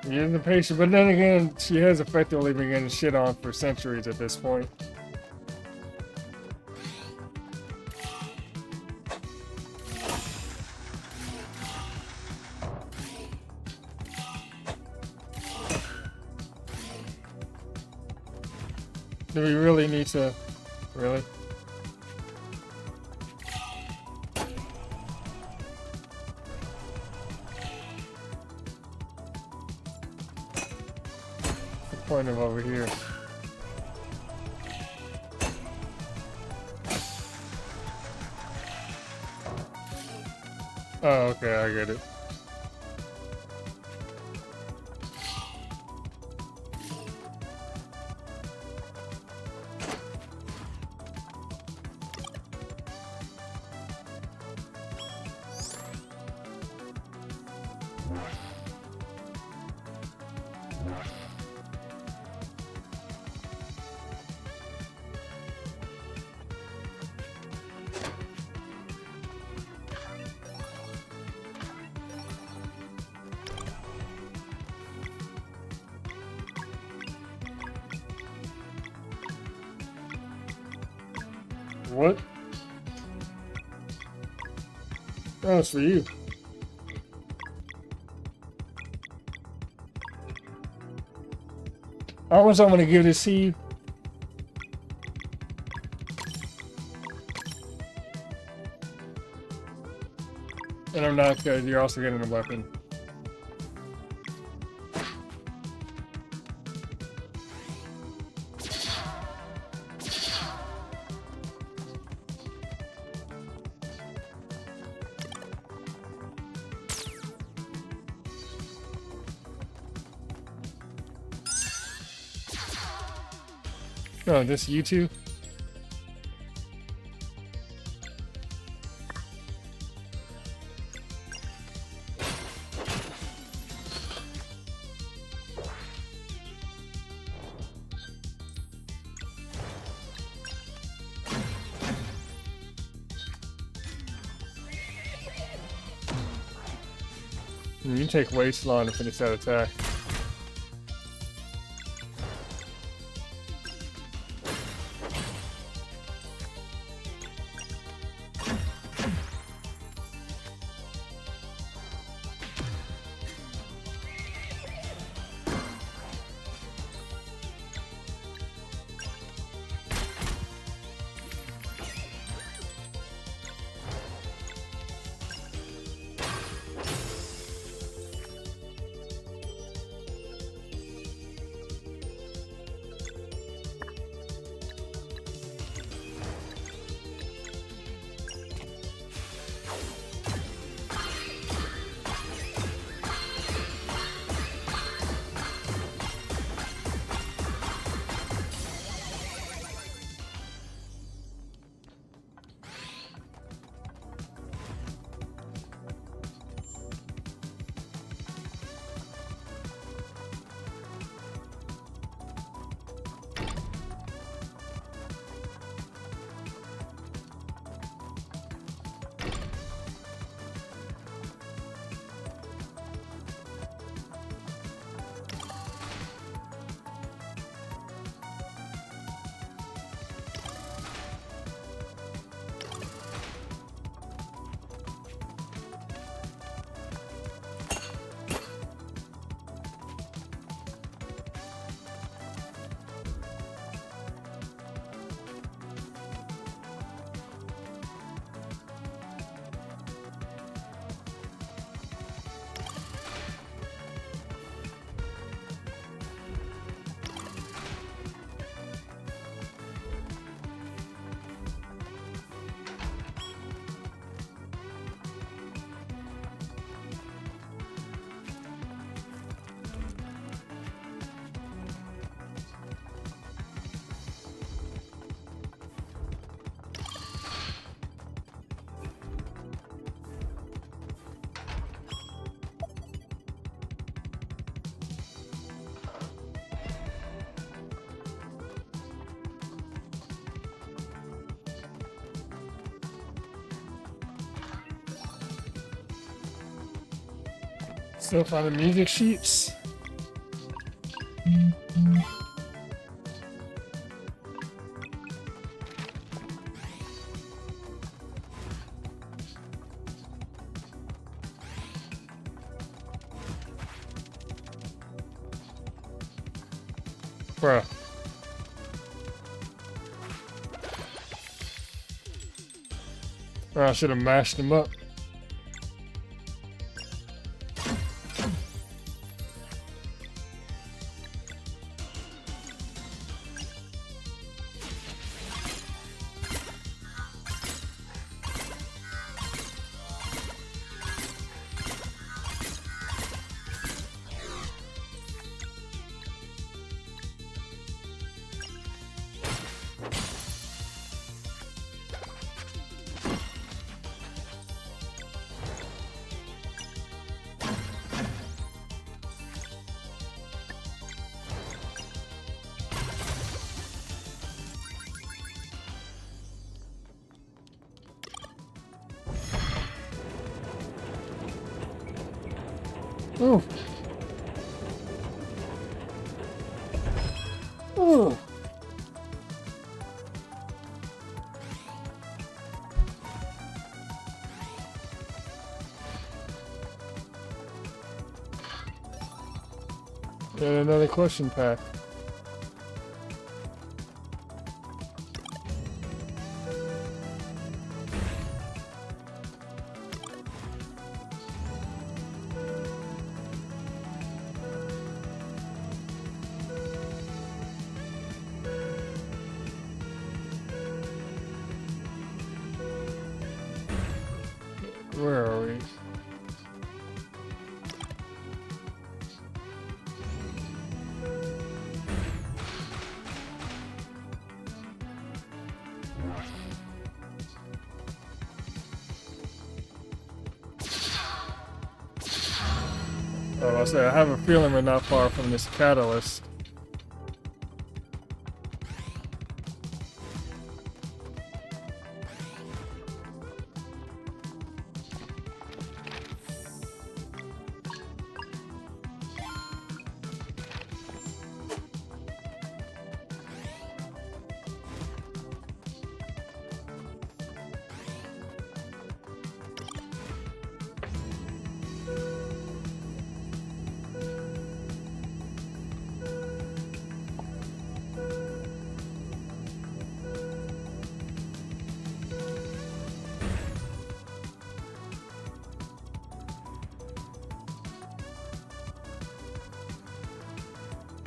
She isn't patient, but then again, she has effectively been getting shit on for centuries at this point. Do we really need to... Really? Point of over here. Oh, okay, I get it. What? Oh, it's for you. How much I'm gonna give this to you? And I'm not, because you're also getting a weapon. Oh, this you two? You can take waste long to finish that attack. Still find the music sheets. Bruh. I should have mashed them up. Ooh. Ooh. And another question pack. Where are we? Oh, I say I have a feeling we're not far from this catalyst.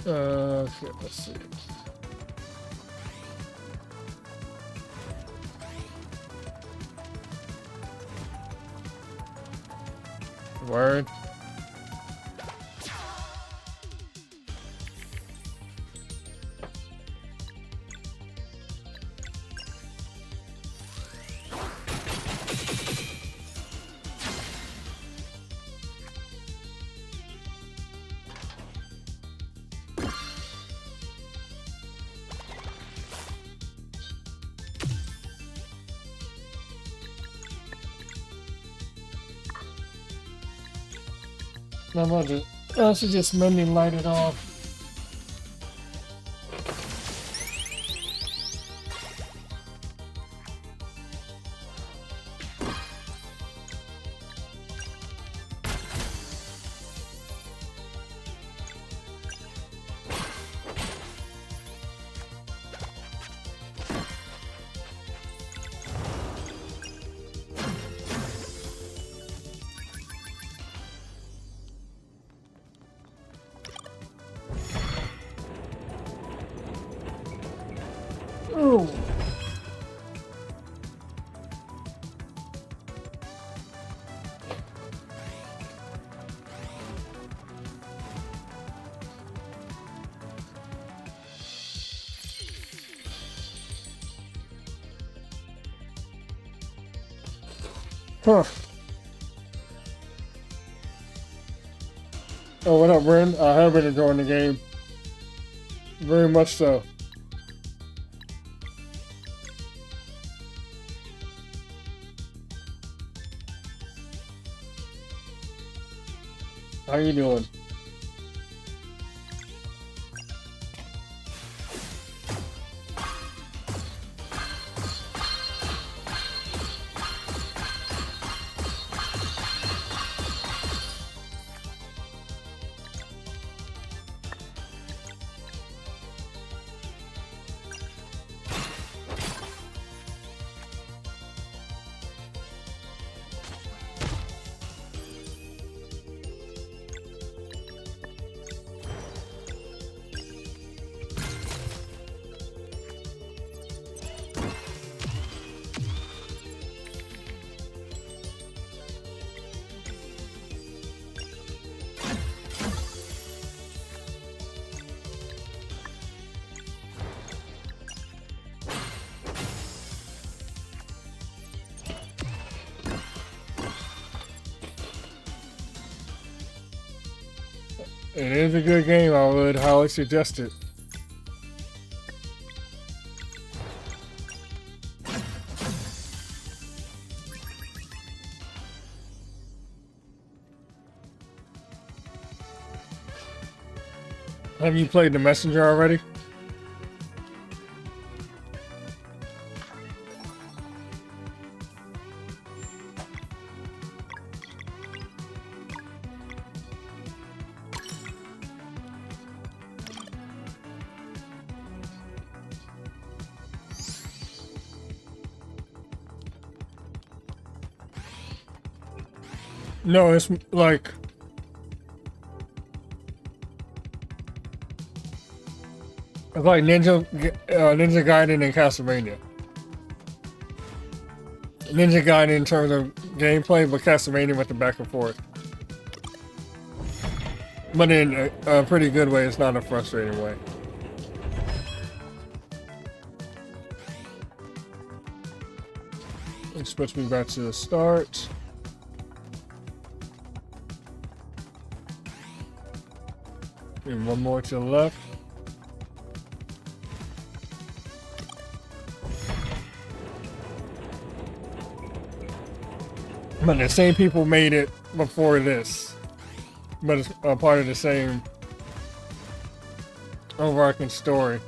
Okay, let's see. Word. I should just mainly light it off. Ooh. Huh. Oh, what up, Ren? I have been enjoying the game. Very much so. How you doing? It is a good game. I would highly suggest it. Have you played The Messenger already? No, it's like Ninja Gaiden and Castlevania. Ninja Gaiden in terms of gameplay, but Castlevania with the back and forth. But in a pretty good way, it's not a frustrating way. Let's switch me back to the start. And one more to the left. But the same people made it before this. But it's a part of the same overarching story.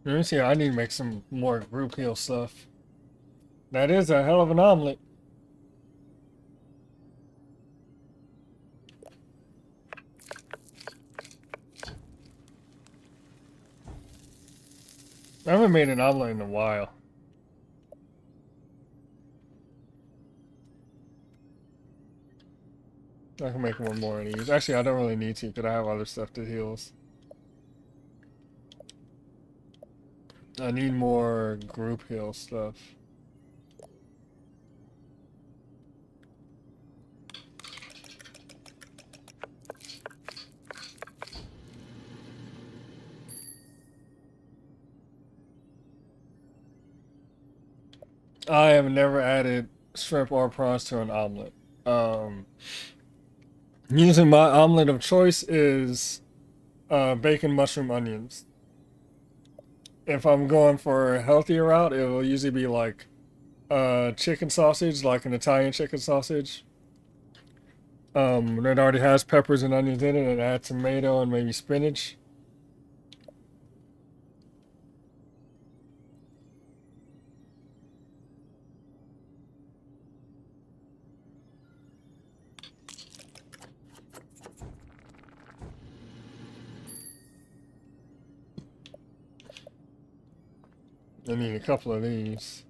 Let me see, I need to make some more group heal stuff. That is a hell of an omelet. I haven't made an omelet in a while. I can make one more of these. Actually, I don't really need to because I have other stuff that heals. I need more group heal stuff. I have never added shrimp or prawns to an omelet. Using my omelet of choice is bacon, mushroom, onions. If I'm going for a healthier route, it will usually be like chicken sausage, like an Italian chicken sausage. That already has peppers and onions in it, and add tomato and maybe spinach. I need a couple of these.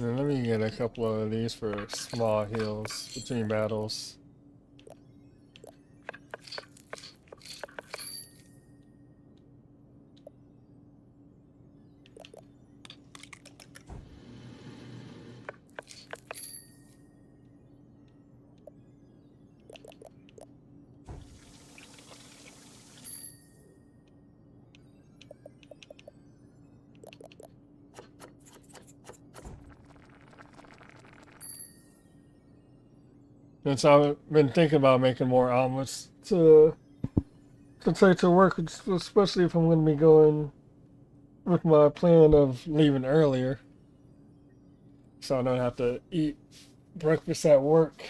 And let me get a couple of these for small heals between battles. And so I've been thinking about making more omelets to take to work, especially if I'm going to be going with my plan of leaving earlier, so I don't have to eat breakfast at work.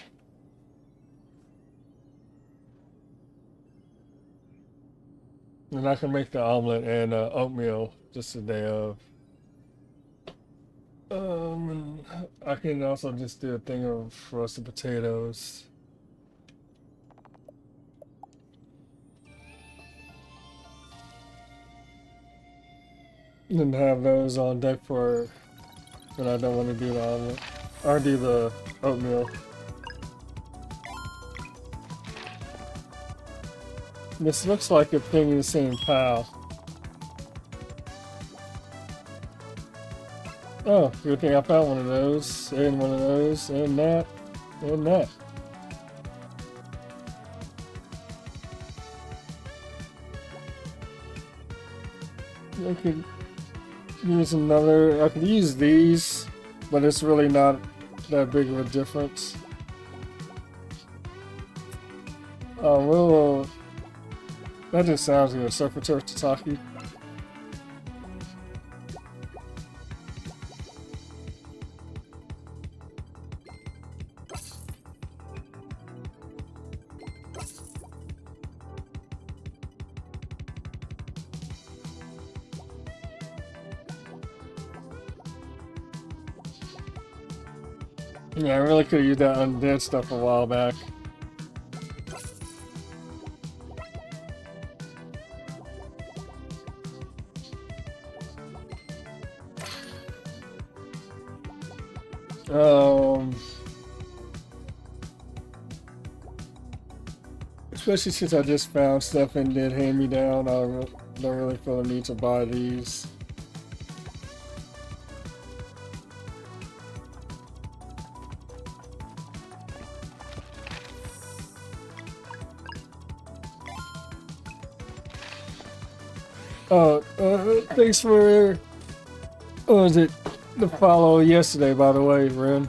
And I can make the omelet and oatmeal just a day of. And I can also just do a thing of roasted potatoes. And have those on deck for when I don't want to do the omelet. Or do the oatmeal. This looks like a thing in the same pile. Oh, good thing I found one of those, and one of those, and that, and that. I could use another, I could use these, but it's really not that big of a difference. That just sounds good, Surfer Turf Tataki. Yeah, I really could have used that undead stuff a while back. Especially since I just found stuff and did hand me down, I don't really feel the need to buy these. Thanks for, was it the follow yesterday, by the way, Ren.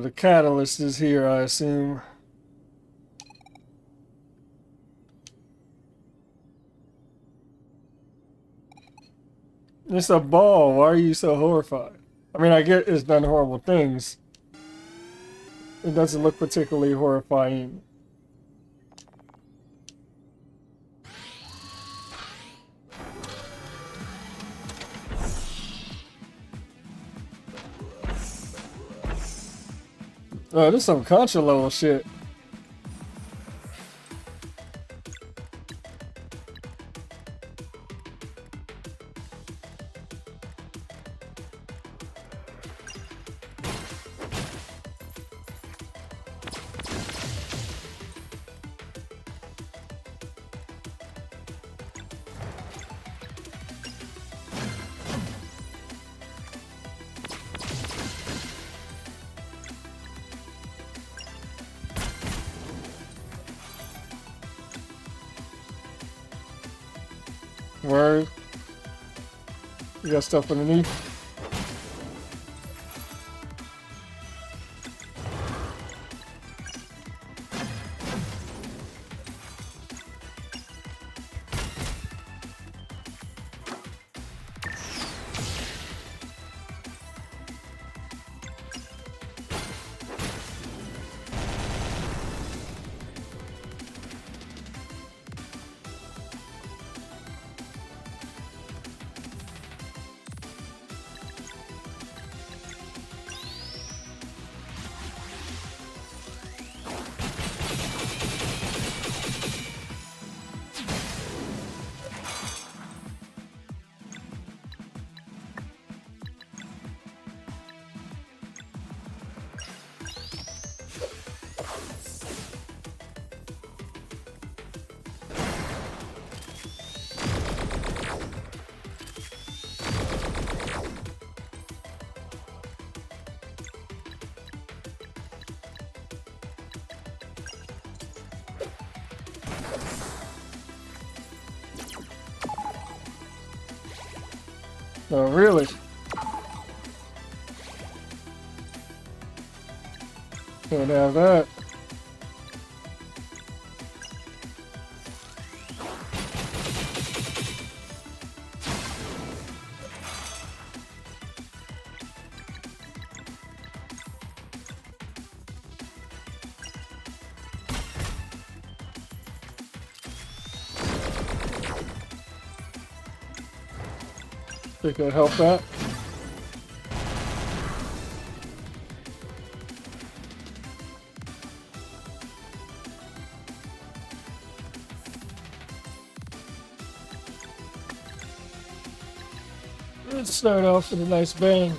The catalyst is here, I assume. It's a ball. Why are you so horrified? I mean, I get it's done horrible things. It doesn't look particularly horrifying. Oh, this is some Contra level shit. Word. You got stuff underneath. Oh, really? Can't have that. Think it'll help that. Let's start off with a nice bang.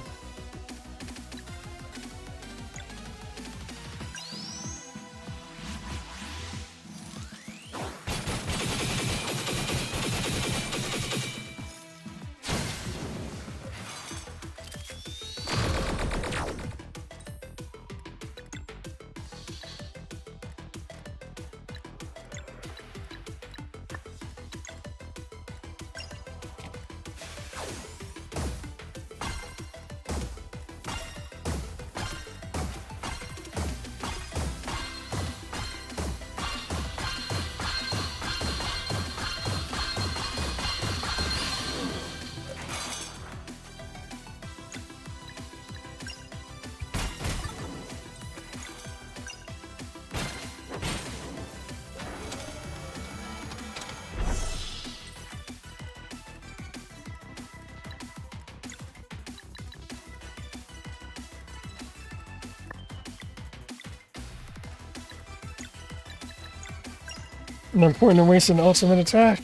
No point in wasting the ultimate attack.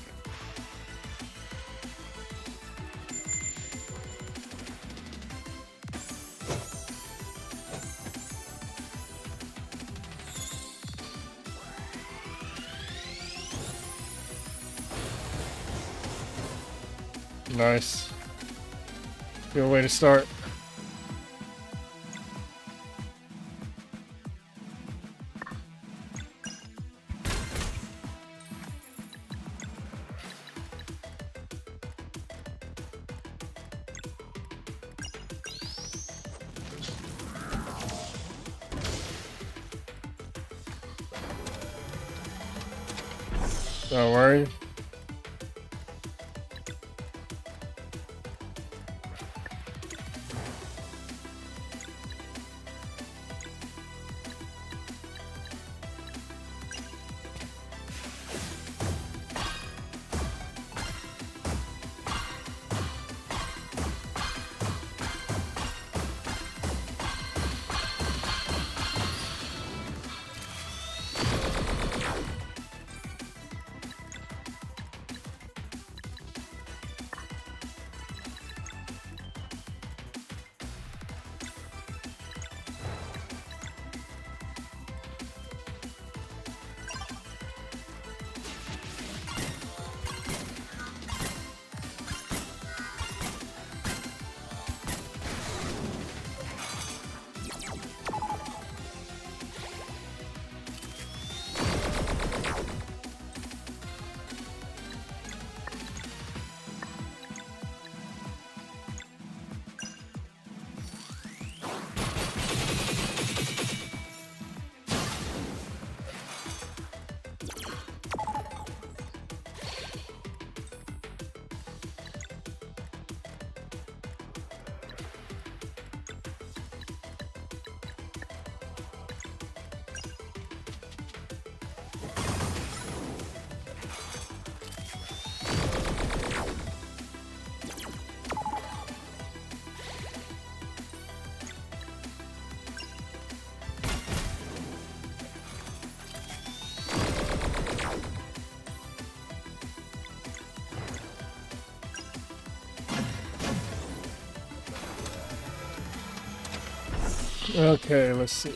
Nice. Good way to start. Don't worry. Okay, let's see.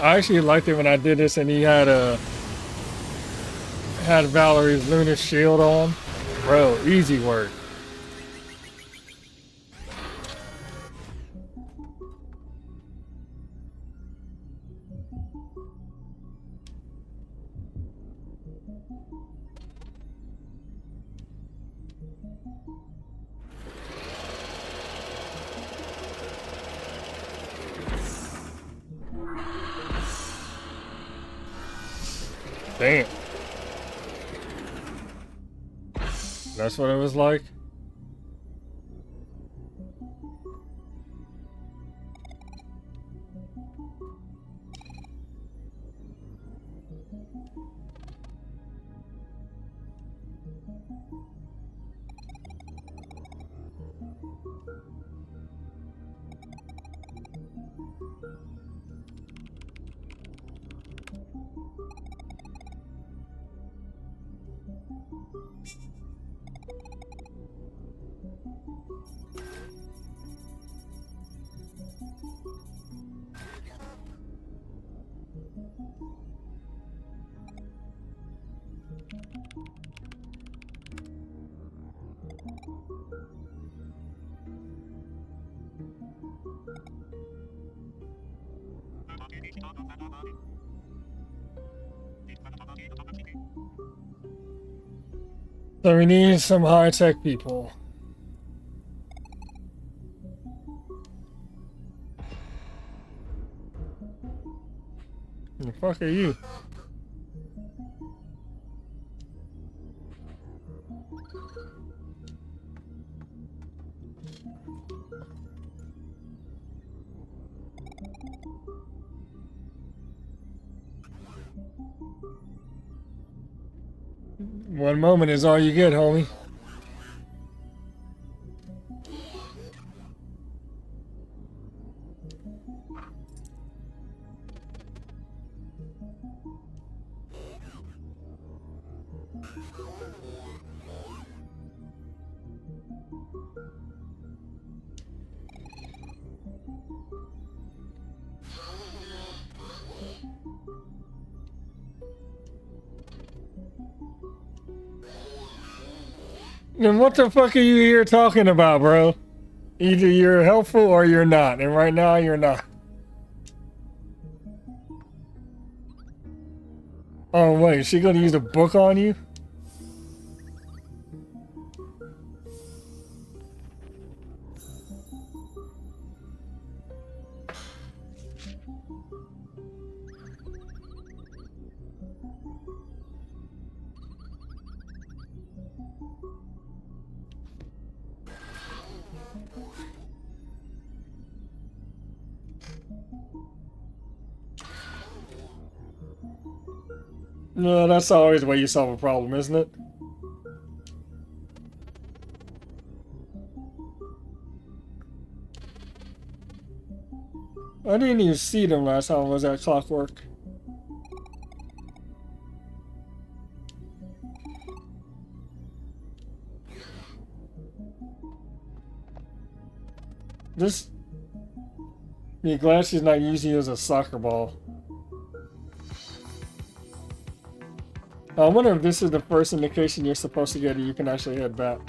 I actually liked it when I did this and he had Valerie's lunar shield on. Bro, easy work. Damn. That's what it was like? So we need some high-tech people. The fuck are you? One moment is all you get, homie. Then what the fuck are you here talking about, bro? Either you're helpful or you're not, and right now you're not. Oh wait, is she gonna use a book on you? No, that's always the way you solve a problem, isn't it? I didn't even see them last time I was at Clockwork. This... You're glad she's not using you as a soccer ball. I wonder if this is the first indication you're supposed to get or you can actually head back.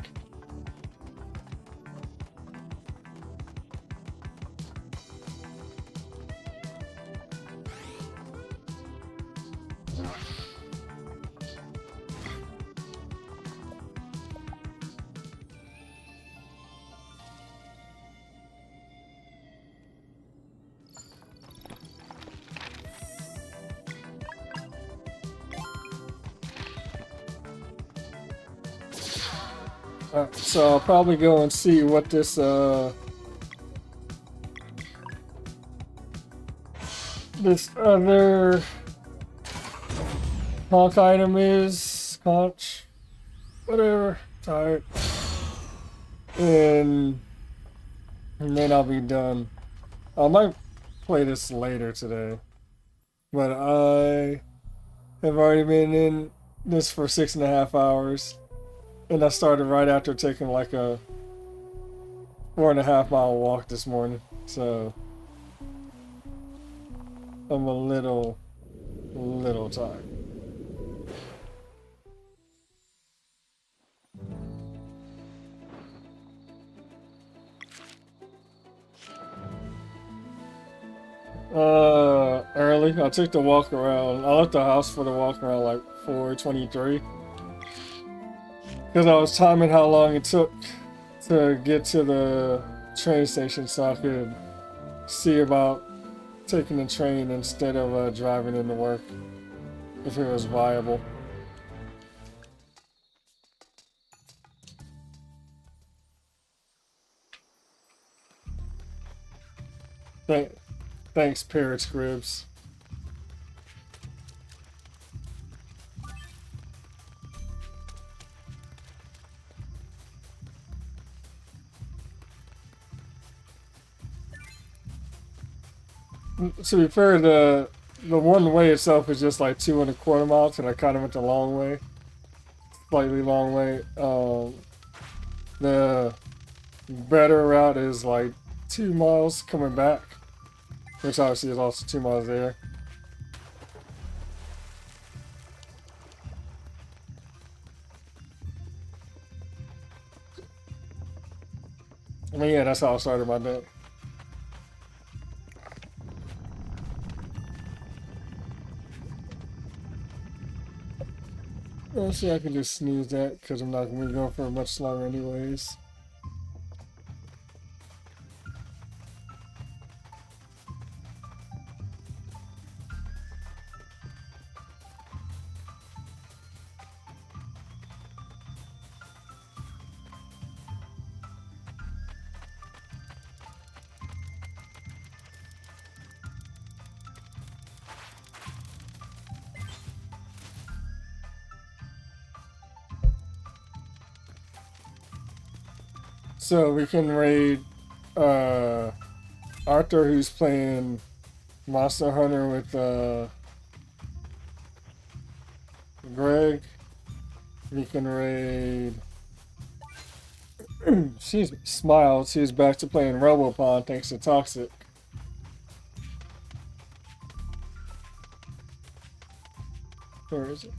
So I'll probably go and see what this this other conch item is. Conch. Whatever. Tired. And then I'll be done. I might play this later today. But I have already been in this for 6.5 hours. And I started right after taking like a 4.5 mile walk this morning. So I'm a little tired. Early. I took the walk around. I left the house for the walk around like 4:23. Because I was timing how long it took to get to the train station so I could see about taking the train instead of driving into work, if it was viable. Thanks, Parrot Scribs. To be fair, the one way itself is just like 2.25 miles, and I kind of went the long way, slightly long way. The better route is like 2 miles coming back, which obviously is also 2 miles there. I mean, yeah, that's how I started my day. Let's see, I can just snooze that because I'm not going to be going for much longer anyways. So we can raid Arthur, who's playing Monster Hunter with Greg. We can raid. She's smiled. She's back to playing Robopon thanks to Toxic. Where is it?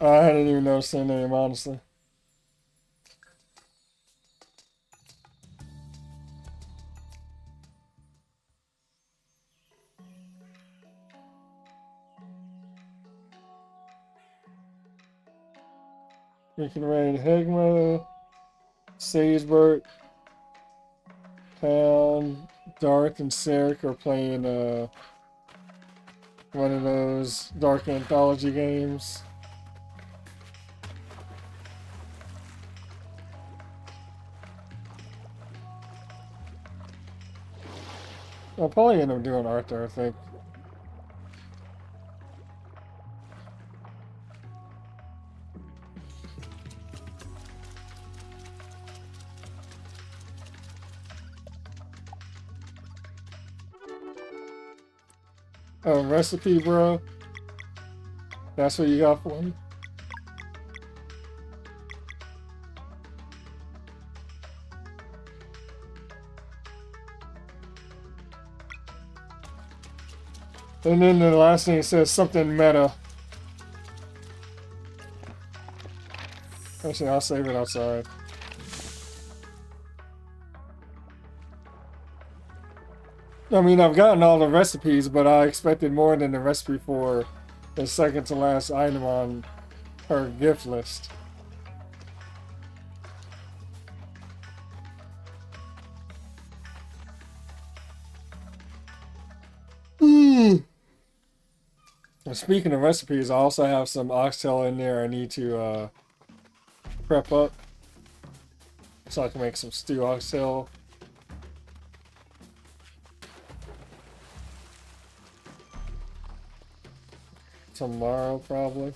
I hadn't even noticed their name, honestly. We can raid Hegma, Sagebert, Pound, Dark, and Sarek are playing one of those Dark Anthology games. I'll probably end up doing Arthur, I think. Oh, recipe, bro. That's what you got for me? And then the last thing it says something meta. Actually, I'll save it outside. I mean, I've gotten all the recipes, but I expected more than the recipe for the second to last item on her gift list. And speaking of recipes, I also have some oxtail in there I need to prep up so I can make some stew oxtail. Tomorrow, probably.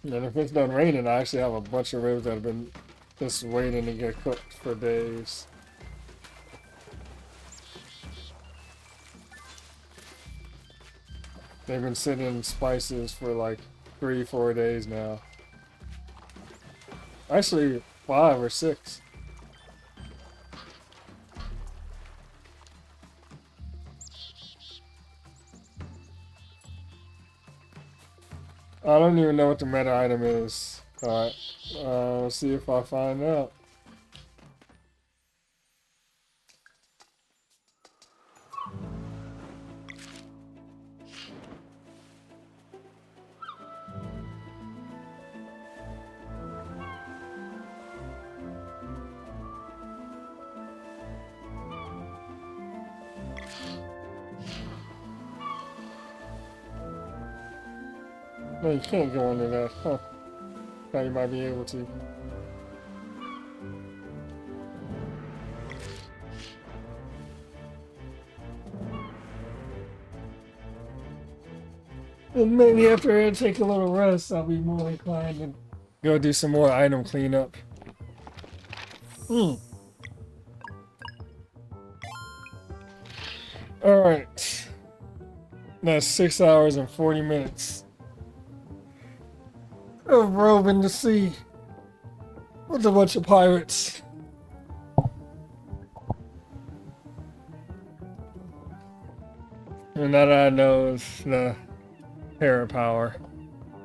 And if it's done raining, I actually have a bunch of ribs that have been just waiting to get cooked for days. They've been sitting in spices for like 3-4 days now. Actually, 5 or 6. I don't even know what the meta item is. Alright, let's see if I find out. No, you can't go under that. Huh. Now you might be able to. And maybe after I take a little rest, I'll be more inclined to go do some more item cleanup. Alright. That's 6 hours and 40 minutes of roving the sea with a bunch of pirates. And now that I know is the parrot power,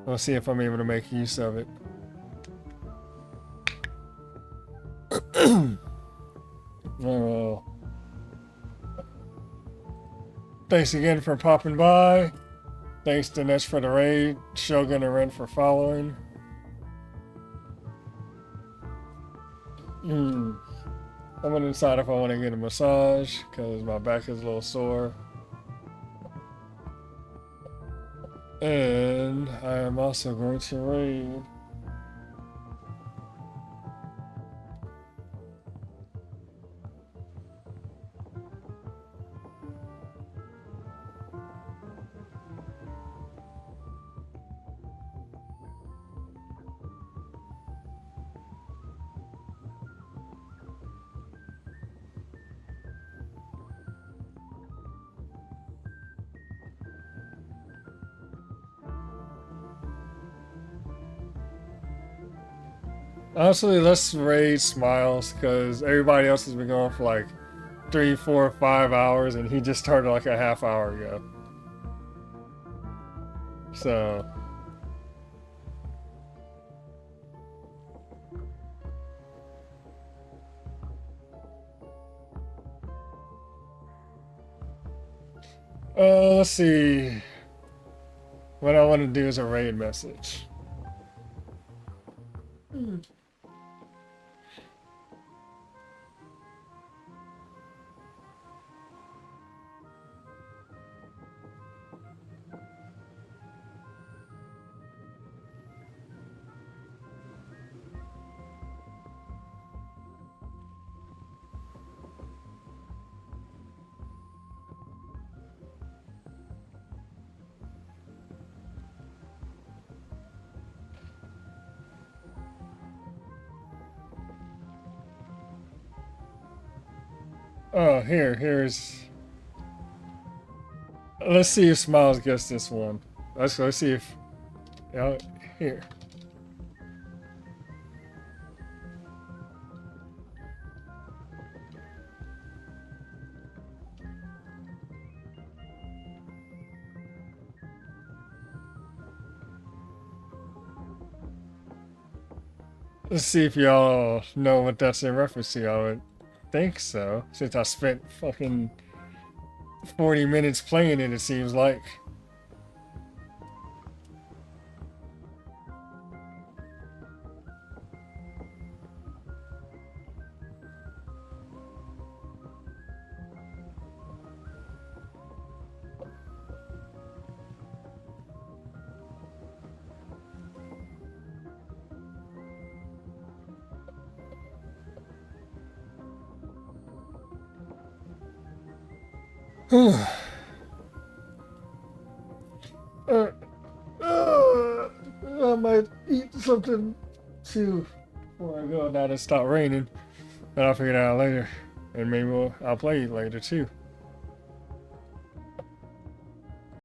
we'll see if I'm able to make use of it. Oh, thanks again for popping by. Thanks to Nesh for the raid, Shogun and Ren for following. I'm gonna decide if I want to get a massage because my back is a little sore. And I am also going to raid. Honestly, let's raid Smiles because everybody else has been going for like 3, 4, 5 hours, and he just started like a half hour ago. So, let's see. What I want to do is a raid message. Oh, here's. Let's see if Smiles gets this one. Let's see if. Here. Let's see if y'all know what that's in reference to. I would think so, since I spent fucking 40 minutes playing it, it seems like. I might eat something too before I go now that it stopped raining. But I'll figure it out later. And maybe I'll play later too.